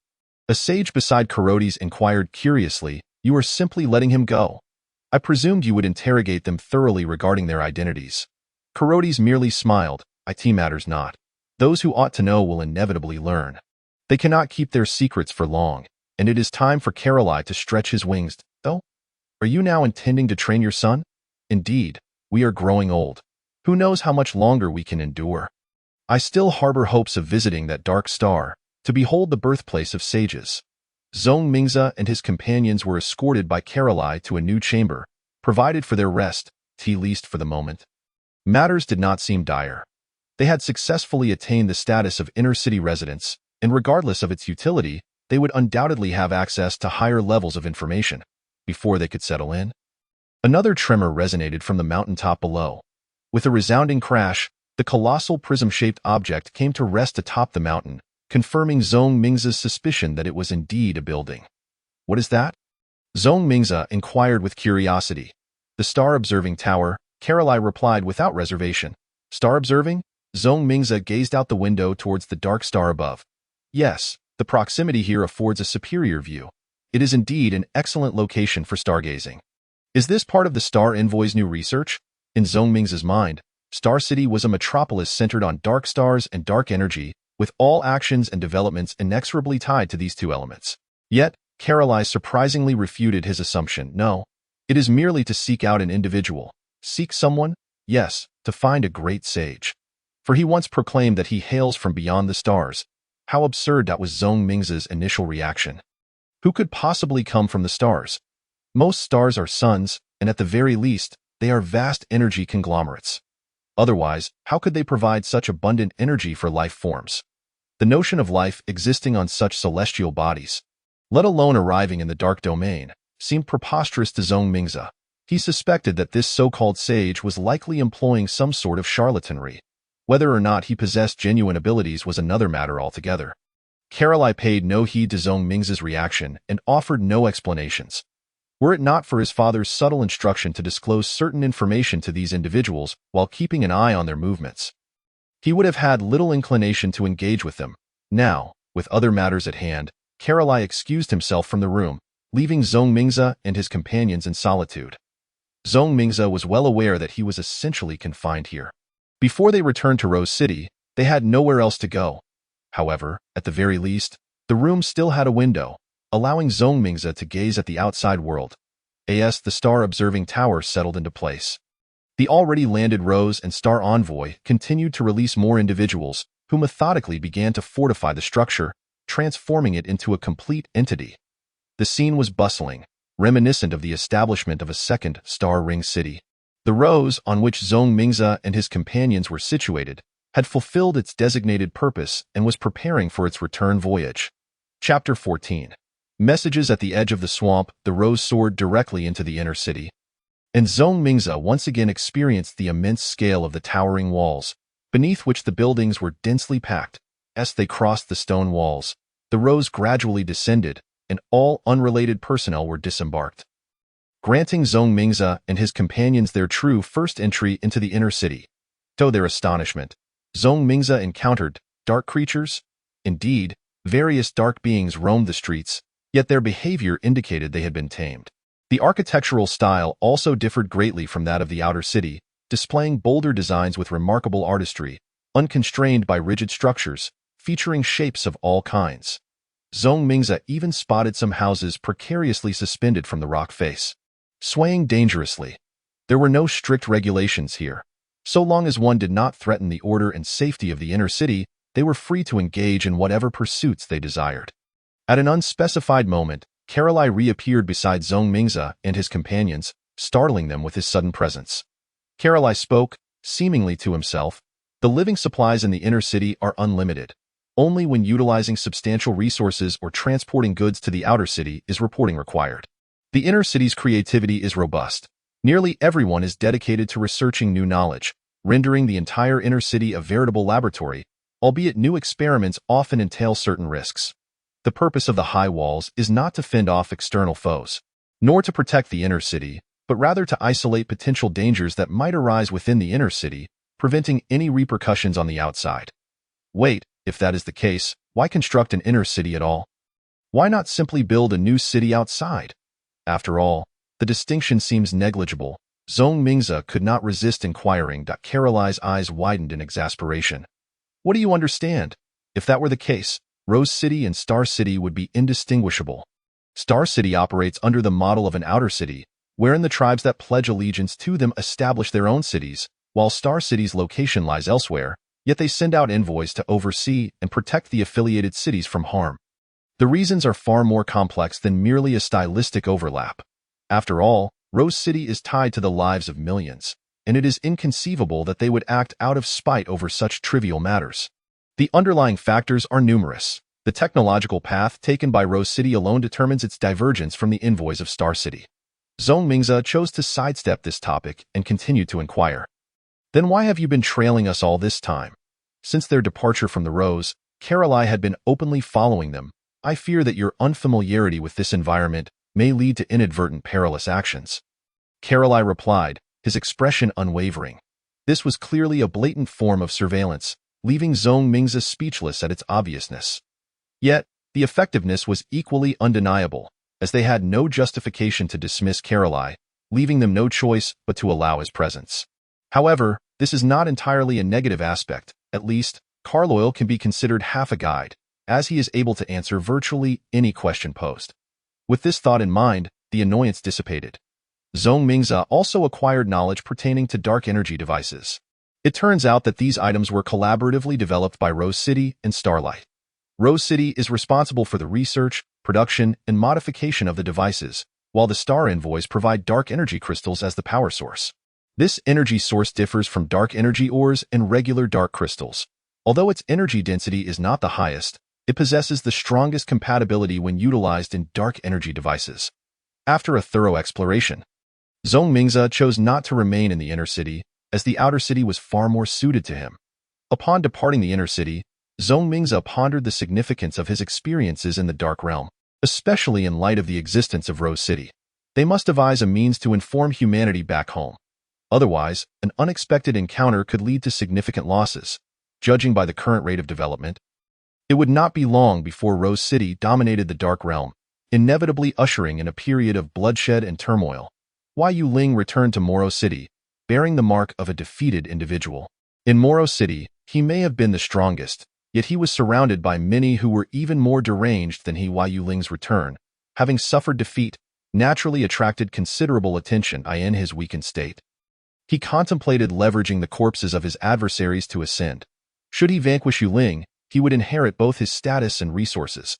a sage beside Korotes inquired curiously, you are simply letting him go? I presumed you would interrogate them thoroughly regarding their identities. Korotes merely smiled. It matters not. Those who ought to know will inevitably learn. They cannot keep their secrets for long, and it is time for Karalai to stretch his wings. Oh, are you now intending to train your son? Indeed, we are growing old. Who knows how much longer we can endure? I still harbor hopes of visiting that dark star, to behold the birthplace of sages. Zhong Mingze and his companions were escorted by Caroline to a new chamber, provided for their rest, at least for the moment. Matters did not seem dire. They had successfully attained the status of inner-city residents, and regardless of its utility, they would undoubtedly have access to higher levels of information before they could settle in. Another tremor resonated from the mountaintop below. With a resounding crash, the colossal prism-shaped object came to rest atop the mountain, confirming Zhong Mingze's suspicion that it was indeed a building. "What is that?" Zhong Mingze inquired with curiosity. "The star-observing tower," Caroline replied without reservation. "Star-observing?" Zhong Mingze gazed out the window towards the dark star above. "Yes, the proximity here affords a superior view. It is indeed an excellent location for stargazing." Is this part of the Star Envoy's new research? In Zhong Mingze's mind, Star City was a metropolis centered on dark stars and dark energy, with all actions and developments inexorably tied to these two elements. Yet, Caroline surprisingly refuted his assumption. "No, it is merely to seek out an individual. Seek someone? Yes, to find a great sage. For he once proclaimed that he hails from beyond the stars." How absurd that was Zhong Mingze's initial reaction. Who could possibly come from the stars? Most stars are suns, and at the very least, they are vast energy conglomerates. Otherwise, how could they provide such abundant energy for life forms? The notion of life existing on such celestial bodies, let alone arriving in the dark domain, seemed preposterous to Zhong Mingze. He suspected that this so-called sage was likely employing some sort of charlatanry. Whether or not he possessed genuine abilities was another matter altogether. Caroline paid no heed to Zhong Mingze's reaction and offered no explanations. Were it not for his father's subtle instruction to disclose certain information to these individuals while keeping an eye on their movements, he would have had little inclination to engage with them. Now, with other matters at hand, Caroline excused himself from the room, leaving Zhong Mingze and his companions in solitude. Zhong Mingze was well aware that he was essentially confined here. Before they returned to Rose City, they had nowhere else to go. However, at the very least, the room still had a window, allowing Zhong Mingze to gaze at the outside world. As the star-observing tower settled into place, the already landed Rose and Star Envoy continued to release more individuals, who methodically began to fortify the structure, transforming it into a complete entity. The scene was bustling, reminiscent of the establishment of a second Star Ring city. The Rose, on which Zhong Mingze and his companions were situated, had fulfilled its designated purpose and was preparing for its return voyage. Chapter 14. Messages at the edge of the swamp. The Rose soared directly into the inner city, and Zhong Mingze once again experienced the immense scale of the towering walls, beneath which the buildings were densely packed. As they crossed the stone walls, the Rose gradually descended, and all unrelated personnel were disembarked, granting Zhong Mingze and his companions their true first entry into the inner city. To their astonishment, Zhong Mingze encountered dark creatures. Indeed, various dark beings roamed the streets, yet their behavior indicated they had been tamed. The architectural style also differed greatly from that of the outer city, displaying bolder designs with remarkable artistry, unconstrained by rigid structures, featuring shapes of all kinds. Zhong Mingze even spotted some houses precariously suspended from the rock face, swaying dangerously. There were no strict regulations here. So long as one did not threaten the order and safety of the inner city, they were free to engage in whatever pursuits they desired. At an unspecified moment, Caroline reappeared beside Zhong Mingze and his companions, startling them with his sudden presence. Caroline spoke, seemingly to himself. The living supplies in the inner city are unlimited. Only when utilizing substantial resources or transporting goods to the outer city is reporting required. The inner city's creativity is robust. Nearly everyone is dedicated to researching new knowledge, rendering the entire inner city a veritable laboratory, albeit new experiments often entail certain risks. The purpose of the high walls is not to fend off external foes, nor to protect the inner city, but rather to isolate potential dangers that might arise within the inner city, preventing any repercussions on the outside. Wait, if that is the case, why construct an inner city at all? Why not simply build a new city outside? After all, the distinction seems negligible. Zhong Mingze could not resist inquiring. Caroline's eyes widened in exasperation. What do you understand? If that were the case, Rose City and Star City would be indistinguishable. Star City operates under the model of an outer city, wherein the tribes that pledge allegiance to them establish their own cities, while Star City's location lies elsewhere, yet they send out envoys to oversee and protect the affiliated cities from harm. The reasons are far more complex than merely a stylistic overlap. After all, Rose City is tied to the lives of millions, and it is inconceivable that they would act out of spite over such trivial matters. The underlying factors are numerous. The technological path taken by Rose City alone determines its divergence from the envoys of Star City. Zhong Mingze chose to sidestep this topic and continued to inquire. Then why have you been trailing us all this time? Since their departure from the Rose, Caroline had been openly following them. I fear that your unfamiliarity with this environment may lead to inadvertent perilous actions. Caroline replied, his expression unwavering. This was clearly a blatant form of surveillance, leaving Zhong Mingze speechless at its obviousness. Yet, the effectiveness was equally undeniable, as they had no justification to dismiss Caroline, leaving them no choice but to allow his presence. However, this is not entirely a negative aspect. At least, Carlyle can be considered half a guide, as he is able to answer virtually any question posed. With this thought in mind, the annoyance dissipated. Zhong Mingze also acquired knowledge pertaining to dark energy devices. It turns out that these items were collaboratively developed by Rose City and Starlight. Rose City is responsible for the research, production, and modification of the devices, while the Star Envoys provide dark energy crystals as the power source. This energy source differs from dark energy ores and regular dark crystals. Although its energy density is not the highest, it possesses the strongest compatibility when utilized in dark energy devices. After a thorough exploration, Zhong Mingze chose not to remain in the inner city, as the outer city was far more suited to him. Upon departing the inner city, Zhong Mingze pondered the significance of his experiences in the Dark Realm, especially in light of the existence of Rose City. They must devise a means to inform humanity back home. Otherwise, an unexpected encounter could lead to significant losses. Judging by the current rate of development, it would not be long before Rose City dominated the Dark Realm, inevitably ushering in a period of bloodshed and turmoil. Yu Ling returned to Moro City, bearing the mark of a defeated individual. In Moro City, he may have been the strongest, yet he was surrounded by many who were even more deranged than he. Yu Ling's return, having suffered defeat, naturally attracted considerable attention in his weakened state. He contemplated leveraging the corpses of his adversaries to ascend. Should he vanquish Yu Ling, he would inherit both his status and resources.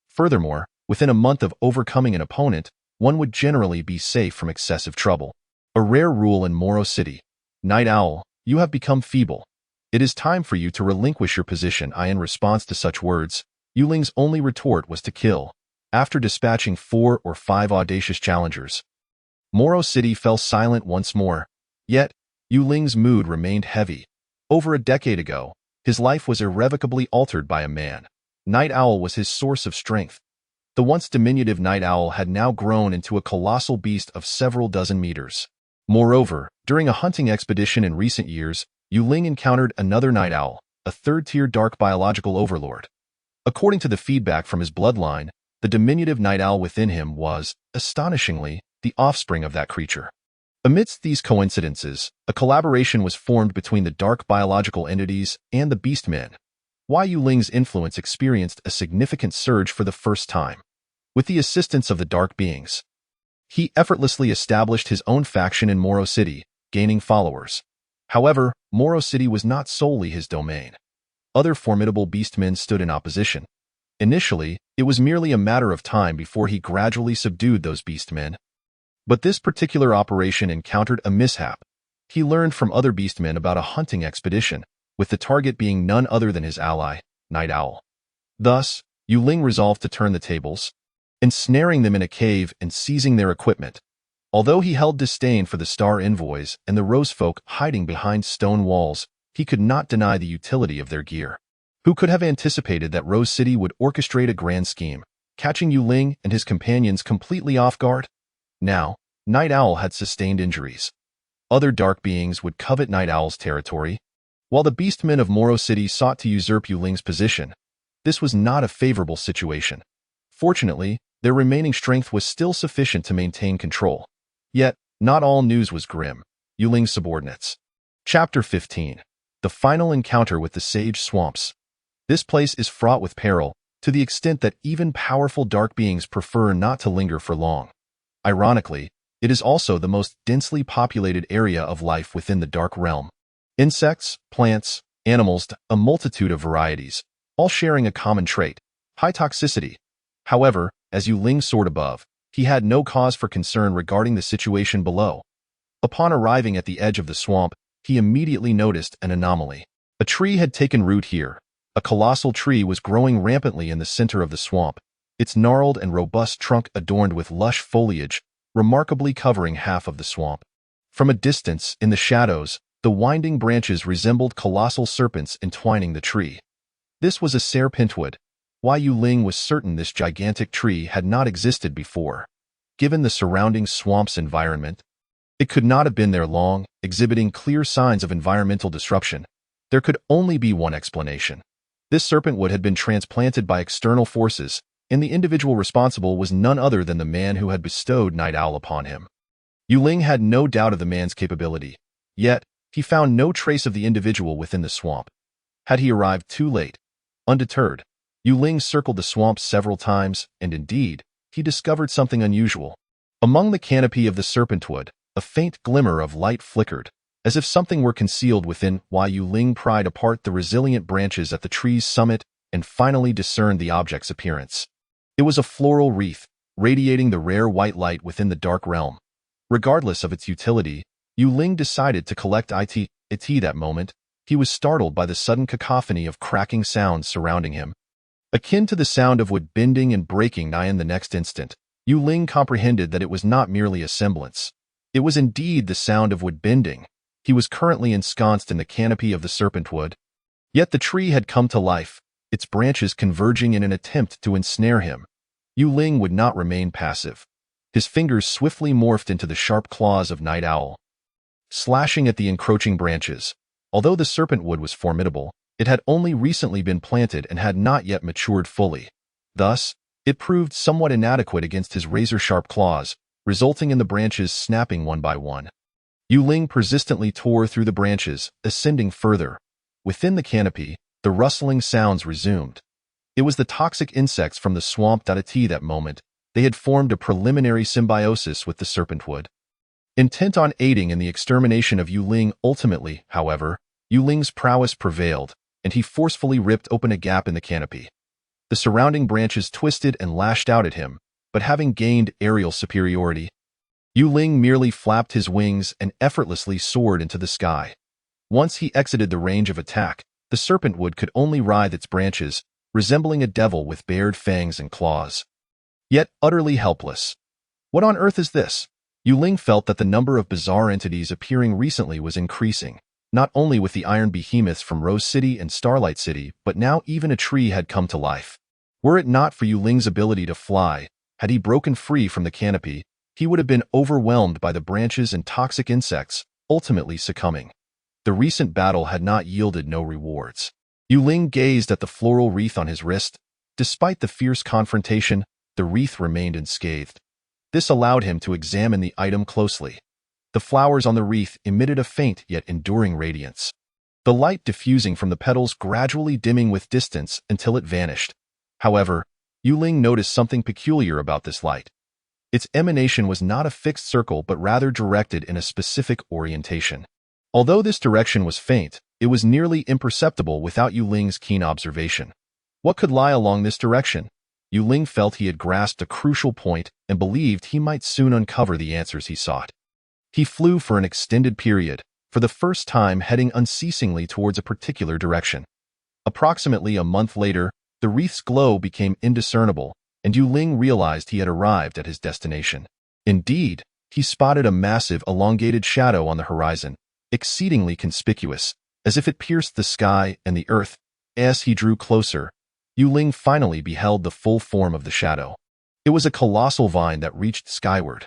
Furthermore, within a month of overcoming an opponent, one would generally be safe from excessive trouble. A rare rule in Moro City. Night Owl, you have become feeble. It is time for you to relinquish your position. In response to such words, Yu Ling's only retort was to kill. After dispatching 4 or 5 audacious challengers, Moro City fell silent once more. Yet, Yu Ling's mood remained heavy. Over a decade ago, his life was irrevocably altered by a man. Night Owl was his source of strength. The once diminutive Night Owl had now grown into a colossal beast of several dozen meters. Moreover, during a hunting expedition in recent years, Yu Ling encountered another Night Owl, a third-tier dark biological overlord. According to the feedback from his bloodline, the diminutive Night Owl within him was, astonishingly, the offspring of that creature. Amidst these coincidences, a collaboration was formed between the dark biological entities and the Beastmen. Yu Ling's influence experienced a significant surge for the first time. With the assistance of the dark beings, he effortlessly established his own faction in Moro City, gaining followers. However, Moro City was not solely his domain. Other formidable beastmen stood in opposition. Initially, it was merely a matter of time before he gradually subdued those beastmen. But this particular operation encountered a mishap. He learned from other beastmen about a hunting expedition, with the target being none other than his ally, Night Owl. Thus, Yu Ling resolved to turn the tables, ensnaring them in a cave and seizing their equipment. Although he held disdain for the Star Envoys and the Rose Folk hiding behind stone walls, he could not deny the utility of their gear. Who could have anticipated that Rose City would orchestrate a grand scheme, catching Yu Ling and his companions completely off guard? Now, Night Owl had sustained injuries. Other dark beings would covet Night Owl's territory, while the beastmen of Moro City sought to usurp Yu Ling's position. This was not a favorable situation. Fortunately, their remaining strength was still sufficient to maintain control. Yet, not all news was grim. Yu Ling's subordinates. Chapter 15. The final encounter with the Sage Swamps. This place is fraught with peril, to the extent that even powerful dark beings prefer not to linger for long. Ironically, it is also the most densely populated area of life within the Dark Realm. Insects, plants, animals, a multitude of varieties, all sharing a common trait: high toxicity. However, as Yu Ling soared above, he had no cause for concern regarding the situation below. Upon arriving at the edge of the swamp, he immediately noticed an anomaly. A tree had taken root here. A colossal tree was growing rampantly in the center of the swamp, its gnarled and robust trunk adorned with lush foliage, remarkably covering half of the swamp. From a distance, in the shadows, the winding branches resembled colossal serpents entwining the tree. This was a serpentwood. Why Yu Ling was certain this gigantic tree had not existed before. Given the surrounding swamp's environment, it could not have been there long, exhibiting clear signs of environmental disruption. There could only be one explanation. This serpentwood had been transplanted by external forces, and the individual responsible was none other than the man who had bestowed Night Owl upon him. Yu Ling had no doubt of the man's capability, yet he found no trace of the individual within the swamp. Had he arrived too late? Undeterred, Yu Ling circled the swamp several times, and indeed, he discovered something unusual. Among the canopy of the serpentwood, a faint glimmer of light flickered, as if something were concealed within. While Yu Ling pried apart the resilient branches at the tree's summit and finally discerned the object's appearance. It was a floral wreath, radiating the rare white light within the dark realm. Regardless of its utility, Yu Ling decided to collect it. That moment, he was startled by the sudden cacophony of cracking sounds surrounding him. Akin to the sound of wood bending and breaking. In the next instant, Yu Ling comprehended that it was not merely a semblance. It was indeed the sound of wood bending. He was currently ensconced in the canopy of the serpentwood. Yet the tree had come to life, its branches converging in an attempt to ensnare him. Yu Ling would not remain passive. His fingers swiftly morphed into the sharp claws of Night Owl, slashing at the encroaching branches. Although the serpentwood was formidable, it had only recently been planted and had not yet matured fully. Thus, it proved somewhat inadequate against his razor-sharp claws, resulting in the branches snapping one by one. Yu Ling persistently tore through the branches, ascending further. Within the canopy, the rustling sounds resumed. It was the toxic insects from the swamp. At that moment, they had formed a preliminary symbiosis with the serpentwood. Intent on aiding in the extermination of Yu Ling, ultimately, however, Yu Ling's prowess prevailed, and he forcefully ripped open a gap in the canopy. The surrounding branches twisted and lashed out at him, but having gained aerial superiority, Yu Ling merely flapped his wings and effortlessly soared into the sky. Once he exited the range of attack, the serpentwood could only writhe its branches, resembling a devil with bared fangs and claws. Yet utterly helpless. What on earth is this? Yu Ling felt that the number of bizarre entities appearing recently was increasing, not only with the iron behemoths from Rose City and Starlight City, but now even a tree had come to life. Were it not for Yu Ling's ability to fly, had he broken free from the canopy, he would have been overwhelmed by the branches and toxic insects, ultimately succumbing. The recent battle had not yielded no rewards. Yu Ling gazed at the floral wreath on his wrist. Despite the fierce confrontation, the wreath remained unscathed. This allowed him to examine the item closely. The flowers on the wreath emitted a faint yet enduring radiance. The light diffusing from the petals gradually dimming with distance until it vanished. However, Yu Ling noticed something peculiar about this light. Its emanation was not a fixed circle but rather directed in a specific orientation. Although this direction was faint, it was nearly imperceptible without Yu Ling's keen observation. What could lie along this direction? Yu Ling felt he had grasped a crucial point and believed he might soon uncover the answers he sought. He flew for an extended period, for the first time heading unceasingly towards a particular direction. Approximately a month later, the wreath's glow became indiscernible, and Yu Ling realized he had arrived at his destination. Indeed, he spotted a massive, elongated shadow on the horizon, exceedingly conspicuous, as if it pierced the sky and the earth. As he drew closer, Yu Ling finally beheld the full form of the shadow. It was a colossal vine that reached skyward.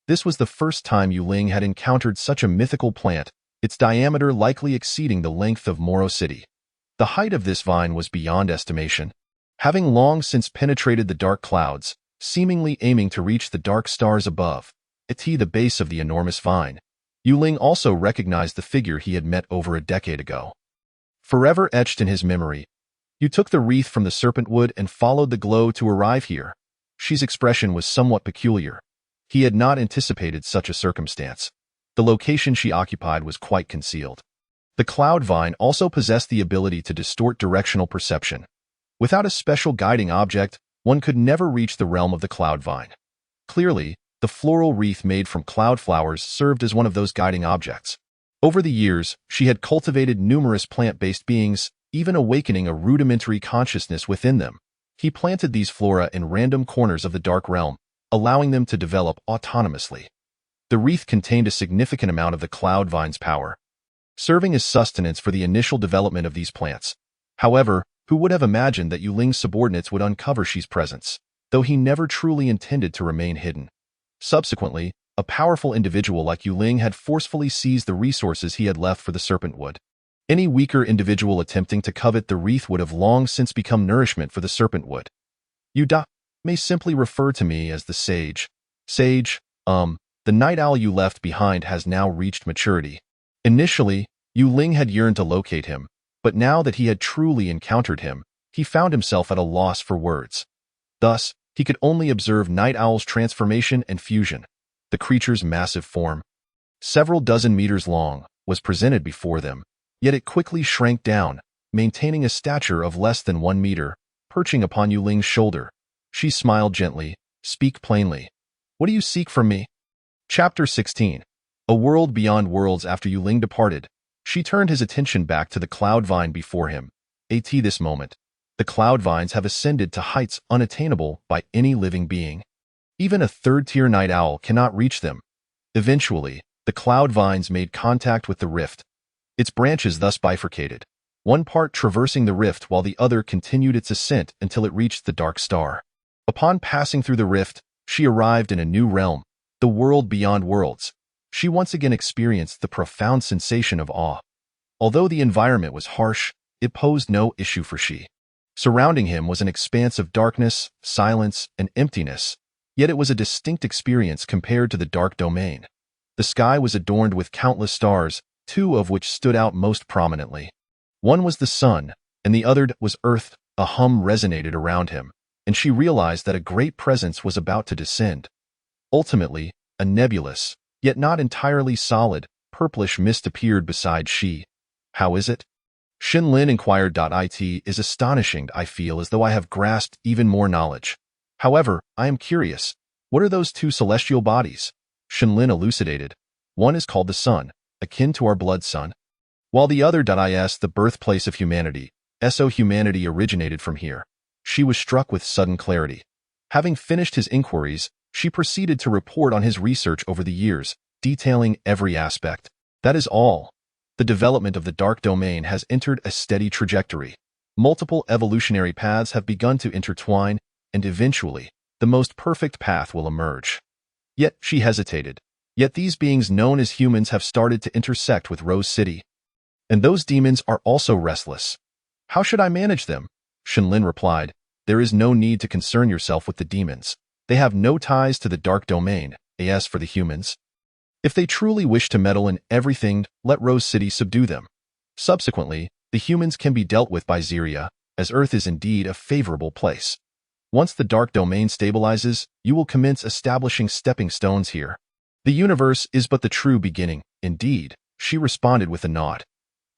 This was the first time Yu Ling had encountered such a mythical plant, its diameter likely exceeding the length of Moro City. The height of this vine was beyond estimation. Having long since penetrated the dark clouds, seemingly aiming to reach the dark stars above, at the base of the enormous vine, Yu Ling also recognized the figure he had met over a decade ago. Forever etched in his memory, you took the wreath from the serpentwood and followed the glow to arrive here. Xi's expression was somewhat peculiar. He had not anticipated such a circumstance. The location she occupied was quite concealed. The cloud vine also possessed the ability to distort directional perception. Without a special guiding object, one could never reach the realm of the cloud vine. Clearly, the floral wreath made from cloud flowers served as one of those guiding objects. Over the years, she had cultivated numerous plant-based beings, even awakening a rudimentary consciousness within them. He planted these flora in random corners of the dark realm, allowing them to develop autonomously. The wreath contained a significant amount of the cloud vine's power, serving as sustenance for the initial development of these plants. However, who would have imagined that Yuling's subordinates would uncover Shi's presence, though he never truly intended to remain hidden. Subsequently, a powerful individual like Yuling had forcefully seized the resources he had left for the Serpentwood. Any weaker individual attempting to covet the wreath would have long since become nourishment for the Serpentwood. You may simply refer to me as the Sage. The night owl you left behind has now reached maturity. Initially, Yuling had yearned to locate him, but now that he had truly encountered him, he found himself at a loss for words. Thus, he could only observe Night Owl's transformation and fusion. The creature's massive form, several dozen meters long, was presented before them, yet it quickly shrank down, maintaining a stature of less than 1 meter, perching upon Yuling's shoulder. She smiled gently. Speak plainly. What do you seek from me? Chapter 16. A world beyond worlds. After Yuling departed, she turned his attention back to the cloud vine before him. At this moment, the cloud vines have ascended to heights unattainable by any living being. Even a third-tier night owl cannot reach them. Eventually, the cloud vines made contact with the rift. Its branches thus bifurcated, one part traversing the rift while the other continued its ascent until it reached the dark star. Upon passing through the rift, she arrived in a new realm, the world beyond worlds. She once again experienced the profound sensation of awe. Although the environment was harsh, it posed no issue for Shi. Surrounding him was an expanse of darkness, silence, and emptiness, yet it was a distinct experience compared to the dark domain. The sky was adorned with countless stars, 2 of which stood out most prominently. One was the sun, and the other was Earth. A hum resonated around him, and she realized that a great presence was about to descend. Ultimately, a nebulous, yet not entirely solid, purplish mist appeared beside Shi. How is it? Shenlin inquired. It is astonishing. I feel as though I have grasped even more knowledge. However, I am curious. What are those 2 celestial bodies? Shenlin elucidated. One is called the sun, akin to our blood sun, while the other is the birthplace of humanity. So humanity originated from here. She was struck with sudden clarity. Having finished his inquiries, she proceeded to report on his research over the years, detailing every aspect. That is all. The development of the dark domain has entered a steady trajectory. Multiple evolutionary paths have begun to intertwine, and eventually, the most perfect path will emerge. Yet she hesitated. Yet these beings known as humans have started to intersect with Rose City. And those demons are also restless. How should I manage them? Shenlin replied. There is no need to concern yourself with the demons. They have no ties to the dark domain. As for the humans, if they truly wish to meddle in everything, let Rose City subdue them. Subsequently, the humans can be dealt with by Ziria, as Earth is indeed a favorable place. Once the dark domain stabilizes, you will commence establishing stepping stones here. The universe is but the true beginning. Indeed, she responded with a nod.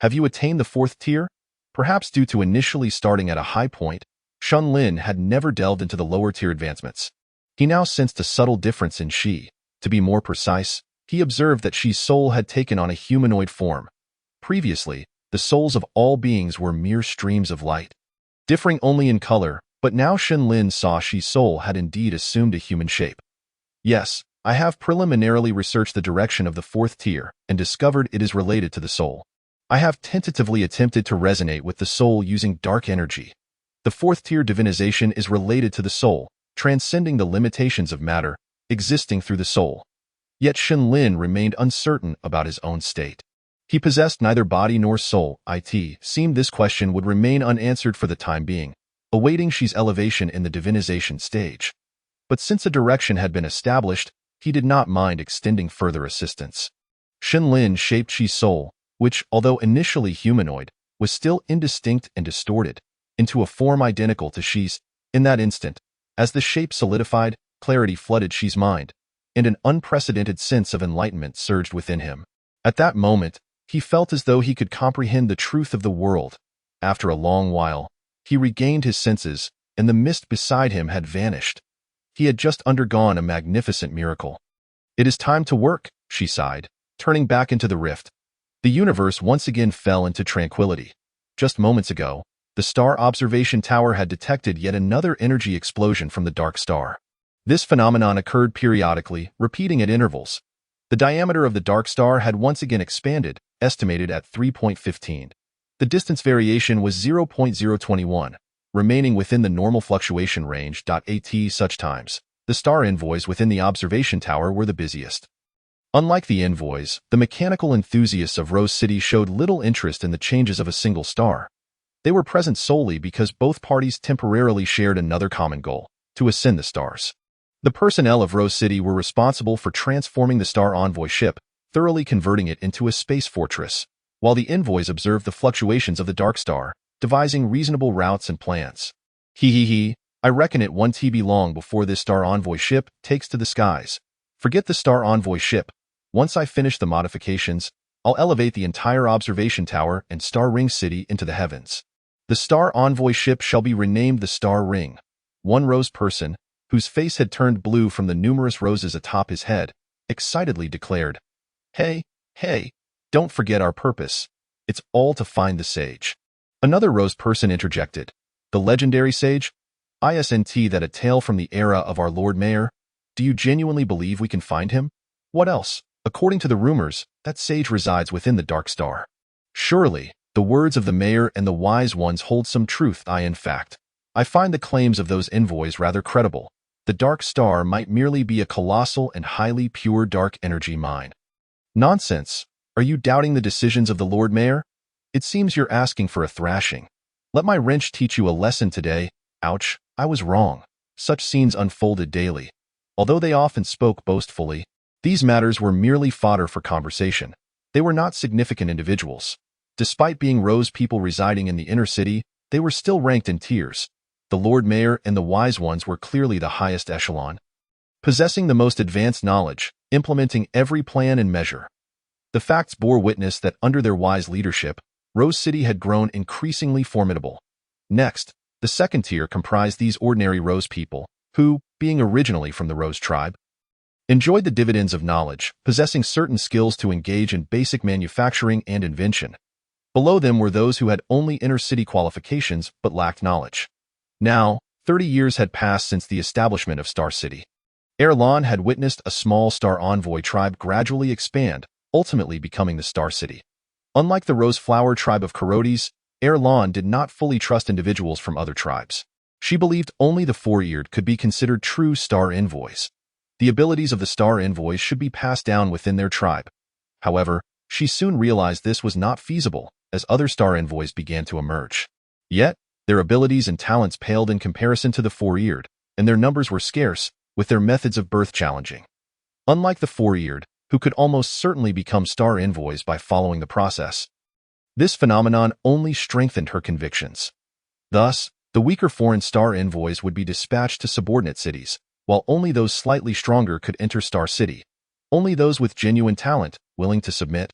Have you attained the 4th tier? Perhaps due to initially starting at a high point, Shenlin had never delved into the lower tier advancements. He now sensed a subtle difference in Shi. To be more precise, he observed that Shi's soul had taken on a humanoid form. Previously, the souls of all beings were mere streams of light, differing only in color, but now Shenlin saw Shi's soul had indeed assumed a human shape. Yes, I have preliminarily researched the direction of the 4th tier and discovered it is related to the soul. I have tentatively attempted to resonate with the soul using dark energy. The 4th tier divinization is related to the soul, transcending the limitations of matter, existing through the soul. Yet Shenlin remained uncertain about his own state. He possessed neither body nor soul. It seemed this question would remain unanswered for the time being, awaiting Shi's elevation in the divinization stage. But since a direction had been established, he did not mind extending further assistance. Shenlin shaped Shi's soul, which, although initially humanoid, was still indistinct and distorted, into a form identical to Shi's. In that instant, as the shape solidified, clarity flooded Shi's mind, and an unprecedented sense of enlightenment surged within him. At that moment, he felt as though he could comprehend the truth of the world. After a long while, he regained his senses, and the mist beside him had vanished. He had just undergone a magnificent miracle. "It is time to work," she sighed, turning back into the rift. The universe once again fell into tranquility. Just moments ago, the star observation tower had detected yet another energy explosion from the dark star. This phenomenon occurred periodically, repeating at intervals. The diameter of the dark star had once again expanded, estimated at 3.15. The distance variation was 0.021, remaining within the normal fluctuation range. At such times, the star envoys within the observation tower were the busiest. Unlike the envoys, the mechanical enthusiasts of Rose City showed little interest in the changes of a single star. They were present solely because both parties temporarily shared another common goal: to ascend the stars. The personnel of Rose City were responsible for transforming the Star Envoy ship, thoroughly converting it into a space fortress, while the envoys observed the fluctuations of the Dark Star, devising reasonable routes and plans. I reckon it won't be long before this Star Envoy ship takes to the skies. Forget the Star Envoy ship. Once I finish the modifications, I'll elevate the entire observation tower and Star Ring City into the heavens. The Star Envoy ship shall be renamed the Star Ring. One Rose person, whose face had turned blue from the numerous roses atop his head, excitedly declared, Hey, don't forget our purpose. It's all to find the sage." Another Rose person interjected, "The legendary sage? Isn't that a tale from the era of our Lord Mayor? Do you genuinely believe we can find him? What else? According to the rumors, that sage resides within the Dark Star." "Surely, the words of the Mayor and the Wise Ones hold some truth. In fact, I find the claims of those envoys rather credible. The Dark Star might merely be a colossal and highly pure dark energy mine." "Nonsense. Are you doubting the decisions of the Lord Mayor? It seems you're asking for a thrashing. Let my wrench teach you a lesson today." Ouch, I was wrong. Such scenes unfolded daily. Although they often spoke boastfully, these matters were merely fodder for conversation. They were not significant individuals. Despite being Rose people residing in the inner city, they were still ranked in tiers. The Lord Mayor and the Wise Ones were clearly the highest echelon, possessing the most advanced knowledge, implementing every plan and measure. The facts bore witness that under their wise leadership, Rose City had grown increasingly formidable. Next, the second tier comprised these ordinary Rose people, who, being originally from the Rose tribe, enjoyed the dividends of knowledge, possessing certain skills to engage in basic manufacturing and invention. Below them were those who had only inner-city qualifications but lacked knowledge. Now, 30 years had passed since the establishment of Star City. Erlan had witnessed a small Star Envoy tribe gradually expand, ultimately becoming the Star City. Unlike the Rose Flower tribe of Karotes, Erlan did not fully trust individuals from other tribes. She believed only the four-eared could be considered true Star Envoys. The abilities of the Star Envoys should be passed down within their tribe. However, she soon realized this was not feasible as other Star Envoys began to emerge. Yet, their abilities and talents paled in comparison to the four-eared, and their numbers were scarce, with their methods of birth challenging. Unlike the four-eared, who could almost certainly become Star Envoys by following the process, this phenomenon only strengthened her convictions. Thus, the weaker foreign Star Envoys would be dispatched to subordinate cities, while only those slightly stronger could enter Star City. Only those with genuine talent, willing to submit,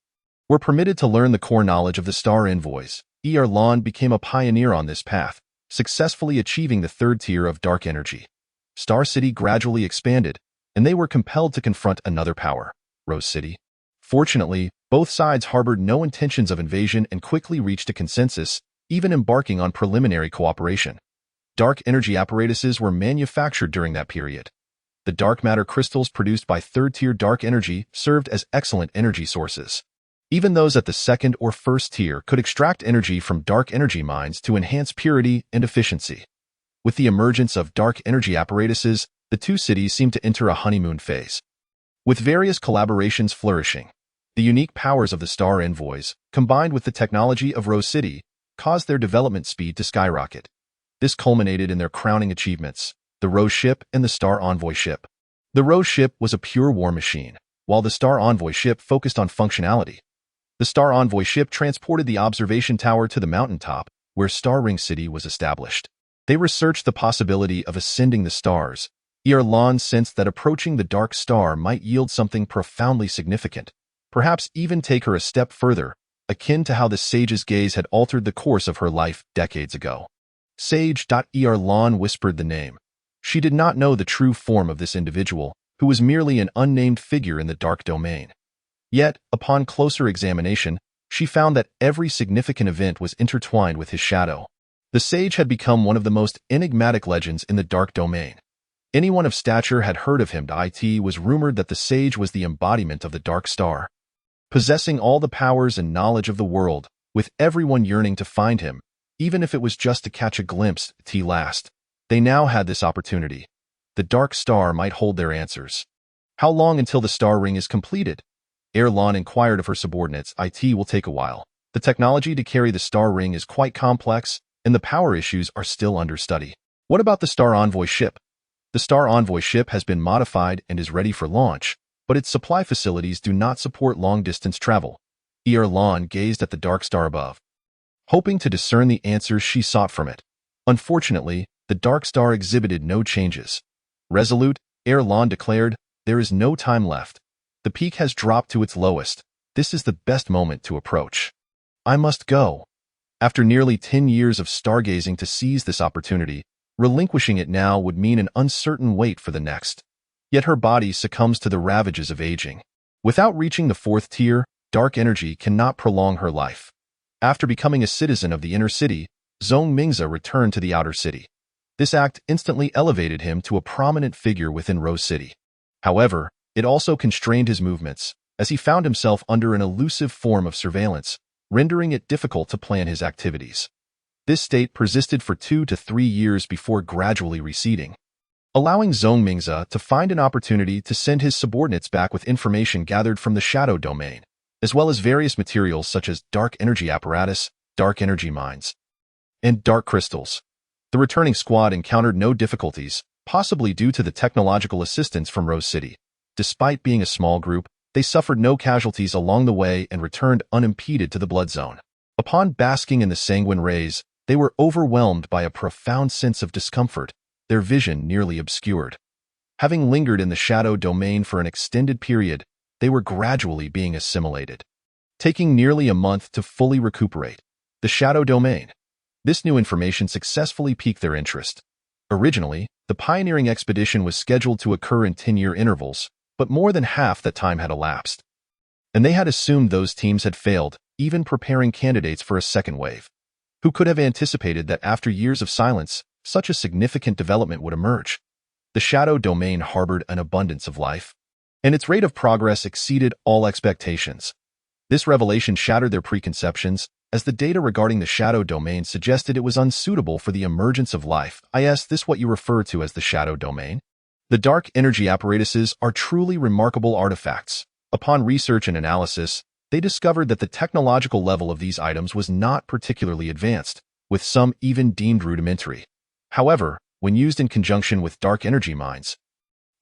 were permitted to learn the core knowledge of the Star Envoys. Erlan became a pioneer on this path, successfully achieving the third tier of dark energy. Star City gradually expanded, and they were compelled to confront another power, Rose City. Fortunately, both sides harbored no intentions of invasion and quickly reached a consensus, even embarking on preliminary cooperation. Dark energy apparatuses were manufactured during that period. The dark matter crystals produced by third-tier dark energy served as excellent energy sources. Even those at the second or first tier could extract energy from dark energy mines to enhance purity and efficiency. With the emergence of dark energy apparatuses, the two cities seemed to enter a honeymoon phase. With various collaborations flourishing, the unique powers of the Star Envoys, combined with the technology of Rose City, caused their development speed to skyrocket. This culminated in their crowning achievements, the Rose Ship and the Star Envoy Ship. The Rose Ship was a pure war machine, while the Star Envoy Ship focused on functionality. The Star Envoy Ship transported the observation tower to the mountaintop, where Star Ring City was established. They researched the possibility of ascending the stars. Erlan sensed that approaching the Dark Star might yield something profoundly significant, perhaps even take her a step further, akin to how the sage's gaze had altered the course of her life decades ago. Sage. Erlan whispered the name. She did not know the true form of this individual, who was merely an unnamed figure in the dark domain. Yet, upon closer examination, she found that every significant event was intertwined with his shadow. The sage had become one of the most enigmatic legends in the dark domain. Anyone of stature had heard of him. It was rumored that the sage was the embodiment of the dark star, possessing all the powers and knowledge of the world, with everyone yearning to find him, even if it was just to catch a glimpse at last. They now had this opportunity. The dark star might hold their answers. How long until the star ring is completed? Erlan inquired of her subordinates. It will take a while. The technology to carry the star ring is quite complex, and the power issues are still under study. What about the Star Envoy ship? The Star Envoy ship has been modified and is ready for launch, but its supply facilities do not support long-distance travel. Erlan gazed at the dark star above, hoping to discern the answers she sought from it. Unfortunately, the dark star exhibited no changes. Resolute, Erlan declared, "There is no time left. The peak has dropped to its lowest. This is the best moment to approach. I must go." After nearly 10 years of stargazing to seize this opportunity, relinquishing it now would mean an uncertain wait for the next. Yet her body succumbs to the ravages of aging. Without reaching the 4th tier, dark energy cannot prolong her life. After becoming a citizen of the inner city, Zhong Mingze returned to the outer city. This act instantly elevated him to a prominent figure within Rose City. However, it also constrained his movements, as he found himself under an elusive form of surveillance, rendering it difficult to plan his activities. This state persisted for 2 to 3 years before gradually receding, allowing Zhong Mingze to find an opportunity to send his subordinates back with information gathered from the shadow domain, as well as various materials such as dark energy apparatus, dark energy mines, and dark crystals. The returning squad encountered no difficulties, possibly due to the technological assistance from Rose City. Despite being a small group, they suffered no casualties along the way and returned unimpeded to the blood zone. Upon basking in the sanguine rays, they were overwhelmed by a profound sense of discomfort, their vision nearly obscured. Having lingered in the shadow domain for an extended period, they were gradually being assimilated, taking nearly a month to fully recuperate. The shadow domain. This new information successfully piqued their interest. Originally, the pioneering expedition was scheduled to occur in 10-year intervals, but more than half that time had elapsed. And they had assumed those teams had failed, even preparing candidates for a second wave. Who could have anticipated that after years of silence, such a significant development would emerge? The shadow domain harbored an abundance of life, and its rate of progress exceeded all expectations. This revelation shattered their preconceptions, as the data regarding the shadow domain suggested it was unsuitable for the emergence of life. Is this what you refer to as the shadow domain? The dark energy apparatuses are truly remarkable artifacts. Upon research and analysis, they discovered that the technological level of these items was not particularly advanced, with some even deemed rudimentary. However, when used in conjunction with dark energy mines,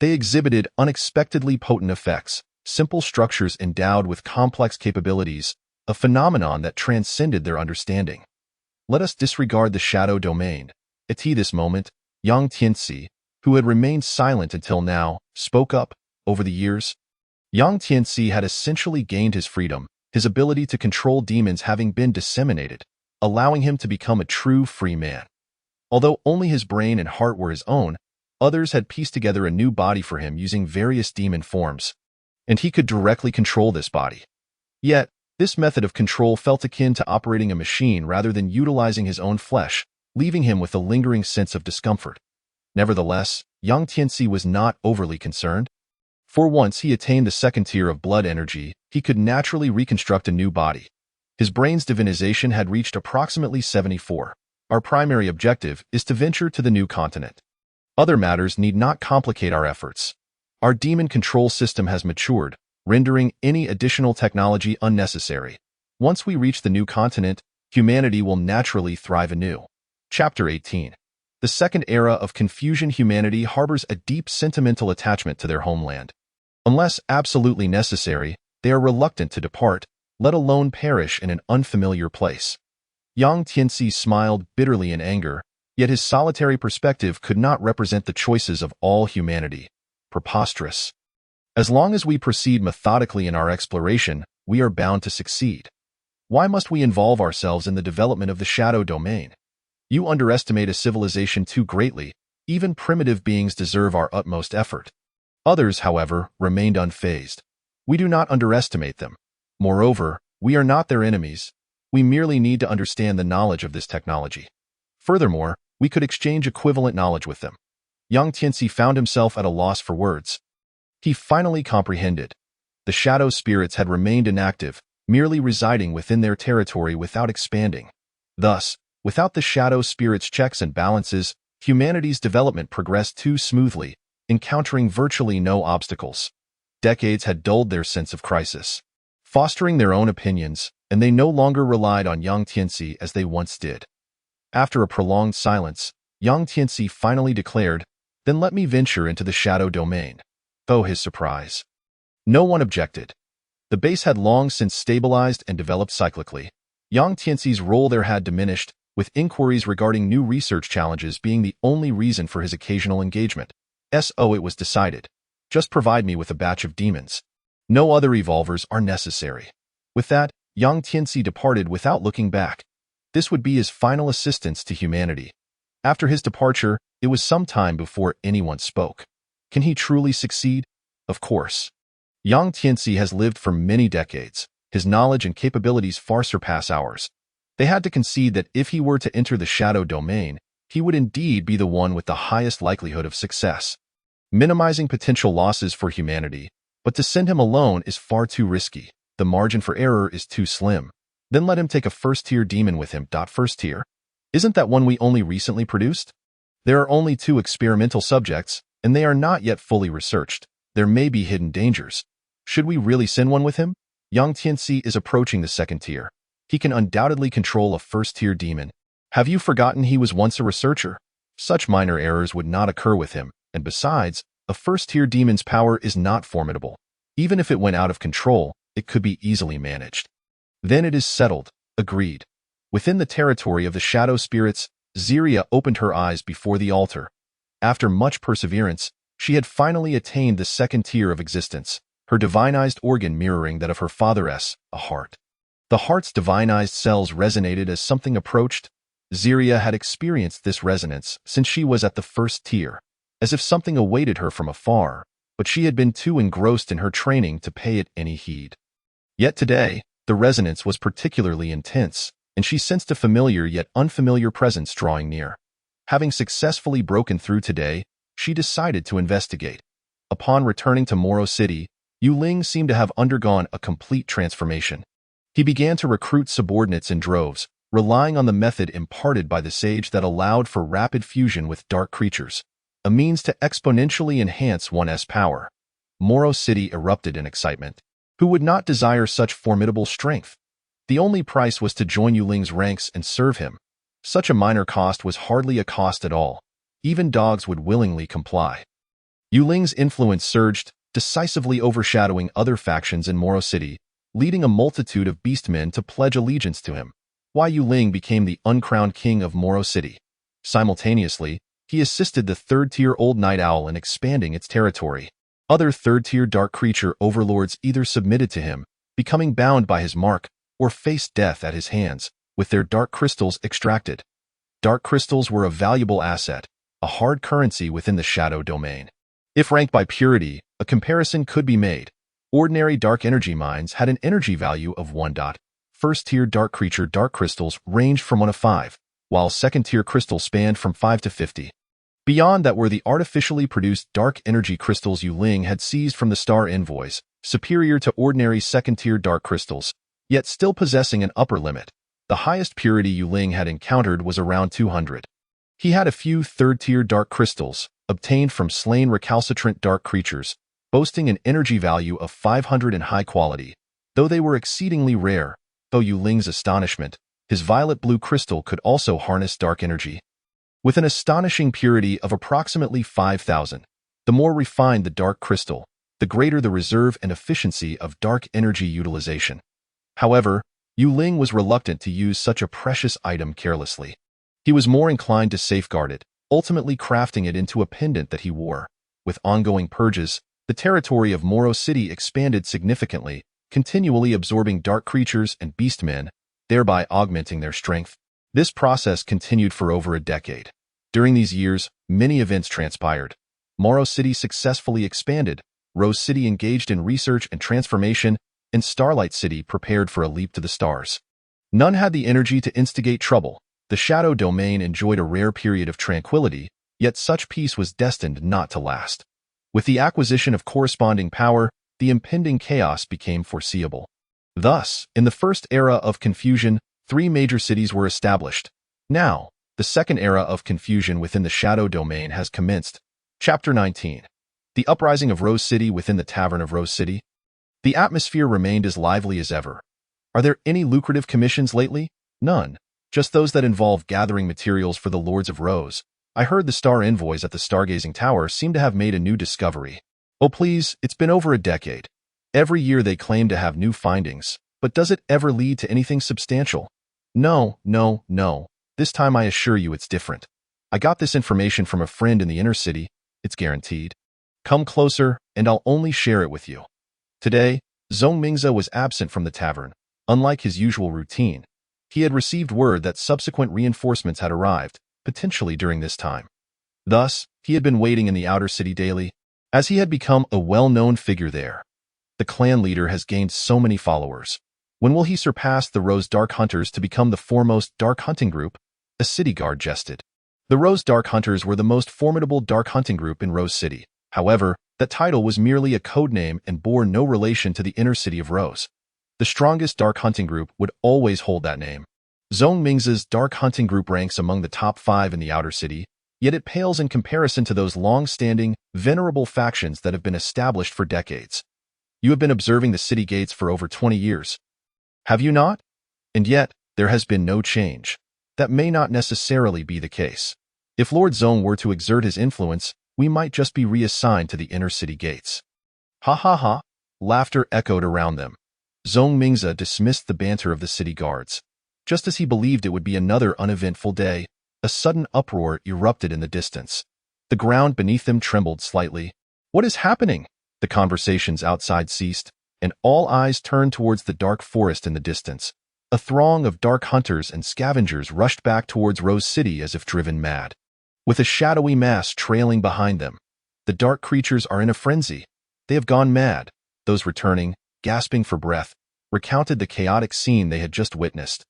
they exhibited unexpectedly potent effects, simple structures endowed with complex capabilities, a phenomenon that transcended their understanding. Let us disregard the shadow domain. At this moment, Yang Tianxi, who had remained silent until now, spoke up. Over the years, Yang Tianxi had essentially gained his freedom, his ability to control demons having been disseminated, allowing him to become a true free man. Although only his brain and heart were his own, others had pieced together a new body for him using various demon forms, and he could directly control this body. Yet, this method of control felt akin to operating a machine rather than utilizing his own flesh, leaving him with a lingering sense of discomfort. Nevertheless, Yang Tianxi was not overly concerned. For once he attained the 2nd tier of blood energy, he could naturally reconstruct a new body. His brain's divinization had reached approximately 74. Our primary objective is to venture to the new continent. Other matters need not complicate our efforts. Our demon control system has matured, rendering any additional technology unnecessary. Once we reach the new continent, humanity will naturally thrive anew. Chapter 18. The second era of confusion. Humanity harbors a deep sentimental attachment to their homeland. Unless absolutely necessary, they are reluctant to depart, let alone perish in an unfamiliar place. Yang Tianxi smiled bitterly in anger, yet his solitary perspective could not represent the choices of all humanity. Preposterous. As long as we proceed methodically in our exploration, we are bound to succeed. Why must we involve ourselves in the development of the shadow domain? You underestimate a civilization too greatly. Even primitive beings deserve our utmost effort. Others, however, remained unfazed. We do not underestimate them. Moreover, we are not their enemies. We merely need to understand the knowledge of this technology. Furthermore, we could exchange equivalent knowledge with them. Yang Tianxi found himself at a loss for words. He finally comprehended. The shadow spirits had remained inactive, merely residing within their territory without expanding. Thus, without the shadow spirits' checks and balances, humanity's development progressed too smoothly, encountering virtually no obstacles. Decades had dulled their sense of crisis, fostering their own opinions, and they no longer relied on Yang Tianxi as they once did. After a prolonged silence, Yang Tianxi finally declared, "Then let me venture into the shadow domain." Oh, his surprise! No one objected. The base had long since stabilized and developed cyclically. Yang Tianxi's role there had diminished, with inquiries regarding new research challenges being the only reason for his occasional engagement. So it was decided. Just provide me with a batch of demons. No other evolvers are necessary. With that, Yang Tianxi departed without looking back. This would be his final assistance to humanity. After his departure, it was some time before anyone spoke. Can he truly succeed? Of course. Yang Tianxi has lived for many decades. His knowledge and capabilities far surpass ours. They had to concede that if he were to enter the shadow domain, he would indeed be the one with the highest likelihood of success, minimizing potential losses for humanity. But to send him alone is far too risky. The margin for error is too slim. Then let him take a first-tier demon with him. First tier? Isn't that one we only recently produced? There are only 2 experimental subjects, and they are not yet fully researched. There may be hidden dangers. Should we really send one with him? Yang Tianxi is approaching the 2nd tier. He can undoubtedly control a first-tier demon. Have you forgotten he was once a researcher? Such minor errors would not occur with him, and besides, a first-tier demon's power is not formidable. Even if it went out of control, it could be easily managed. Then it is settled. Agreed. Within the territory of the shadow spirits, Ziria opened her eyes before the altar. After much perseverance, she had finally attained the 2nd tier of existence, her divinized organ mirroring that of her fatheress, a heart. The heart's divinized cells resonated as something approached. Ziria had experienced this resonance since she was at the 1st tier, as if something awaited her from afar, but she had been too engrossed in her training to pay it any heed. Yet today, the resonance was particularly intense, and she sensed a familiar yet unfamiliar presence drawing near. Having successfully broken through today, she decided to investigate. Upon returning to Moro City, Yu Ling seemed to have undergone a complete transformation. He began to recruit subordinates in droves, relying on the method imparted by the sage that allowed for rapid fusion with dark creatures, a means to exponentially enhance one's power. Moro City erupted in excitement. Who would not desire such formidable strength? The only price was to join Yu Ling's ranks and serve him. Such a minor cost was hardly a cost at all. Even dogs would willingly comply. Yu Ling's influence surged, decisively overshadowing other factions in Moro City, leading a multitude of beastmen to pledge allegiance to him. Yu Ling became the uncrowned king of Moro City. Simultaneously, he assisted the 3rd-tier Old Night Owl in expanding its territory. Other 3rd-tier dark creature overlords either submitted to him, becoming bound by his mark, or faced death at his hands, with their dark crystals extracted. Dark crystals were a valuable asset, a hard currency within the shadow domain. If ranked by purity, a comparison could be made. Ordinary dark energy mines had an energy value of 1. 1st-tier dark creature dark crystals ranged from 1 to 5, while 2nd-tier crystals spanned from 5 to 50. Beyond that were the artificially produced dark energy crystals Yu Ling had seized from the Star Envoys, superior to ordinary 2nd-tier dark crystals, yet still possessing an upper limit. The highest purity Yu Ling had encountered was around 200. He had a few 3rd-tier dark crystals, obtained from slain recalcitrant dark creatures, boasting an energy value of 500 in high quality. Though they were exceedingly rare, to Yu Ling's astonishment, his violet blue crystal could also harness dark energy. With an astonishing purity of approximately 5,000, the more refined the dark crystal, the greater the reserve and efficiency of dark energy utilization. However, Yu Ling was reluctant to use such a precious item carelessly. He was more inclined to safeguard it, ultimately crafting it into a pendant that he wore. With ongoing purges, the territory of Moro City expanded significantly, continually absorbing dark creatures and beastmen, thereby augmenting their strength. This process continued for over a decade. During these years, many events transpired. Morrow City successfully expanded, Rose City engaged in research and transformation, and Starlight City prepared for a leap to the stars. None had the energy to instigate trouble. The Shadow Domain enjoyed a rare period of tranquility, yet such peace was destined not to last. With the acquisition of corresponding power, the impending chaos became foreseeable. Thus, in the first era of confusion, 3 major cities were established. Now, the second era of confusion within the Shadow Domain has commenced. Chapter 19. The Uprising of Rose City within the Tavern of Rose City. The atmosphere remained as lively as ever. Are there any lucrative commissions lately? None. Just those that involve gathering materials for the Lords of Rose. I heard the star envoys at the Stargazing Tower seem to have made a new discovery. Oh please, it's been over a decade. Every year they claim to have new findings, but does it ever lead to anything substantial? No. This time I assure you it's different. I got this information from a friend in the inner city. It's guaranteed. Come closer, and I'll only share it with you. Today, Zhong Mingze was absent from the tavern. Unlike his usual routine, he had received word that subsequent reinforcements had arrived, potentially during this time. Thus, he had been waiting in the outer city daily, as he had become a well-known figure there. The clan leader has gained so many followers. When will he surpass the Rose Dark Hunters to become the foremost dark hunting group? A city guard jested. The Rose Dark Hunters were the most formidable dark hunting group in Rose City. However, that title was merely a code name and bore no relation to the inner city of Rose. The strongest dark hunting group would always hold that name. Zhong Mingze's dark hunting group ranks among the top 5 in the outer city, yet it pales in comparison to those long-standing, venerable factions that have been established for decades. You have been observing the city gates for over 20 years. Have you not? And yet, there has been no change. That may not necessarily be the case. If Lord Zhong were to exert his influence, we might just be reassigned to the inner city gates. Ha ha ha! Laughter echoed around them. Zhong Mingze dismissed the banter of the city guards. Just as he believed it would be another uneventful day, a sudden uproar erupted in the distance. The ground beneath them trembled slightly. What is happening? The conversations outside ceased, and all eyes turned towards the dark forest in the distance. A throng of dark hunters and scavengers rushed back towards Rose City as if driven mad. With a shadowy mass trailing behind them, the dark creatures are in a frenzy. They have gone mad. Those returning, gasping for breath, recounted the chaotic scene they had just witnessed.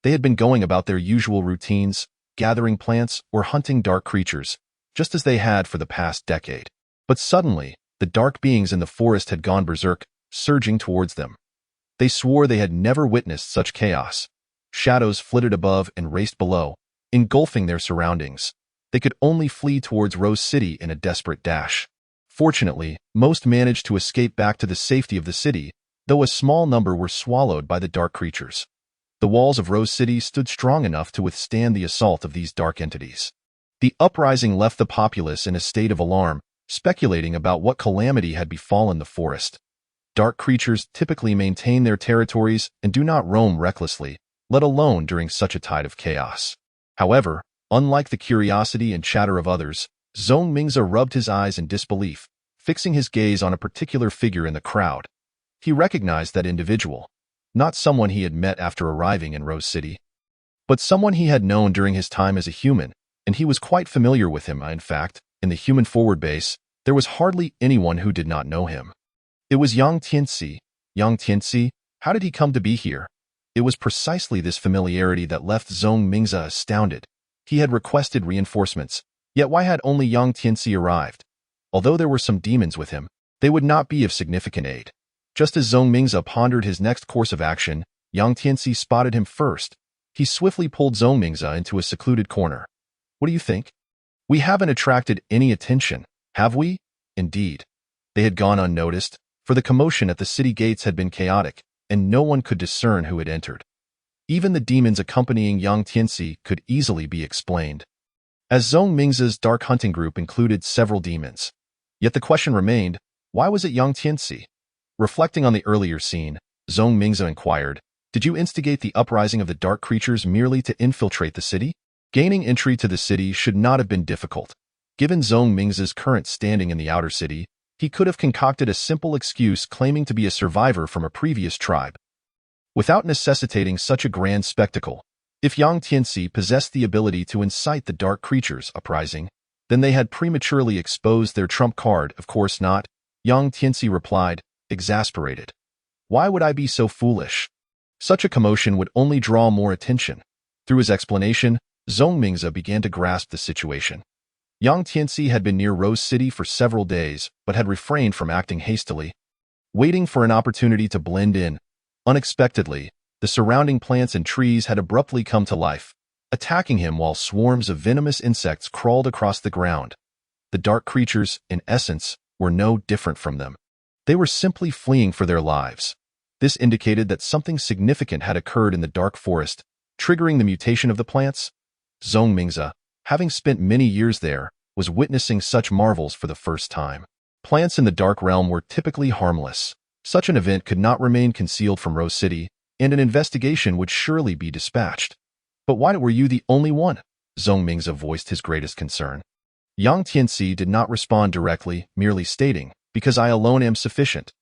They had been going about their usual routines, gathering plants or hunting dark creatures, just as they had for the past decade. But suddenly, the dark beings in the forest had gone berserk, surging towards them. They swore they had never witnessed such chaos. Shadows flitted above and raced below, engulfing their surroundings. They could only flee towards Rose City in a desperate dash. Fortunately, most managed to escape back to the safety of the city, though a small number were swallowed by the dark creatures. The walls of Rose City stood strong enough to withstand the assault of these dark entities. The uprising left the populace in a state of alarm, speculating about what calamity had befallen the forest. Dark creatures typically maintain their territories and do not roam recklessly, let alone during such a tide of chaos. However, unlike the curiosity and chatter of others, Zhong Mingze rubbed his eyes in disbelief, fixing his gaze on a particular figure in the crowd. He recognized that individual, not someone he had met after arriving in Rose City, but someone he had known during his time as a human, and he was quite familiar with him. In fact, in the human forward base, there was hardly anyone who did not know him. It was Yang Tianxi. Yang Tianxi, how did he come to be here? It was precisely this familiarity that left Zhong Mingze astounded. He had requested reinforcements, yet why had only Yang Tianxi arrived? Although there were some demons with him, they would not be of significant aid. Just as Zhong Mingze pondered his next course of action, Yang Tianxi spotted him first. He swiftly pulled Zhong Mingze into a secluded corner. What do you think? We haven't attracted any attention, have we? Indeed. They had gone unnoticed, for the commotion at the city gates had been chaotic, and no one could discern who had entered. Even the demons accompanying Yang Tianxi could easily be explained, as Zhong Mingze's dark hunting group included several demons. Yet the question remained, why was it Yang Tianxi? Reflecting on the earlier scene, Zhong Mingze inquired, did you instigate the uprising of the dark creatures merely to infiltrate the city? Gaining entry to the city should not have been difficult. Given Zhong Mingze's current standing in the outer city, he could have concocted a simple excuse claiming to be a survivor from a previous tribe. Without necessitating such a grand spectacle, If Yang Tianxi possessed the ability to incite the dark creatures uprising, then they had prematurely exposed their trump card. Of course not, Yang Tianxi replied, exasperated. Why would I be so foolish? Such a commotion would only draw more attention. Through his explanation, Zhong Mingze began to grasp the situation. Yang Tianxi had been near Rose City for several days, but had refrained from acting hastily, waiting for an opportunity to blend in. Unexpectedly, the surrounding plants and trees had abruptly come to life, attacking him while swarms of venomous insects crawled across the ground. The dark creatures, in essence, were no different from them. They were simply fleeing for their lives. This indicated that something significant had occurred in the dark forest, triggering the mutation of the plants. Zhong Mingze, having spent many years there, was witnessing such marvels for the first time. Plants in the dark realm were typically harmless. Such an event could not remain concealed from Rose City, and an investigation would surely be dispatched. But why were you the only one? Zhong Mingze voiced his greatest concern. Yang Tianxi did not respond directly, merely stating, because I alone am sufficient.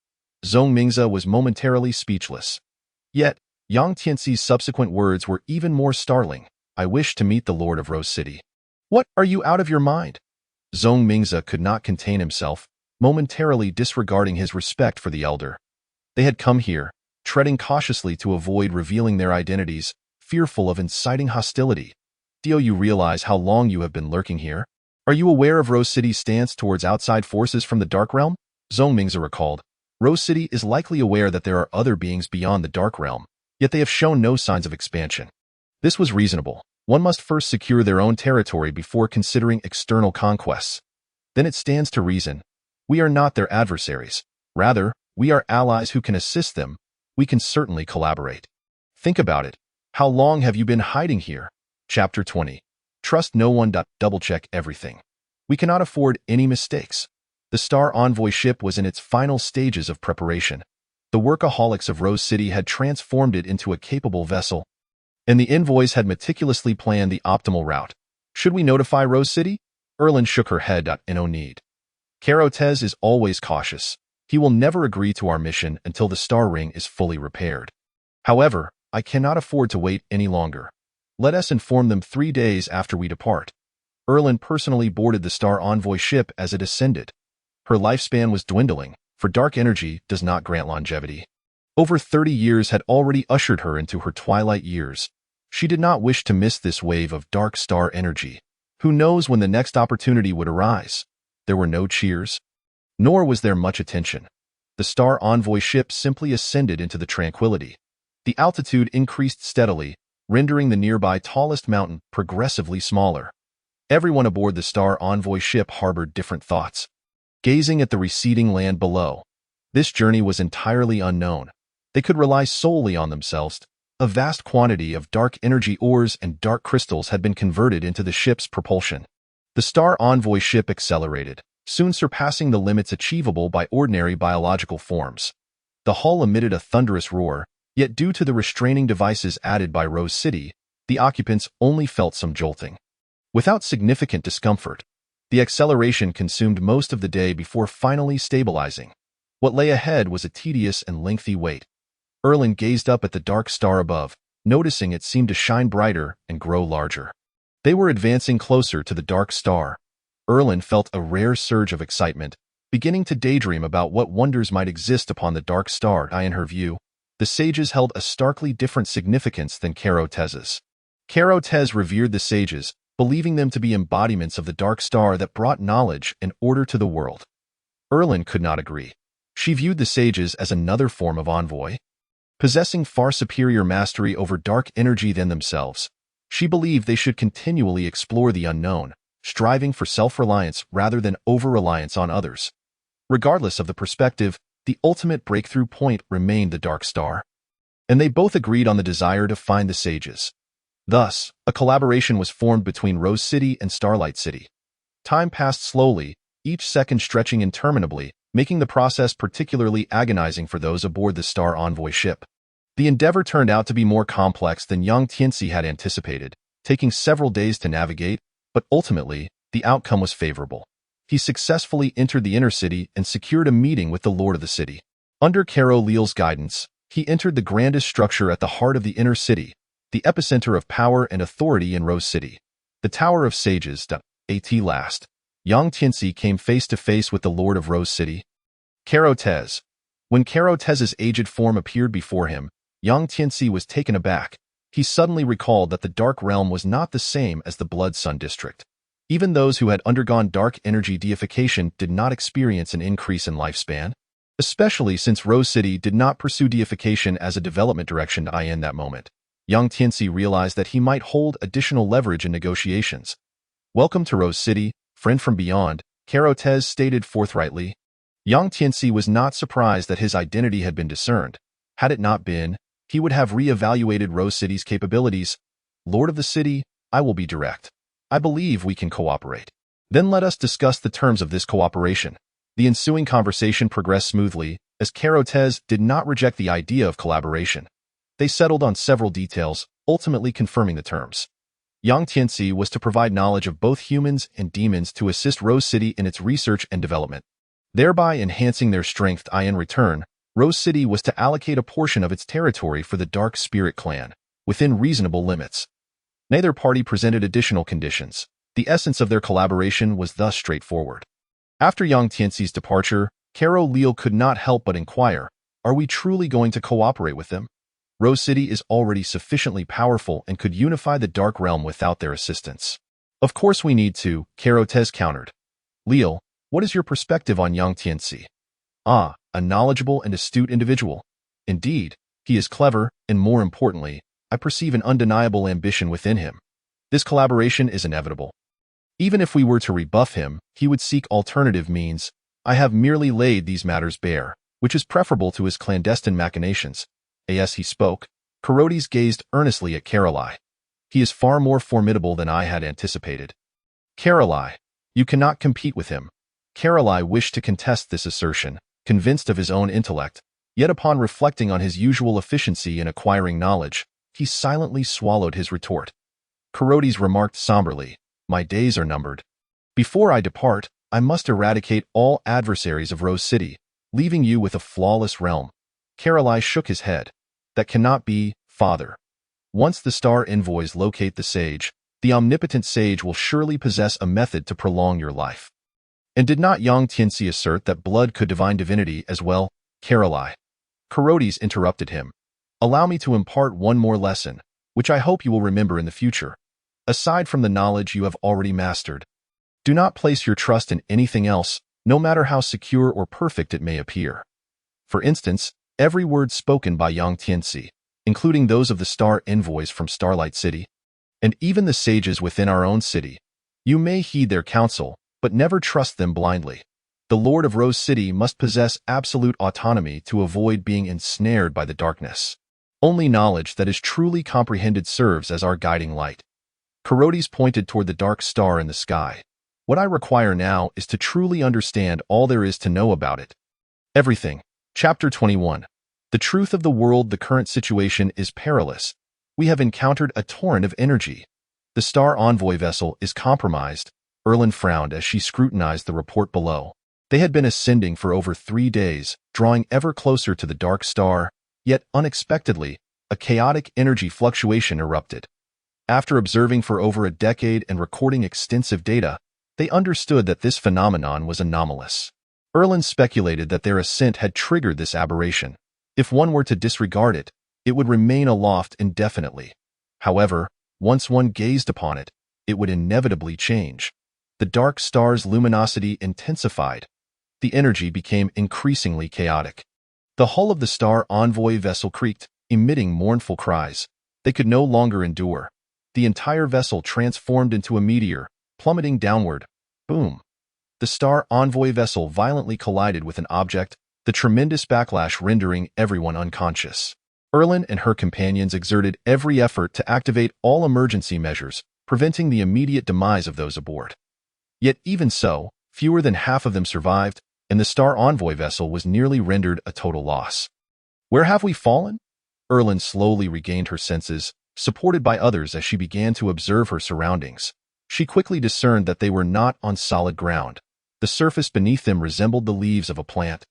Zhong Mingze was momentarily speechless. Yet, Yang Tianxi's subsequent words were even more startling. I wish to meet the Lord of Rose City. What, are you out of your mind? Zhong Mingze could not contain himself, momentarily disregarding his respect for the elder. They had come here, treading cautiously to avoid revealing their identities, fearful of inciting hostility. Do you realize how long you have been lurking here? Are you aware of Rose City's stance towards outside forces from the Dark Realm? Zhong Mingze recalled. Rose City is likely aware that there are other beings beyond the Dark Realm, yet they have shown no signs of expansion. This was reasonable. One must first secure their own territory before considering external conquests. Then it stands to reason. We are not their adversaries. Rather, we are allies who can assist them. We can certainly collaborate. Think about it. How long have you been hiding here? Chapter 20. Trust no one. Double-check everything. We cannot afford any mistakes. The Star Envoy ship was in its final stages of preparation. The workaholics of Rose City had transformed it into a capable vessel, and the envoys had meticulously planned the optimal route. Should we notify Rose City? Erlin shook her head. No need. Carotez is always cautious. He will never agree to our mission until the star ring is fully repaired. However, I cannot afford to wait any longer. Let us inform them 3 days after we depart. Erlin personally boarded the Star Envoy ship as it ascended. Her lifespan was dwindling, for dark energy does not grant longevity. Over 30 years had already ushered her into her twilight years. She did not wish to miss this wave of dark star energy. Who knows when the next opportunity would arise? There were no cheers, nor was there much attention. The Star Envoy ship simply ascended into the tranquility. The altitude increased steadily, rendering the nearby tallest mountain progressively smaller. Everyone aboard the Star Envoy ship harbored different thoughts, gazing at the receding land below. This journey was entirely unknown. They could rely solely on themselves. A vast quantity of dark energy ores and dark crystals had been converted into the ship's propulsion. The Star Envoy ship accelerated, soon surpassing the limits achievable by ordinary biological forms. The hull emitted a thunderous roar, yet due to the restraining devices added by Rose City, the occupants only felt some jolting. Without significant discomfort, the acceleration consumed most of the day before finally stabilizing. What lay ahead was a tedious and lengthy wait. Erlin gazed up at the dark star above, noticing it seemed to shine brighter and grow larger. They were advancing closer to the dark star. Erlin felt a rare surge of excitement, beginning to daydream about what wonders might exist upon the dark star. In her view, the sages held a starkly different significance than Carotez's. Carotez revered the sages, believing them to be embodiments of the dark star that brought knowledge and order to the world. Erlin could not agree. She viewed the sages as another form of envoy, possessing far superior mastery over dark energy than themselves. She believed they should continually explore the unknown, striving for self-reliance rather than over-reliance on others. Regardless of the perspective, the ultimate breakthrough point remained the dark star. And they both agreed on the desire to find the sages. Thus, a collaboration was formed between Rose City and Starlight City. Time passed slowly, each second stretching interminably, making the process particularly agonizing for those aboard the Star Envoy ship. The endeavor turned out to be more complex than Yang Tianxi had anticipated, taking several days to navigate, but ultimately, the outcome was favorable. He successfully entered the inner city and secured a meeting with the Lord of the city. Under Caro Leal's guidance, he entered the grandest structure at the heart of the inner city, the epicenter of power and authority in Rose City. The Tower of Sages. At last, Yang Tianci came face to face with the Lord of Rose City, Caro Tez. When Caro Tez's aged form appeared before him, Yang Tianci was taken aback. He suddenly recalled that the Dark Realm was not the same as the Blood Sun District. Even those who had undergone dark energy deification did not experience an increase in lifespan, especially since Rose City did not pursue deification as a development direction in that moment. Yang Tianci realized that he might hold additional leverage in negotiations. "Welcome to Rose City, friend from beyond," Caro Tez stated forthrightly. Yang Tianci was not surprised that his identity had been discerned. Had it not been, he would have re-evaluated Rose City's capabilities. "Lord of the city, I will be direct. I believe we can cooperate. Then let us discuss the terms of this cooperation." The ensuing conversation progressed smoothly, as Caro Tez did not reject the idea of collaboration. They settled on several details, ultimately confirming the terms. Yang Tianci was to provide knowledge of both humans and demons to assist Rose City in its research and development, thereby enhancing their strength. In return, Rose City was to allocate a portion of its territory for the Dark Spirit Clan, within reasonable limits. Neither party presented additional conditions. The essence of their collaboration was thus straightforward. After Yang Tianci's departure, Caro Leal could not help but inquire, "Are we truly going to cooperate with them? Rose City is already sufficiently powerful and could unify the Dark Realm without their assistance." "Of course we need to," Caro Tez countered. "Leal, what is your perspective on Yang Tianci?" "Ah, a knowledgeable and astute individual. Indeed, he is clever, and more importantly, I perceive an undeniable ambition within him. This collaboration is inevitable. Even if we were to rebuff him, he would seek alternative means. I have merely laid these matters bare, which is preferable to his clandestine machinations." As he spoke, Carotes gazed earnestly at Caroline. "He is far more formidable than I had anticipated." "Caroline, you cannot compete with him." Caroline wished to contest this assertion, convinced of his own intellect, yet upon reflecting on his usual efficiency in acquiring knowledge, he silently swallowed his retort. Carotes remarked somberly, "My days are numbered. Before I depart, I must eradicate all adversaries of Rose City, leaving you with a flawless realm." Caroline shook his head. "That cannot be, father. Once the star envoys locate the sage, the omnipotent sage will surely possess a method to prolong your life." "And did not Yang Tianci assert that blood could divine divinity as well?" Caroline. Carotes interrupted him. "Allow me to impart one more lesson, which I hope you will remember in the future. Aside from the knowledge you have already mastered, do not place your trust in anything else, no matter how secure or perfect it may appear. For instance, every word spoken by Yang Tianci, including those of the star envoys from Starlight City, and even the sages within our own city. You may heed their counsel, but never trust them blindly. The Lord of Rose City must possess absolute autonomy to avoid being ensnared by the darkness. Only knowledge that is truly comprehended serves as our guiding light." Carotes pointed toward the dark star in the sky. "What I require now is to truly understand all there is to know about it." Everything. Chapter 21. The truth of the world. The current situation is perilous. We have encountered a torrent of energy. The Star Envoy vessel is compromised. Erlin frowned as she scrutinized the report below. They had been ascending for over 3 days, drawing ever closer to the dark star, yet unexpectedly, a chaotic energy fluctuation erupted. After observing for over a decade and recording extensive data, they understood that this phenomenon was anomalous. Erlin speculated that their ascent had triggered this aberration. If one were to disregard it, it would remain aloft indefinitely. However, once one gazed upon it, it would inevitably change. The dark star's luminosity intensified. The energy became increasingly chaotic. The hull of the Star Envoy vessel creaked, emitting mournful cries. They could no longer endure. The entire vessel transformed into a meteor, plummeting downward. Boom! The Star Envoy vessel violently collided with an object, the tremendous backlash rendering everyone unconscious. Erlin and her companions exerted every effort to activate all emergency measures, preventing the immediate demise of those aboard. Yet even so, fewer than half of them survived, and the Star Envoy vessel was nearly rendered a total loss. "Where have we fallen?" Erlin slowly regained her senses, supported by others as she began to observe her surroundings. She quickly discerned that they were not on solid ground. The surface beneath them resembled the leaves of a plant.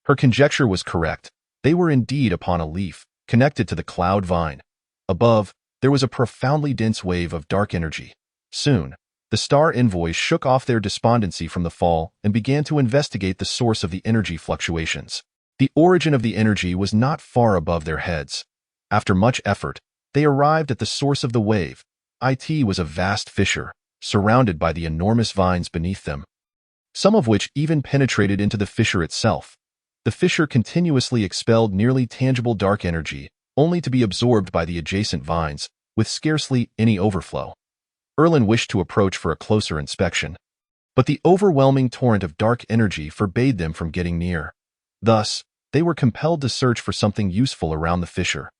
Her conjecture was correct. They were indeed upon a leaf, connected to the cloud vine. Above, there was a profoundly dense wave of dark energy. Soon, the star envoys shook off their despondency from the fall and began to investigate the source of the energy fluctuations. The origin of the energy was not far above their heads. After much effort, they arrived at the source of the wave. It was a vast fissure, surrounded by the enormous vines beneath them, some of which even penetrated into the fissure itself. The fissure continuously expelled nearly tangible dark energy, only to be absorbed by the adjacent vines, with scarcely any overflow. Erlen wished to approach for a closer inspection, but the overwhelming torrent of dark energy forbade them from getting near. Thus, they were compelled to search for something useful around the fissure.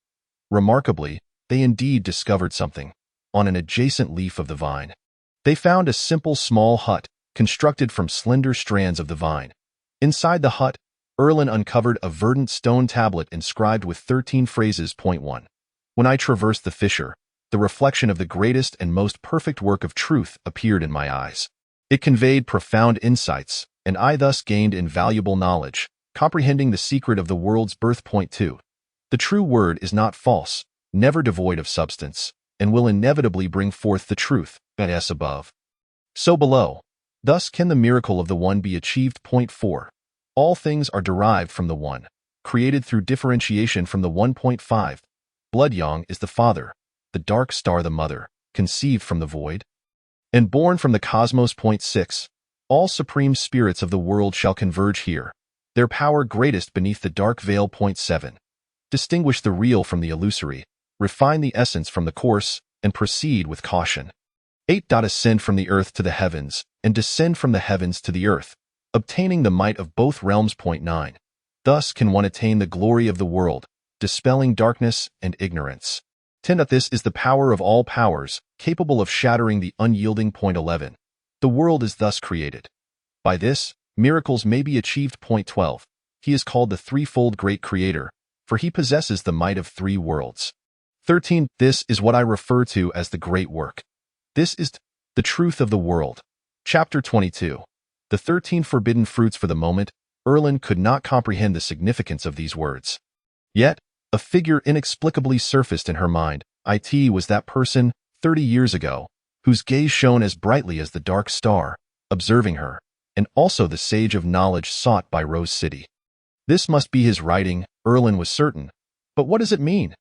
Remarkably, they indeed discovered something. On an adjacent leaf of the vine, they found a simple small hut, constructed from slender strands of the vine. Inside the hut, Erlen uncovered a verdant stone tablet inscribed with 13 phrases. 1. When I traversed the fissure, the reflection of the greatest and most perfect work of truth appeared in my eyes. It conveyed profound insights, and I thus gained invaluable knowledge, comprehending the secret of the world's birth. 2. The true word is not false, never devoid of substance, and will inevitably bring forth the truth, as above, so below. Thus can the miracle of the One be achieved. 4. All things are derived from the One, created through differentiation from the 1.5. Blood-yang is the father, the dark star the mother, conceived from the void, and born from the cosmos. 6. All supreme spirits of the world shall converge here, their power greatest beneath the dark veil. 7. Distinguish the real from the illusory, refine the essence from the coarse, and proceed with caution. 8. Ascend from the earth to the heavens, and descend from the heavens to the earth, obtaining the might of both realms. 9. Thus can one attain the glory of the world, dispelling darkness and ignorance. 10. This is the power of all powers, capable of shattering the unyielding. 11. The world is thus created. By this, miracles may be achieved. 12. He is called the threefold great creator, for he possesses the might of 3 worlds. 13. This is what I refer to as the great work. This is the truth of the world. Chapter 22. The 13 forbidden fruits. For the moment, Erlen could not comprehend the significance of these words. Yet, a figure inexplicably surfaced in her mind. It was that person, 30 years ago, whose gaze shone as brightly as the dark star, observing her, and also the sage of knowledge sought by Rose City. This must be his writing, Erlen was certain. But what does it mean?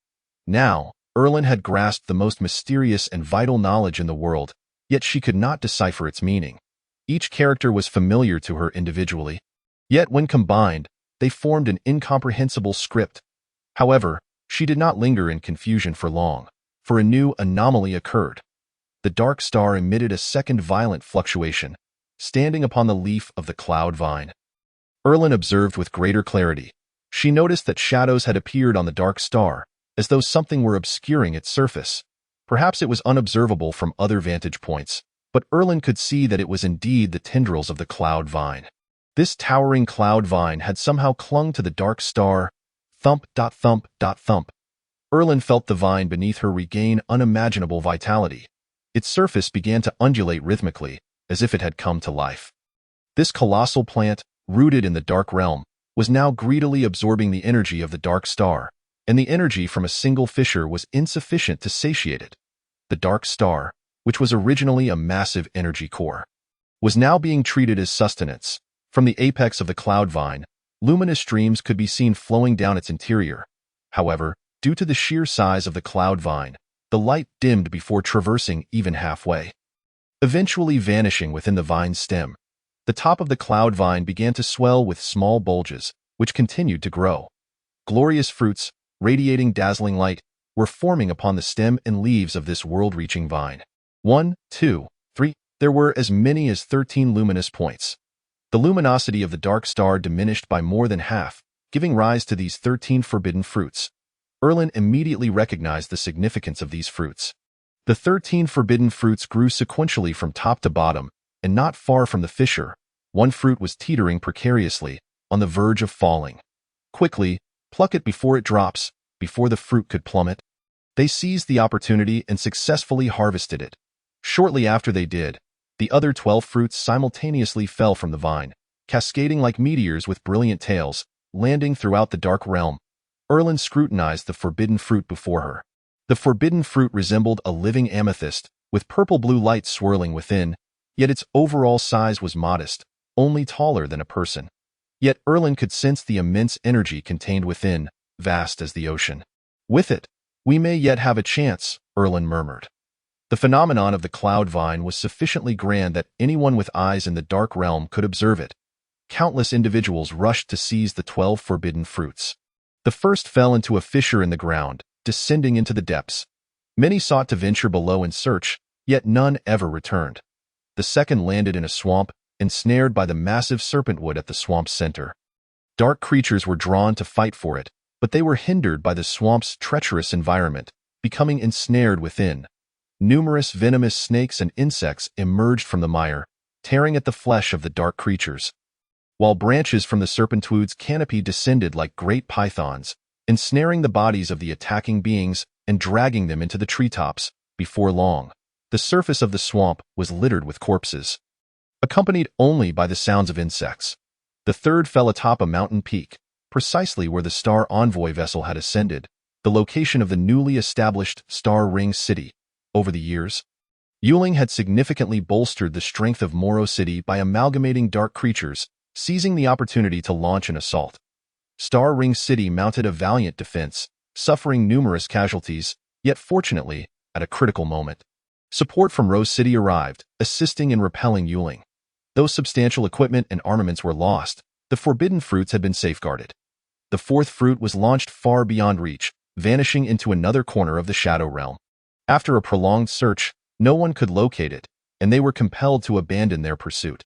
Now, Erlen had grasped the most mysterious and vital knowledge in the world, yet she could not decipher its meaning. Each character was familiar to her individually, yet when combined, they formed an incomprehensible script. However, she did not linger in confusion for long, for a new anomaly occurred. The dark star emitted a second violent fluctuation, standing upon the leaf of the cloud vine. Erlen observed with greater clarity. She noticed that shadows had appeared on the dark star, as though something were obscuring its surface. Perhaps it was unobservable from other vantage points, but Erlen could see that it was indeed the tendrils of the cloud vine. This towering cloud vine had somehow clung to the dark star. Thump, thump, thump. Erlen felt the vine beneath her regain unimaginable vitality. Its surface began to undulate rhythmically, as if it had come to life. This colossal plant, rooted in the dark realm, was now greedily absorbing the energy of the dark star, and the energy from a single fissure was insufficient to satiate it. The dark star, which was originally a massive energy core, was now being treated as sustenance. From the apex of the cloud vine, luminous streams could be seen flowing down its interior. However, due to the sheer size of the cloud vine, the light dimmed before traversing even halfway, eventually vanishing within the vine's stem. The top of the cloud vine began to swell with small bulges, which continued to grow. Glorious fruits, radiating dazzling light, were forming upon the stem and leaves of this world-reaching vine. 1, 2, 3. There were as many as 13 luminous points. The luminosity of the dark star diminished by more than half, giving rise to these 13 forbidden fruits. Erlen immediately recognized the significance of these fruits. The 13 forbidden fruits grew sequentially from top to bottom, and not far from the fissure, one fruit was teetering precariously, on the verge of falling. Quickly, pluck it before it drops, before the fruit could plummet. They seized the opportunity and successfully harvested it. Shortly after they did, the other 12 fruits simultaneously fell from the vine, cascading like meteors with brilliant tails, landing throughout the dark realm. Erlen scrutinized the forbidden fruit before her. The forbidden fruit resembled a living amethyst, with purple-blue light swirling within, yet its overall size was modest, only taller than a person. Yet Erlen could sense the immense energy contained within, vast as the ocean. With it, we may yet have a chance, Erlen murmured. The phenomenon of the cloud vine was sufficiently grand that anyone with eyes in the dark realm could observe it. Countless individuals rushed to seize the 12 forbidden fruits. The first fell into a fissure in the ground, descending into the depths. Many sought to venture below in search, yet none ever returned. The second landed in a swamp, ensnared by the massive serpentwood at the swamp's center. Dark creatures were drawn to fight for it, but they were hindered by the swamp's treacherous environment, becoming ensnared within. Numerous venomous snakes and insects emerged from the mire, tearing at the flesh of the dark creatures, while branches from the serpentwood's canopy descended like great pythons, ensnaring the bodies of the attacking beings and dragging them into the treetops. Before long, the surface of the swamp was littered with corpses, accompanied only by the sounds of insects. The third fell atop a mountain peak, precisely where the Star Envoy vessel had ascended, the location of the newly established Star Ring City. Over the years, Yuling had significantly bolstered the strength of Moro City by amalgamating dark creatures, seizing the opportunity to launch an assault. Star Ring City mounted a valiant defense, suffering numerous casualties, yet fortunately, at a critical moment, support from Rose City arrived, assisting in repelling Yuling. Though substantial equipment and armaments were lost, the forbidden fruits had been safeguarded. The fourth fruit was launched far beyond reach, vanishing into another corner of the Shadow Realm. After a prolonged search, no one could locate it, and they were compelled to abandon their pursuit.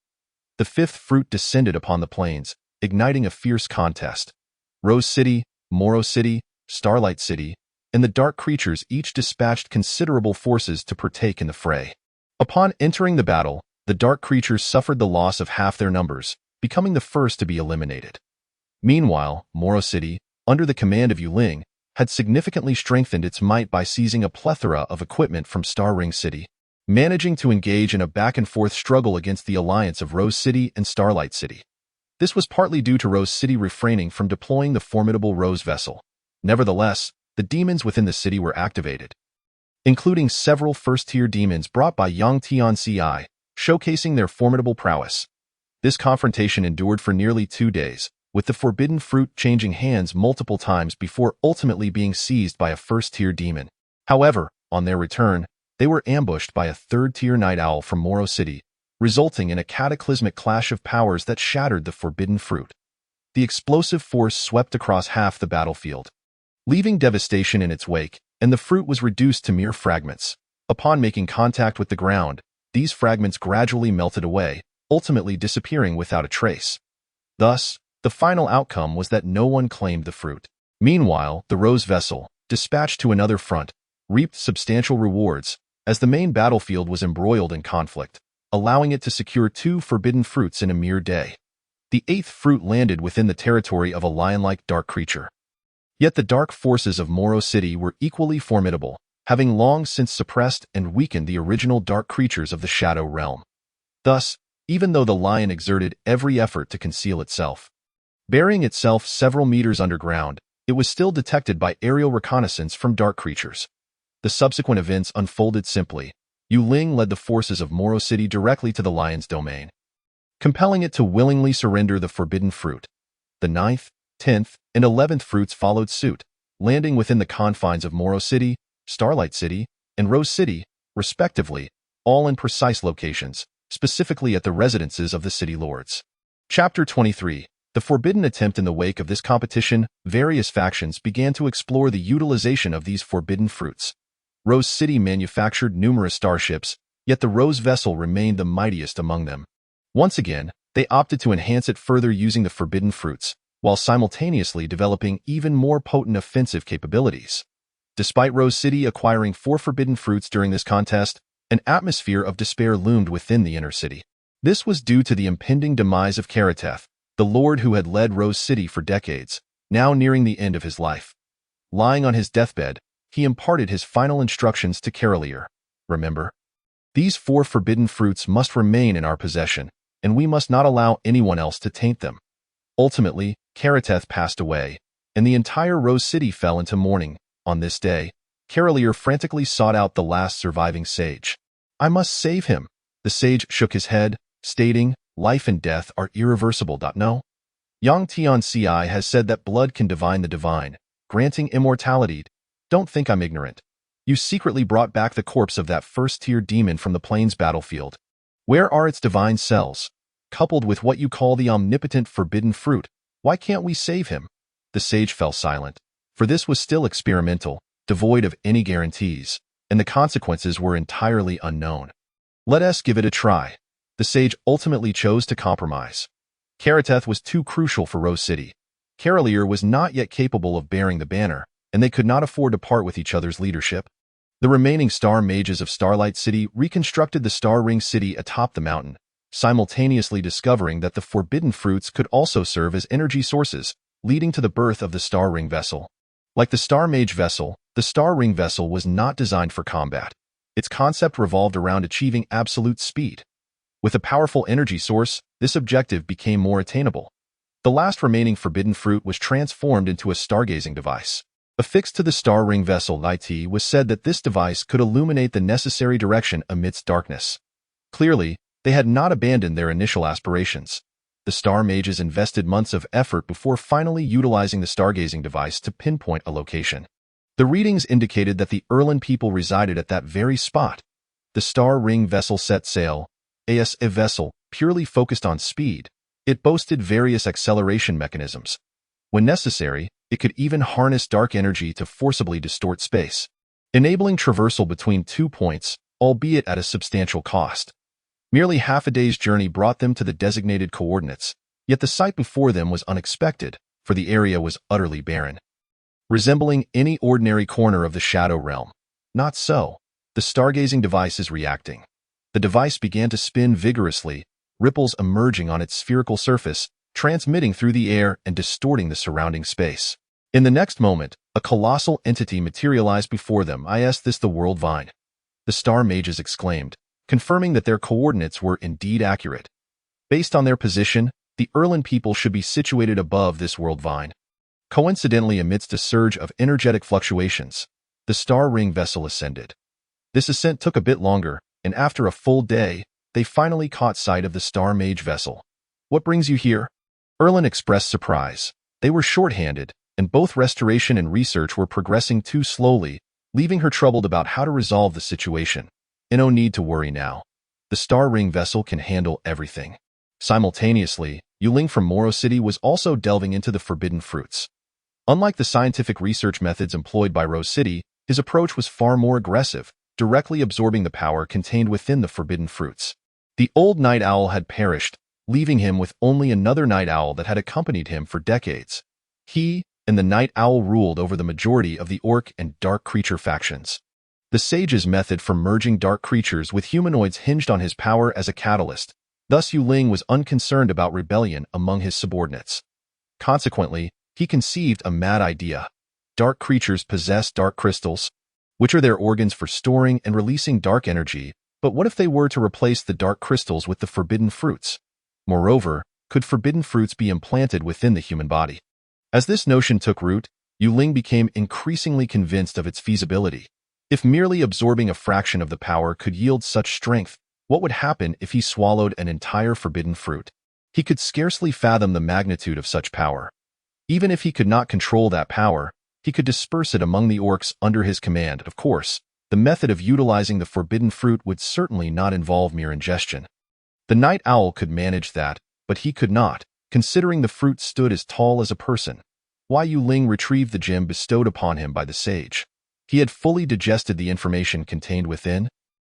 The fifth fruit descended upon the plains, igniting a fierce contest. Rose City, Moro City, Starlight City, and the dark creatures each dispatched considerable forces to partake in the fray. Upon entering the battle, the dark creatures suffered the loss of half their numbers, becoming the first to be eliminated. Meanwhile, Moro City, under the command of Yuling, had significantly strengthened its might by seizing a plethora of equipment from Star Ring City, managing to engage in a back-and-forth struggle against the alliance of Rose City and Starlight City. This was partly due to Rose City refraining from deploying the formidable Rose vessel. Nevertheless, the demons within the city were activated, including several first-tier demons brought by Yang Tian Ci, showcasing their formidable prowess. This confrontation endured for nearly 2 days, with the forbidden fruit changing hands multiple times before ultimately being seized by a first-tier demon. However, on their return, they were ambushed by a third-tier night owl from Moro City, resulting in a cataclysmic clash of powers that shattered the forbidden fruit. The explosive force swept across half the battlefield, leaving devastation in its wake, and the fruit was reduced to mere fragments. Upon making contact with the ground, these fragments gradually melted away, ultimately disappearing without a trace. Thus, the final outcome was that no one claimed the fruit. Meanwhile, the Rose vessel, dispatched to another front, reaped substantial rewards, as the main battlefield was embroiled in conflict, allowing it to secure 2 forbidden fruits in a mere day. The 8th fruit landed within the territory of a lion-like dark creature. Yet the dark forces of Moro City were equally formidable, having long since suppressed and weakened the original dark creatures of the Shadow Realm. Thus, even though the lion exerted every effort to conceal itself, burying itself several meters underground, it was still detected by aerial reconnaissance from dark creatures. The subsequent events unfolded simply. Yuling led the forces of Moro City directly to the lion's domain, compelling it to willingly surrender the forbidden fruit. The 9th, 10th, and 11th fruits followed suit, landing within the confines of Moro City, Starlight City, and Rose City, respectively, all in precise locations, specifically at the residences of the city lords. Chapter 23. The forbidden attempt. In the wake of this competition, various factions began to explore the utilization of these forbidden fruits. Rose City manufactured numerous starships, yet the Rose vessel remained the mightiest among them. Once again, they opted to enhance it further using the forbidden fruits, while simultaneously developing even more potent offensive capabilities. Despite Rose City acquiring 4 forbidden fruits during this contest, an atmosphere of despair loomed within the inner city. This was due to the impending demise of Karateth, the lord who had led Rose City for decades, now nearing the end of his life. Lying on his deathbed, he imparted his final instructions to Carolier. Remember, these 4 forbidden fruits must remain in our possession, and we must not allow anyone else to taint them. Ultimately, Karateth passed away, and the entire Rose City fell into mourning. On this day, Carolier frantically sought out the last surviving sage. I must save him. The sage shook his head, stating, life and death are irreversible. No. Yang Tianci has said that blood can divine the divine, granting immortality. Don't think I'm ignorant. You secretly brought back the corpse of that first-tier demon from the plains battlefield. Where are its divine cells? Coupled with what you call the omnipotent forbidden fruit, why can't we save him? The sage fell silent, for this was still experimental, devoid of any guarantees, and the consequences were entirely unknown. Let us give it a try. The sage ultimately chose to compromise. Karateth was too crucial for Rose City. Carolier was not yet capable of bearing the banner, and they could not afford to part with each other's leadership. The remaining star mages of Starlight City reconstructed the Star Ring City atop the mountain, simultaneously discovering that the forbidden fruits could also serve as energy sources, leading to the birth of the Star Ring Vessel. Like the Star Mage Vessel, the Star Ring Vessel was not designed for combat. Its concept revolved around achieving absolute speed. With a powerful energy source, this objective became more attainable. The last remaining forbidden fruit was transformed into a stargazing device. Affixed to the Star Ring Vessel, it was said that this device could illuminate the necessary direction amidst darkness. Clearly, they had not abandoned their initial aspirations. The Star Mages invested months of effort before finally utilizing the stargazing device to pinpoint a location. The readings indicated that the Erlin people resided at that very spot. The Star Ring Vessel set sail, as a vessel purely focused on speed. It boasted various acceleration mechanisms. When necessary, it could even harness dark energy to forcibly distort space, enabling traversal between 2 points, albeit at a substantial cost. Merely half a day's journey brought them to the designated coordinates, yet the sight before them was unexpected, for the area was utterly barren. Resembling any ordinary corner of the Shadow Realm. Not so. The stargazing device is reacting. The device began to spin vigorously, ripples emerging on its spherical surface, transmitting through the air and distorting the surrounding space. In the next moment, a colossal entity materialized before them. Is this the World Vine? The Star Mages exclaimed, confirming that their coordinates were indeed accurate. Based on their position, the Erlin people should be situated above this World Vine. Coincidentally, amidst a surge of energetic fluctuations, the Star Ring Vessel ascended. This ascent took a bit longer, and after a full day, they finally caught sight of the Star Mage Vessel. What brings you here? Erlin expressed surprise. They were short-handed, and both restoration and research were progressing too slowly, leaving her troubled about how to resolve the situation. No need to worry now. The Star Ring Vessel can handle everything. Simultaneously, Yuling from Moro City was also delving into the forbidden fruits. Unlike the scientific research methods employed by Rose City, his approach was far more aggressive, directly absorbing the power contained within the forbidden fruits. The old Night Owl had perished, leaving him with only another Night Owl that had accompanied him for decades. He and the Night Owl ruled over the majority of the Orc and Dark Creature factions. The Sage's method for merging dark creatures with humanoids hinged on his power as a catalyst. Thus Yuling was unconcerned about rebellion among his subordinates. Consequently, he conceived a mad idea. Dark creatures possess dark crystals, which are their organs for storing and releasing dark energy, but what if they were to replace the dark crystals with the forbidden fruits? Moreover, could forbidden fruits be implanted within the human body? As this notion took root, Yuling became increasingly convinced of its feasibility. If merely absorbing a fraction of the power could yield such strength, what would happen if he swallowed an entire forbidden fruit? He could scarcely fathom the magnitude of such power. Even if he could not control that power, he could disperse it among the orcs under his command. Of course, the method of utilizing the forbidden fruit would certainly not involve mere ingestion. The Night Owl could manage that, but he could not, considering the fruit stood as tall as a person. Why Yuling retrieved the gem bestowed upon him by the sage. He had fully digested the information contained within,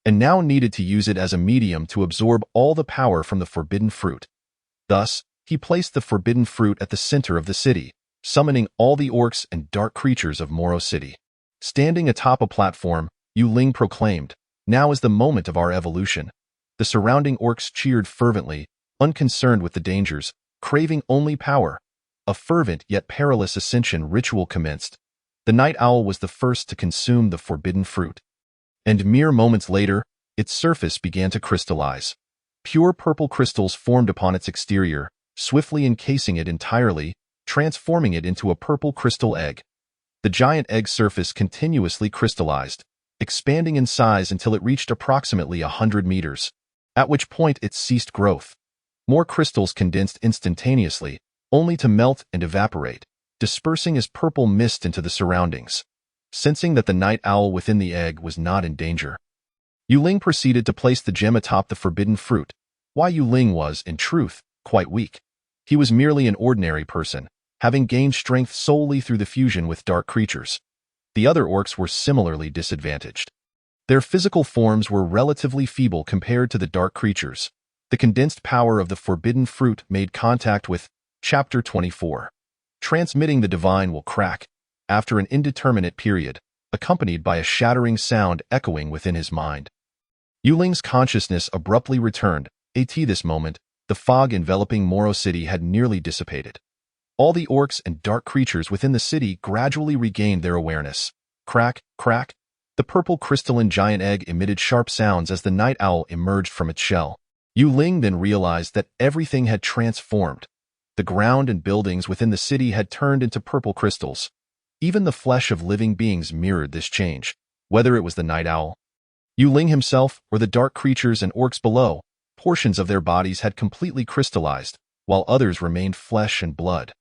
and now needed to use it as a medium to absorb all the power from the forbidden fruit. Thus, he placed the forbidden fruit at the center of the city, summoning all the orcs and dark creatures of Moro City. Standing atop a platform, Yuling proclaimed, "Now is the moment of our evolution." The surrounding orcs cheered fervently, unconcerned with the dangers, craving only power. A fervent yet perilous ascension ritual commenced. The Night Owl was the first to consume the forbidden fruit. And mere moments later, its surface began to crystallize. Pure purple crystals formed upon its exterior, swiftly encasing it entirely, transforming it into a purple crystal egg. The giant egg surface continuously crystallized, expanding in size until it reached approximately 100 meters, at which point it ceased growth. More crystals condensed instantaneously, only to melt and evaporate, dispersing as purple mist into the surroundings. Sensing that the night owl within the egg was not in danger, Yuling proceeded to place the gem atop the forbidden fruit. Why Yuling was, in truth, quite weak. He was merely an ordinary person, having gained strength solely through the fusion with dark creatures. The other orcs were similarly disadvantaged. Their physical forms were relatively feeble compared to the dark creatures. The condensed power of the forbidden fruit made contact with Chapter 24. Transmitting the divine will crack, after an indeterminate period, accompanied by a shattering sound echoing within his mind. Yuling's consciousness abruptly returned. At this moment, the fog enveloping Moro City had nearly dissipated. All the orcs and dark creatures within the city gradually regained their awareness. Crack, crack. The purple crystalline giant egg emitted sharp sounds as the night owl emerged from its shell. Yuling then realized that everything had transformed. The ground and buildings within the city had turned into purple crystals. Even the flesh of living beings mirrored this change, whether it was the night owl, Yuling himself, or the dark creatures and orcs below. Portions of their bodies had completely crystallized, while others remained flesh and blood.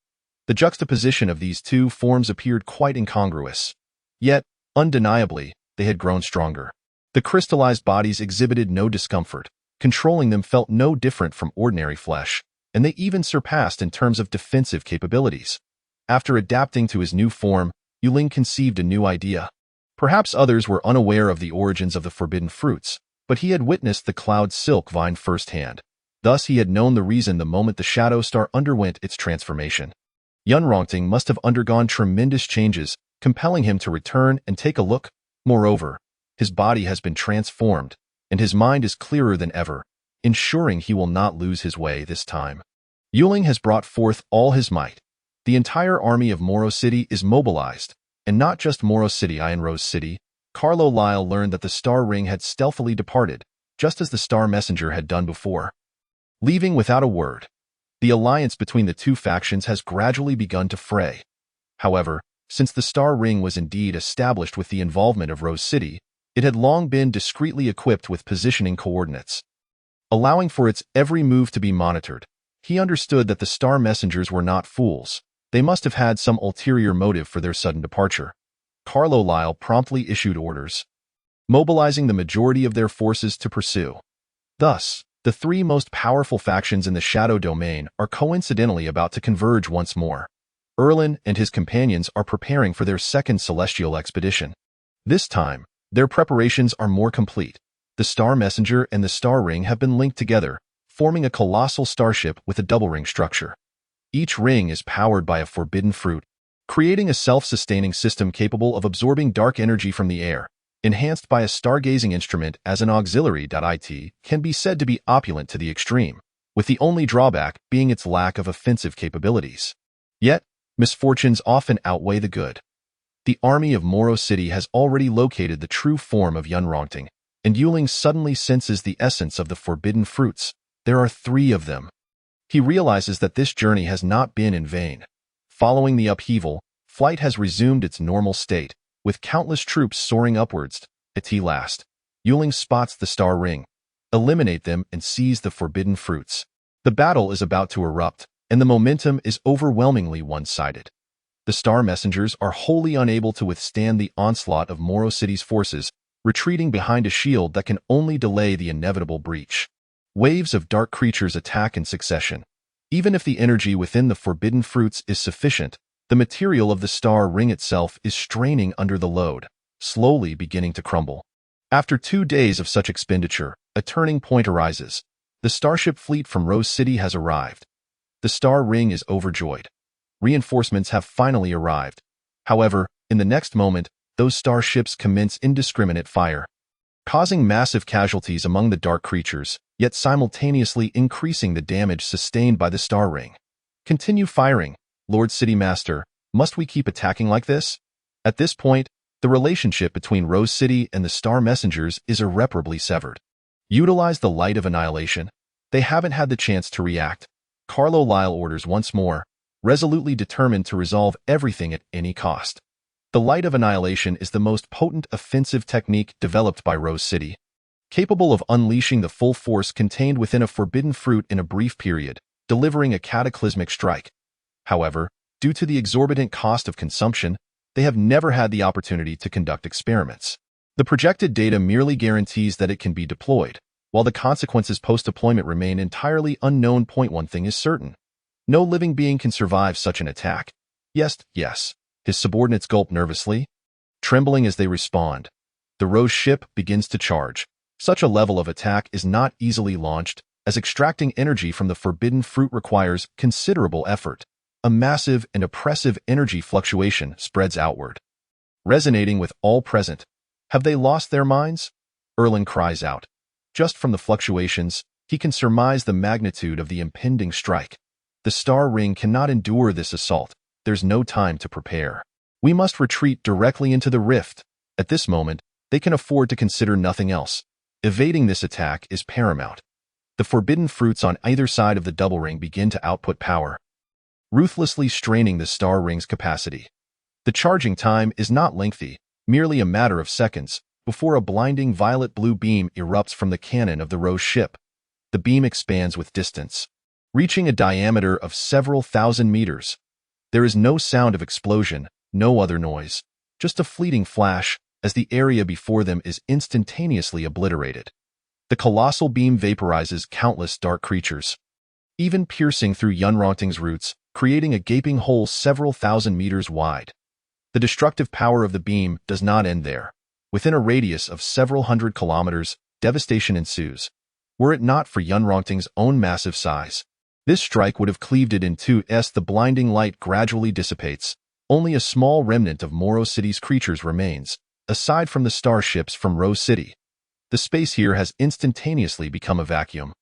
The juxtaposition of these two forms appeared quite incongruous. Yet, undeniably, they had grown stronger. The crystallized bodies exhibited no discomfort. Controlling them felt no different from ordinary flesh, and they even surpassed in terms of defensive capabilities. After adapting to his new form, Yuling conceived a new idea. Perhaps others were unaware of the origins of the forbidden fruits, but he had witnessed the cloud silk vine firsthand. Thus he had known the reason the moment the Shadow Star underwent its transformation. Yunrongting must have undergone tremendous changes, compelling him to return and take a look. Moreover, his body has been transformed, and his mind is clearer than ever, ensuring he will not lose his way this time. Yuling has brought forth all his might. The entire army of Moro City is mobilized, and not just Moro City, Iron Rose City. Carlo-Lyle learned that the Star Ring had stealthily departed, just as the Star Messenger had done before. Leaving without a word, the alliance between the two factions has gradually begun to fray. However, since the Star Ring was indeed established with the involvement of Rose City, it had long been discreetly equipped with positioning coordinates, allowing for its every move to be monitored. He understood that the Star Messengers were not fools. They must have had some ulterior motive for their sudden departure. Carlo-Lyle promptly issued orders, mobilizing the majority of their forces to pursue. Thus, the three most powerful factions in the Shadow Domain are coincidentally about to converge once more. Erlin and his companions are preparing for their second celestial expedition. This time, their preparations are more complete. The Star Messenger and the Star Ring have been linked together, forming a colossal starship with a double-ring structure. Each ring is powered by a forbidden fruit, creating a self-sustaining system capable of absorbing dark energy from the air. Enhanced by a stargazing instrument as an auxiliary. It can be said to be opulent to the extreme, with the only drawback being its lack of offensive capabilities. Yet, misfortunes often outweigh the good. The army of Moro City has already located the true form of Yunrongting, and Yuling suddenly senses the essence of the forbidden fruits. There are 3 of them. He realizes that this journey has not been in vain. Following the upheaval, flight has resumed its normal state, with countless troops soaring upwards. At last, Yuling spots the Star Ring. Eliminate them and seize the forbidden fruits. The battle is about to erupt, and the momentum is overwhelmingly one-sided. The Star Messengers are wholly unable to withstand the onslaught of Moro City's forces, retreating behind a shield that can only delay the inevitable breach. Waves of dark creatures attack in succession. Even if the energy within the forbidden fruits is sufficient, the material of the Star Ring itself is straining under the load, slowly beginning to crumble. After 2 days of such expenditure, a turning point arises. The starship fleet from Rose City has arrived. The Star Ring is overjoyed. Reinforcements have finally arrived. However, in the next moment, those starships commence indiscriminate fire, causing massive casualties among the dark creatures, yet simultaneously increasing the damage sustained by the Star Ring. Continue firing, Lord City Master. Must we keep attacking like this? At this point, the relationship between Rose City and the Star Messengers is irreparably severed. Utilize the light of annihilation. They haven't had the chance to react. Carlo-Lyle orders once more, resolutely determined to resolve everything at any cost. The Light of Annihilation is the most potent offensive technique developed by Rose City, capable of unleashing the full force contained within a forbidden fruit in a brief period, delivering a cataclysmic strike. However, due to the exorbitant cost of consumption, they have never had the opportunity to conduct experiments. The projected data merely guarantees that it can be deployed, while the consequences post-deployment remain entirely unknown. One thing is certain. No living being can survive such an attack. Yes. His subordinates gulp nervously, trembling as they respond. The Rose ship begins to charge. Such a level of attack is not easily launched, as extracting energy from the forbidden fruit requires considerable effort. A massive and oppressive energy fluctuation spreads outward, resonating with all present. Have they lost their minds? Erling cries out. Just from the fluctuations, he can surmise the magnitude of the impending strike. The star ring cannot endure this assault. There's no time to prepare. We must retreat directly into the rift. At this moment, they can afford to consider nothing else. Evading this attack is paramount. The forbidden fruits on either side of the double ring begin to output power, ruthlessly straining the star ring's capacity. The charging time is not lengthy, merely a matter of seconds, before a blinding violet-blue beam erupts from the cannon of the Rose ship. The beam expands with distance, reaching a diameter of several thousand meters. There is no sound of explosion, no other noise, just a fleeting flash as the area before them is instantaneously obliterated. The colossal beam vaporizes countless dark creatures, even piercing through Yunrongting's roots, creating a gaping hole several thousand meters wide. The destructive power of the beam does not end there. Within a radius of several hundred kilometers, devastation ensues. Were it not for Yunrongting's own massive size, this strike would have cleaved it in two. The blinding light gradually dissipates. Only a small remnant of Moro City's creatures remains, aside from the starships from Rose City. The space here has instantaneously become a vacuum,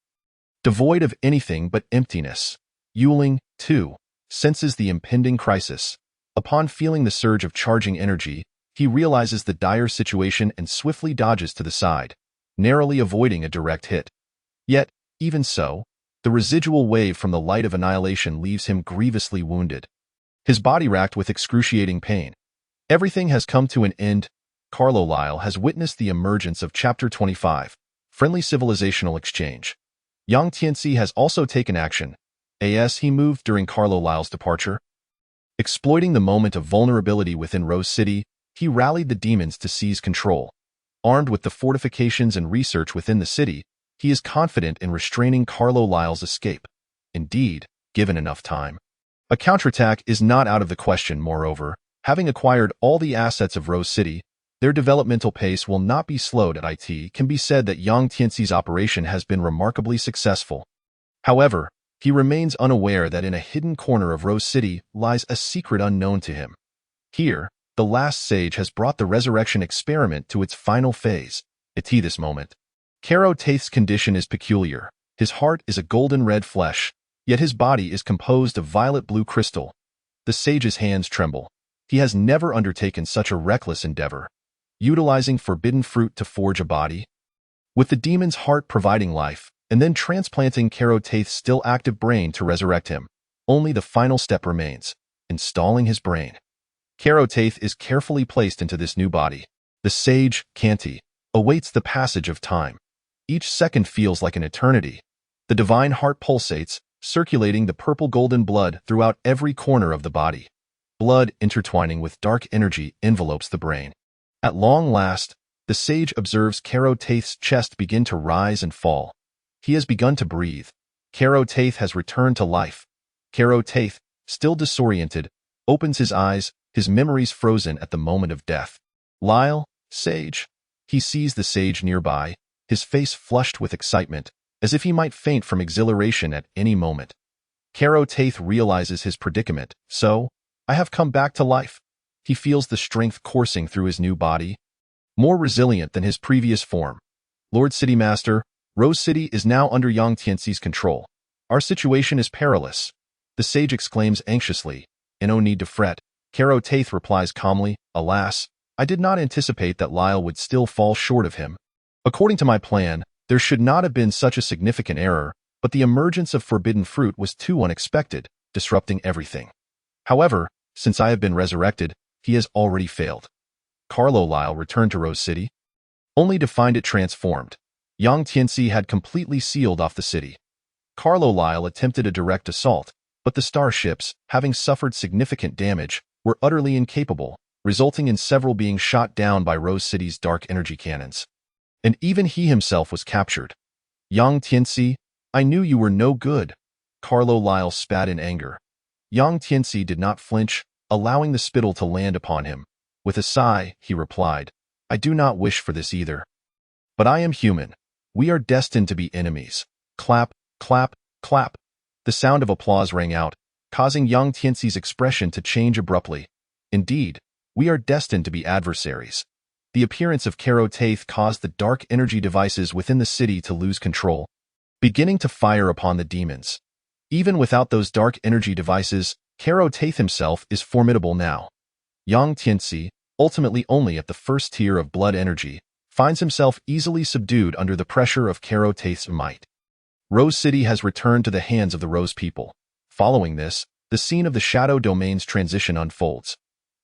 devoid of anything but emptiness. Yuling, too, senses the impending crisis. Upon feeling the surge of charging energy, he realizes the dire situation and swiftly dodges to the side, narrowly avoiding a direct hit. Yet, even so, the residual wave from the Light of Annihilation leaves him grievously wounded, his body racked with excruciating pain. Everything has come to an end. Carlyle has witnessed the emergence of Chapter 25, Friendly Civilizational Exchange. Yang Tianxi has also taken action. He moved during Carlyle's departure. Exploiting the moment of vulnerability within Rose City, he rallied the demons to seize control. Armed with the fortifications and research within the city, he is confident in restraining Carlyle's escape. Indeed, given enough time, a counterattack is not out of the question. Moreover, having acquired all the assets of Rose City, their developmental pace will not be slowed. It can be said that Yang Tianxi's operation has been remarkably successful. However, he remains unaware that in a hidden corner of Rose City lies a secret unknown to him. Here, the last sage has brought the resurrection experiment to its final phase. At this moment, Karo Taith's condition is peculiar. His heart is a golden red flesh, yet his body is composed of violet-blue crystal. The sage's hands tremble. He has never undertaken such a reckless endeavor, utilizing forbidden fruit to forge a body, with the demon's heart providing life, and then transplanting Karo Taith's still active brain to resurrect him. Only the final step remains, installing his brain. Karo Taith is carefully placed into this new body. The sage, Kanti, awaits the passage of time. Each second feels like an eternity. The divine heart pulsates, circulating the purple-golden blood throughout every corner of the body. Blood intertwining with dark energy envelopes the brain. At long last, the sage observes Karo Taith's chest begin to rise and fall. He has begun to breathe. Karo Taith has returned to life. Karo Taith, still disoriented, opens his eyes, his memories frozen at the moment of death. Lyle, sage. He sees the sage nearby, his face flushed with excitement, as if he might faint from exhilaration at any moment. Karo Taith realizes his predicament. So, I have come back to life. He feels the strength coursing through his new body, more resilient than his previous form. Lord City Master, Rose City is now under Yang Tianxi's control. Our situation is perilous. The sage exclaims anxiously. No need to fret. Karo Taith replies calmly, Alas, I did not anticipate that Lyle would still fall short of him. According to my plan, there should not have been such a significant error, but the emergence of forbidden fruit was too unexpected, disrupting everything. However, since I have been resurrected, he has already failed. Carlisle returned to Rose City, only to find it transformed. Yang Tianxi had completely sealed off the city. Carlisle attempted a direct assault, but the starships, having suffered significant damage, were utterly incapable, resulting in several being shot down by Rose City's dark energy cannons. And even he himself was captured. Yang Tianxi, I knew you were no good. Carlisle spat in anger. Yang Tianxi did not flinch, allowing the spittle to land upon him. With a sigh, he replied, I do not wish for this either. But I am human. We are destined to be enemies. Clap, clap, clap. The sound of applause rang out, causing Yang Tianxi's expression to change abruptly. Indeed, we are destined to be adversaries. The appearance of Caro Taith caused the dark energy devices within the city to lose control, beginning to fire upon the demons. Even without those dark energy devices, Caro Taith himself is formidable now. Yang Tianxi, ultimately only at the first tier of blood energy, finds himself easily subdued under the pressure of Caro Taith's might. Rose City has returned to the hands of the Rose people. Following this, the scene of the Shadow Domain's transition unfolds.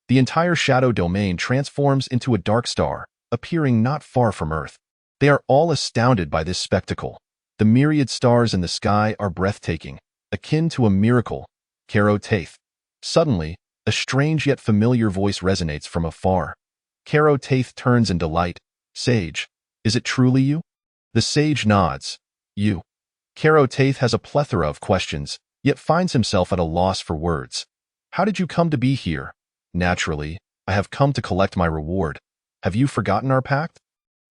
The entire Shadow Domain transforms into a dark star, appearing not far from Earth. They are all astounded by this spectacle. The myriad stars in the sky are breathtaking, akin to a miracle. Caro Taith. Suddenly, a strange yet familiar voice resonates from afar. Caro Taith turns in delight. Sage, is it truly you? The sage nods. You. Caro Taith has a plethora of questions, yet finds himself at a loss for words. How did you come to be here? Naturally, I have come to collect my reward. Have you forgotten our pact?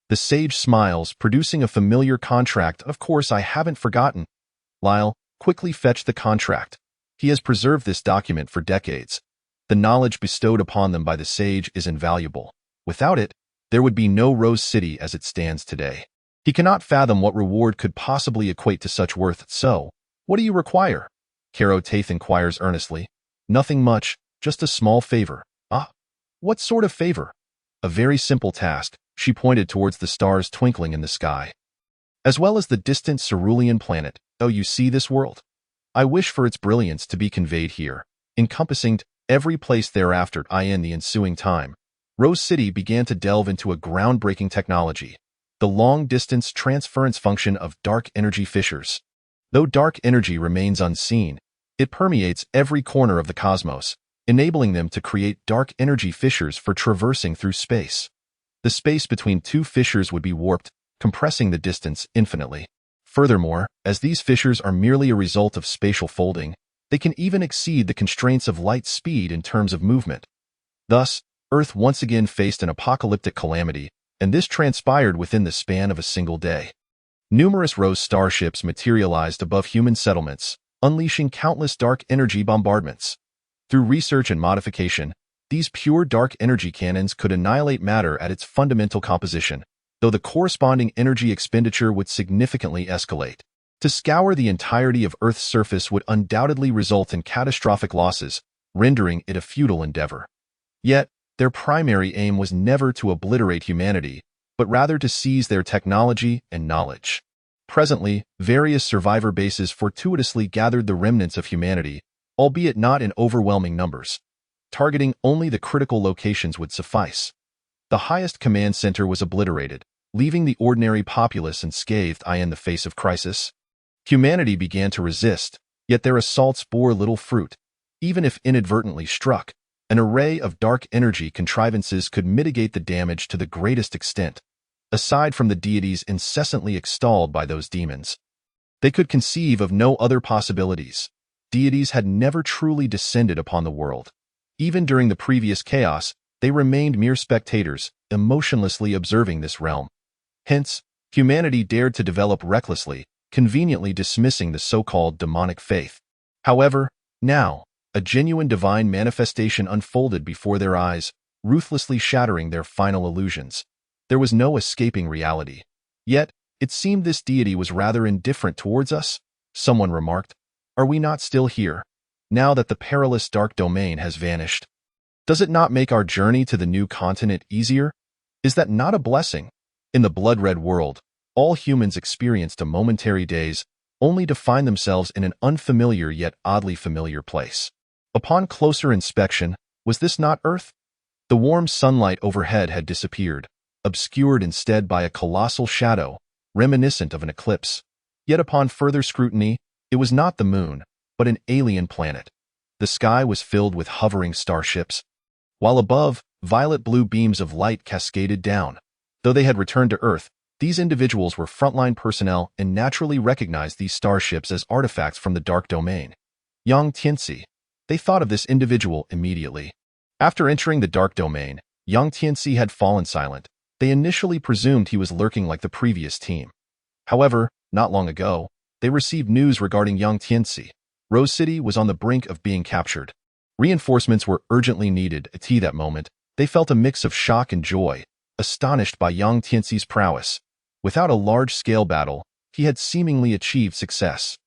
The sage smiles, producing a familiar contract. Of course I haven't forgotten. Lyle, quickly fetch the contract. He has preserved this document for decades. The knowledge bestowed upon them by the sage is invaluable. Without it, there would be no Rose City as it stands today. He cannot fathom what reward could possibly equate to such worth. So, what do you require? Caro Taith inquires earnestly. Nothing much, just a small favor. Ah, what sort of favor? A very simple task. She pointed towards the stars twinkling in the sky, as well as the distant Cerulean planet. Oh, you see this world? I wish for its brilliance to be conveyed here, encompassing every place thereafter. In the ensuing time, Rose City began to delve into a groundbreaking technology, the long-distance transference function of dark energy fissures. Though dark energy remains unseen, it permeates every corner of the cosmos, enabling them to create dark energy fissures for traversing through space. The space between two fissures would be warped, compressing the distance infinitely. Furthermore, as these fissures are merely a result of spatial folding, they can even exceed the constraints of light speed in terms of movement. Thus, Earth once again faced an apocalyptic calamity, and this transpired within the span of a single day. Numerous Rose starships materialized above human settlements, unleashing countless dark energy bombardments. Through research and modification, these pure dark energy cannons could annihilate matter at its fundamental composition, though the corresponding energy expenditure would significantly escalate. To scour the entirety of Earth's surface would undoubtedly result in catastrophic losses, rendering it a futile endeavor. Yet, their primary aim was never to obliterate humanity, but rather to seize their technology and knowledge. Presently, various survivor bases fortuitously gathered the remnants of humanity, albeit not in overwhelming numbers. Targeting only the critical locations would suffice. The highest command center was obliterated, leaving the ordinary populace unscathed in the face of crisis. Humanity began to resist, yet their assaults bore little fruit. Even if inadvertently struck, an array of dark energy contrivances could mitigate the damage to the greatest extent. Aside from the deities incessantly extolled by those demons, they could conceive of no other possibilities. Deities had never truly descended upon the world. Even during the previous chaos, they remained mere spectators, emotionlessly observing this realm. Hence, humanity dared to develop recklessly, conveniently dismissing the so-called demonic faith. However, now, a genuine divine manifestation unfolded before their eyes, ruthlessly shattering their final illusions. There was no escaping reality. Yet, it seemed this deity was rather indifferent towards us. Someone remarked, "Are we not still here, now that the perilous dark domain has vanished? Does it not make our journey to the new continent easier? Is that not a blessing?" In the blood-red world, all humans experienced a momentary daze, only to find themselves in an unfamiliar yet oddly familiar place. Upon closer inspection, was this not Earth? The warm sunlight overhead had disappeared, obscured instead by a colossal shadow, reminiscent of an eclipse. Yet upon further scrutiny, it was not the moon, but an alien planet. The sky was filled with hovering starships, while above, violet-blue beams of light cascaded down. Though they had returned to Earth, these individuals were frontline personnel and naturally recognized these starships as artifacts from the Dark Domain. Yang Tianxi. They thought of this individual immediately. After entering the Dark Domain, Yang Tianxi had fallen silent. They initially presumed he was lurking like the previous team. However, not long ago, they received news regarding Yang Tianxi. Rose City was on the brink of being captured. Reinforcements were urgently needed. At that moment, they felt a mix of shock and joy, astonished by Yang Tianxi's prowess. Without a large-scale battle, he had seemingly achieved success.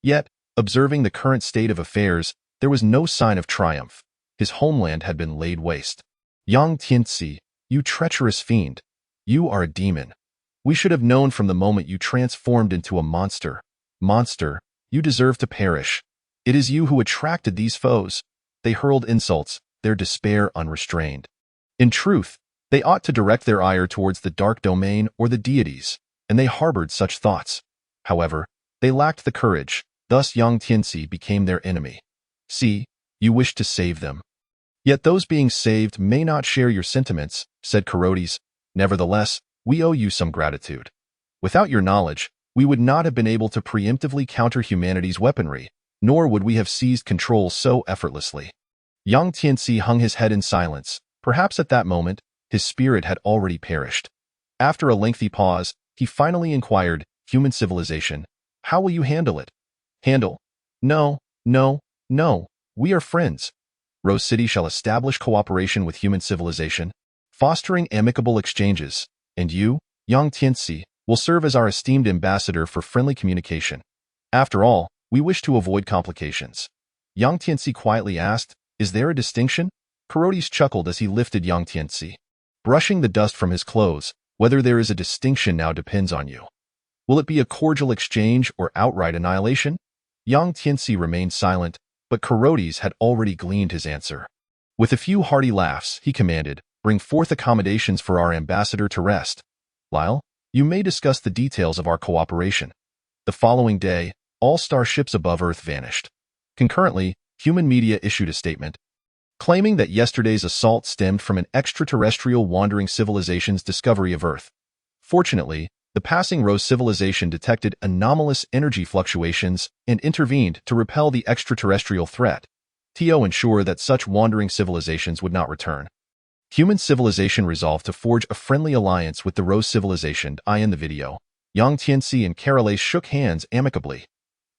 Yet, observing the current state of affairs, there was no sign of triumph. His homeland had been laid waste. Yang Tianxi, you treacherous fiend. You are a demon. We should have known from the moment you transformed into a monster. Monster, you deserve to perish. It is you who attracted these foes. They hurled insults, their despair unrestrained. In truth, they ought to direct their ire towards the Dark Domain or the deities, and they harbored such thoughts. However, they lacked the courage, thus Yang Tianxi became their enemy. See, you wish to save them. Yet those being saved may not share your sentiments, said Carotes. Nevertheless, we owe you some gratitude. Without your knowledge, we would not have been able to preemptively counter humanity's weaponry, nor would we have seized control so effortlessly. Yang Tianxi hung his head in silence. Perhaps at that moment, his spirit had already perished. After a lengthy pause, he finally inquired, human civilization, how will you handle it? Handle? No, no, no, we are friends. Rose City shall establish cooperation with human civilization, fostering amicable exchanges, and you, Yang Tianxi, will serve as our esteemed ambassador for friendly communication. After all, we wish to avoid complications. Yang Tianxi quietly asked, is there a distinction? Carotes chuckled as he lifted Yang Tianxi. Brushing the dust from his clothes, whether there is a distinction now depends on you. Will it be a cordial exchange or outright annihilation? Yang Tianxi remained silent, but Carotes had already gleaned his answer. With a few hearty laughs, he commanded, bring forth accommodations for our ambassador to rest. Lyle, you may discuss the details of our cooperation. The following day, all starships above Earth vanished. Concurrently, human media issued a statement, claiming that yesterday's assault stemmed from an extraterrestrial wandering civilization's discovery of Earth. Fortunately, the passing Rose civilization detected anomalous energy fluctuations and intervened to repel the extraterrestrial threat, to ensure that such wandering civilizations would not return. Human civilization resolved to forge a friendly alliance with the Rose civilization. In the video, Yang Tianxi and Carotes shook hands amicably.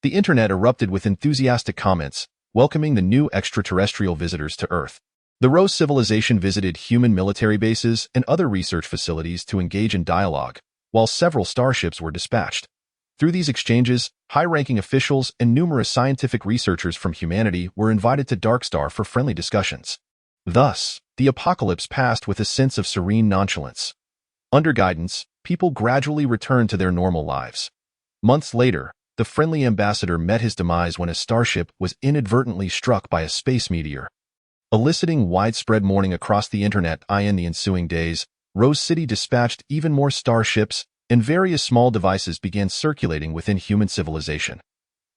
The internet erupted with enthusiastic comments, welcoming the new extraterrestrial visitors to Earth. The Rose civilization visited human military bases and other research facilities to engage in dialogue, while several starships were dispatched. Through these exchanges, high-ranking officials and numerous scientific researchers from humanity were invited to Darkstar for friendly discussions. Thus, the apocalypse passed with a sense of serene nonchalance. Under guidance, people gradually returned to their normal lives. Months later, the friendly ambassador met his demise when a starship was inadvertently struck by a space meteor, eliciting widespread mourning across the internet. In the ensuing days, Rose City dispatched even more starships, and various small devices began circulating within human civilization.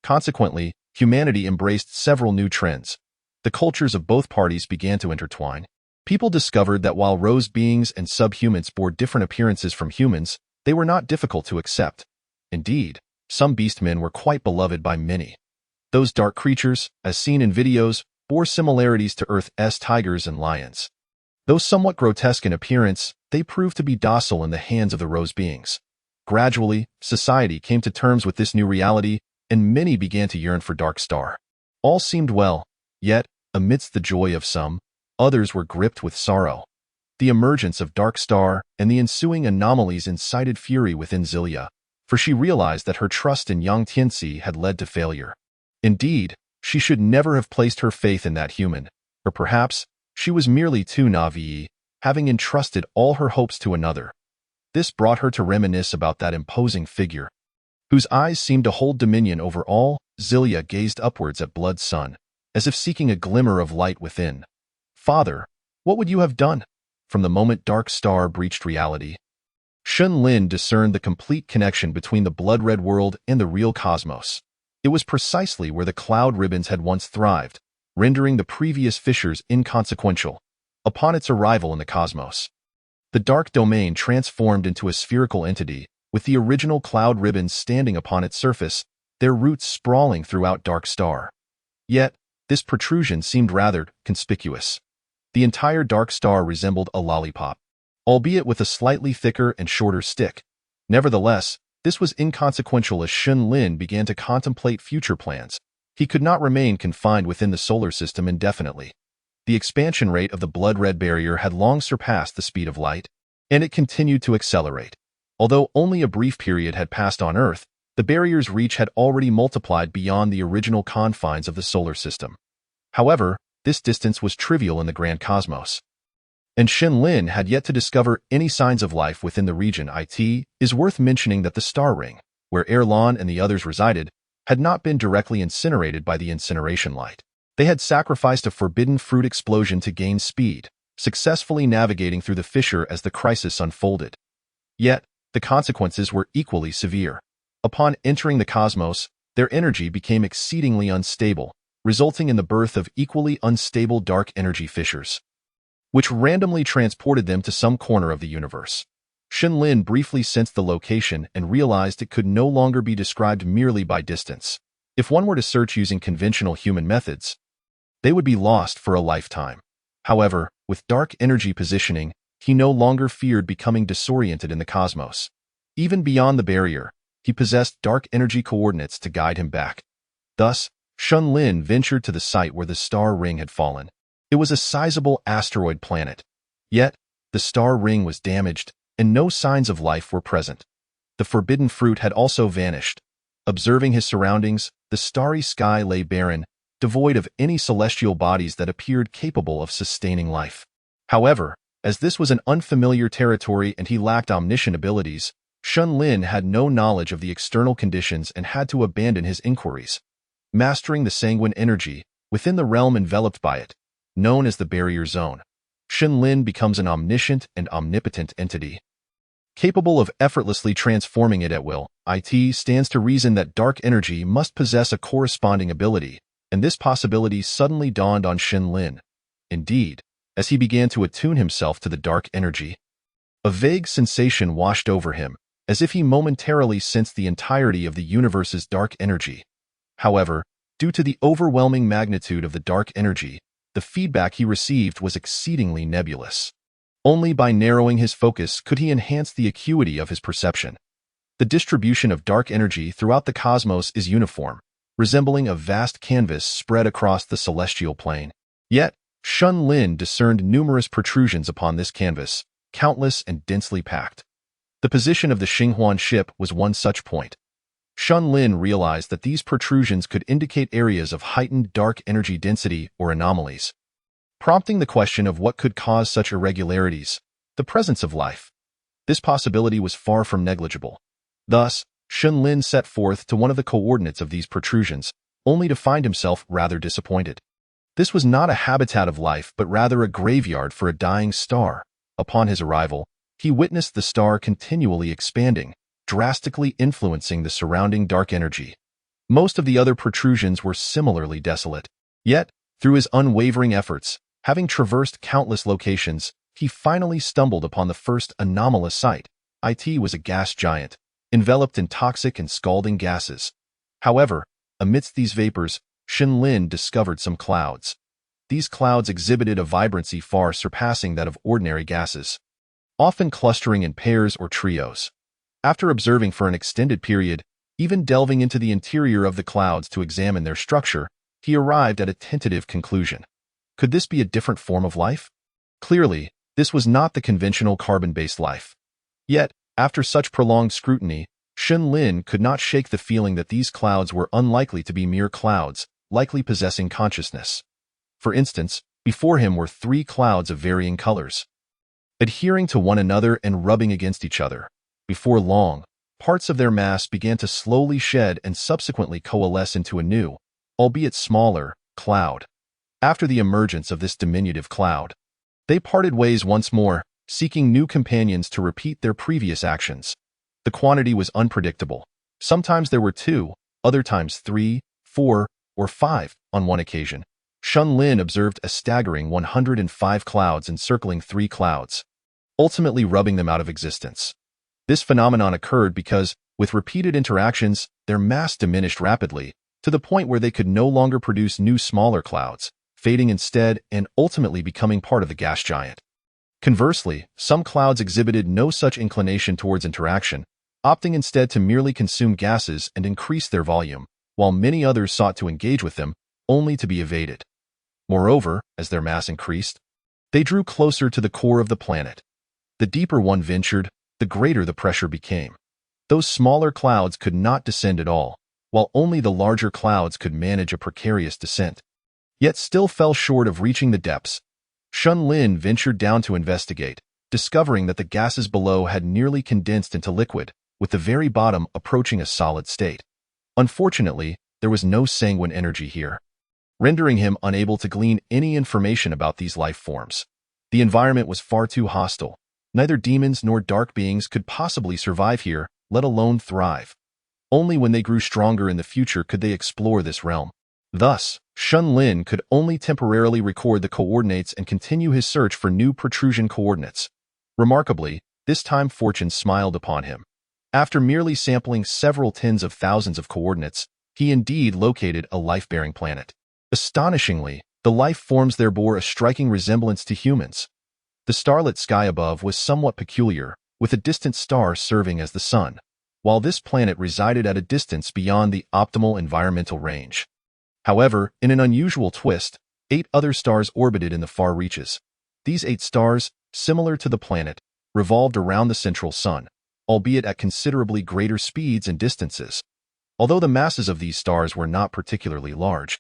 Consequently, humanity embraced several new trends. The cultures of both parties began to intertwine. People discovered that while Rose beings and subhumans bore different appearances from humans, they were not difficult to accept. Indeed, some beastmen were quite beloved by many. Those dark creatures, as seen in videos, bore similarities to Earth's tigers and lions. Though somewhat grotesque in appearance, they proved to be docile in the hands of the Rose beings. Gradually, society came to terms with this new reality, and many began to yearn for Darkstar. All seemed well, yet, amidst the joy of some, others were gripped with sorrow. The emergence of Darkstar and the ensuing anomalies incited fury within Zilia, for she realized that her trust in Yang Tianxi had led to failure. Indeed, she should never have placed her faith in that human, or perhaps she was merely too naive, having entrusted all her hopes to another. This brought her to reminisce about that imposing figure, whose eyes seemed to hold dominion over all. Zilia gazed upwards at Blood's sun, as if seeking a glimmer of light within. Father, What would you have done? From the moment Dark Star breached reality, Shun Lin discerned the complete connection between the blood-red world and the real cosmos. It was precisely where the cloud ribbons had once thrived, rendering the previous fissures inconsequential. Upon its arrival in the cosmos, the dark domain transformed into a spherical entity, with the original cloud ribbons standing upon its surface, their roots sprawling throughout Dark Star. Yet, this protrusion seemed rather conspicuous. The entire Dark Star resembled a lollipop, albeit with a slightly thicker and shorter stick. Nevertheless, this was inconsequential as Shun Lin began to contemplate future plans. He could not remain confined within the solar system indefinitely. The expansion rate of the blood-red barrier had long surpassed the speed of light, and it continued to accelerate. Although only a brief period had passed on Earth, the barrier's reach had already multiplied beyond the original confines of the solar system. However, this distance was trivial in the grand cosmos, and Shun Lin had yet to discover any signs of life within the region. It is worth mentioning that the star ring, where Erlan and the others resided, had not been directly incinerated by the incineration light. They had sacrificed a forbidden fruit explosion to gain speed, successfully navigating through the fissure as the crisis unfolded. Yet, the consequences were equally severe. Upon entering the cosmos, their energy became exceedingly unstable, resulting in the birth of equally unstable dark energy fissures, which randomly transported them to some corner of the universe. Shun Lin briefly sensed the location and realized it could no longer be described merely by distance. If one were to search using conventional human methods, they would be lost for a lifetime. However, with dark energy positioning, he no longer feared becoming disoriented in the cosmos. Even beyond the barrier, he possessed dark energy coordinates to guide him back. Thus, Shun Lin ventured to the site where the star ring had fallen. It was a sizable asteroid planet. Yet, the star ring was damaged, and no signs of life were present. The forbidden fruit had also vanished. Observing his surroundings, the starry sky lay barren, devoid of any celestial bodies that appeared capable of sustaining life. However, as this was an unfamiliar territory and he lacked omniscient abilities, Shun Lin had no knowledge of the external conditions and had to abandon his inquiries. Mastering the sanguine energy within the realm enveloped by it, known as the barrier zone, Shun Lin becomes an omniscient and omnipotent entity, capable of effortlessly transforming it at will. It stands to reason that dark energy must possess a corresponding ability, and this possibility suddenly dawned on Shun Lin. Indeed, as he began to attune himself to the dark energy, a vague sensation washed over him, as if he momentarily sensed the entirety of the universe's dark energy. However, due to the overwhelming magnitude of the dark energy, the feedback he received was exceedingly nebulous. Only by narrowing his focus could he enhance the acuity of his perception. The distribution of dark energy throughout the cosmos is uniform, resembling a vast canvas spread across the celestial plane. Yet, Shun Lin discerned numerous protrusions upon this canvas, countless and densely packed. The position of the Xinghuan ship was one such point. Shun Lin realized that these protrusions could indicate areas of heightened dark energy density or anomalies, prompting the question of what could cause such irregularities: the presence of life. This possibility was far from negligible. Thus, Shun Lin set forth to one of the coordinates of these protrusions, only to find himself rather disappointed. This was not a habitat of life but rather a graveyard for a dying star. Upon his arrival, he witnessed the star continually expanding, drastically influencing the surrounding dark energy. Most of the other protrusions were similarly desolate. Yet, through his unwavering efforts, having traversed countless locations, he finally stumbled upon the first anomalous site. It was a gas giant, enveloped in toxic and scalding gases. However, amidst these vapors, Shun Lin discovered some clouds. These clouds exhibited a vibrancy far surpassing that of ordinary gases, often clustering in pairs or trios. After observing for an extended period, even delving into the interior of the clouds to examine their structure, he arrived at a tentative conclusion. Could this be a different form of life? Clearly, this was not the conventional carbon-based life. Yet, after such prolonged scrutiny, Shun Lin could not shake the feeling that these clouds were unlikely to be mere clouds, likely possessing consciousness. For instance, before him were 3 clouds of varying colors, adhering to one another and rubbing against each other. Before long, parts of their mass began to slowly shed and subsequently coalesce into a new, albeit smaller, cloud. After the emergence of this diminutive cloud, They parted ways once more, seeking new companions to repeat their previous actions. The quantity was unpredictable. Sometimes there were 2, other times 3, 4, or 5 on one occasion. Shun Lin observed a staggering 105 clouds encircling 3 clouds, ultimately rubbing them out of existence. This phenomenon occurred because, with repeated interactions, their mass diminished rapidly, to the point where they could no longer produce new smaller clouds, fading instead and ultimately becoming part of the gas giant. Conversely, some clouds exhibited no such inclination towards interaction, opting instead to merely consume gases and increase their volume, while many others sought to engage with them, only to be evaded. Moreover, as their mass increased, they drew closer to the core of the planet. The deeper one ventured, the greater the pressure became. Those smaller clouds could not descend at all, while only the larger clouds could manage a precarious descent, yet still fell short of reaching the depths. Shun Lin ventured down to investigate, discovering that the gases below had nearly condensed into liquid, with the very bottom approaching a solid state. Unfortunately, there was no sanguine energy here, rendering him unable to glean any information about these life forms. The environment was far too hostile. Neither demons nor dark beings could possibly survive here, let alone thrive. Only when they grew stronger in the future could they explore this realm. Thus, Shun Lin could only temporarily record the coordinates and continue his search for new protrusion coordinates. Remarkably, this time fortune smiled upon him. After merely sampling several tens of thousands of coordinates, he indeed located a life-bearing planet. Astonishingly, the life forms there bore a striking resemblance to humans. The starlit sky above was somewhat peculiar, with a distant star serving as the sun, while this planet resided at a distance beyond the optimal environmental range. However, in an unusual twist, 8 other stars orbited in the far reaches. These 8 stars, similar to the planet, revolved around the central sun, albeit at considerably greater speeds and distances. Although the masses of these stars were not particularly large,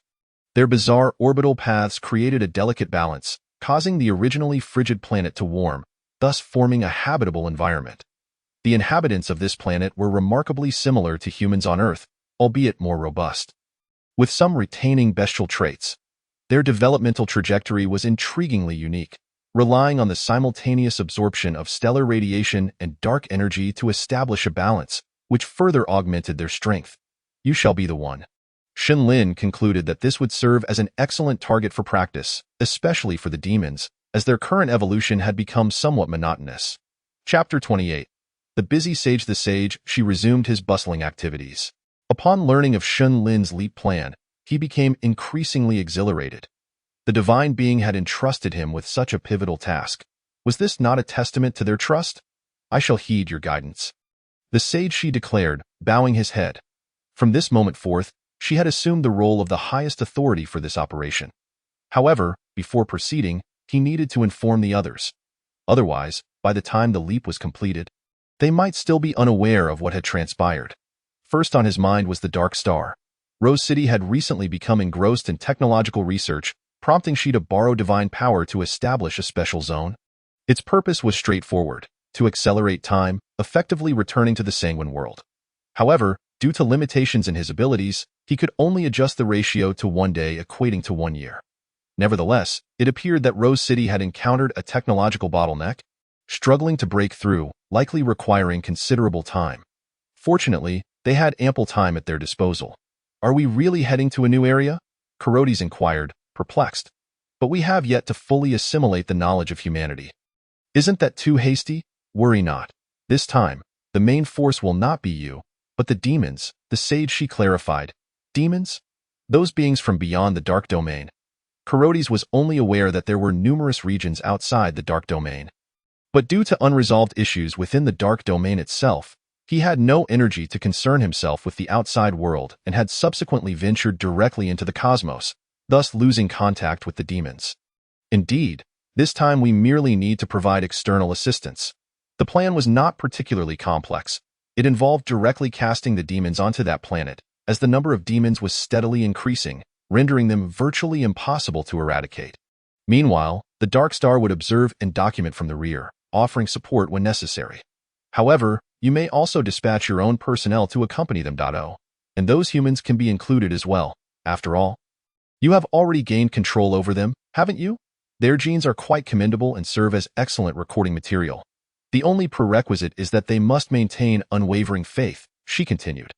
their bizarre orbital paths created a delicate balance, causing the originally frigid planet to warm, thus forming a habitable environment. The inhabitants of this planet were remarkably similar to humans on Earth, albeit more robust, with some retaining bestial traits. Their developmental trajectory was intriguingly unique, relying on the simultaneous absorption of stellar radiation and dark energy to establish a balance, which further augmented their strength. You shall be the one. Shun Lin concluded that this would serve as an excellent target for practice, especially for the demons, as their current evolution had become somewhat monotonous. Chapter 28. The busy sage. The sage, she resumed his bustling activities. Upon learning of Shun Lin's leap plan, he became increasingly exhilarated. The divine being had entrusted him with such a pivotal task. Was this not a testament to their trust? I shall heed your guidance. The sage, she declared, bowing his head. From this moment forth, she had assumed the role of the highest authority for this operation. However, before proceeding, he needed to inform the others. Otherwise, by the time the leap was completed, they might still be unaware of what had transpired. First on his mind was the Dark Star. Rose City had recently become engrossed in technological research, prompting she to borrow divine power to establish a special zone. Its purpose was straightforward: to accelerate time, effectively returning to the sanguine world. However, due to limitations in his abilities, he could only adjust the ratio to 1 day equating to 1 year. Nevertheless, it appeared that Rose City had encountered a technological bottleneck, struggling to break through, likely requiring considerable time. Fortunately, they had ample time at their disposal. Are we really heading to a new area? Kurodes inquired, perplexed. But we have yet to fully assimilate the knowledge of humanity. Isn't that too hasty? Worry not. This time, the main force will not be you, but the demons, the sage, she clarified. Demons? Those beings from beyond the dark domain. Kurodes was only aware that there were numerous regions outside the dark domain. But due to unresolved issues within the dark domain itself, he had no energy to concern himself with the outside world and had subsequently ventured directly into the cosmos, thus losing contact with the demons. Indeed, this time we merely need to provide external assistance. The plan was not particularly complex. It involved directly casting the demons onto that planet, as the number of demons was steadily increasing, rendering them virtually impossible to eradicate. Meanwhile, the Dark Star would observe and document from the rear, offering support when necessary. However, you may also dispatch your own personnel to accompany them. And those humans can be included as well. After all, you have already gained control over them, haven't you? Their genes are quite commendable and serve as excellent recording material. The only prerequisite is that they must maintain unwavering faith, she continued.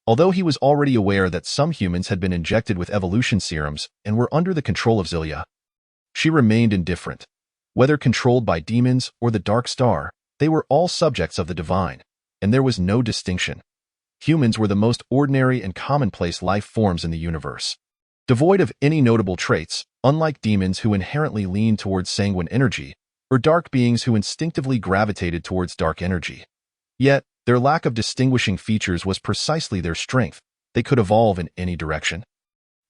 Although he was already aware that some humans had been injected with evolution serums and were under the control of Xillia, she remained indifferent. Whether controlled by demons or the Dark Star, they were all subjects of the divine, and there was no distinction. Humans were the most ordinary and commonplace life forms in the universe. Devoid of any notable traits, unlike demons who inherently lean towards sanguine energy, or dark beings who instinctively gravitated towards dark energy. Yet, their lack of distinguishing features was precisely their strength. They could evolve in any direction.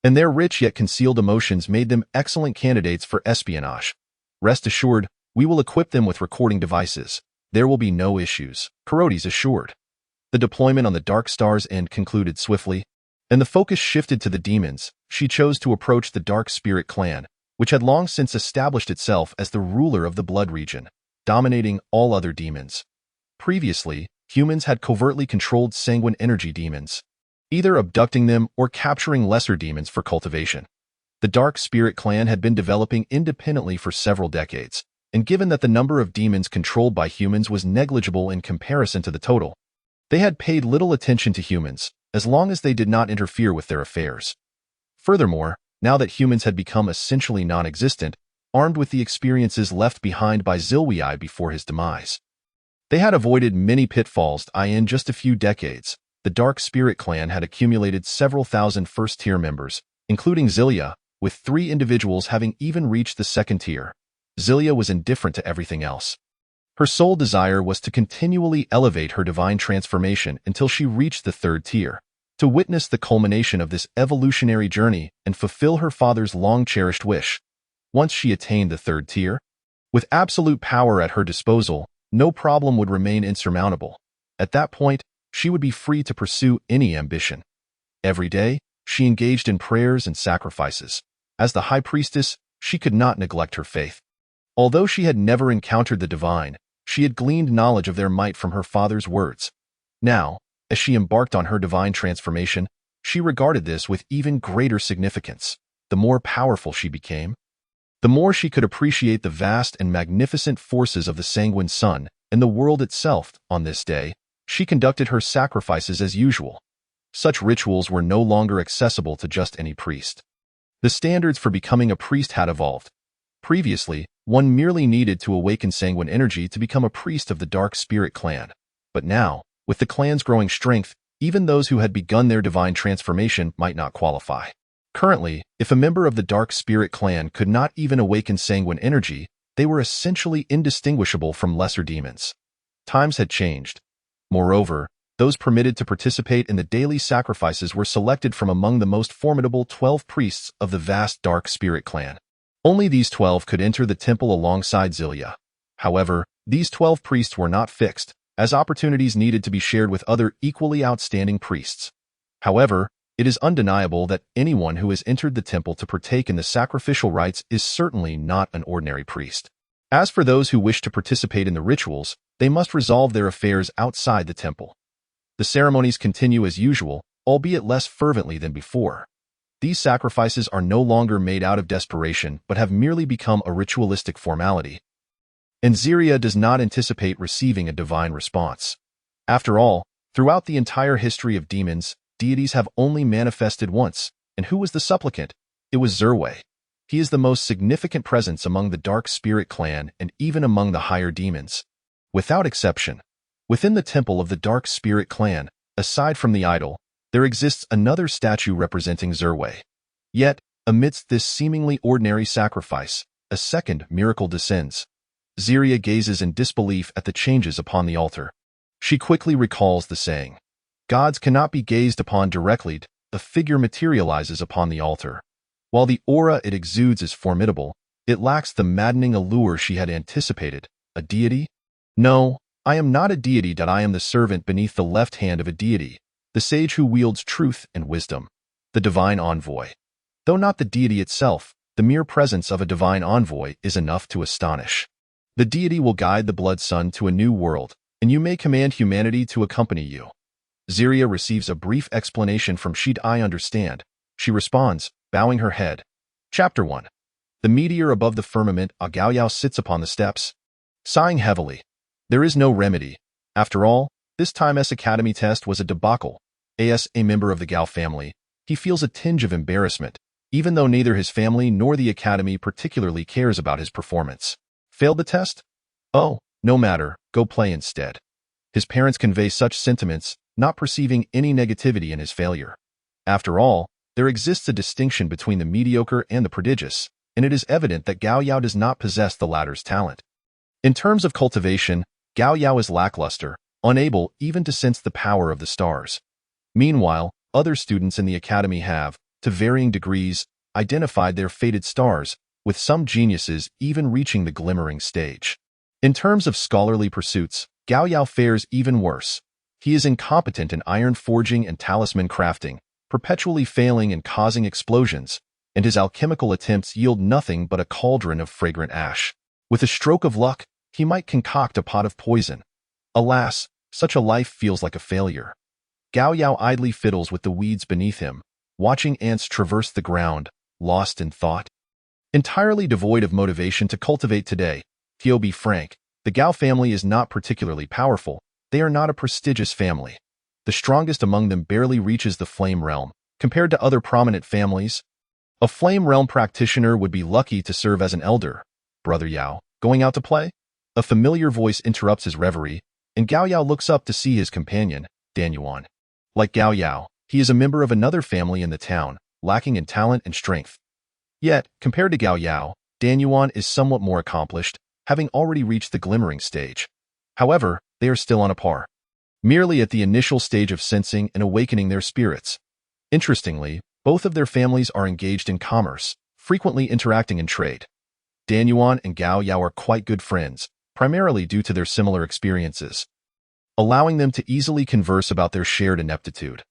And their rich yet concealed emotions made them excellent candidates for espionage. Rest assured, we will equip them with recording devices. There will be no issues, Kurodes assured. The deployment on the Dark Star's end concluded swiftly, and the focus shifted to the demons. She chose to approach the Dark Spirit clan, which had long since established itself as the ruler of the Blood region, dominating all other demons. Previously, humans had covertly controlled sanguine energy demons, either abducting them or capturing lesser demons for cultivation. The Dark Spirit clan had been developing independently for several decades, and given that the number of demons controlled by humans was negligible in comparison to the total, they had paid little attention to humans, as long as they did not interfere with their affairs. Furthermore, now that humans had become essentially non-existent, armed with the experiences left behind by Zilwei before his demise, they had avoided many pitfalls. In just a few decades, the Dark Spirit clan had accumulated several thousand first-tier members, including Xillia, with 3 individuals having even reached the second tier. Xillia was indifferent to everything else. Her sole desire was to continually elevate her divine transformation until she reached the 3rd tier, to witness the culmination of this evolutionary journey and fulfill her father's long-cherished wish. Once she attained the 3rd tier, with absolute power at her disposal, no problem would remain insurmountable. At that point, she would be free to pursue any ambition. Every day, she engaged in prayers and sacrifices. As the High Priestess, she could not neglect her faith. Although she had never encountered the divine, she had gleaned knowledge of their might from her father's words. Now, as she embarked on her divine transformation, she regarded this with even greater significance. The more powerful she became, the more she could appreciate the vast and magnificent forces of the sanguine sun and the world itself. On this day, she conducted her sacrifices as usual. Such rituals were no longer accessible to just any priest. The standards for becoming a priest had evolved. Previously, one merely needed to awaken sanguine energy to become a priest of the Dark Spirit clan. But now, with the clan's growing strength, even those who had begun their divine transformation might not qualify. Currently, if a member of the Dark Spirit clan could not even awaken sanguine energy, they were essentially indistinguishable from lesser demons. Times had changed. Moreover, those permitted to participate in the daily sacrifices were selected from among the most formidable 12 priests of the vast Dark Spirit clan. Only these 12 could enter the temple alongside Xillia. However, these 12 priests were not fixed, as opportunities needed to be shared with other equally outstanding priests. However, it is undeniable that anyone who has entered the temple to partake in the sacrificial rites is certainly not an ordinary priest. As for those who wish to participate in the rituals, they must resolve their affairs outside the temple. The ceremonies continue as usual, albeit less fervently than before. These sacrifices are no longer made out of desperation but have merely become a ritualistic formality. And Xillia does not anticipate receiving a divine response. After all, throughout the entire history of demons, deities have only manifested once, and who was the supplicant? It was Zerwei. He is the most significant presence among the Dark Spirit clan and even among the higher demons. Without exception, within the temple of the Dark Spirit clan, aside from the idol, there exists another statue representing Zerwei. Yet, amidst this seemingly ordinary sacrifice, a second miracle descends. Xillia gazes in disbelief at the changes upon the altar. She quickly recalls the saying, "Gods cannot be gazed upon directly." A figure materializes upon the altar. While the aura it exudes is formidable, it lacks the maddening allure she had anticipated. A deity? No, I am not a deity. I am the servant beneath the left hand of a deity, the sage who wields truth and wisdom, the divine envoy. Though not the deity itself, the mere presence of a divine envoy is enough to astonish. The deity will guide the Blood Sun to a new world, and you may command humanity to accompany you. Xillia receives a brief explanation from Sheet. I understand. She responds, bowing her head. Chapter 1. The meteor above the firmament, Gao Yao sits upon the steps, sighing heavily. There is no remedy. After all, this time's academy test was a debacle. As a member of the Gao family, he feels a tinge of embarrassment, even though neither his family nor the academy particularly cares about his performance. Failed the test? Oh, no matter, go play instead. His parents convey such sentiments, not perceiving any negativity in his failure. After all, there exists a distinction between the mediocre and the prodigious, and it is evident that Gao Yao does not possess the latter's talent. In terms of cultivation, Gao Yao is lackluster, unable even to sense the power of the stars. Meanwhile, other students in the academy have, to varying degrees, identified their fated stars, with some geniuses even reaching the glimmering stage. In terms of scholarly pursuits, Gao Yao fares even worse. He is incompetent in iron forging and talisman crafting, perpetually failing and causing explosions, and his alchemical attempts yield nothing but a cauldron of fragrant ash. With a stroke of luck, he might concoct a pot of poison. Alas, such a life feels like a failure. Gao Yao idly fiddles with the weeds beneath him, watching ants traverse the ground, lost in thought. Entirely devoid of motivation to cultivate today, to be frank, the Gao family is not particularly powerful. They are not a prestigious family. The strongest among them barely reaches the Flame Realm. Compared to other prominent families, a Flame Realm practitioner would be lucky to serve as an elder. Brother Yao, going out to play? A familiar voice interrupts his reverie, and Gao Yao looks up to see his companion, Dan Yuan. Like Gao Yao, he is a member of another family in the town, lacking in talent and strength. Yet, compared to Gao Yao, Dan Yuan is somewhat more accomplished, having already reached the glimmering stage. However, they are still on a par, merely at the initial stage of sensing and awakening their spirits. Interestingly, both of their families are engaged in commerce, frequently interacting in trade. Dan Yuan and Gao Yao are quite good friends, primarily due to their similar experiences, allowing them to easily converse about their shared ineptitude.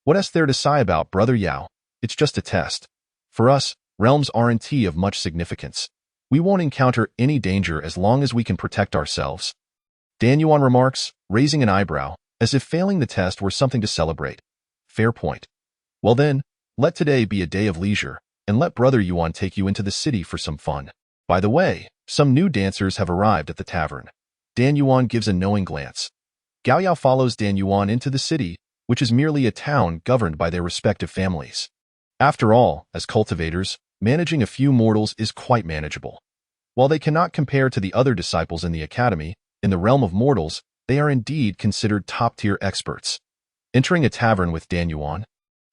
What is there to sigh about, Brother Yao? It's just a test. For us, realms aren't of much significance. We won't encounter any danger as long as we can protect ourselves. Dan Yuan remarks, raising an eyebrow, as if failing the test were something to celebrate. Fair point. Well then, let today be a day of leisure, and let Brother Yuan take you into the city for some fun. By the way, some new dancers have arrived at the tavern. Dan Yuan gives a knowing glance. Gao Yao follows Dan Yuan into the city, which is merely a town governed by their respective families. After all, as cultivators, managing a few mortals is quite manageable. While they cannot compare to the other disciples in the academy, in the realm of mortals, they are indeed considered top-tier experts. Entering a tavern with Dan Yuan,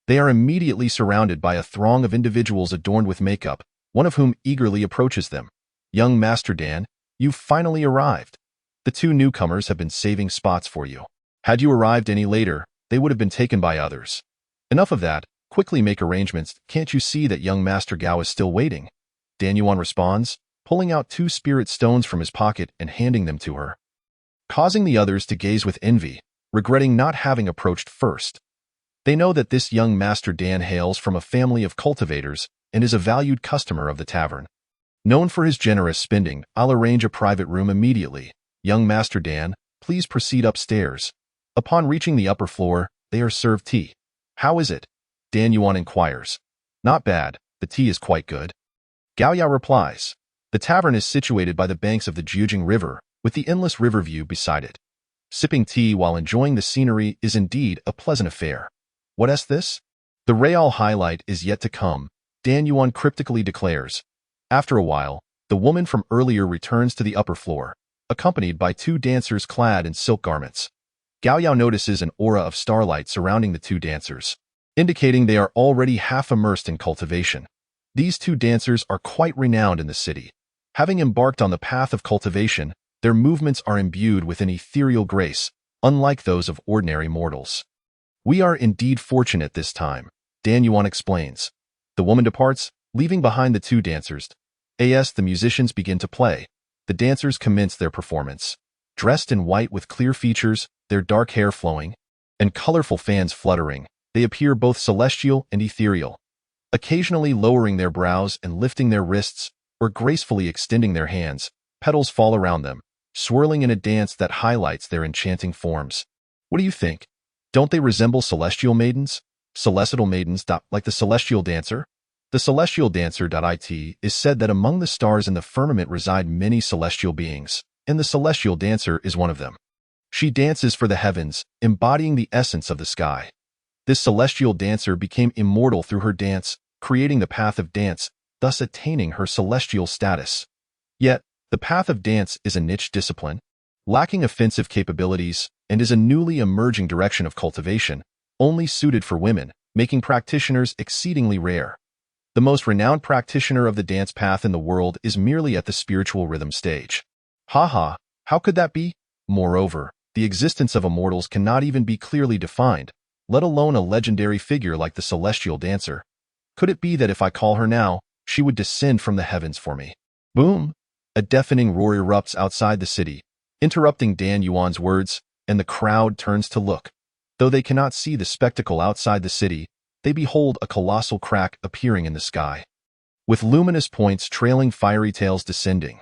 they are immediately surrounded by a throng of individuals adorned with makeup, one of whom eagerly approaches them. Young Master Dan, you've finally arrived. The two newcomers have been saving spots for you. Had you arrived any later, they would have been taken by others. Enough of that, quickly make arrangements. Can't you see that young Master Gao is still waiting? Dan Yuan responds, pulling out 2 spirit stones from his pocket and handing them to her, causing the others to gaze with envy, regretting not having approached first. They know that this young Master Dan hails from a family of cultivators and is a valued customer of the tavern. Known for his generous spending, I'll arrange a private room immediately. Young Master Dan, please proceed upstairs. Upon reaching the upper floor, they are served tea. How is it? Dan Yuan inquires. Not bad, the tea is quite good. Gao Yao replies. The tavern is situated by the banks of the Jiujing River, with the endless river view beside it. Sipping tea while enjoying the scenery is indeed a pleasant affair. What is this? The real highlight is yet to come, Dan Yuan cryptically declares. After a while, the woman from earlier returns to the upper floor, accompanied by 2 dancers clad in silk garments. Gao Yao notices an aura of starlight surrounding the 2 dancers, indicating they are already half immersed in cultivation. These 2 dancers are quite renowned in the city. Having embarked on the path of cultivation, their movements are imbued with an ethereal grace, unlike those of ordinary mortals. We are indeed fortunate this time, Dan Yuan explains. The woman departs, leaving behind the 2 dancers. As the musicians begin to play, the dancers commence their performance. Dressed in white with clear features, their dark hair flowing, and colorful fans fluttering, they appear both celestial and ethereal. Occasionally lowering their brows and lifting their wrists, or gracefully extending their hands, petals fall around them, swirling in a dance that highlights their enchanting forms. What do you think? Don't they resemble celestial maidens? Celestial maidens, like the celestial dancer? The celestial dancer.it is said that among the stars in the firmament reside many celestial beings, and the celestial dancer is one of them. She dances for the heavens, embodying the essence of the sky. This celestial dancer became immortal through her dance, creating the path of dance, thus attaining her celestial status. Yet, the path of dance is a niche discipline, lacking offensive capabilities, and is a newly emerging direction of cultivation, only suited for women, making practitioners exceedingly rare. The most renowned practitioner of the dance path in the world is merely at the spiritual rhythm stage. Haha, how could that be? Moreover, the existence of immortals cannot even be clearly defined, let alone a legendary figure like the celestial dancer. Could it be that if I call her now, she would descend from the heavens for me? Boom! A deafening roar erupts outside the city, interrupting Dan Yuan's words, and the crowd turns to look. Though they cannot see the spectacle outside the city, they behold a colossal crack appearing in the sky, with luminous points trailing fiery tails descending.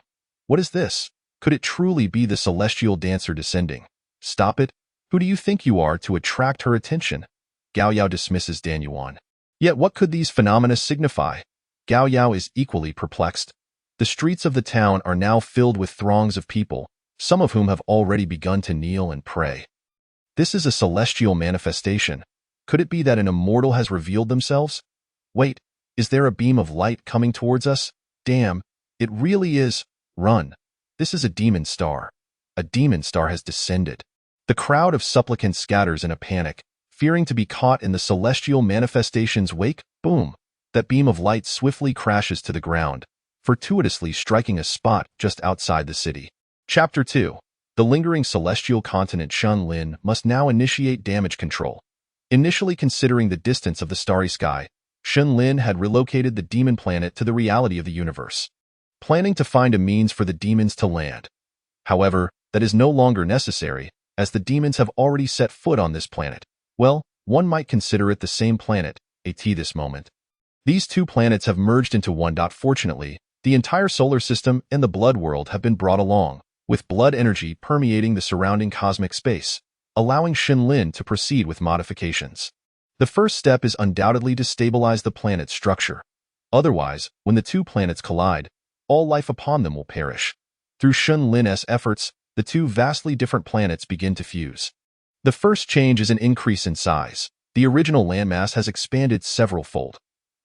What is this? Could it truly be the celestial dancer descending? Stop it! Who do you think you are to attract her attention? Gao Yao dismisses Dan Yuan. Yet what could these phenomena signify? Gao Yao is equally perplexed. The streets of the town are now filled with throngs of people, some of whom have already begun to kneel and pray. This is a celestial manifestation. Could it be that an immortal has revealed themselves? Wait, is there a beam of light coming towards us? Damn, it really is. Run. This is a demon star. A demon star has descended. The crowd of supplicants scatters in a panic, fearing to be caught in the celestial manifestation's wake. Boom. That beam of light swiftly crashes to the ground, fortuitously striking a spot just outside the city. Chapter 2. The lingering celestial continent Shun Lin must now initiate damage control. Initially considering the distance of the starry sky, Shun Lin had relocated the demon planet to the reality of the universe, planning to find a means for the demons to land. However, that is no longer necessary, as the demons have already set foot on this planet. Well, one might consider it the same planet, at this moment. These two planets have merged into one. Fortunately, the entire solar system and the blood world have been brought along, with blood energy permeating the surrounding cosmic space, allowing Shun Lin to proceed with modifications. The first step is undoubtedly to stabilize the planet's structure. Otherwise, when the two planets collide, all life upon them will perish. Through Shun Lin's efforts, the two vastly different planets begin to fuse. The first change is an increase in size. The original landmass has expanded several-fold.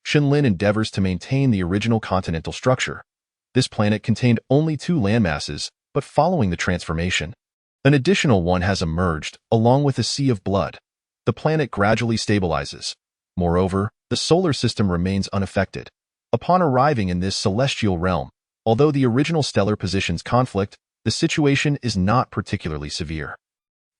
Shun Lin endeavors to maintain the original continental structure. This planet contained only two landmasses, but following the transformation, an additional one has emerged, along with a sea of blood. The planet gradually stabilizes. Moreover, the solar system remains unaffected. Upon arriving in this celestial realm, although the original stellar positions conflict, the situation is not particularly severe.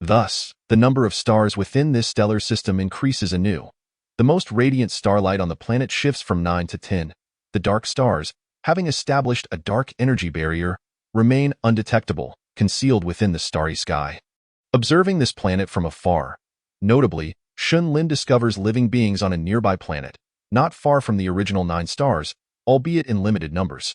Thus, the number of stars within this stellar system increases anew. The most radiant starlight on the planet shifts from 9 to 10. The dark stars, having established a dark energy barrier, remain undetectable, concealed within the starry sky. Observing this planet from afar, notably, Shun Lin discovers living beings on a nearby planet, not far from the original 9 stars, albeit in limited numbers.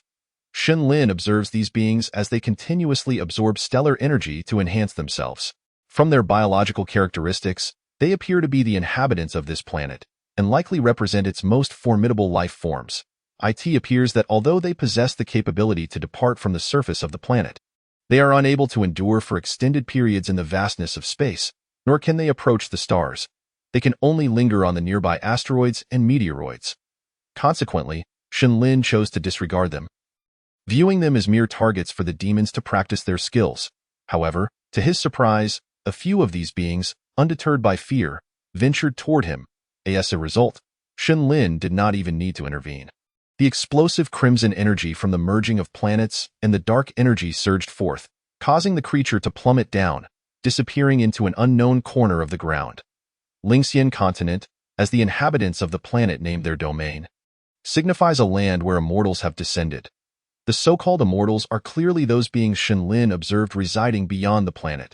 Shun Lin observes these beings as they continuously absorb stellar energy to enhance themselves. From their biological characteristics, they appear to be the inhabitants of this planet, and likely represent its most formidable life forms. It appears that although they possess the capability to depart from the surface of the planet, they are unable to endure for extended periods in the vastness of space, nor can they approach the stars. They can only linger on the nearby asteroids and meteoroids. Consequently, Shun Lin chose to disregard them, viewing them as mere targets for the demons to practice their skills. However, to his surprise, a few of these beings, undeterred by fear, ventured toward him. As a result, Shun Lin did not even need to intervene. The explosive crimson energy from the merging of planets and the dark energy surged forth, causing the creature to plummet down, disappearing into an unknown corner of the ground. Lingxian continent, as the inhabitants of the planet named their domain, signifies a land where immortals have descended. The so-called immortals are clearly those beings Shun Lin observed residing beyond the planet.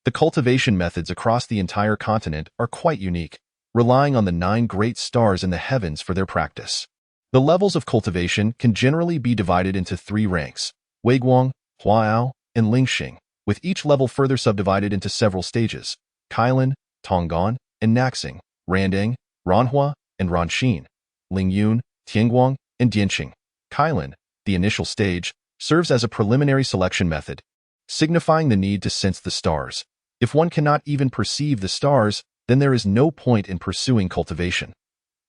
The cultivation methods across the entire continent are quite unique, relying on the 9 great stars in the heavens for their practice. The levels of cultivation can generally be divided into 3 ranks: Weiguang, Huaao, and Lingxing, with each level further subdivided into several stages: Kailan, Tonggan, and Naxing, Randang, Ranhua, and Ranxin, Lingyun, Tianguang, and Dianqing. Kylin, the initial stage, serves as a preliminary selection method, signifying the need to sense the stars. If one cannot even perceive the stars, then there is no point in pursuing cultivation.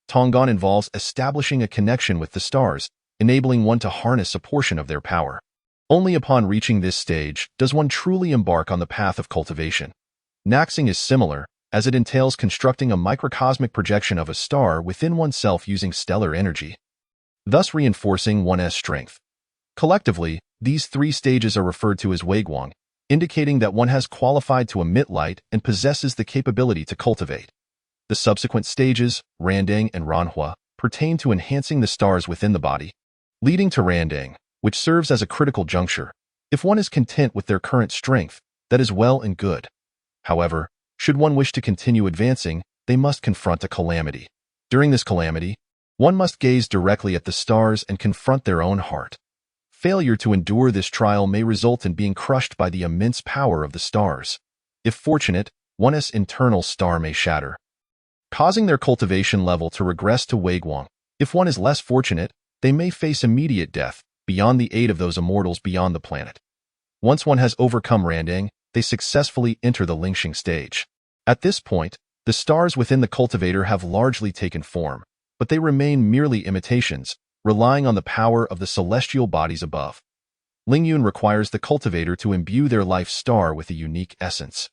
Tonggon involves establishing a connection with the stars, enabling one to harness a portion of their power. Only upon reaching this stage does one truly embark on the path of cultivation. Naxing is similar, as it entails constructing a microcosmic projection of a star within oneself using stellar energy, thus reinforcing one's strength. Collectively, these three stages are referred to as Weiguang, indicating that one has qualified to emit light and possesses the capability to cultivate. The subsequent stages, Randang and Ranhua, pertain to enhancing the stars within the body, leading to Randang, which serves as a critical juncture. If one is content with their current strength, that is well and good. However, should one wish to continue advancing, they must confront a calamity. During this calamity, one must gaze directly at the stars and confront their own heart. Failure to endure this trial may result in being crushed by the immense power of the stars. If fortunate, one's internal star may shatter, causing their cultivation level to regress to Weiguang. If one is less fortunate, they may face immediate death, beyond the aid of those immortals beyond the planet. Once one has overcome Randang, they successfully enter the Lingxing stage. At this point, the stars within the cultivator have largely taken form, but they remain merely imitations, relying on the power of the celestial bodies above. Lingyun requires the cultivator to imbue their life star with a unique essence,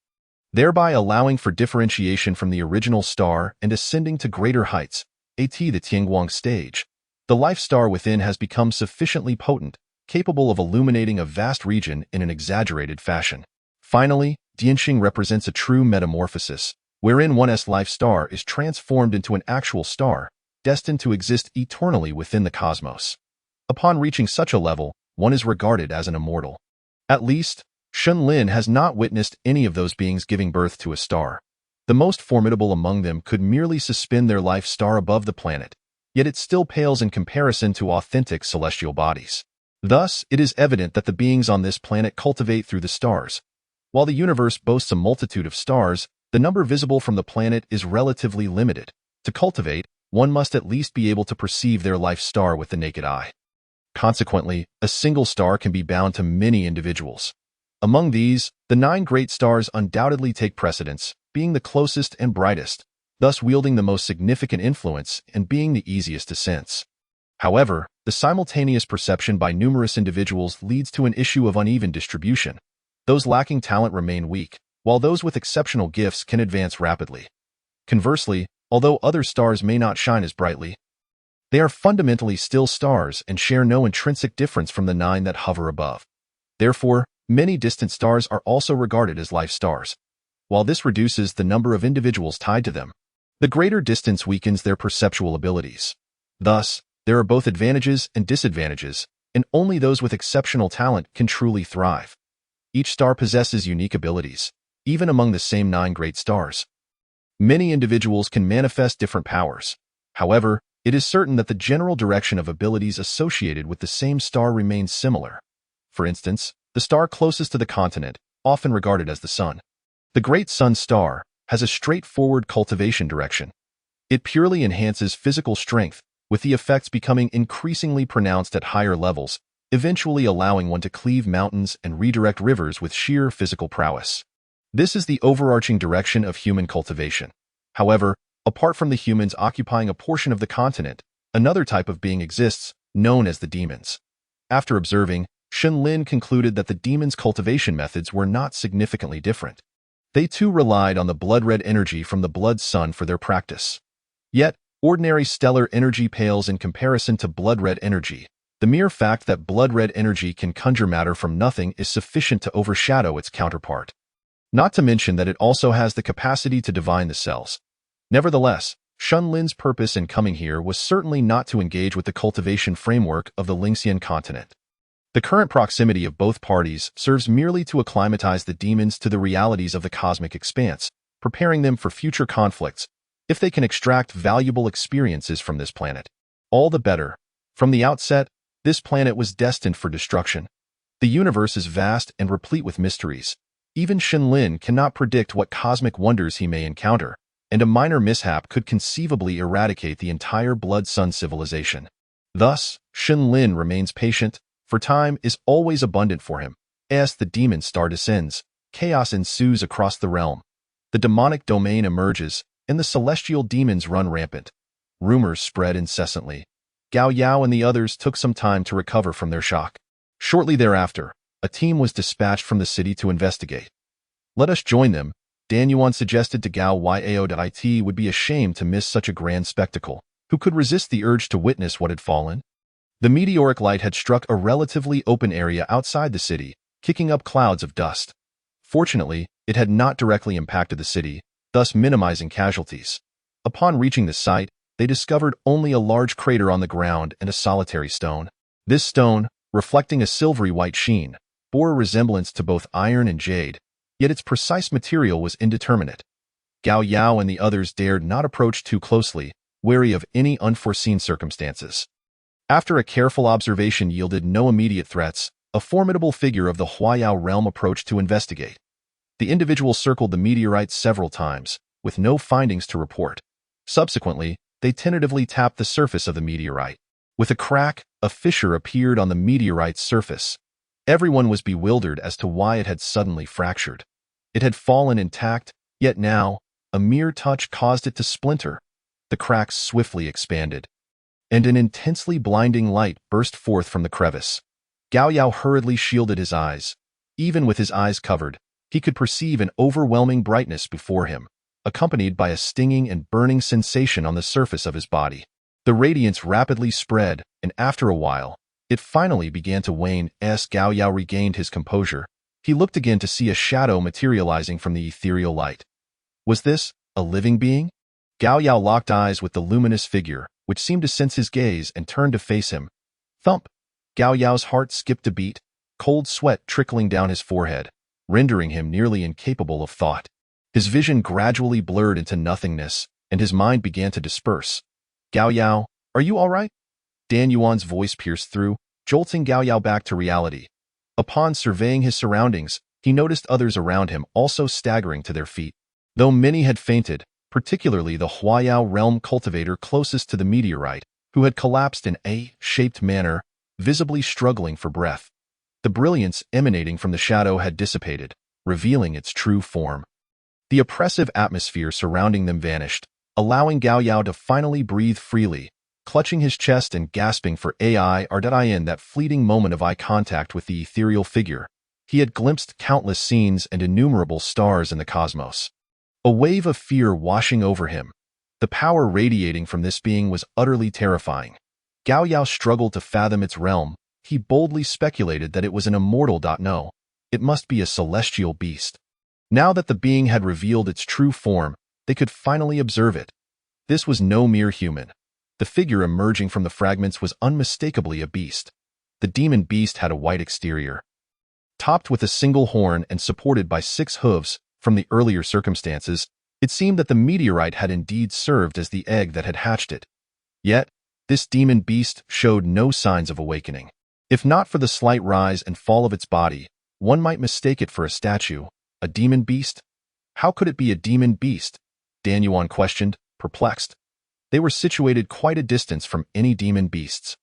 thereby allowing for differentiation from the original star and ascending to greater heights. At the Tianguang stage, the life star within has become sufficiently potent, capable of illuminating a vast region in an exaggerated fashion. Finally, Dianqing represents a true metamorphosis, wherein one's life star is transformed into an actual star, destined to exist eternally within the cosmos. Upon reaching such a level, one is regarded as an immortal. At least, Shun Lin has not witnessed any of those beings giving birth to a star. The most formidable among them could merely suspend their life star above the planet, yet it still pales in comparison to authentic celestial bodies. Thus, it is evident that the beings on this planet cultivate through the stars. While the universe boasts a multitude of stars, the number visible from the planet is relatively limited. To cultivate, one must at least be able to perceive their life star with the naked eye. Consequently, a single star can be bound to many individuals. Among these, the 9 great stars undoubtedly take precedence, being the closest and brightest, thus wielding the most significant influence and being the easiest to sense. However, the simultaneous perception by numerous individuals leads to an issue of uneven distribution. Those lacking talent remain weak, while those with exceptional gifts can advance rapidly. Conversely, although other stars may not shine as brightly, they are fundamentally still stars and share no intrinsic difference from the 9 that hover above. Therefore, many distant stars are also regarded as life stars. While this reduces the number of individuals tied to them, the greater distance weakens their perceptual abilities. Thus, there are both advantages and disadvantages, and only those with exceptional talent can truly thrive. Each star possesses unique abilities, even among the same 9 great stars. Many individuals can manifest different powers. However, it is certain that the general direction of abilities associated with the same star remains similar. For instance, the star closest to the continent, often regarded as the Sun, the Great Sun Star, has a straightforward cultivation direction. It purely enhances physical strength, with the effects becoming increasingly pronounced at higher levels, eventually allowing one to cleave mountains and redirect rivers with sheer physical prowess. This is the overarching direction of human cultivation. However, apart from the humans occupying a portion of the continent, another type of being exists, known as the demons. After observing, Shun Lin concluded that the demons' cultivation methods were not significantly different. They too relied on the blood-red energy from the blood sun for their practice. Yet, ordinary stellar energy pales in comparison to blood-red energy. The mere fact that blood-red energy can conjure matter from nothing is sufficient to overshadow its counterpart. Not to mention that it also has the capacity to divine the cells. Nevertheless, Shun Lin's purpose in coming here was certainly not to engage with the cultivation framework of the Lingxian continent. The current proximity of both parties serves merely to acclimatize the demons to the realities of the cosmic expanse, preparing them for future conflicts. If they can extract valuable experiences from this planet, all the better. From the outset, this planet was destined for destruction. The universe is vast and replete with mysteries. Even Shun Lin cannot predict what cosmic wonders he may encounter, and a minor mishap could conceivably eradicate the entire Blood Sun civilization. Thus, Shen Lin remains patient, for time is always abundant for him. As the demon star descends, chaos ensues across the realm. The demonic domain emerges, and the celestial demons run rampant. Rumors spread incessantly. Gao Yao and the others took some time to recover from their shock. Shortly thereafter, a team was dispatched from the city to investigate. Let us join them, Dan Yuan suggested to Gao Yao that it would be a shame to miss such a grand spectacle. Who could resist the urge to witness what had fallen? The meteoric light had struck a relatively open area outside the city, kicking up clouds of dust. Fortunately, it had not directly impacted the city, thus minimizing casualties. Upon reaching the site, they discovered only a large crater on the ground and a solitary stone. This stone, reflecting a silvery white sheen, bore a resemblance to both iron and jade, yet its precise material was indeterminate. Gao Yao and the others dared not approach too closely, wary of any unforeseen circumstances. After a careful observation yielded no immediate threats, a formidable figure of the Huayao realm approached to investigate. The individual circled the meteorite several times, with no findings to report. Subsequently, they tentatively tapped the surface of the meteorite. With a crack, a fissure appeared on the meteorite's surface. Everyone was bewildered as to why it had suddenly fractured. It had fallen intact, yet now, a mere touch caused it to splinter. The crack swiftly expanded, and an intensely blinding light burst forth from the crevice. Gao Yao hurriedly shielded his eyes. Even with his eyes covered, he could perceive an overwhelming brightness before him, accompanied by a stinging and burning sensation on the surface of his body. The radiance rapidly spread, and after a while, it finally began to wane. As Gao Yao regained his composure, he looked again to see a shadow materializing from the ethereal light. Was this a living being? Gao Yao locked eyes with the luminous figure, which seemed to sense his gaze and turned to face him. Thump! Gao Yao's heart skipped a beat, cold sweat trickling down his forehead, rendering him nearly incapable of thought. His vision gradually blurred into nothingness, and his mind began to disperse. Gao Yao, are you all right? Dan Yuan's voice pierced through, jolting Gao Yao back to reality. Upon surveying his surroundings, he noticed others around him also staggering to their feet. Though many had fainted, particularly the Huayao realm cultivator closest to the meteorite, who had collapsed in A-shaped manner, visibly struggling for breath. The brilliance emanating from the shadow had dissipated, revealing its true form. The oppressive atmosphere surrounding them vanished, allowing Gao Yao to finally breathe freely, clutching his chest and gasping for in that fleeting moment of eye contact with the ethereal figure. He had glimpsed countless scenes and innumerable stars in the cosmos. A wave of fear washing over him. The power radiating from this being was utterly terrifying. Gao Yao struggled to fathom its realm. He boldly speculated that it was an immortal. No, it must be a celestial beast. Now that the being had revealed its true form, they could finally observe it. This was no mere human. The figure emerging from the fragments was unmistakably a beast. The demon beast had a white exterior, topped with a single horn and supported by 6 hooves. From the earlier circumstances, it seemed that the meteorite had indeed served as the egg that had hatched it. Yet, this demon beast showed no signs of awakening. If not for the slight rise and fall of its body, one might mistake it for a statue. A demon beast? How could it be a demon beast? Dan Yuan questioned, perplexed. They were situated quite a distance from any demon beasts.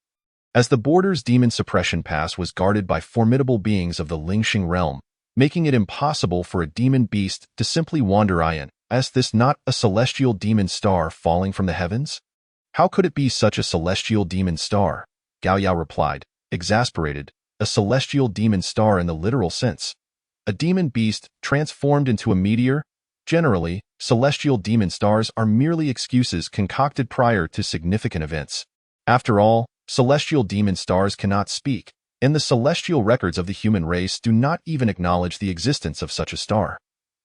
As the border's demon suppression pass was guarded by formidable beings of the Lingxing realm, making it impossible for a demon beast to simply wander in. Is this not a celestial demon star falling from the heavens? How could it be such a celestial demon star? Gao Yao replied, exasperated. A celestial demon star in the literal sense. A demon beast transformed into a meteor? Generally, celestial demon stars are merely excuses concocted prior to significant events. After all, celestial demon stars cannot speak, and the celestial records of the human race do not even acknowledge the existence of such a star.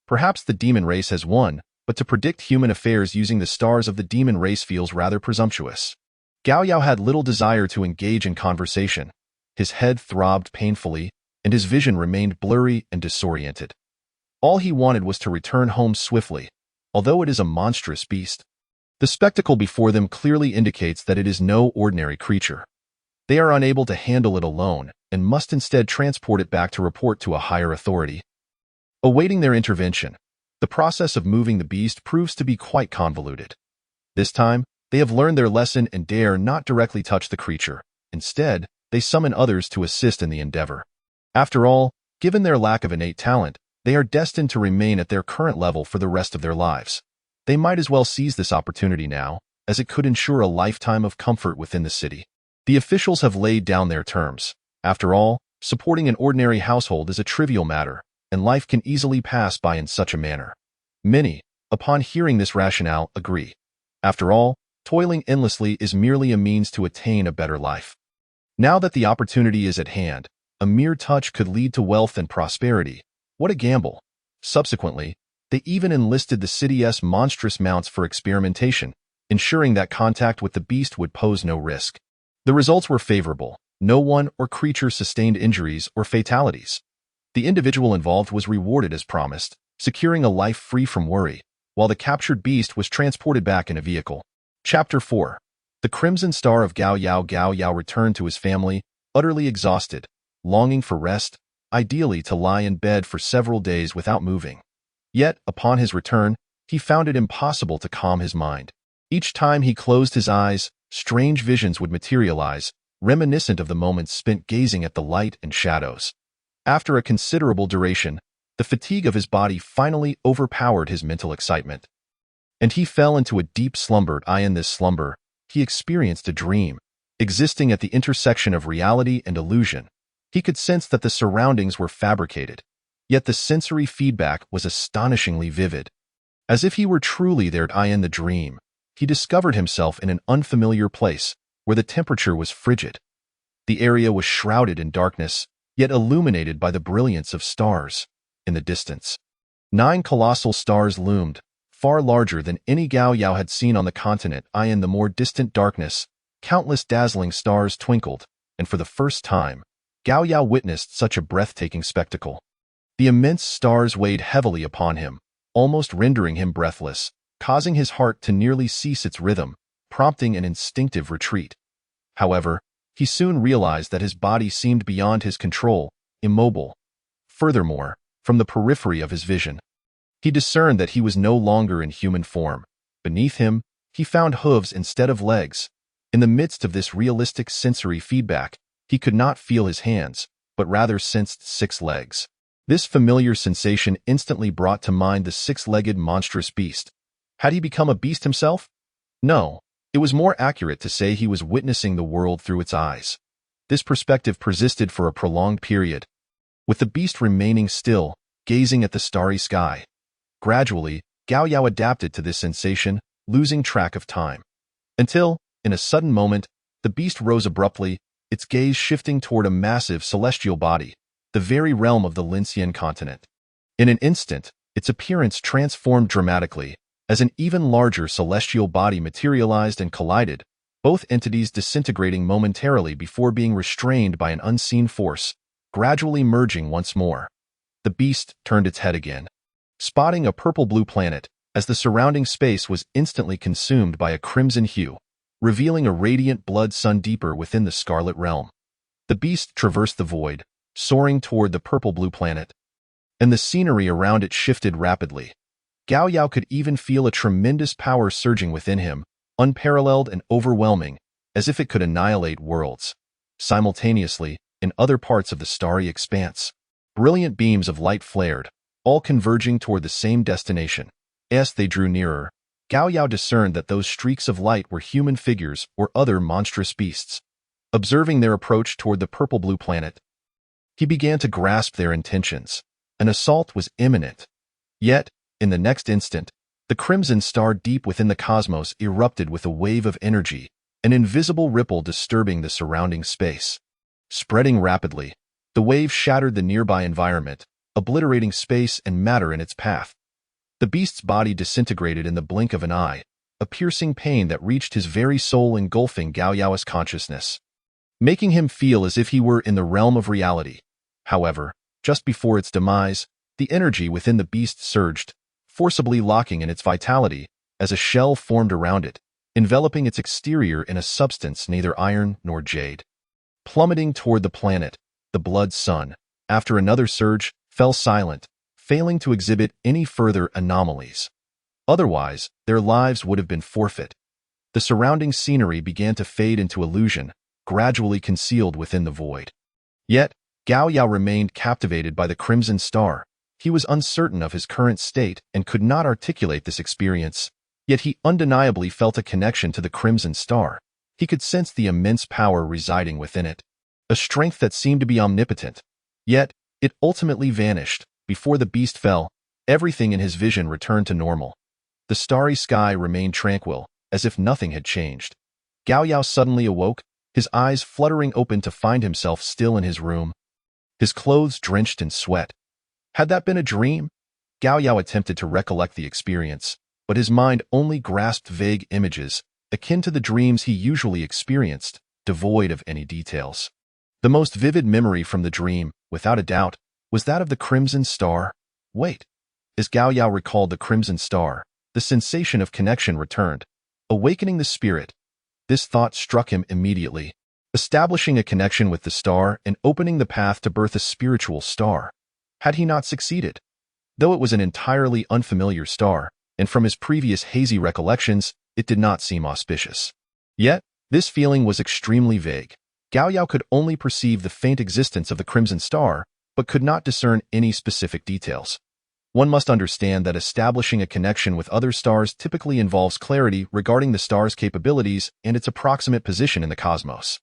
Perhaps the demon race has won, but to predict human affairs using the stars of the demon race feels rather presumptuous. Gao Yao had little desire to engage in conversation. His head throbbed painfully, and his vision remained blurry and disoriented. All he wanted was to return home swiftly, although it is a monstrous beast. The spectacle before them clearly indicates that it is no ordinary creature. They are unable to handle it alone and must instead transport it back to report to a higher authority. Awaiting their intervention, the process of moving the beast proves to be quite convoluted. This time, They have learned their lesson and dare not directly touch the creature. Instead, they summon others to assist in the endeavor. After all, given their lack of innate talent, they are destined to remain at their current level for the rest of their lives. They might as well seize this opportunity now, as it could ensure a lifetime of comfort within the city. The officials have laid down their terms. After all, supporting an ordinary household is a trivial matter, and life can easily pass by in such a manner. Many, upon hearing this rationale, agree. After all, toiling endlessly is merely a means to attain a better life. Now that the opportunity is at hand, a mere touch could lead to wealth and prosperity. What a gamble! Subsequently, they even enlisted the city's monstrous mounts for experimentation, ensuring that contact with the beast would pose no risk. The results were favorable. No one or creature sustained injuries or fatalities. The individual involved was rewarded as promised, securing a life free from worry, while the captured beast was transported back in a vehicle. Chapter 4. The Crimson Star of Gao Yao. Gao Yao returned to his family, utterly exhausted, longing for rest, ideally to lie in bed for several days without moving. Yet, upon his return, he found it impossible to calm his mind. Each time he closed his eyes, strange visions would materialize, reminiscent of the moments spent gazing at the light and shadows. After a considerable duration, the fatigue of his body finally overpowered his mental excitement, and he fell into a deep slumber. In this slumber, he experienced a dream, existing at the intersection of reality and illusion. He could sense that the surroundings were fabricated, yet the sensory feedback was astonishingly vivid. As if he were truly there. In the dream, he discovered himself in an unfamiliar place, where the temperature was frigid. The area was shrouded in darkness, yet illuminated by the brilliance of stars. In the distance, 9 colossal stars loomed, far larger than any Gao Yao had seen on the continent. In the more distant darkness, countless dazzling stars twinkled, and for the first time, Gao Yao witnessed such a breathtaking spectacle. The immense stars weighed heavily upon him, almost rendering him breathless, causing his heart to nearly cease its rhythm, prompting an instinctive retreat. However, he soon realized that his body seemed beyond his control, immobile. Furthermore, from the periphery of his vision, he discerned that he was no longer in human form. Beneath him, he found hooves instead of legs. In the midst of this realistic sensory feedback, he could not feel his hands, but rather sensed 6 legs. This familiar sensation instantly brought to mind the 6-legged monstrous beast. Had he become a beast himself? No, it was more accurate to say he was witnessing the world through its eyes. This perspective persisted for a prolonged period, with the beast remaining still, gazing at the starry sky. Gradually, Gao Yao adapted to this sensation, losing track of time. Until, in a sudden moment, the beast rose abruptly, its gaze shifting toward a massive celestial body, the very realm of the Lincian continent. In an instant, its appearance transformed dramatically, as an even larger celestial body materialized and collided, both entities disintegrating momentarily before being restrained by an unseen force, gradually merging once more. The beast turned its head again, spotting a purple-blue planet, as the surrounding space was instantly consumed by a crimson hue, revealing a radiant blood sun deeper within the scarlet realm. The beast traversed the void, soaring toward the purple-blue planet, and the scenery around it shifted rapidly. Gao Yao could even feel a tremendous power surging within him, unparalleled and overwhelming, as if it could annihilate worlds. Simultaneously, in other parts of the starry expanse, brilliant beams of light flared, all converging toward the same destination. As they drew nearer, Gao Yao discerned that those streaks of light were human figures or other monstrous beasts. Observing their approach toward the purple-blue planet, he began to grasp their intentions. An assault was imminent. Yet, in the next instant, the crimson star deep within the cosmos erupted with a wave of energy, an invisible ripple disturbing the surrounding space. Spreading rapidly, the wave shattered the nearby environment, obliterating space and matter in its path. The beast's body disintegrated in the blink of an eye, a piercing pain that reached his very soul, engulfing Gao Yao's consciousness, making him feel as if he were in the realm of reality. However, just before its demise, the energy within the beast surged, forcibly locking in its vitality, as a shell formed around it, enveloping its exterior in a substance neither iron nor jade. Plummeting toward the planet, the blood sun, after another surge, fell silent, failing to exhibit any further anomalies. Otherwise, their lives would have been forfeit. The surrounding scenery began to fade into illusion, gradually concealed within the void. Yet, Gao Yao remained captivated by the Crimson Star. He was uncertain of his current state and could not articulate this experience, yet he undeniably felt a connection to the Crimson Star. He could sense the immense power residing within it, a strength that seemed to be omnipotent. Yet, it ultimately vanished. Before the beast fell, everything in his vision returned to normal. The starry sky remained tranquil, as if nothing had changed. Gao Yao suddenly awoke, his eyes fluttering open to find himself still in his room, his clothes drenched in sweat. Had that been a dream? Gao Yao attempted to recollect the experience, but his mind only grasped vague images, akin to the dreams he usually experienced, devoid of any details. The most vivid memory from the dream, without a doubt, was that of the Crimson Star. Wait. As Gao Yao recalled the Crimson Star, the sensation of connection returned, awakening the spirit. This thought struck him immediately, establishing a connection with the star and opening the path to birth a spiritual star. Had he not succeeded? Though it was an entirely unfamiliar star, and from his previous hazy recollections, it did not seem auspicious. Yet, this feeling was extremely vague. Gao Yao could only perceive the faint existence of the Crimson Star, but could not discern any specific details. One must understand that establishing a connection with other stars typically involves clarity regarding the star's capabilities and its approximate position in the cosmos.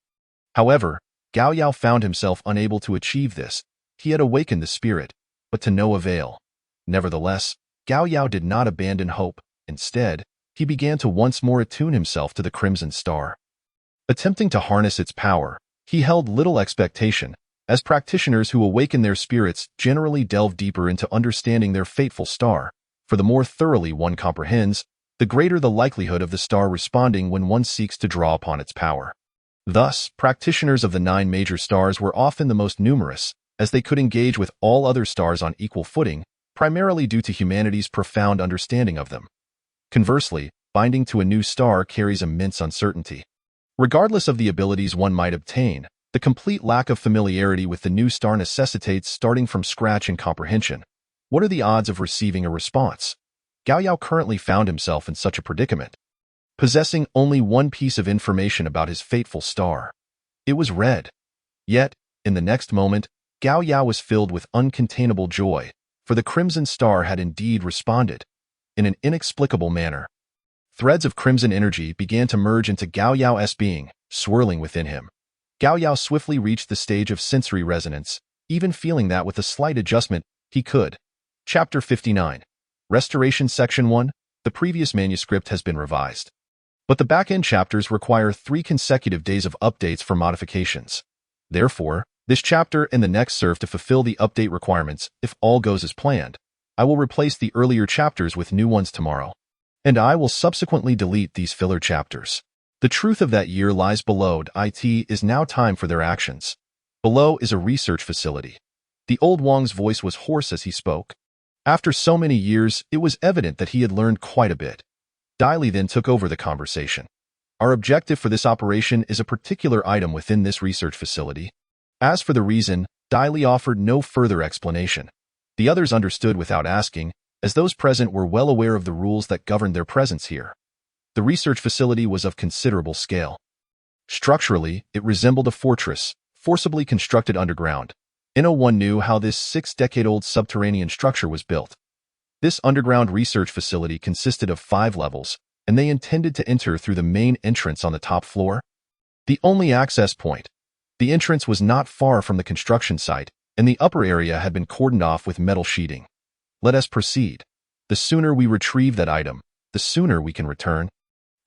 However, Gao Yao found himself unable to achieve this. He had awakened the spirit, but to no avail. Nevertheless, Gao Yao did not abandon hope. Instead, he began to once more attune himself to the Crimson Star. Attempting to harness its power, he held little expectation, as practitioners who awaken their spirits generally delve deeper into understanding their fateful star. For the more thoroughly one comprehends, the greater the likelihood of the star responding when one seeks to draw upon its power. Thus, practitioners of the 9 major stars were often the most numerous, as they could engage with all other stars on equal footing, primarily due to humanity's profound understanding of them. Conversely, binding to a new star carries immense uncertainty. Regardless of the abilities one might obtain, the complete lack of familiarity with the new star necessitates starting from scratch in comprehension. What are the odds of receiving a response? Gao Yao currently found himself in such a predicament, possessing only one piece of information about his fateful star. It was red. Yet, in the next moment, Gao Yao was filled with uncontainable joy, for the Crimson Star had indeed responded. In an inexplicable manner, threads of crimson energy began to merge into Gao Yao's being, swirling within him. Gao Yao swiftly reached the stage of sensory resonance, even feeling that with a slight adjustment, he could. Chapter 59. Restoration Section 1. The previous manuscript has been revised, but the back-end chapters require 3 consecutive days of updates for modifications. Therefore, this chapter and the next serve to fulfill the update requirements. If all goes as planned, I will replace the earlier chapters with new ones tomorrow, and I will subsequently delete these filler chapters. The truth of that year lies below. It is now time for their actions. Below is a research facility. The old Wang's voice was hoarse as he spoke. After so many years, it was evident that he had learned quite a bit. Dai Li then took over the conversation. Our objective for this operation is a particular item within this research facility. As for the reason, Dai Li offered no further explanation. The others understood without asking, as those present were well aware of the rules that governed their presence here. The research facility was of considerable scale. Structurally, it resembled a fortress, forcibly constructed underground. No one knew how this 6-decade-old subterranean structure was built. This underground research facility consisted of 5 levels, and they intended to enter through the main entrance on the top floor. The only access point. The entrance was not far from the construction site, and the upper area had been cordoned off with metal sheeting. Let us proceed. The sooner we retrieve that item, the sooner we can return.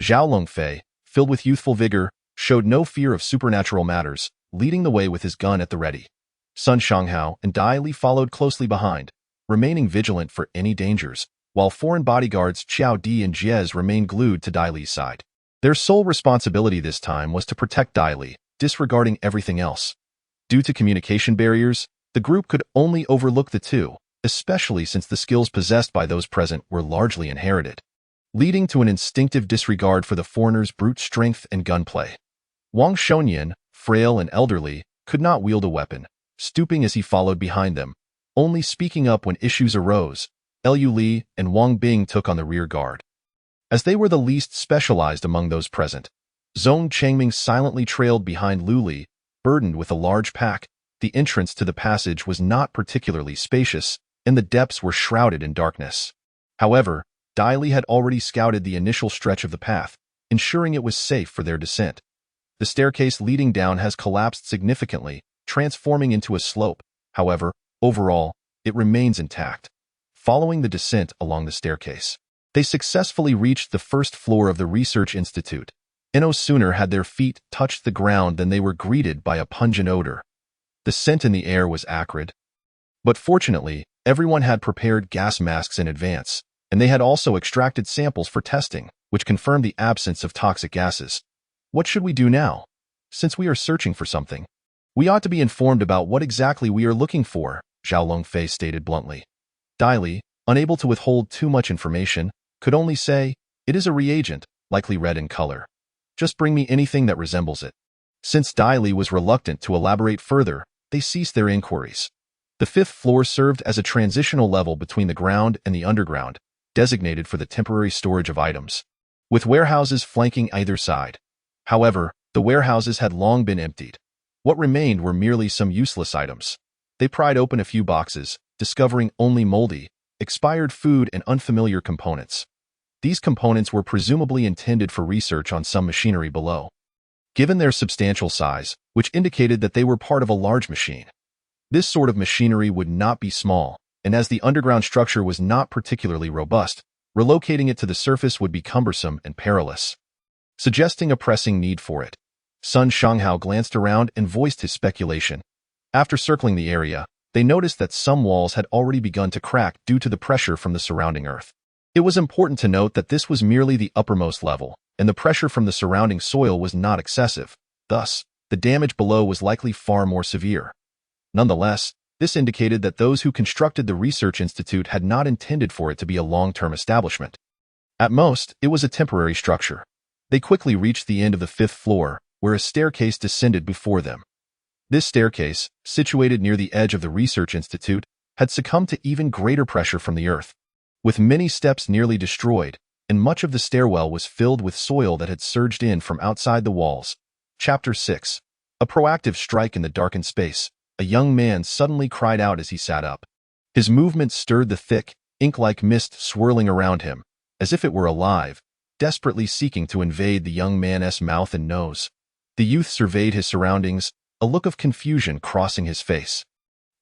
Zhao Longfei, filled with youthful vigor, showed no fear of supernatural matters, leading the way with his gun at the ready. Sun Shanghao and Dai Li followed closely behind, remaining vigilant for any dangers, while foreign bodyguards Qiao Di and Jiez remained glued to Dai Li's side. Their sole responsibility this time was to protect Dai Li, disregarding everything else. Due to communication barriers, the group could only overlook the two, especially since the skills possessed by those present were largely inherited, leading to an instinctive disregard for the foreigner's brute strength and gunplay. Wang Shonyan, frail and elderly, could not wield a weapon, stooping as he followed behind them, only speaking up when issues arose. Liu Li and Wang Bing took on the rear guard. As they were the least specialized among those present, Zhong Changming silently trailed behind Lu Li, burdened with a large pack. The entrance to the passage was not particularly spacious, and the depths were shrouded in darkness. However, Dai Li had already scouted the initial stretch of the path, ensuring it was safe for their descent. The staircase leading down has collapsed significantly, transforming into a slope. However, overall, it remains intact. Following the descent along the staircase, they successfully reached the first floor of the Research Institute. No sooner had their feet touched the ground than they were greeted by a pungent odor. The scent in the air was acrid. But fortunately, everyone had prepared gas masks in advance, and they had also extracted samples for testing, which confirmed the absence of toxic gases. What should we do now? Since we are searching for something, we ought to be informed about what exactly we are looking for, Zhao Longfei stated bluntly. Dai Li, unable to withhold too much information, could only say, "It is a reagent, likely red in color. Just bring me anything that resembles it." Since Dai Li was reluctant to elaborate further, they ceased their inquiries. The fifth floor served as a transitional level between the ground and the underground, designated for the temporary storage of items, with warehouses flanking either side. However, the warehouses had long been emptied. What remained were merely some useless items. They pried open a few boxes, discovering only moldy, expired food and unfamiliar components. These components were presumably intended for research on some machinery below. Given their substantial size, which indicated that they were part of a large machine, this sort of machinery would not be small, and as the underground structure was not particularly robust, relocating it to the surface would be cumbersome and perilous, suggesting a pressing need for it. Sun Shanghao glanced around and voiced his speculation. After circling the area, they noticed that some walls had already begun to crack due to the pressure from the surrounding earth. It was important to note that this was merely the uppermost level, and the pressure from the surrounding soil was not excessive. Thus, the damage below was likely far more severe. Nonetheless, this indicated that those who constructed the Research Institute had not intended for it to be a long-term establishment. At most, it was a temporary structure. They quickly reached the end of the fifth floor, where a staircase descended before them. This staircase, situated near the edge of the Research Institute, had succumbed to even greater pressure from the earth. With many steps nearly destroyed, and much of the stairwell was filled with soil that had surged in from outside the walls. Chapter 6. A proactive strike in the darkened space. A young man suddenly cried out as he sat up. His movement stirred the thick, ink-like mist swirling around him, as if it were alive, desperately seeking to invade the young man's mouth and nose. The youth surveyed his surroundings, a look of confusion crossing his face,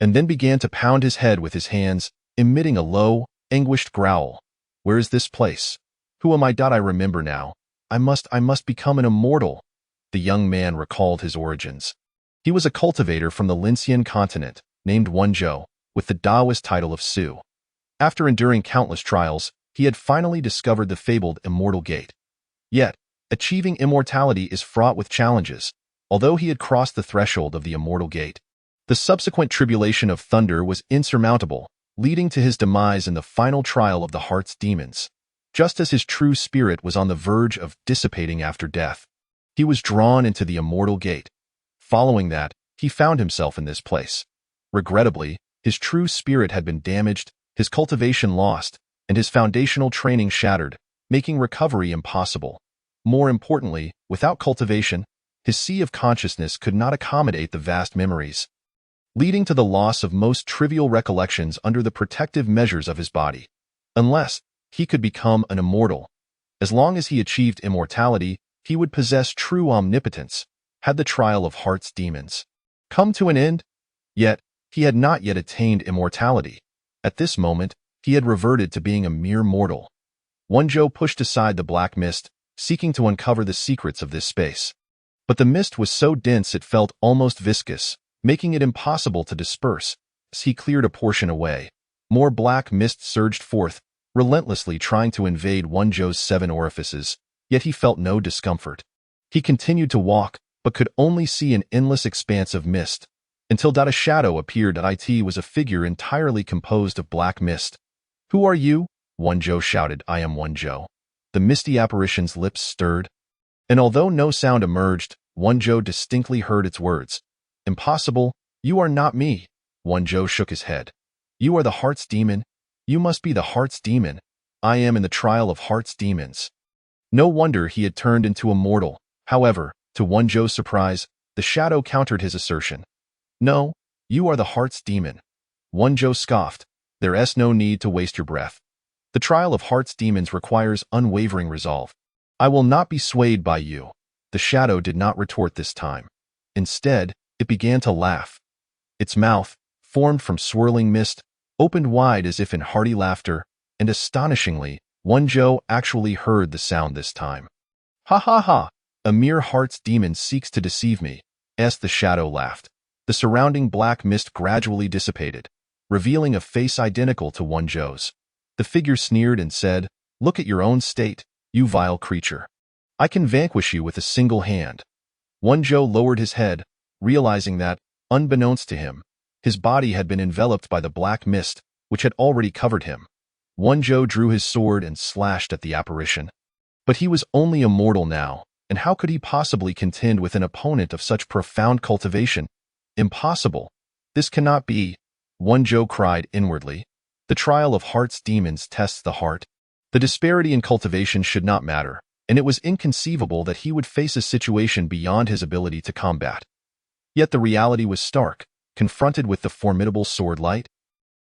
and then began to pound his head with his hands, emitting a low, anguished growl. "Where is this place? Who am I? I remember now. I must become an immortal." The young man recalled his origins. He was a cultivator from the Lincian continent, named Wenzhou, with the Taoist title of Su. After enduring countless trials, he had finally discovered the fabled Immortal Gate. Yet, achieving immortality is fraught with challenges. Although he had crossed the threshold of the Immortal Gate, the subsequent tribulation of Thunder was insurmountable, leading to his demise in the final trial of the Heart's demons. Just as his true spirit was on the verge of dissipating after death, he was drawn into the Immortal Gate. Following that, he found himself in this place. Regrettably, his true spirit had been damaged, his cultivation lost, and his foundational training shattered, making recovery impossible. More importantly, without cultivation, his sea of consciousness could not accommodate the vast memories, leading to the loss of most trivial recollections under the protective measures of his body. Unless he could become an immortal, as long as he achieved immortality, he would possess true omnipotence. Had the trial of Heart's demons come to an end? Yet, he had not yet attained immortality. At this moment, he had reverted to being a mere mortal. Wenzhou pushed aside the black mist, seeking to uncover the secrets of this space. But the mist was so dense it felt almost viscous, making it impossible to disperse. As he cleared a portion away, more black mist surged forth, relentlessly trying to invade Wenzhou's 7 orifices, yet he felt no discomfort. He continued to walk, but could only see an endless expanse of mist, until a shadow appeared. It was a figure entirely composed of black mist. "Who are you?" Wenzhou shouted. "I am Wenzhou." The misty apparition's lips stirred, and although no sound emerged, Wenzhou distinctly heard its words. "Impossible, you are not me." Wenzhou shook his head. "You are the Heart's demon. You must be the Heart's demon." I am in the trial of Heart's demons. No wonder he had turned into a mortal. However, to Wonjo's surprise, the shadow countered his assertion. No, you are the Heart's demon. Wonjo scoffed. There's no need to waste your breath. The trial of Heart's demons requires unwavering resolve. I will not be swayed by you. The shadow did not retort this time. Instead, it began to laugh. Its mouth, formed from swirling mist, opened wide as if in hearty laughter, and astonishingly, Wonjo actually heard the sound this time. Ha ha ha! A mere Heart's demon seeks to deceive me, as the shadow laughed. The surrounding black mist gradually dissipated, revealing a face identical to Wonjo's. The figure sneered and said, "Look at your own state, you vile creature. I can vanquish you with a single hand." Wonjo lowered his head, realizing that, unbeknownst to him, his body had been enveloped by the black mist, which had already covered him. Wonjo drew his sword and slashed at the apparition. But he was only a mortal now, and how could he possibly contend with an opponent of such profound cultivation? Impossible. This cannot be, Wonjo cried inwardly. The trial of Heart's demons tests the heart. The disparity in cultivation should not matter, and it was inconceivable that he would face a situation beyond his ability to combat. Yet the reality was stark. Confronted with the formidable sword light,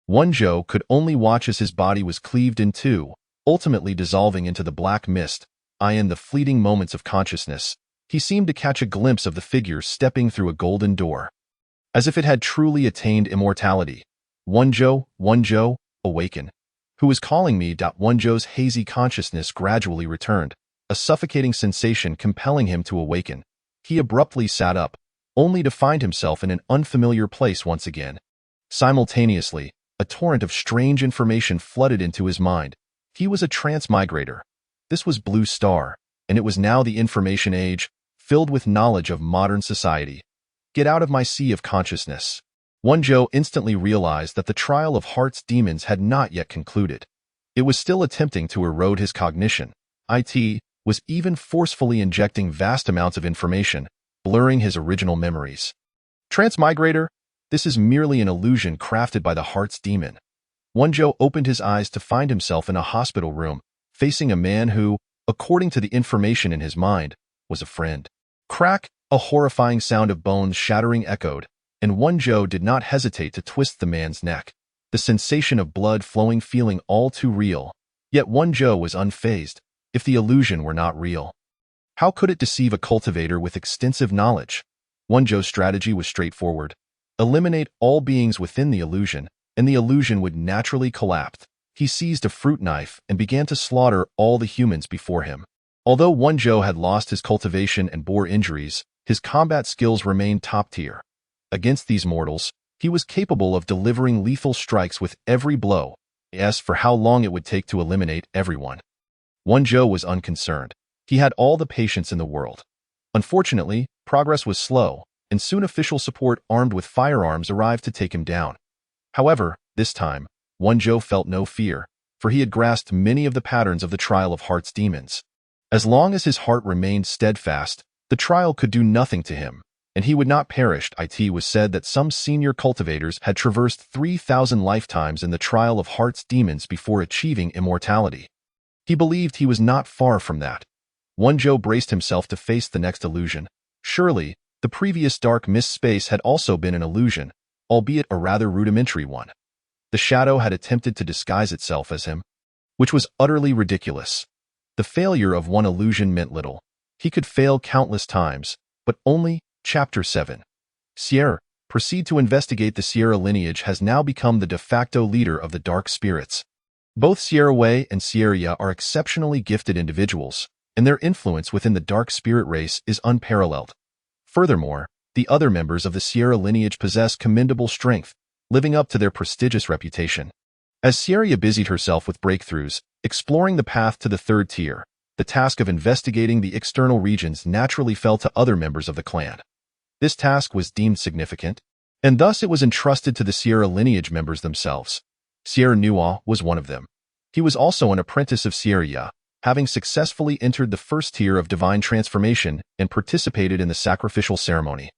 Wonjo could only watch as his body was cleaved in two, ultimately dissolving into the black mist. In the fleeting moments of consciousness, he seemed to catch a glimpse of the figure stepping through a golden door. As if it had truly attained immortality. Wonjo, awaken. Who is calling me? Wonjo's hazy consciousness gradually returned, a suffocating sensation compelling him to awaken. He abruptly sat up, only to find himself in an unfamiliar place once again. Simultaneously, a torrent of strange information flooded into his mind. He was a transmigrator. This was Blue Star, and it was now the information age, filled with knowledge of modern society. Get out of my sea of consciousness. Wonjo instantly realized that the trial of Heart's demons had not yet concluded. It was still attempting to erode his cognition. It was even forcefully injecting vast amounts of information, blurring his original memories. Transmigrator, this is merely an illusion crafted by the Heart's demon. Wonjo opened his eyes to find himself in a hospital room, facing a man who, according to the information in his mind, was a friend. Crack, a horrifying sound of bones shattering echoed, and Wonjo did not hesitate to twist the man's neck. The sensation of blood flowing feeling all too real. Yet Wonjo was unfazed, if the illusion were not real. How could it deceive a cultivator with extensive knowledge? Wonjo's strategy was straightforward. Eliminate all beings within the illusion, and the illusion would naturally collapse. He seized a fruit knife and began to slaughter all the humans before him. Although Wonjo had lost his cultivation and bore injuries, his combat skills remained top tier. Against these mortals, he was capable of delivering lethal strikes with every blow. As for how long it would take to eliminate everyone, Wonjo was unconcerned. He had all the patience in the world. Unfortunately, progress was slow, and soon official support armed with firearms arrived to take him down. However, this time, Wonjo felt no fear, for he had grasped many of the patterns of the trial of Heart's demons. As long as his heart remained steadfast, the trial could do nothing to him, and he would not perish. It was said that some senior cultivators had traversed 3,000 lifetimes in the trial of Heart's demons before achieving immortality. He believed he was not far from that. Wonjo braced himself to face the next illusion. Surely, the previous dark mist space had also been an illusion, albeit a rather rudimentary one. The shadow had attempted to disguise itself as him, which was utterly ridiculous. The failure of one illusion meant little. He could fail countless times, but only. Chapter 7. Sierra, proceed to investigate. The Sierra lineage has now become the de facto leader of the dark spirits. Both Sierra Wei and Sierra Ya are exceptionally gifted individuals, and their influence within the dark spirit race is unparalleled. Furthermore, the other members of the Sierra lineage possess commendable strength, living up to their prestigious reputation. As Sierra Ya busied herself with breakthroughs, exploring the path to the third tier, the task of investigating the external regions naturally fell to other members of the clan. This task was deemed significant, and thus it was entrusted to the Sierra lineage members themselves. Sierra Nua was one of them. He was also an apprentice of Sierra Ya, having successfully entered the first tier of divine transformation and participated in the sacrificial ceremony.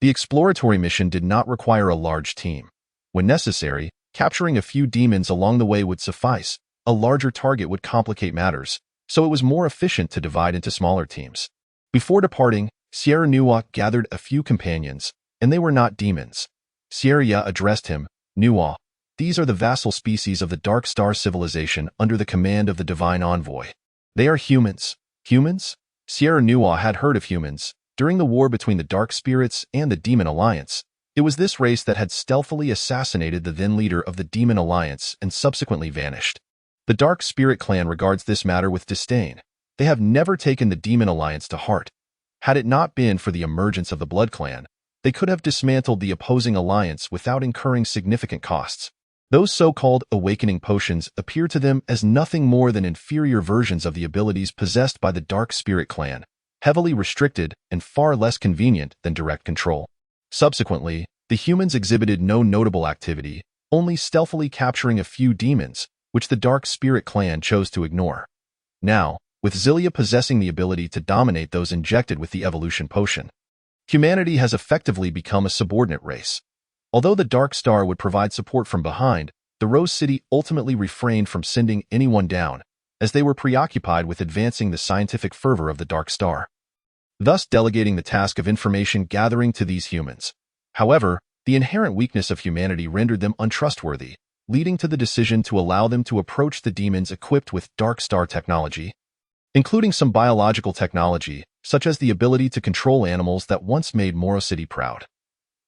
The exploratory mission did not require a large team. When necessary, capturing a few demons along the way would suffice, a larger target would complicate matters, so it was more efficient to divide into smaller teams. Before departing, Sierra Nuwa gathered a few companions, and they were not demons. Sierra addressed him, Nuwa. These are the vassal species of the Dark Star civilization under the command of the Divine Envoy. They are humans. Humans? Sierra Nuwa had heard of humans. During the war between the Dark Spirits and the Demon Alliance, it was this race that had stealthily assassinated the then leader of the Demon Alliance and subsequently vanished. The Dark Spirit clan regards this matter with disdain. They have never taken the Demon Alliance to heart. Had it not been for the emergence of the Blood Clan, they could have dismantled the opposing alliance without incurring significant costs. Those so-called awakening potions appear to them as nothing more than inferior versions of the abilities possessed by the Dark Spirit clan, heavily restricted and far less convenient than direct control. Subsequently, the humans exhibited no notable activity, only stealthily capturing a few demons, which the Dark Spirit clan chose to ignore. Now, with Xillia possessing the ability to dominate those injected with the evolution potion, humanity has effectively become a subordinate race. Although the Dark Star would provide support from behind, the Rose City ultimately refrained from sending anyone down, as they were preoccupied with advancing the scientific fervor of the Dark Star, thus delegating the task of information gathering to these humans. However, the inherent weakness of humanity rendered them untrustworthy, leading to the decision to allow them to approach the demons equipped with Dark Star technology, including some biological technology, such as the ability to control animals that once made Moro City proud.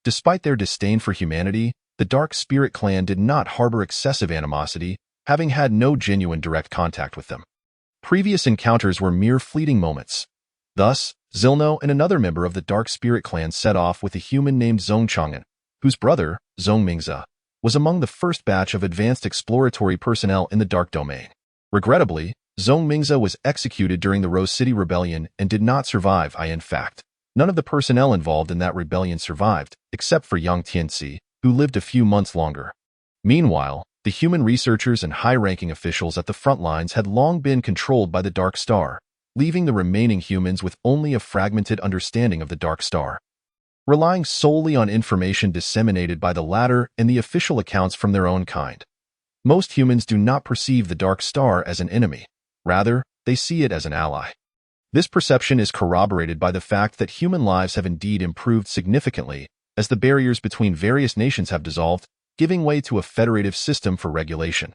Despite their disdain for humanity, the Dark Spirit clan did not harbor excessive animosity, having had no genuine direct contact with them. Previous encounters were mere fleeting moments. Thus, Zilno and another member of the Dark Spirit clan set off with a human named Zong Chang'an, whose brother, Zong Mingze, was among the first batch of advanced exploratory personnel in the Dark Domain. Regrettably, Zong Mingze was executed during the Rose City Rebellion and did not survive. In fact, none of the personnel involved in that rebellion survived, except for Yang Tianxi, who lived a few months longer. Meanwhile, the human researchers and high-ranking officials at the front lines had long been controlled by the Dark Star, leaving the remaining humans with only a fragmented understanding of the Dark Star, relying solely on information disseminated by the latter and the official accounts from their own kind. Most humans do not perceive the Dark Star as an enemy. Rather, they see it as an ally. This perception is corroborated by the fact that human lives have indeed improved significantly as the barriers between various nations have dissolved, giving way to a federative system for regulation.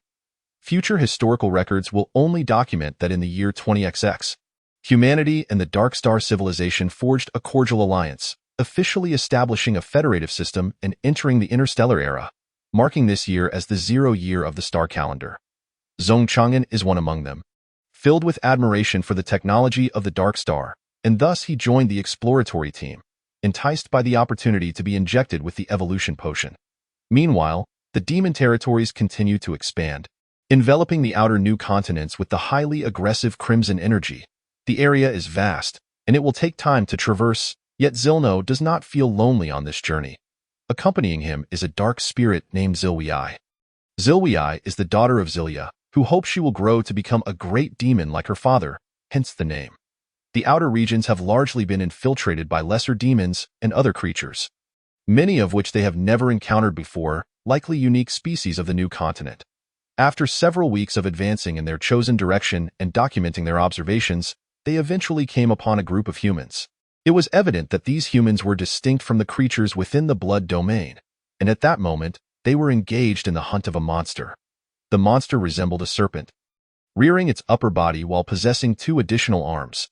Future historical records will only document that in the year 20XX, humanity and the Dark Star civilization forged a cordial alliance, officially establishing a federative system and entering the interstellar era, marking this year as the 0 year of the star calendar. Zong Chang'an is one among them. Filled with admiration for the technology of the Dark Star, and thus he joined the exploratory team, enticed by the opportunity to be injected with the evolution potion. Meanwhile, the demon territories continue to expand, enveloping the outer new continents with the highly aggressive crimson energy. The area is vast, and it will take time to traverse, yet Zilno does not feel lonely on this journey. Accompanying him is a dark spirit named Zilwei. Zilwei is the daughter of Xillia, who hopes she will grow to become a great demon like her father, hence the name. The outer regions have largely been infiltrated by lesser demons and other creatures, many of which they have never encountered before, likely unique species of the new continent. After several weeks of advancing in their chosen direction and documenting their observations, they eventually came upon a group of humans. It was evident that these humans were distinct from the creatures within the blood domain, and at that moment, they were engaged in the hunt of a monster. The monster resembled a serpent, rearing its upper body while possessing 2 additional arms.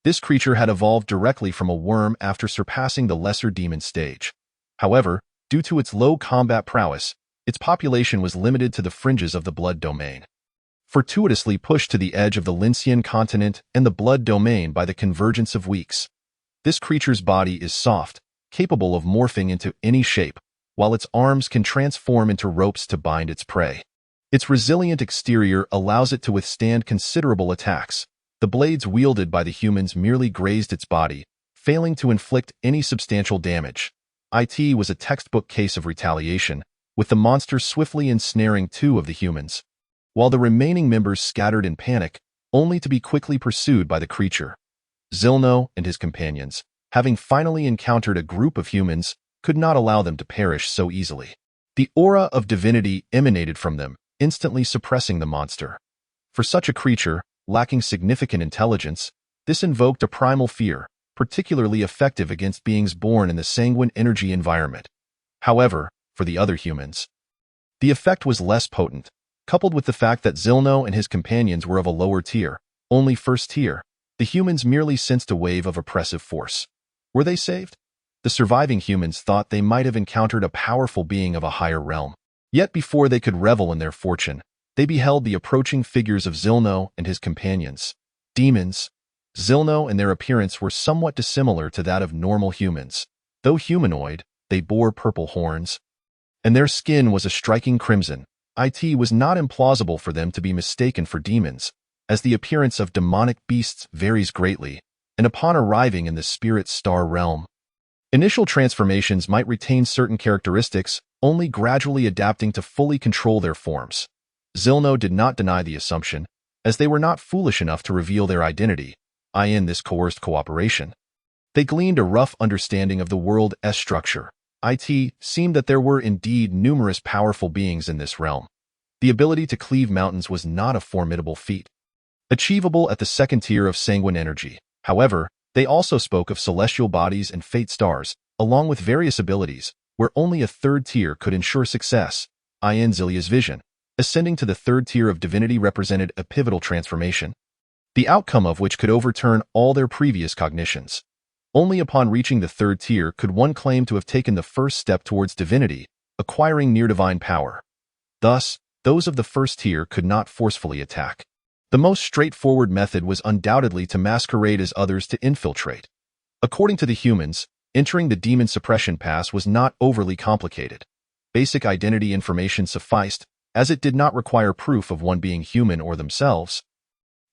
This creature had evolved directly from a worm after surpassing the lesser demon stage. However, due to its low combat prowess, its population was limited to the fringes of the blood domain. Fortuitously pushed to the edge of the Lincian continent and the blood domain by the convergence of weeks, this creature's body is soft, capable of morphing into any shape, while its arms can transform into ropes to bind its prey. Its resilient exterior allows it to withstand considerable attacks. The blades wielded by the humans merely grazed its body, failing to inflict any substantial damage. It was a textbook case of retaliation, with the monster swiftly ensnaring 2 of the humans, while the remaining members scattered in panic, only to be quickly pursued by the creature. Zilno and his companions, having finally encountered a group of humans, could not allow them to perish so easily. The aura of divinity emanated from them, instantly suppressing the monster. For such a creature, lacking significant intelligence, this invoked a primal fear, particularly effective against beings born in the sanguine energy environment. However, for the other humans, the effect was less potent, coupled with the fact that Zilno and his companions were of a lower tier, only first tier. The humans merely sensed a wave of oppressive force. Were they saved? The surviving humans thought they might have encountered a powerful being of a higher realm. Yet before they could revel in their fortune, they beheld the approaching figures of Zilno and his companions. Demons. Zilno and their appearance were somewhat dissimilar to that of normal humans. Though humanoid, they bore purple horns, and their skin was a striking crimson. It was not implausible for them to be mistaken for demons, as the appearance of demonic beasts varies greatly, and upon arriving in the spirit star realm, initial transformations might retain certain characteristics, only gradually adapting to fully control their forms. Zilno did not deny the assumption, as they were not foolish enough to reveal their identity, in this coerced cooperation. They gleaned a rough understanding of the world's structure. It seemed that there were indeed numerous powerful beings in this realm. The ability to cleave mountains was not a formidable feat, achievable at the second tier of sanguine energy. However, they also spoke of celestial bodies and fate stars, along with various abilities, where only a third tier could ensure success. Zilia's vision, ascending to the third tier of divinity, represented a pivotal transformation, the outcome of which could overturn all their previous cognitions. Only upon reaching the third tier could one claim to have taken the first step towards divinity, acquiring near-divine power. Thus, those of the first tier could not forcefully attack. The most straightforward method was undoubtedly to masquerade as others to infiltrate. According to the humans, entering the demon suppression pass was not overly complicated. Basic identity information sufficed, as it did not require proof of one being human or themselves,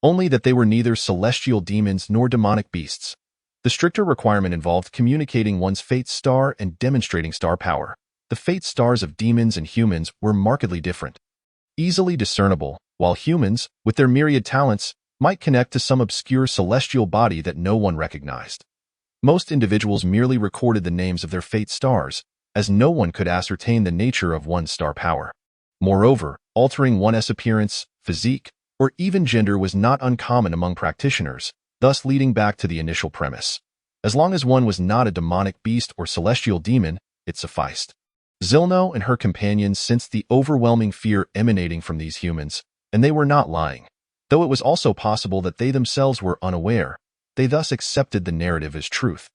only that they were neither celestial demons nor demonic beasts. The stricter requirement involved communicating one's fate star and demonstrating star power. The fate stars of demons and humans were markedly different, easily discernible, while humans, with their myriad talents, might connect to some obscure celestial body that no one recognized. Most individuals merely recorded the names of their fate stars, as no one could ascertain the nature of one's star power. Moreover, altering one's appearance, physique, or even gender was not uncommon among practitioners, thus leading back to the initial premise. As long as one was not a demonic beast or celestial demon, it sufficed. Zilno and her companions sensed the overwhelming fear emanating from these humans, and they were not lying. Though it was also possible that they themselves were unaware, they thus accepted the narrative as truth.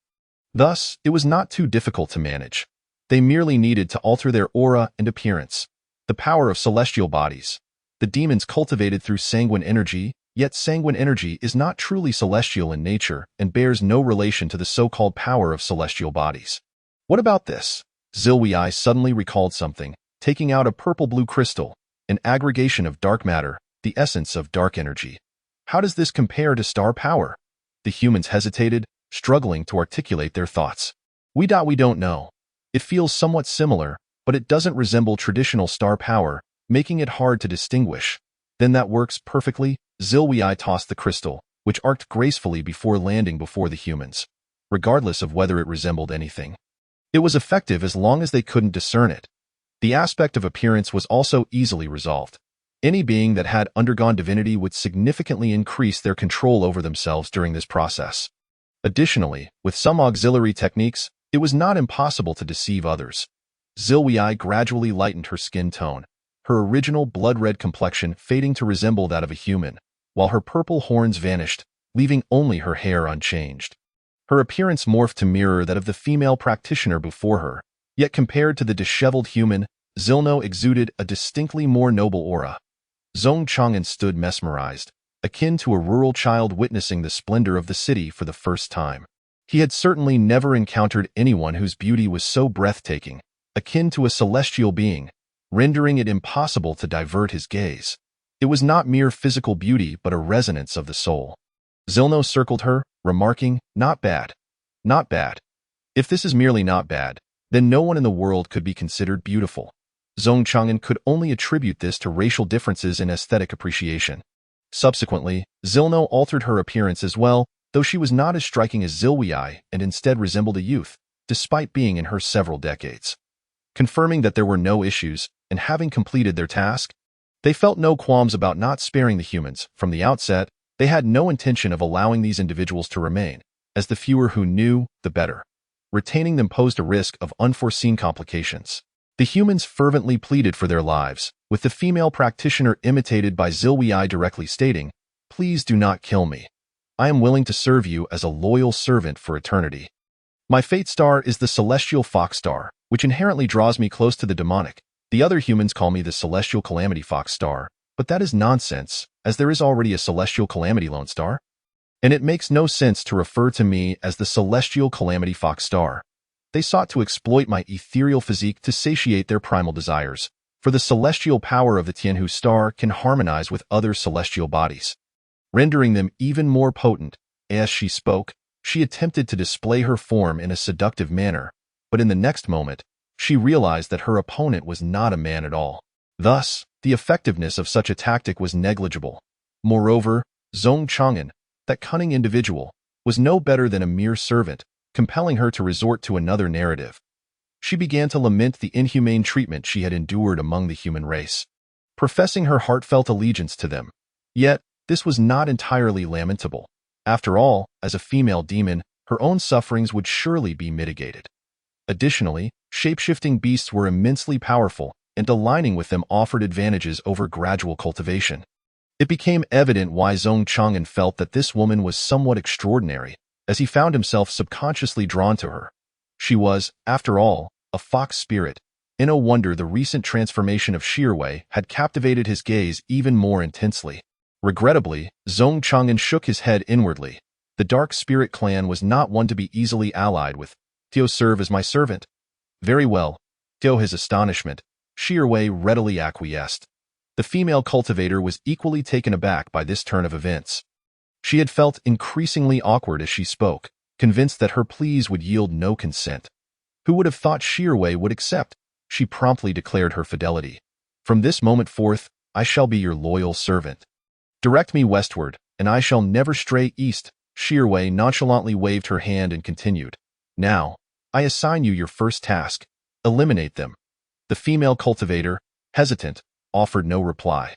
Thus, it was not too difficult to manage. They merely needed to alter their aura and appearance. The power of celestial bodies. The demons cultivated through sanguine energy, yet sanguine energy is not truly celestial in nature and bears no relation to the so-called power of celestial bodies. What about this? Zilwei suddenly recalled something, taking out a purple-blue crystal, an aggregation of dark matter, the essence of dark energy. How does this compare to star power? The humans hesitated, struggling to articulate their thoughts. We don't know. It feels somewhat similar, but it doesn't resemble traditional star power, making it hard to distinguish. Then that works perfectly. Zilwei tossed the crystal, which arced gracefully before landing before the humans, regardless of whether it resembled anything. It was effective as long as they couldn't discern it. The aspect of appearance was also easily resolved. Any being that had undergone divinity would significantly increase their control over themselves during this process. Additionally, with some auxiliary techniques, it was not impossible to deceive others. Zilwei gradually lightened her skin tone, her original blood-red complexion fading to resemble that of a human, while her purple horns vanished, leaving only her hair unchanged. Her appearance morphed to mirror that of the female practitioner before her, yet compared to the disheveled human, Zilno exuded a distinctly more noble aura. Zong Chang'an stood mesmerized, akin to a rural child witnessing the splendor of the city for the first time. He had certainly never encountered anyone whose beauty was so breathtaking, akin to a celestial being, rendering it impossible to divert his gaze. It was not mere physical beauty but a resonance of the soul. Zilno circled her, remarking, "Not bad. Not bad. If this is merely not bad, then no one in the world could be considered beautiful." Zong Chang'an could only attribute this to racial differences in aesthetic appreciation. Subsequently, Zilno altered her appearance as well, though she was not as striking as Zilwei and instead resembled a youth, despite being in her several decades. Confirming that there were no issues, and having completed their task, They felt no qualms about not sparing the humans. From the outset, they had no intention of allowing these individuals to remain, as the fewer who knew, the better. Retaining them posed a risk of unforeseen complications. The humans fervently pleaded for their lives, with the female practitioner imitated by Zilwei directly stating, "Please do not kill me. I am willing to serve you as a loyal servant for eternity. My fate star is the celestial fox star, which inherently draws me close to the demonic. The other humans call me the celestial calamity fox star, but that is nonsense, as there is already a celestial calamity lone star. And it makes no sense to refer to me as the celestial calamity fox star. They sought to exploit my ethereal physique to satiate their primal desires, for the celestial power of the Tianhu star can harmonize with other celestial bodies, rendering them even more potent. As she spoke, she attempted to display her form in a seductive manner, but in the next moment, she realized that her opponent was not a man at all. Thus, the effectiveness of such a tactic was negligible. Moreover, Zhong Chang'an, that cunning individual, was no better than a mere servant, compelling her to resort to another narrative. She began to lament the inhumane treatment she had endured among the human race, professing her heartfelt allegiance to them. Yet, this was not entirely lamentable. After all, as a female demon, her own sufferings would surely be mitigated. Additionally, shape-shifting beasts were immensely powerful, and aligning with them offered advantages over gradual cultivation. It became evident why Zhong Chang'an felt that this woman was somewhat extraordinary, as he found himself subconsciously drawn to her. She was, after all, a fox spirit. And no wonder the recent transformation of Shirwei had captivated his gaze even more intensely. Regrettably, Zhong Chang'an shook his head inwardly. The Dark Spirit clan was not one to be easily allied with. "Tio, serve as my servant." "Very well." To his astonishment, Shirwei readily acquiesced. The female cultivator was equally taken aback by this turn of events. She had felt increasingly awkward as she spoke, convinced that her pleas would yield no consent. Who would have thought Shirwei would accept? She promptly declared her fidelity. "From this moment forth, I shall be your loyal servant. Direct me westward, and I shall never stray east." Shirwei nonchalantly waved her hand and continued, "Now, I assign you your first task. Eliminate them." The female cultivator, hesitant, offered no reply.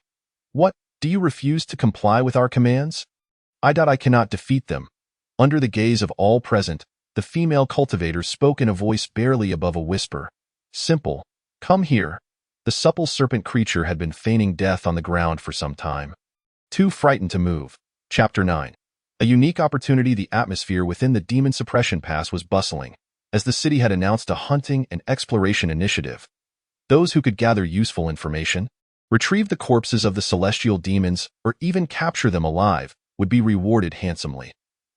"What, do you refuse to comply with our commands?" I cannot defeat them." Under the gaze of all present, the female cultivator spoke in a voice barely above a whisper. "Simple. Come here." The supple serpent creature had been feigning death on the ground for some time, too frightened to move. Chapter 9. A unique opportunity. The atmosphere within the Demon Suppression Pass was bustling, as the city had announced a hunting and exploration initiative. Those who could gather useful information, retrieve the corpses of the celestial demons, or even capture them alive, would be rewarded handsomely.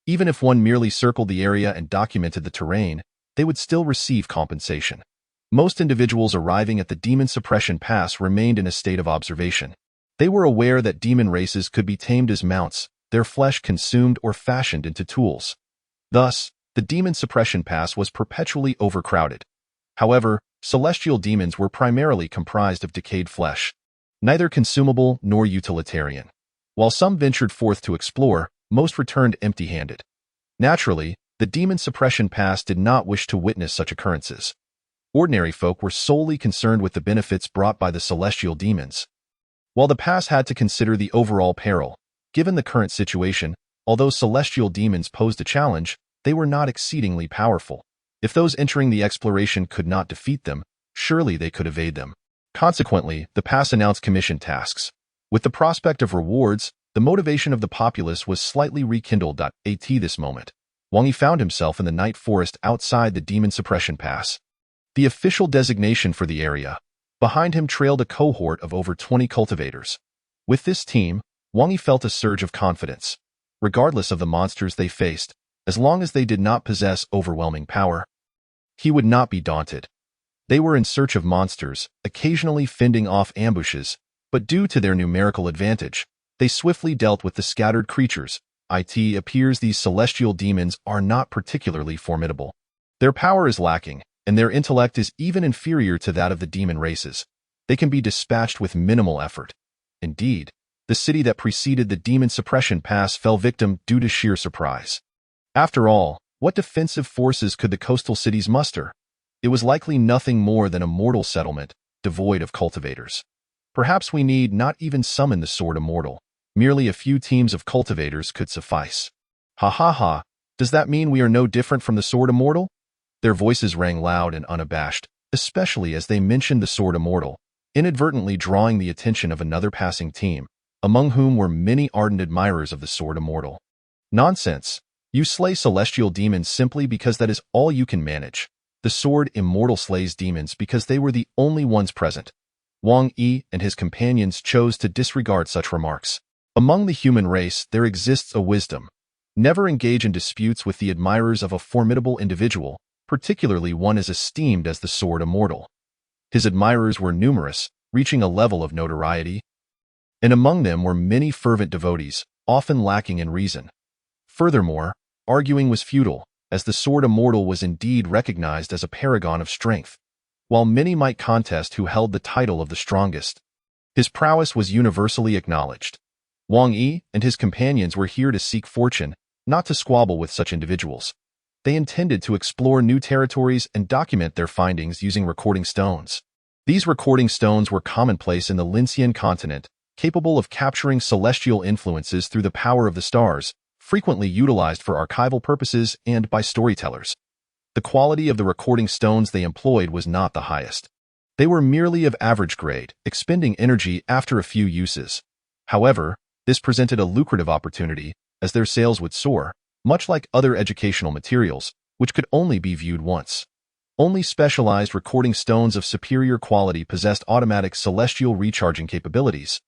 Even if one merely circled the area and documented the terrain, they would still receive compensation. Most individuals arriving at the Demon Suppression Pass remained in a state of observation. They were aware that demon races could be tamed as mounts, their flesh consumed or fashioned into tools. Thus, the Demon Suppression Pass was perpetually overcrowded. However, celestial demons were primarily comprised of decayed flesh, neither consumable nor utilitarian. While some ventured forth to explore, most returned empty-handed. Naturally, the Demon Suppression Pass did not wish to witness such occurrences. Ordinary folk were solely concerned with the benefits brought by the celestial demons. While the pass had to consider the overall peril, given the current situation, although celestial demons posed a challenge, they were not exceedingly powerful. If those entering the exploration could not defeat them, surely they could evade them. Consequently, the pass announced commission tasks. With the prospect of rewards, the motivation of the populace was slightly rekindled. At this moment, Wang Yi found himself in the night forest outside the Demon Suppression Pass, the official designation for the area. Behind him trailed a cohort of over 20 cultivators. With this team, Wang Yi felt a surge of confidence. Regardless of the monsters they faced, as long as they did not possess overwhelming power, he would not be daunted. They were in search of monsters, occasionally fending off ambushes, but due to their numerical advantage, they swiftly dealt with the scattered creatures. It appears these celestial demons are not particularly formidable. Their power is lacking, and their intellect is even inferior to that of the demon races. They can be dispatched with minimal effort. Indeed, the city that preceded the Demon Suppression Pass fell victim due to sheer surprise. After all, what defensive forces could the coastal cities muster? It was likely nothing more than a mortal settlement, devoid of cultivators. Perhaps we need not even summon the Sword Immortal. Merely a few teams of cultivators could suffice. Ha ha ha, does that mean we are no different from the Sword Immortal? Their voices rang loud and unabashed, especially as they mentioned the Sword Immortal, inadvertently drawing the attention of another passing team, among whom were many ardent admirers of the Sword Immortal. Nonsense! You slay celestial demons simply because that is all you can manage. The Sword Immortal slays demons because they were the only ones present. Wang Yi and his companions chose to disregard such remarks. Among the human race, there exists a wisdom. Never engage in disputes with the admirers of a formidable individual, particularly one as esteemed as the Sword Immortal. His admirers were numerous, reaching a level of notoriety, and among them were many fervent devotees, often lacking in reason. Furthermore, arguing was futile, as the Sword Immortal was indeed recognized as a paragon of strength. While many might contest who held the title of the strongest, his prowess was universally acknowledged. Wang Yi and his companions were here to seek fortune, not to squabble with such individuals. They intended to explore new territories and document their findings using recording stones. These recording stones were commonplace in the Lincian continent, capable of capturing celestial influences through the power of the stars, frequently utilized for archival purposes and by storytellers. The quality of the recording stones they employed was not the highest. They were merely of average grade, expending energy after a few uses. However, this presented a lucrative opportunity, as their sales would soar, much like other educational materials, which could only be viewed once. Only specialized recording stones of superior quality possessed automatic celestial recharging capabilities,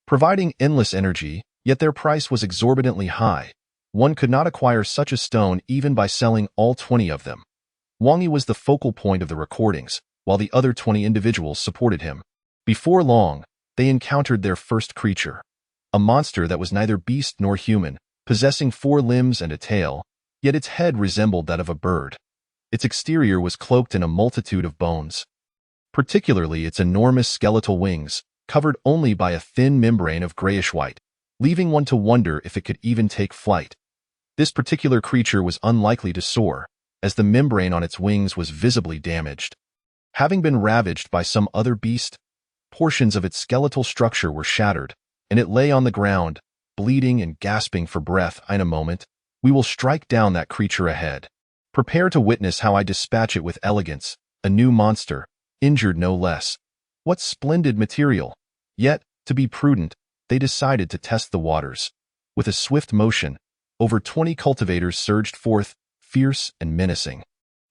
providing endless energy, yet their price was exorbitantly high. One could not acquire such a stone even by selling all 20 of them. Wang Yi was the focal point of the recordings, while the other 20 individuals supported him. Before long, they encountered their first creature, a monster that was neither beast nor human, possessing 4 limbs and a tail, yet its head resembled that of a bird. Its exterior was cloaked in a multitude of bones, particularly its enormous skeletal wings, covered only by a thin membrane of grayish-white, leaving one to wonder if it could even take flight. This particular creature was unlikely to soar, as the membrane on its wings was visibly damaged. Having been ravaged by some other beast, portions of its skeletal structure were shattered, and it lay on the ground, bleeding and gasping for breath. In a moment, we will strike down that creature ahead. Prepare to witness how I dispatch it with elegance, a new monster, injured no less. What splendid material! Yet, to be prudent, they decided to test the waters. With a swift motion, over 20 cultivators surged forth, fierce and menacing,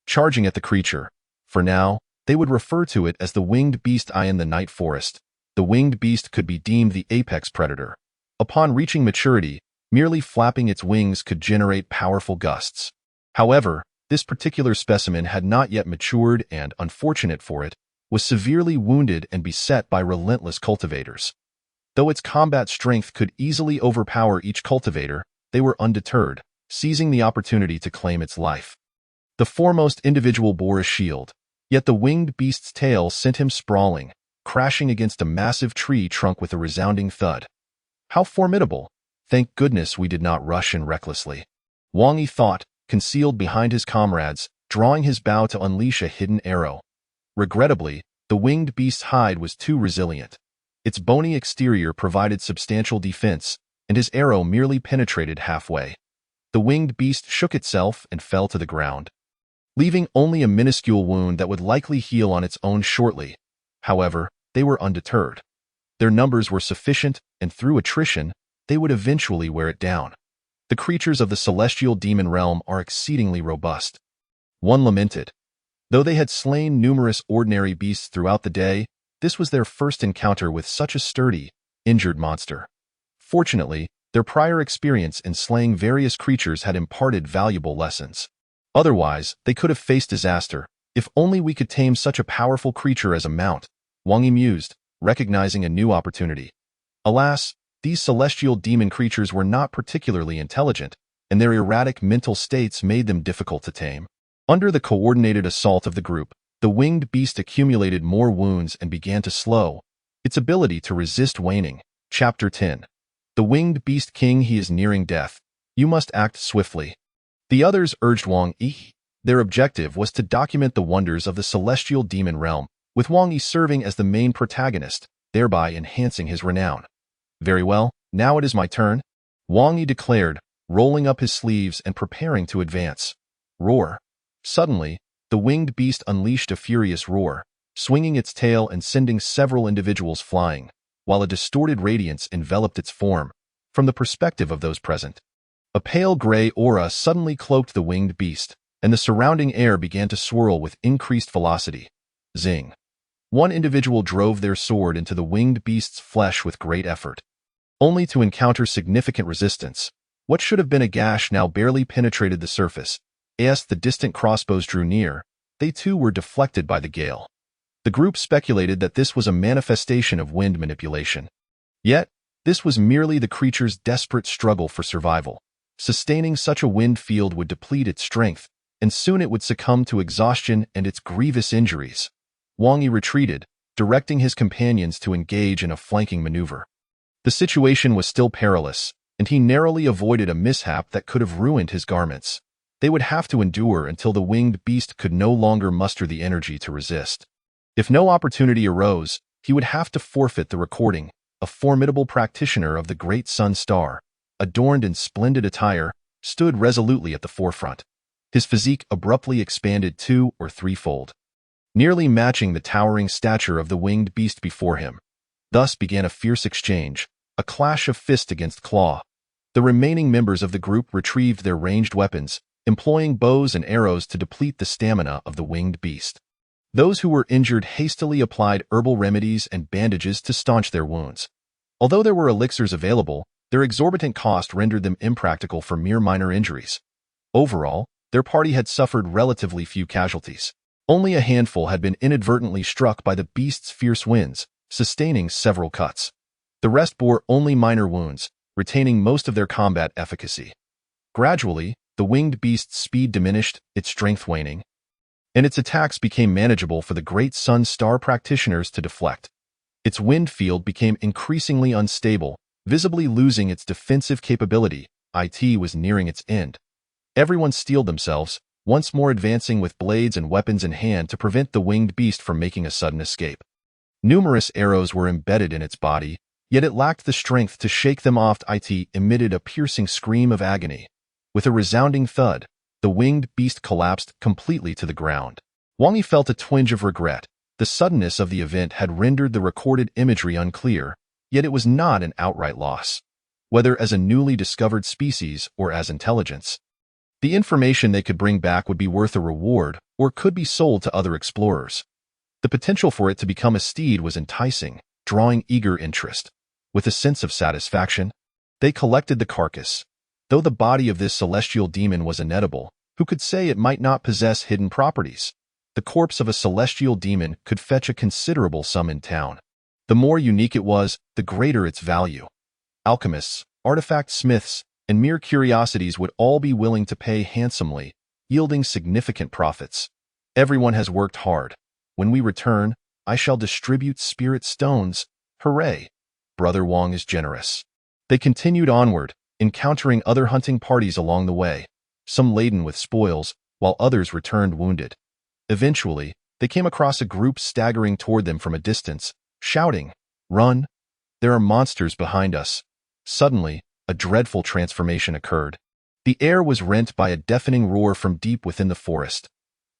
charging at the creature. For now, they would refer to it as the winged beast in the night forest. The winged beast could be deemed the apex predator. Upon reaching maturity, merely flapping its wings could generate powerful gusts. However, this particular specimen had not yet matured and, unfortunate for it, was severely wounded and beset by relentless cultivators. Though its combat strength could easily overpower each cultivator, they were undeterred, seizing the opportunity to claim its life. The foremost individual bore a shield, yet the winged beast's tail sent him sprawling, crashing against a massive tree trunk with a resounding thud. How formidable! Thank goodness we did not rush in recklessly. Wang Yi thought, concealed behind his comrades, drawing his bow to unleash a hidden arrow. Regrettably, the winged beast's hide was too resilient. Its bony exterior provided substantial defense, and his arrow merely penetrated halfway. The winged beast shook itself and fell to the ground, leaving only a minuscule wound that would likely heal on its own shortly. However, they were undeterred. Their numbers were sufficient, and through attrition, they would eventually wear it down. The creatures of the celestial demon realm are exceedingly robust. One lamented. Though they had slain numerous ordinary beasts throughout the day, this was their first encounter with such a sturdy, injured monster. Fortunately, their prior experience in slaying various creatures had imparted valuable lessons. Otherwise, they could have faced disaster. If only we could tame such a powerful creature as a mount, Wang Yi mused, recognizing a new opportunity. Alas, these celestial demon creatures were not particularly intelligent, and their erratic mental states made them difficult to tame. Under the coordinated assault of the group, the winged beast accumulated more wounds and began to slow its ability to resist waning. Chapter 10. The winged beast king. He is nearing death. You must act swiftly. The others urged Wang Yi. Their objective was to document the wonders of the celestial demon realm, with Wang Yi serving as the main protagonist. thereby enhancing his renown. "Very well, now it is my turn," Wang Yi declared, rolling up his sleeves and preparing to advance. Roar. Suddenly, the winged beast unleashed a furious roar, swinging its tail and sending several individuals flying, while a distorted radiance enveloped its form. From the perspective of those present, a pale gray aura suddenly cloaked the winged beast, and the surrounding air began to swirl with increased velocity. Zing. One individual drove their sword into the winged beast's flesh with great effort, only to encounter significant resistance. What should have been a gash now barely penetrated the surface. As the distant crossbows drew near, they too were deflected by the gale. The group speculated that this was a manifestation of wind manipulation. Yet, this was merely the creature's desperate struggle for survival. Sustaining such a wind field would deplete its strength, and soon it would succumb to exhaustion and its grievous injuries. Wang Yi retreated, directing his companions to engage in a flanking maneuver. The situation was still perilous, and he narrowly avoided a mishap that could have ruined his garments. They would have to endure until the winged beast could no longer muster the energy to resist. If no opportunity arose, he would have to forfeit the recording. A formidable practitioner of the great sun star, adorned in splendid attire, stood resolutely at the forefront. His physique abruptly expanded 2- or 3-fold, nearly matching the towering stature of the winged beast before him. Thus began a fierce exchange, a clash of fist against claw. The remaining members of the group retrieved their ranged weapons, employing bows and arrows to deplete the stamina of the winged beast. Those who were injured hastily applied herbal remedies and bandages to staunch their wounds. Although there were elixirs available, their exorbitant cost rendered them impractical for mere minor injuries. Overall, their party had suffered relatively few casualties. Only a handful had been inadvertently struck by the beast's fierce winds, sustaining several cuts. The rest bore only minor wounds, retaining most of their combat efficacy. Gradually, the winged beast's speed diminished, its strength waning, and its attacks became manageable for the great sun star practitioners to deflect. Its wind field became increasingly unstable, visibly losing its defensive capability. It was nearing its end. Everyone steeled themselves, once more advancing with blades and weapons in hand to prevent the winged beast from making a sudden escape. Numerous arrows were embedded in its body, yet it lacked the strength to shake them off. It emitted a piercing scream of agony. With a resounding thud, the winged beast collapsed completely to the ground. Wang Yi felt a twinge of regret. The suddenness of the event had rendered the recorded imagery unclear, yet it was not an outright loss, whether as a newly discovered species or as intelligence. The information they could bring back would be worth a reward or could be sold to other explorers. The potential for it to become a steed was enticing, drawing eager interest. With a sense of satisfaction, they collected the carcass. Though the body of this celestial demon was inedible, who could say it might not possess hidden properties? The corpse of a celestial demon could fetch a considerable sum in town. The more unique it was, the greater its value. Alchemists, artifact smiths, and mere curiosities would all be willing to pay handsomely, yielding significant profits. Everyone has worked hard. When we return, I shall distribute spirit stones. Hooray! Brother Wang is generous. They continued onward, encountering other hunting parties along the way, some laden with spoils, while others returned wounded. Eventually, they came across a group staggering toward them from a distance, shouting, "Run! There are monsters behind us!" Suddenly, a dreadful transformation occurred. The air was rent by a deafening roar from deep within the forest.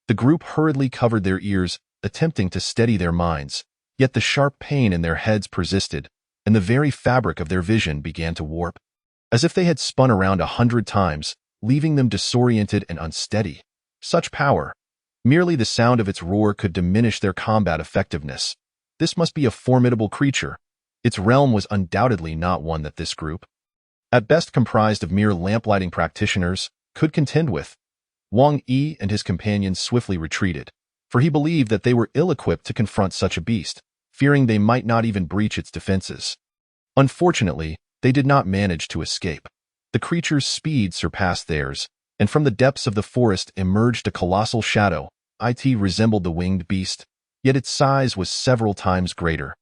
The group hurriedly covered their ears, attempting to steady their minds, yet the sharp pain in their heads persisted, and the very fabric of their vision began to warp, as if they had spun around 100 times, leaving them disoriented and unsteady. Such power! Merely the sound of its roar could diminish their combat effectiveness. This must be a formidable creature. Its realm was undoubtedly not one that this group, at best comprised of mere lamplighting practitioners, could contend with. Wang Yi and his companions swiftly retreated, for he believed that they were ill-equipped to confront such a beast, fearing they might not even breach its defenses. Unfortunately, they did not manage to escape. The creature's speed surpassed theirs, and from the depths of the forest emerged a colossal shadow. It resembled the winged beast, yet its size was several times greater,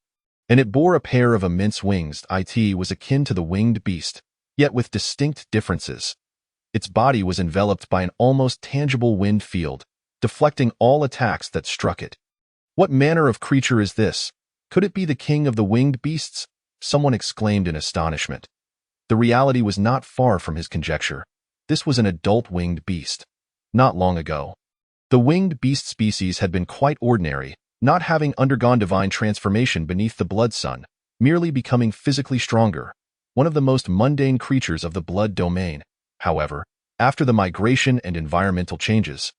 and it bore a pair of immense wings. It was akin to the winged beast, yet with distinct differences. Its body was enveloped by an almost tangible wind field, deflecting all attacks that struck it. What manner of creature is this? Could it be the king of the winged beasts? Someone exclaimed in astonishment. The reality was not far from his conjecture. This was an adult winged beast. Not long ago, the winged beast species had been quite ordinary, not having undergone divine transformation beneath the blood sun, merely becoming physically stronger, one of the most mundane creatures of the blood domain. However, after the migration and environmental changes,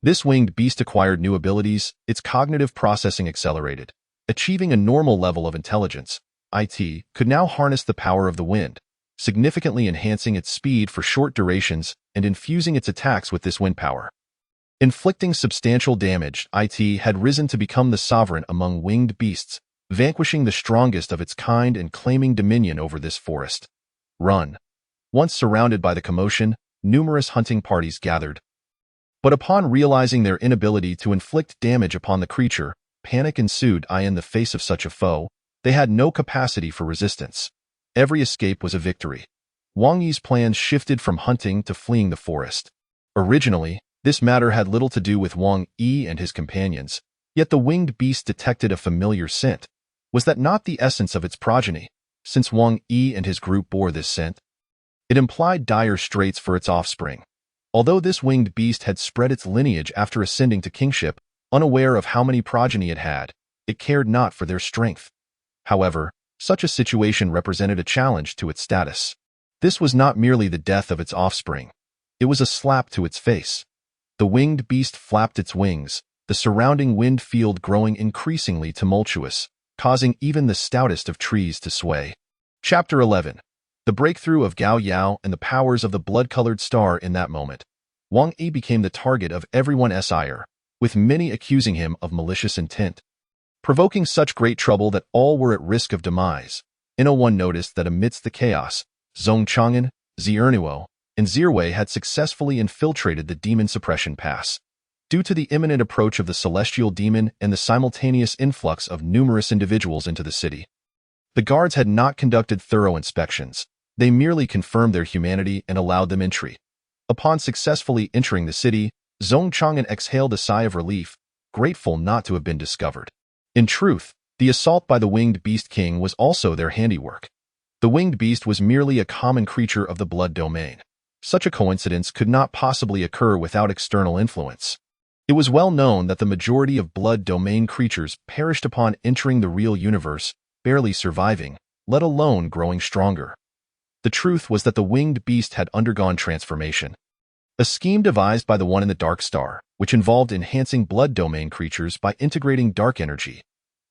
this winged beast acquired new abilities, its cognitive processing accelerated. Achieving a normal level of intelligence, it could now harness the power of the wind, significantly enhancing its speed for short durations and infusing its attacks with this wind power. Inflicting substantial damage, it had risen to become the sovereign among winged beasts, vanquishing the strongest of its kind and claiming dominion over this forest. Run. Once surrounded by the commotion, numerous hunting parties gathered. But upon realizing their inability to inflict damage upon the creature, panic ensued. In the face of such a foe, they had no capacity for resistance. Every escape was a victory. Wang Yi's plans shifted from hunting to fleeing the forest. Originally, this matter had little to do with Wang Yi and his companions, yet the winged beast detected a familiar scent. Was that not the essence of its progeny? Since Wang Yi and his group bore this scent, it implied dire straits for its offspring. Although this winged beast had spread its lineage after ascending to kingship, unaware of how many progeny it had, it cared not for their strength. However, such a situation represented a challenge to its status. This was not merely the death of its offspring. It was a slap to its face. The winged beast flapped its wings, the surrounding wind field growing increasingly tumultuous, causing even the stoutest of trees to sway. Chapter 11. The breakthrough of Gao Yao and the powers of the blood-colored star. In that moment, Wang Yi became the target of everyone's ire, with many accusing him of malicious intent, provoking such great trouble that all were at risk of demise. No one noticed that amidst the chaos, Zhong Chang'an, Ziernuo, and Zirwei had successfully infiltrated the demon suppression pass. Due to the imminent approach of the celestial demon and the simultaneous influx of numerous individuals into the city, the guards had not conducted thorough inspections. They merely confirmed their humanity and allowed them entry. Upon successfully entering the city, Zhong Chang'an exhaled a sigh of relief, grateful not to have been discovered. In truth, the assault by the winged beast king was also their handiwork. The winged beast was merely a common creature of the blood domain. Such a coincidence could not possibly occur without external influence. It was well known that the majority of blood domain creatures perished upon entering the real universe, barely surviving, let alone growing stronger. The truth was that the winged beast had undergone transformation. A scheme devised by the One in the Dark Star, which involved enhancing blood domain creatures by integrating dark energy.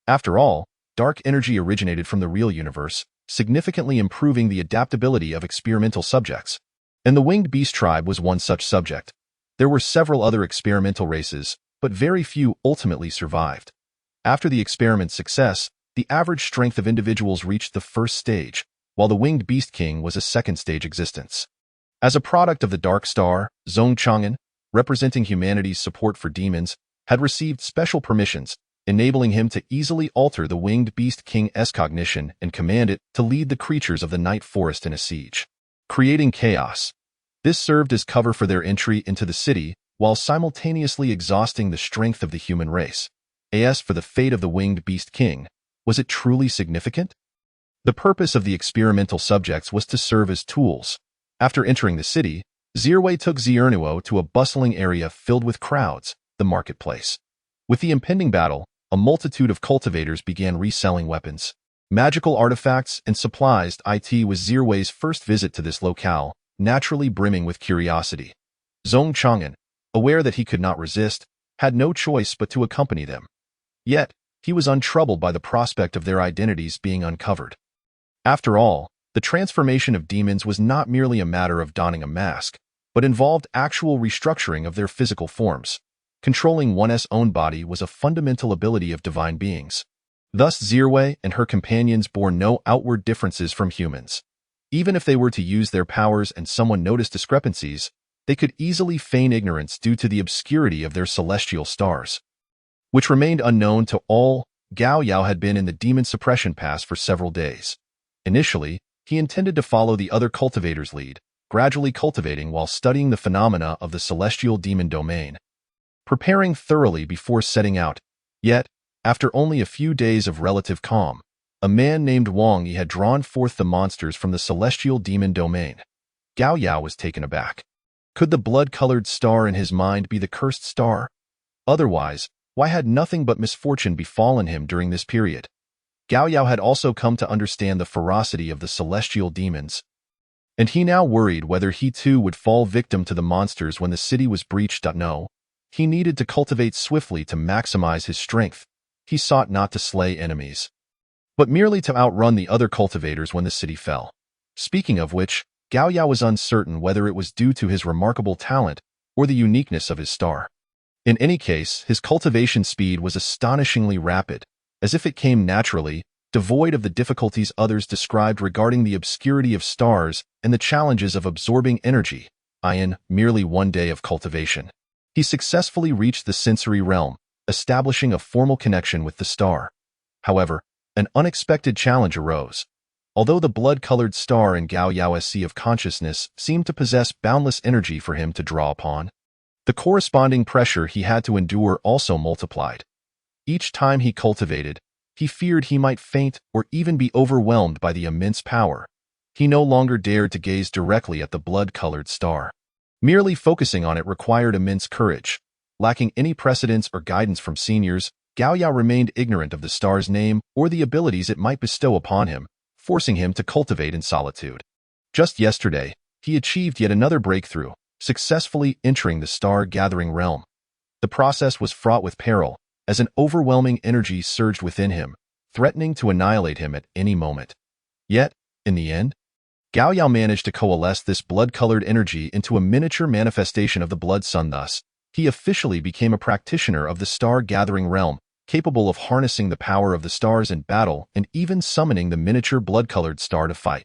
After all, dark energy originated from the real universe, significantly improving the adaptability of experimental subjects. And the winged beast tribe was one such subject. There were several other experimental races, but very few ultimately survived. After the experiment's success, the average strength of individuals reached the first stage, while the winged beast king was a second-stage existence. As a product of the Dark Star, Zhong Chang'an, representing humanity's support for demons, had received special permissions, enabling him to easily alter the winged beast king's cognition and command it to lead the creatures of the night forest in a siege, creating chaos. This served as cover for their entry into the city, while simultaneously exhausting the strength of the human race. As for the fate of the winged beast king, was it truly significant? The purpose of the experimental subjects was to serve as tools. After entering the city, Zirwei took Ziernuo to a bustling area filled with crowds, the marketplace. With the impending battle, a multitude of cultivators began reselling weapons, magical artifacts, and supplies. It was Zirwei's first visit to this locale, naturally brimming with curiosity. Zhong Chang'an, aware that he could not resist, had no choice but to accompany them. Yet, he was untroubled by the prospect of their identities being uncovered. After all, the transformation of demons was not merely a matter of donning a mask, but involved actual restructuring of their physical forms. Controlling one's own body was a fundamental ability of divine beings. Thus Zirwei and her companions bore no outward differences from humans. Even if they were to use their powers and someone noticed discrepancies, they could easily feign ignorance due to the obscurity of their celestial stars, which remained unknown to all. Gao Yao had been in the demon suppression pass for several days. Initially, he intended to follow the other cultivators' lead, gradually cultivating while studying the phenomena of the celestial demon domain, preparing thoroughly before setting out. Yet, After only a few days of relative calm, a man named Wang Yi had drawn forth the monsters from the celestial demon domain. Gao Yao was taken aback. Could the blood-colored star in his mind be the cursed star? Otherwise, why had nothing but misfortune befallen him during this period? Gao Yao had also come to understand the ferocity of the celestial demons, and he now worried whether he too would fall victim to the monsters when the city was breached. No, he needed to cultivate swiftly to maximize his strength. He sought not to slay enemies, but merely to outrun the other cultivators when the city fell. Speaking of which, Gao Yao was uncertain whether it was due to his remarkable talent or the uniqueness of his star. In any case, his cultivation speed was astonishingly rapid, as if it came naturally, devoid of the difficulties others described regarding the obscurity of stars and the challenges of absorbing energy. In merely 1 day of cultivation, he successfully reached the sensory realm, establishing a formal connection with the star. However, an unexpected challenge arose. Although the blood-colored star in Gao Yao's sea of consciousness seemed to possess boundless energy for him to draw upon, the corresponding pressure he had to endure also multiplied. Each time he cultivated, he feared he might faint or even be overwhelmed by the immense power. He no longer dared to gaze directly at the blood-colored star. Merely focusing on it required immense courage. Lacking any precedence or guidance from seniors, Gao Yao remained ignorant of the star's name or the abilities it might bestow upon him, forcing him to cultivate in solitude. Just yesterday, he achieved yet another breakthrough, successfully entering the star-gathering realm. The process was fraught with peril, as an overwhelming energy surged within him, threatening to annihilate him at any moment. Yet, in the end, Gao Yao managed to coalesce this blood-colored energy into a miniature manifestation of the blood sun. Thus, he officially became a practitioner of the star-gathering realm, capable of harnessing the power of the stars in battle and even summoning the miniature blood-colored star to fight.